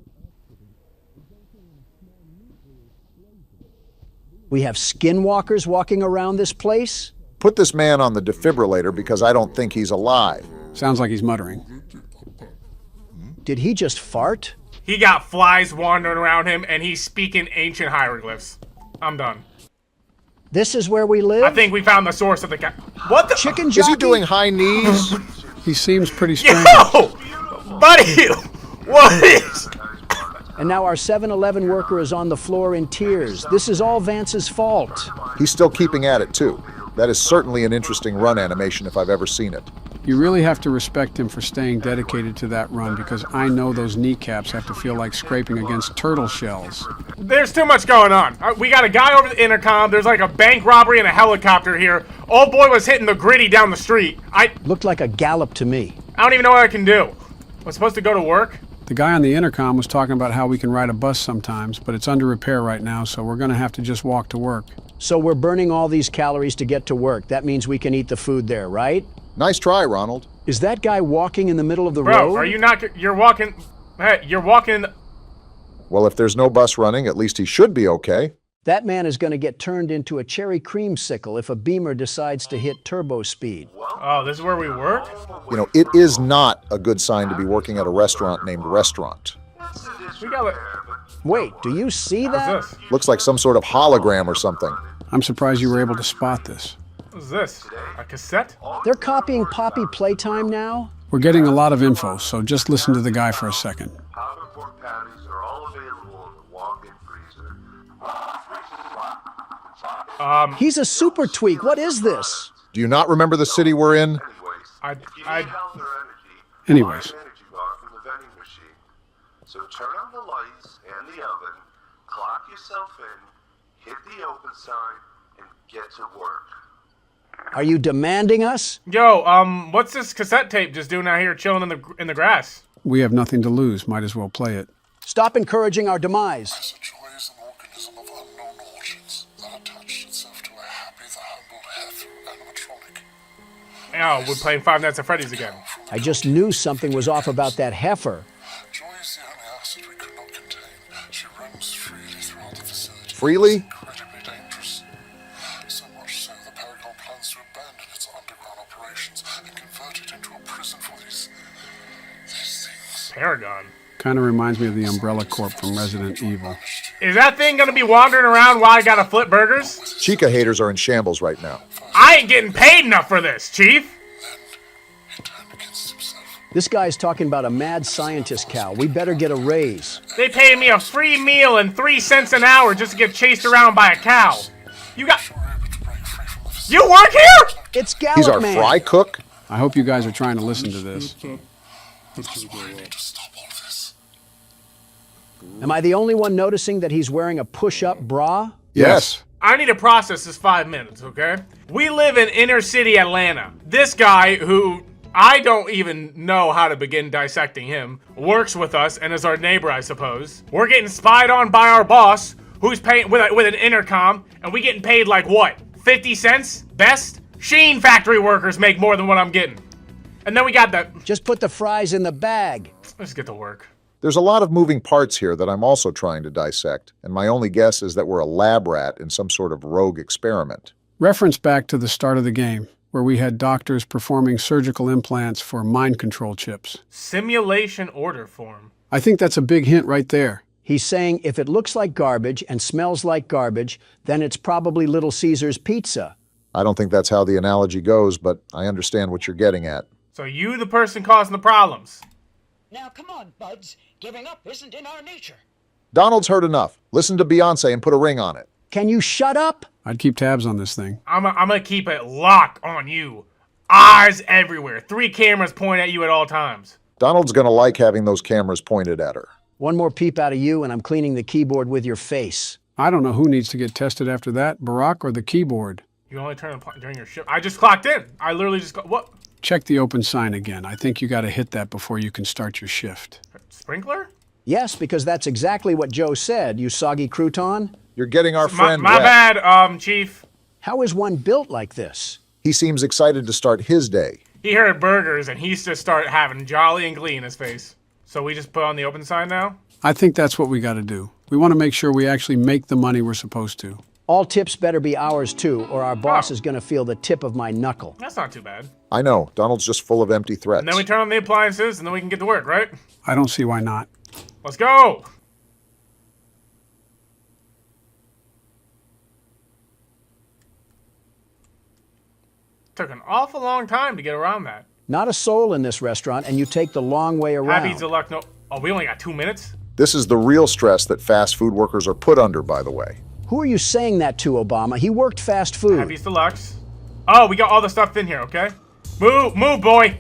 We have skinwalkers walking around this place. Put this man on the defibrillator because I don't think he's alive. Sounds like he's muttering. Did he just fart? He got flies wandering around him, and he's speaking ancient hieroglyphs. I'm done. This is where we live? I think we found the source of the What the? Chicken jockey? Is he doing high knees? He seems pretty strange. Yo! Buddy! What is? And now our 7-Eleven worker is on the floor in tears. This is all Vance's fault. He's still keeping at it, too. That is certainly an interesting run animation if I've ever seen it. You really have to respect him for staying dedicated to that run, because I know those kneecaps have to feel like scraping against turtle shells. There's too much going on. We got a guy over the intercom. There's like a bank robbery and a helicopter here. Old boy was hitting the gritty down the street. Looked like a gallop to me. I don't even know what I can do. I'm supposed to go to work? The guy on the intercom was talking about how we can ride a bus sometimes, but it's under repair right now, so we're going to have to just walk to work. So we're burning all these calories to get to work. That means we can eat the food there, right? Nice try, Ronald. Is that guy walking in the middle of the Bro, road? are you not... You're walking... Hey, you're walking... Well, if there's no bus running, at least he should be okay. That man is going to get turned into a cherry creamsicle if a Beamer decides to hit turbo speed. Oh, this is where we work? You know, it is not a good sign to be working at a restaurant named Restaurant. We got it. Wait, do you see that? What's this? Looks like some sort of hologram or something. I'm surprised you were able to spot this. What's this? A cassette? They're copying Poppy Playtime now? We're getting a lot of info, so just listen to the guy for a second. Powder pork patties are all available in the walk-in freezer. He's a super tweak. What is this? Do you not remember the city we're in? Anyways. So turn on the lights and the oven, clock yourself in, hit the open sign, and get to work. Are you demanding us? Yo, what's this cassette tape just doing out here chilling in the grass? We have nothing to lose. Might as well play it. Stop encouraging our demise. Joy is an organism of unknown origins that attached itself to a happy, the humbled hair through animatronic. Oh, we're playing Five Nights at Freddy's again. I just knew something was off about that heifer. Joy is the only acid we could not contain. She roams freely throughout the facility. Freely? Incredibly dangerous. So much so the Paragon plans to abandon its underground operations and convert it into a prison for these things. Paragon? Kind of reminds me of the Umbrella Corp from Resident Evil. Is that thing gonna be wandering around while I gotta flip burgers? Chica haters are in shambles right now. I ain't getting paid enough for this, Chief! This guy's talking about a mad scientist cow. We better get a raise. They paid me a free meal and 3 cents an hour just to get chased around by a cow. You work here? It's Gallup He's our Man. fry cook? I hope you guys are trying to listen to this. Am I the only one noticing that he's wearing a push-up bra? Yes. I need to process this 5 minutes, okay? We live in inner city Atlanta. This guy, who I don't even know how to begin dissecting him, works with us and is our neighbor, I suppose. We're getting spied on by our boss, who's paying with an intercom, and we getting paid like what? 50 cents? Best? Sheen factory workers make more than what I'm getting. And then we got the... Just put the fries in the bag. Let's get to work. There's a lot of moving parts here that I'm also trying to dissect, and my only guess is that we're a lab rat in some sort of rogue experiment. Reference back to the start of the game, where we had doctors performing surgical implants for mind control chips. Simulation order form. I think that's a big hint right there. He's saying if it looks like garbage and smells like garbage, then it's probably Little Caesar's pizza. I don't think that's how the analogy goes, but I understand what you're getting at. So you the person causing the problems. Now come on, buds. Giving up isn't in our nature. Donald's heard enough. Listen to Beyonce and put a ring on it. Can you shut up? I'd keep tabs on this thing. I'm gonna keep it locked on you. Eyes everywhere. 3 cameras point at you at all times. Donald's gonna like having those cameras pointed at her. One more peep out of you and I'm cleaning the keyboard with your face. I don't know who needs to get tested after that, Barack or the keyboard. You only turn on during your shift. I just clocked in. I literally just what? Check the open sign again. I think you got to hit that before you can start your shift. Sprinkler? Yes, because that's exactly what Joe said, you soggy crouton. You're getting our friend My wet. bad, Chief. How is one built like this? He seems excited to start his day. He heard burgers and he's just started having jolly and glee in his face. So we just put on the open sign now? I think that's what we got to do. We want to make sure we actually make the money we're supposed to. All tips better be ours too, or our boss is going to feel the tip of my knuckle. That's not too bad. I know, Donald's just full of empty threats. And then we turn on the appliances and then we can get to work, right? I don't see why not. Let's go! Took an awful long time to get around that. Not a soul in this restaurant, and you take the long way around. Happy Deluxe, no. Oh, we only got 2 minutes? This is the real stress that fast food workers are put under, by the way. Who are you saying that to, Obama? He worked fast food. Happy's Deluxe. Oh, we got all the stuff in here, okay? Move, boy!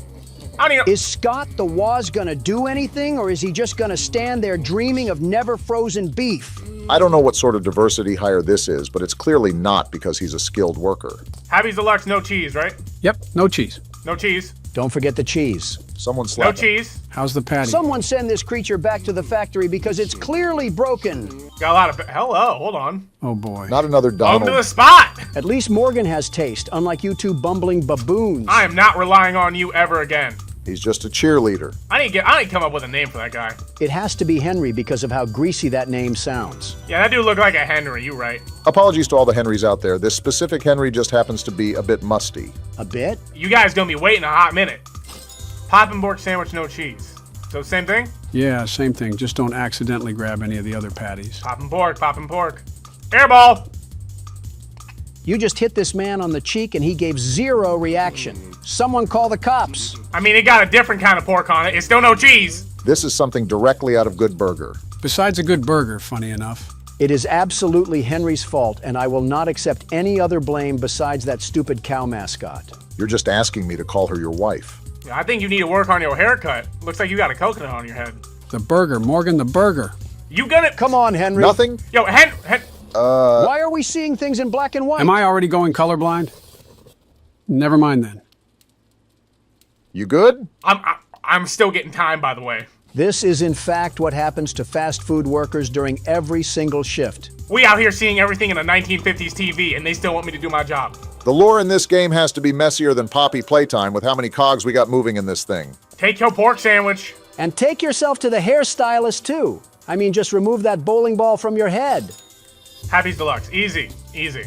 I don't even... Is Scott the Waz gonna do anything, or is he just gonna stand there dreaming of never frozen beef? I don't know what sort of diversity hire this is, but it's clearly not because he's a skilled worker. Happy's Deluxe, no cheese, right? Yep, no cheese. No cheese. Don't forget the cheese. Someone slap No him. cheese. How's the patty? Someone send this creature back to the factory because it's clearly broken. Got a lot of... Hello, hold on. Oh, boy. Not another Welcome Donald. to the spot! At least Morgan has taste, unlike you two bumbling baboons. I am not relying on you ever again. He's just a cheerleader. I need to come up with a name for that guy. It has to be Henry because of how greasy that name sounds. Yeah, that dude looked like a Henry, you right. Apologies to all the Henrys out there. This specific Henry just happens to be a bit musty. A bit? You guys gonna be waiting a hot minute. Poppin' pork sandwich, no cheese. So same thing? Yeah, same thing. Just don't accidentally grab any of the other patties. Poppin' pork, poppin' pork. Airball! You just hit this man on the cheek and he gave zero reaction. Someone call the cops. I mean, it got a different kind of pork on it. It's still no cheese. This is something directly out of Good Burger. Besides a good burger, funny enough. It is absolutely Henry's fault, and I will not accept any other blame besides that stupid cow mascot. You're just asking me to call her your wife. Yeah, I think you need to work on your haircut. Looks like you got a coconut on your head. The burger, Morgan, the burger. You gonna... Come on, Henry. Nothing? Yo, Why are we seeing things in black and white? Am I already going colorblind? Never mind then. You good? I'm still getting time, by the way. This is in fact what happens to fast food workers during every single shift. We out here seeing everything in a 1950s TV, and they still want me to do my job. The lore in this game has to be messier than Poppy Playtime with how many cogs we got moving in this thing. Take your pork sandwich. And take yourself to the hairstylist too. I mean, just remove that bowling ball from your head. Happy's Deluxe. Easy, easy.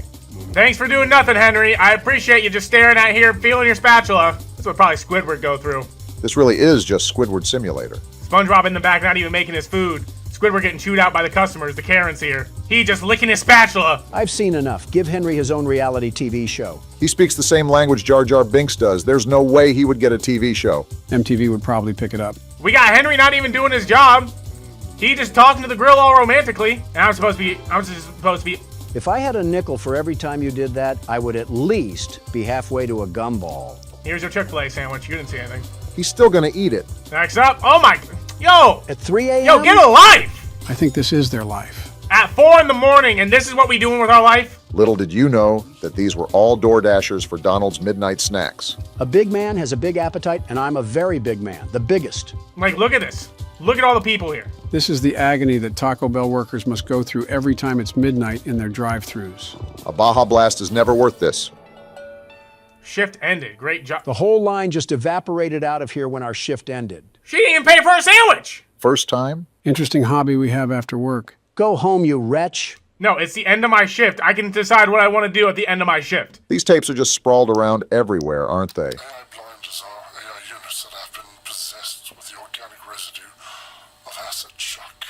Thanks for doing nothing, Henry. I appreciate you just staring at here, feeling your spatula. That's what probably Squidward go through. This really is just Squidward Simulator. SpongeBob in the back not even making his food. Squidward getting chewed out by the customers, the Karens here. He just licking his spatula. I've seen enough. Give Henry his own reality TV show. He speaks the same language Jar Jar Binks does. There's no way he would get a TV show. MTV would probably pick it up. We got Henry not even doing his job. He just talking to the grill all romantically. And I'm just supposed to be... If I had a nickel for every time you did that, I would at least be halfway to a gumball. Here's your Chick-fil-A sandwich. You didn't see anything. He's still gonna eat it. Next up. Oh my... Yo! At 3 a.m.? Yo, get a life! I think this is their life. At 4 in the morning, and this is what we doing with our life? Little did you know that these were all door dashers for Donald's midnight snacks. A big man has a big appetite, and I'm a very big man. The biggest. Like, look at this. Look at all the people here. This is the agony that Taco Bell workers must go through every time it's midnight in their drive-thrus. A Baja Blast is never worth this. Shift ended. Great job. The whole line just evaporated out of here when our shift ended. She didn't even pay for a sandwich! First time? Interesting hobby we have after work. Go home, you wretch. No, it's the end of my shift. I can decide what I want to do at the end of my shift. These tapes are just sprawled around everywhere, aren't they? AI blinders are AI units that have been possessed with the organic residue of acid shock.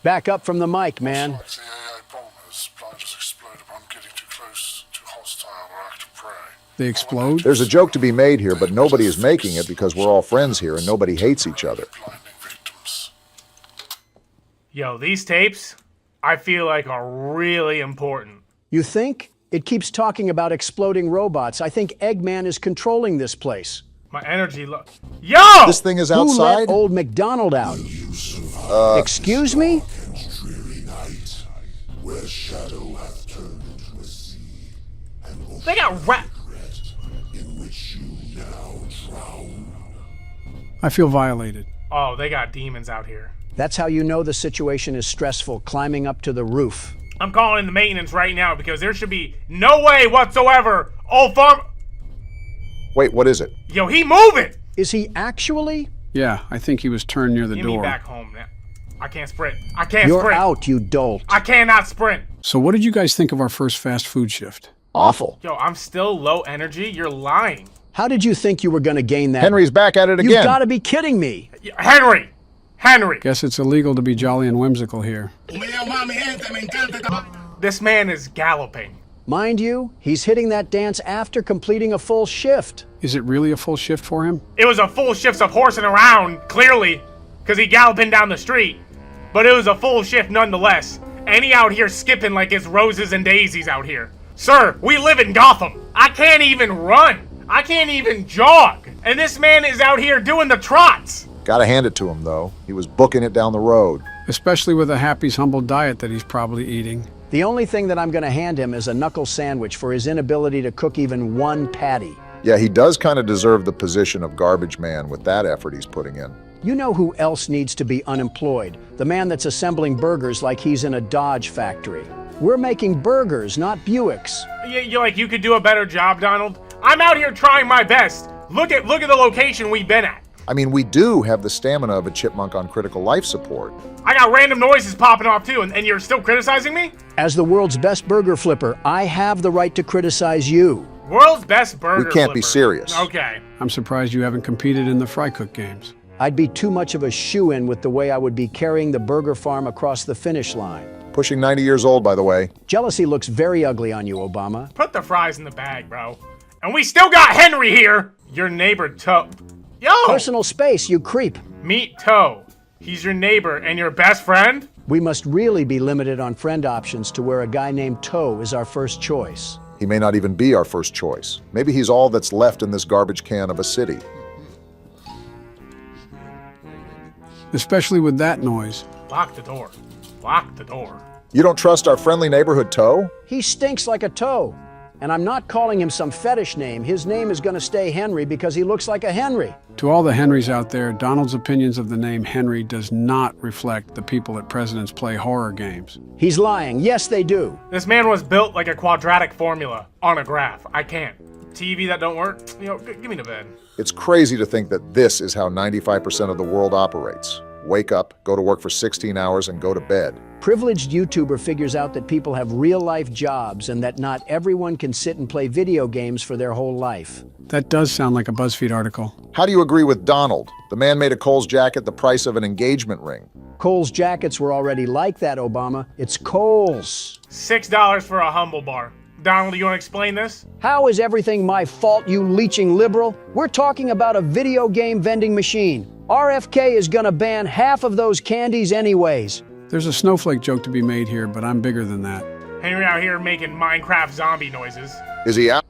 Back up from the mic, man. Like the AI bombers, blinders explode upon getting too close to hostile or active prey. They explode? There's a joke to be made here, but nobody is making it because we're all friends here and nobody hates each other. Yo, these tapes, I feel like are really important. You think? It keeps talking about exploding robots. I think Eggman is controlling this place. My energy low. Yo! This thing is Who outside? let old McDonald out? Excuse me? Where shadow hath turned into a sea, and They got rat. in which you now drown. I feel violated. Oh, they got demons out here. That's how you know the situation is stressful, climbing up to the roof. I'm calling in the maintenance right now because there should be no way whatsoever. Old farm. Wait, what is it? Yo, he moving. Is he actually? Yeah, I think he was turned near the Get door. me back home now. I can't sprint. I can't You're sprint. out, you dolt. I cannot sprint. So what did you guys think of our first fast food shift? Awful. Yo, I'm still low energy. You're lying. How did you think you were going to gain that? Henry's back at it again. You've got to be kidding me. Henry! Henry! Guess it's illegal to be jolly and whimsical here. This man is galloping. Mind you, he's hitting that dance after completing a full shift. Is it really a full shift for him? It was a full shift of horsing around, clearly, because he galloping down the street. But it was a full shift nonetheless. And he out here skipping like it's roses and daisies out here. Sir, we live in Gotham. I can't even run. I can't even jog. And this man is out here doing the trots. Gotta hand it to him, though. He was booking it down the road. Especially with a Happy's Humble diet that he's probably eating. The only thing that I'm going to hand him is a knuckle sandwich for his inability to cook even one patty. Yeah, he does kind of deserve the position of garbage man with that effort he's putting in. You know who else needs to be unemployed? The man that's assembling burgers like he's in a Dodge factory. We're making burgers, not Buicks. You could do a better job, Donald. I'm out here trying my best. Look at the location we've been at. I mean, we do have the stamina of a chipmunk on critical life support. I got random noises popping off too, and you're still criticizing me? As the world's best burger flipper, I have the right to criticize you. World's best burger We can't flipper. be serious. Okay. I'm surprised you haven't competed in the fry cook games. I'd be too much of a shoo-in with the way I would be carrying the burger farm across the finish line. Pushing 90 years old, by the way. Jealousy looks very ugly on you, Obama. Put the fries in the bag, bro. And we still got Henry here. Your neighbor, Toe. Yo! Personal space, you creep. Meet Toe. He's your neighbor and your best friend? We must really be limited on friend options to where a guy named Toe is our first choice. He may not even be our first choice. Maybe he's all that's left in this garbage can of a city. Especially with that noise. Lock the door. Lock the door. You don't trust our friendly neighborhood Toe? He stinks like a toe. And I'm not calling him some fetish name. His name is going to stay Henry because he looks like a Henry. To all the Henrys out there, Donald's opinions of the name Henry does not reflect the people at President's Play horror games. He's lying. Yes, they do. This man was built like a quadratic formula on a graph. I can't. TV that don't work? Give me the bed. It's crazy to think that this is how 95% of the world operates. Wake up, go to work for 16 hours, and go to bed. Privileged YouTuber figures out that people have real-life jobs and that not everyone can sit and play video games for their whole life. That does sound like a BuzzFeed article. How do you agree with Donald? The man made a Kohl's jacket the price of an engagement ring. Kohl's jackets were already like that, Obama. It's Kohl's. $6 for a humble bar. Donald, do you want to explain this? How is everything my fault, you leeching liberal? We're talking about a video game vending machine. RFK is gonna ban half of those candies anyways. There's a snowflake joke to be made here, but I'm bigger than that. Henry out here making Minecraft zombie noises. Is he out?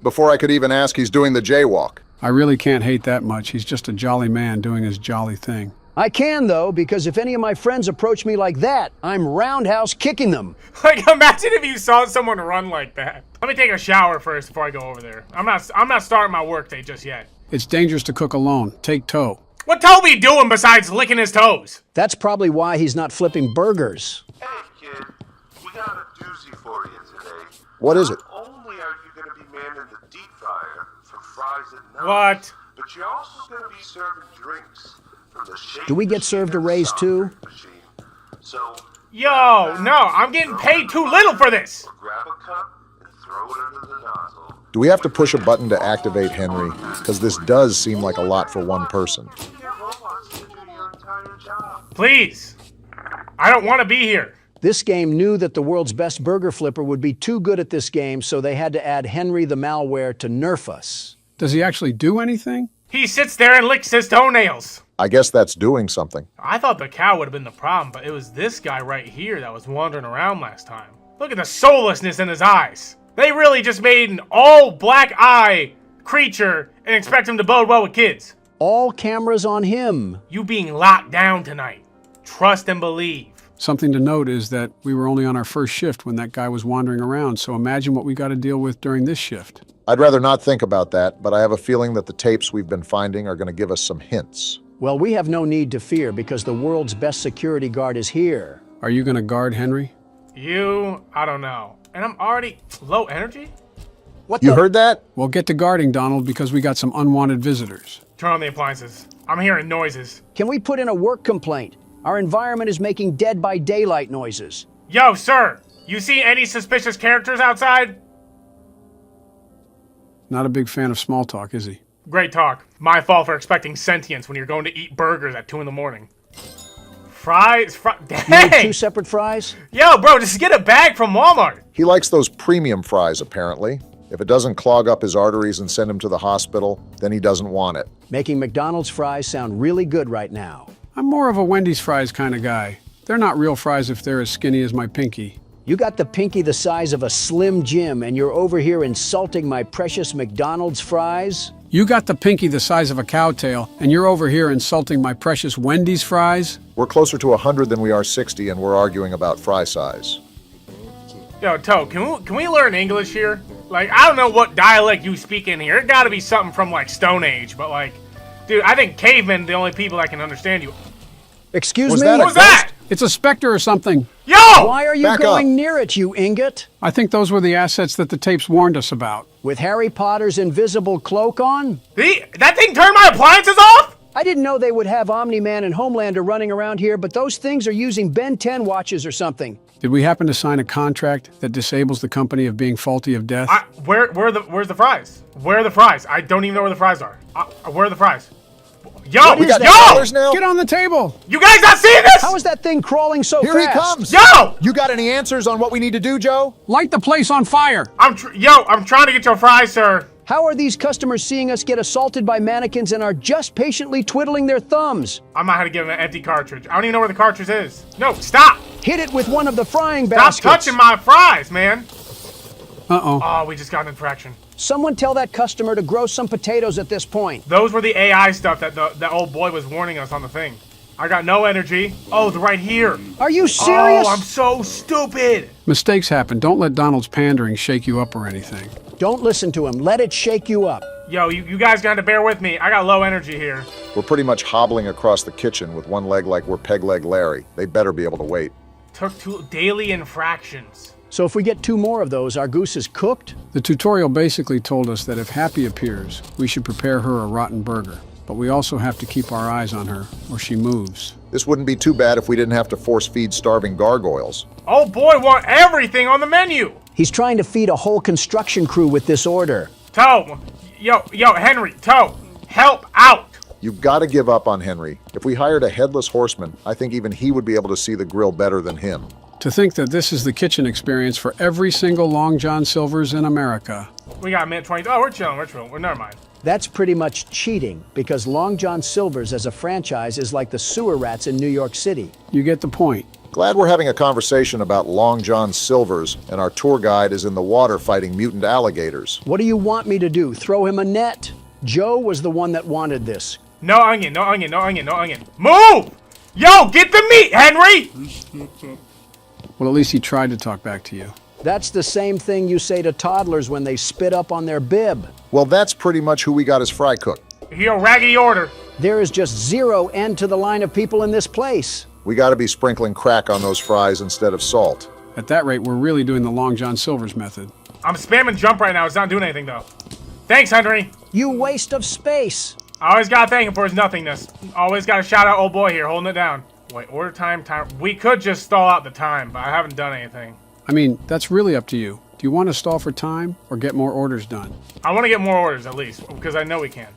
Before I could even ask, he's doing the jaywalk. I really can't hate that much. He's just a jolly man doing his jolly thing. I can, though, because if any of my friends approach me like that, I'm roundhouse kicking them. Like, imagine if you saw someone run like that. Let me take a shower first before I go over there. I'm not starting my workday just yet. It's dangerous to cook alone. Take Toe. What Toby doing besides licking his toes? That's probably why he's not flipping burgers. Hey, kid, we got a doozy for you today. What is it? Not only are you going to be manning the deep fryer for fries at night, What? but you're also going to be serving drinks from the shake Do we get served a raise, too? machine. So, Yo, no, I'm getting paid too little for this. grab a cup and throw it under the nozzle. Do we have to push a button to activate Henry? Because this does seem like a lot for one person. Please. I don't want to be here. This game knew that the world's best burger flipper would be too good at this game, so they had to add Henry the malware to nerf us. Does he actually do anything? He sits there and licks his toenails. I guess that's doing something. I thought the cow would have been the problem, but it was this guy right here that was wandering around last time. Look at the soullessness in his eyes. They really just made an all black eye creature and expect him to bode well with kids. All cameras on him. You being locked down tonight. Trust and believe. Something to note is that we were only on our first shift when that guy was wandering around, so imagine what we got to deal with during this shift. I'd rather not think about that, but I have a feeling that the tapes we've been finding are going to give us some hints. Well, we have no need to fear because the world's best security guard is here. Are you going to guard Henry? I don't know. And I'm already low energy? You heard that? Well, get to guarding, Donald, because we got some unwanted visitors. Turn on the appliances. I'm hearing noises. Can we put in a work complaint? Our environment is making dead by daylight noises. Yo, sir! You see any suspicious characters outside? Not a big fan of small talk, is he? Great talk. My fault for expecting sentience when you're going to eat burgers at 2 in the morning. Fries? Dang! You need 2 separate fries? Yo, bro, just get a bag from Walmart. He likes those premium fries, apparently. If it doesn't clog up his arteries and send him to the hospital, then he doesn't want it. Making McDonald's fries sound really good right now. I'm more of a Wendy's fries kind of guy. They're not real fries if they're as skinny as my pinky. You got the pinky the size of a Slim Jim, and you're over here insulting my precious McDonald's fries? You got the pinky the size of a cowtail, and you're over here insulting my precious Wendy's fries? We're closer to 100 than we are 60, and we're arguing about fry size. Yo, Toe, can we learn English here? Like, I don't know what dialect you speak in here. It gotta be something from, like, Stone Age, but, like, dude, I think cavemen are the only people that can understand you. Excuse me? What was that? It's a specter or something. Yo! Why are you going near it, you ingot? I think those were the assets that the tapes warned us about. With Harry Potter's invisible cloak on? That thing turned my appliances off? I didn't know they would have Omni-Man and Homelander running around here, but those things are using Ben 10 watches or something. Did we happen to sign a contract that disables the company of being faulty of death? Where's the fries? Where are the fries? I don't even know where the fries are. Where are the fries? Yo! We got yo! Now? Get on the table! You guys not seeing this? How is that thing crawling so Here fast? he comes! Yo! You got any answers on what we need to do, Joe? Light the place on fire! I'm trying to get your fries, sir. How are these customers seeing us get assaulted by mannequins and are just patiently twiddling their thumbs? I might have to give him an empty cartridge. I don't even know where the cartridge is. No, stop! Hit it with one of the frying baskets. Stop touching my fries, man. Uh-oh. Oh, we just got an infraction. Someone tell that customer to grow some potatoes at this point. Those were the AI stuff that the old boy was warning us on the thing. I got no energy. Oh, they're right here. Are you serious? Oh, I'm so stupid. Mistakes happen. Don't let Donald's pandering shake you up or anything. Don't listen to him. Let it shake you up. Yo, you guys got to bear with me. I got low energy here. We're pretty much hobbling across the kitchen with one leg like we're Peg Leg Larry. They better be able to wait. Took 2 daily infractions. So if we get 2 more of those, our goose is cooked? The tutorial basically told us that if Happy appears, we should prepare her a rotten burger. But we also have to keep our eyes on her, or she moves. This wouldn't be too bad if we didn't have to force feed starving gargoyles. Oh boy, want everything on the menu. He's trying to feed a whole construction crew with this order. Toe, yo, Henry, Toe, help out. You've got to give up on Henry. If we hired a headless horseman, I think even he would be able to see the grill better than him. To think that this is the kitchen experience for every single Long John Silver's in America. We got a minute 20. Oh, we're chilling. Well, never mind. That's pretty much cheating, because Long John Silver's as a franchise is like the sewer rats in New York City. You get the point. Glad we're having a conversation about Long John Silver's, and our tour guide is in the water fighting mutant alligators. What do you want me to do? Throw him a net? Joe was the one that wanted this. No onion, no onion, no onion, no onion. Move! Yo, get the meat, Henry! Well, at least he tried to talk back to you. That's the same thing you say to toddlers when they spit up on their bib. Well, that's pretty much who we got as fry cook. Yo, raggedy order. There is just 0 end to the line of people in this place. We got to be sprinkling crack on those fries instead of salt. At that rate, we're really doing the Long John Silver's method. I'm spamming jump right now. It's not doing anything, though. Thanks, Henry. You waste of space. I always got to thank him for his nothingness. Always got to shout out old boy here, holding it down. Wait, order time. We could just stall out the time, but I haven't done anything. I mean, that's really up to you. Do you want to stall for time or get more orders done? I want to get more orders, at least, because I know we can.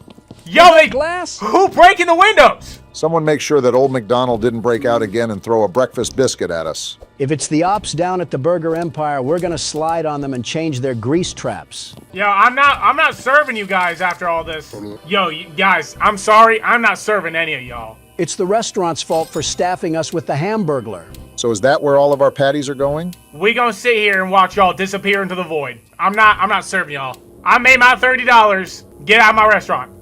Yo, glass? Who breaking the windows? Someone make sure that old McDonald didn't break out again and throw a breakfast biscuit at us. If it's the ops down at the Burger Empire, we're gonna slide on them and change their grease traps. Yo, I'm not serving you guys after all this. Yo, you guys, I'm sorry. I'm not serving any of y'all. It's the restaurant's fault for staffing us with the Hamburglar. So is that where all of our patties are going? We gonna sit here and watch y'all disappear into the void. I'm not serving y'all. I made my $30. Get out of my restaurant.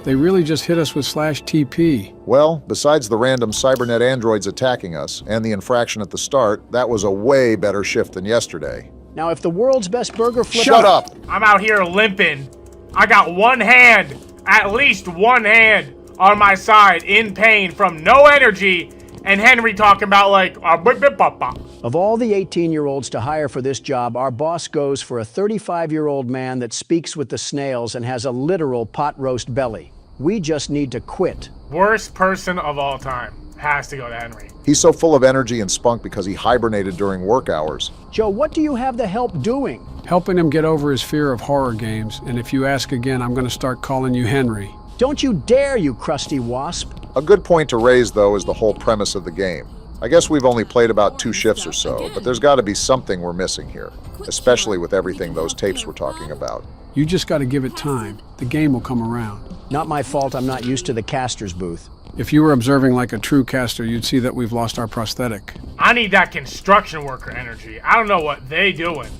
They really just hit us with /TP. Well, besides the random cybernet androids attacking us and the infraction at the start, that was a way better shift than yesterday. Now, if the world's best burger flipper... Shut up! I'm out here limping. I got one hand, at least one hand, on my side in pain from no energy, and Henry talking about like, Of all the 18-year-olds to hire for this job, our boss goes for a 35-year-old man that speaks with the snails and has a literal pot roast belly. We just need to quit. Worst person of all time. Has to go to Henry. He's so full of energy and spunk because he hibernated during work hours. Joe, what do you have the help doing? Helping him get over his fear of horror games, and if you ask again, I'm going to start calling you Henry. Don't you dare, you crusty wasp. A good point to raise, though, is the whole premise of the game. I guess we've only played about 2 shifts or so, but there's got to be something we're missing here, especially with everything those tapes were talking about. You just got to give it time. The game will come around. Not my fault I'm not used to the caster's booth. If you were observing like a true caster, you'd see that we've lost our prosthetic. I need that construction worker energy. I don't know what they doing,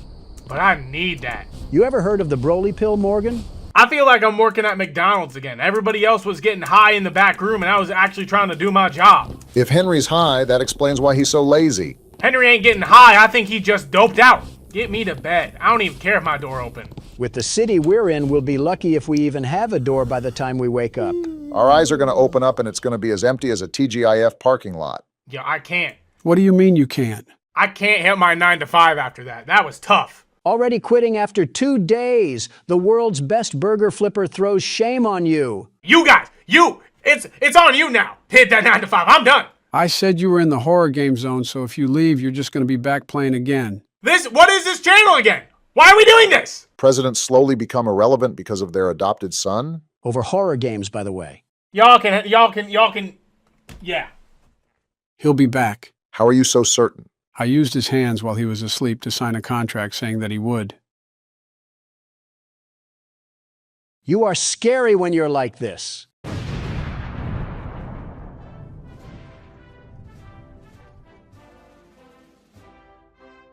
but I need that. You ever heard of the Broly pill, Morgan? I feel like I'm working at McDonald's again. Everybody else was getting high in the back room, and I was actually trying to do my job. If Henry's high, that explains why he's so lazy. Henry ain't getting high. I think he just doped out. Get me to bed. I don't even care if my door open. With the city we're in, we'll be lucky if we even have a door by the time we wake up. Our eyes are going to open up and it's going to be as empty as a TGIF parking lot. Yeah, I can't. What do you mean you can't? I can't hit my 9 to 5 after that. That was tough. Already quitting after 2 days. The world's best burger flipper throws shame on you. You guys, it's on you now. Hit that 9 to 5. I'm done. I said you were in the horror game zone, so if you leave, you're just going to be back playing again. What is this channel again? Why are we doing this? Presidents slowly become irrelevant because of their adopted son? Over horror games, by the way. Y'all can, yeah. He'll be back. How are you so certain? I used his hands while he was asleep to sign a contract saying that he would. You are scary when you're like this.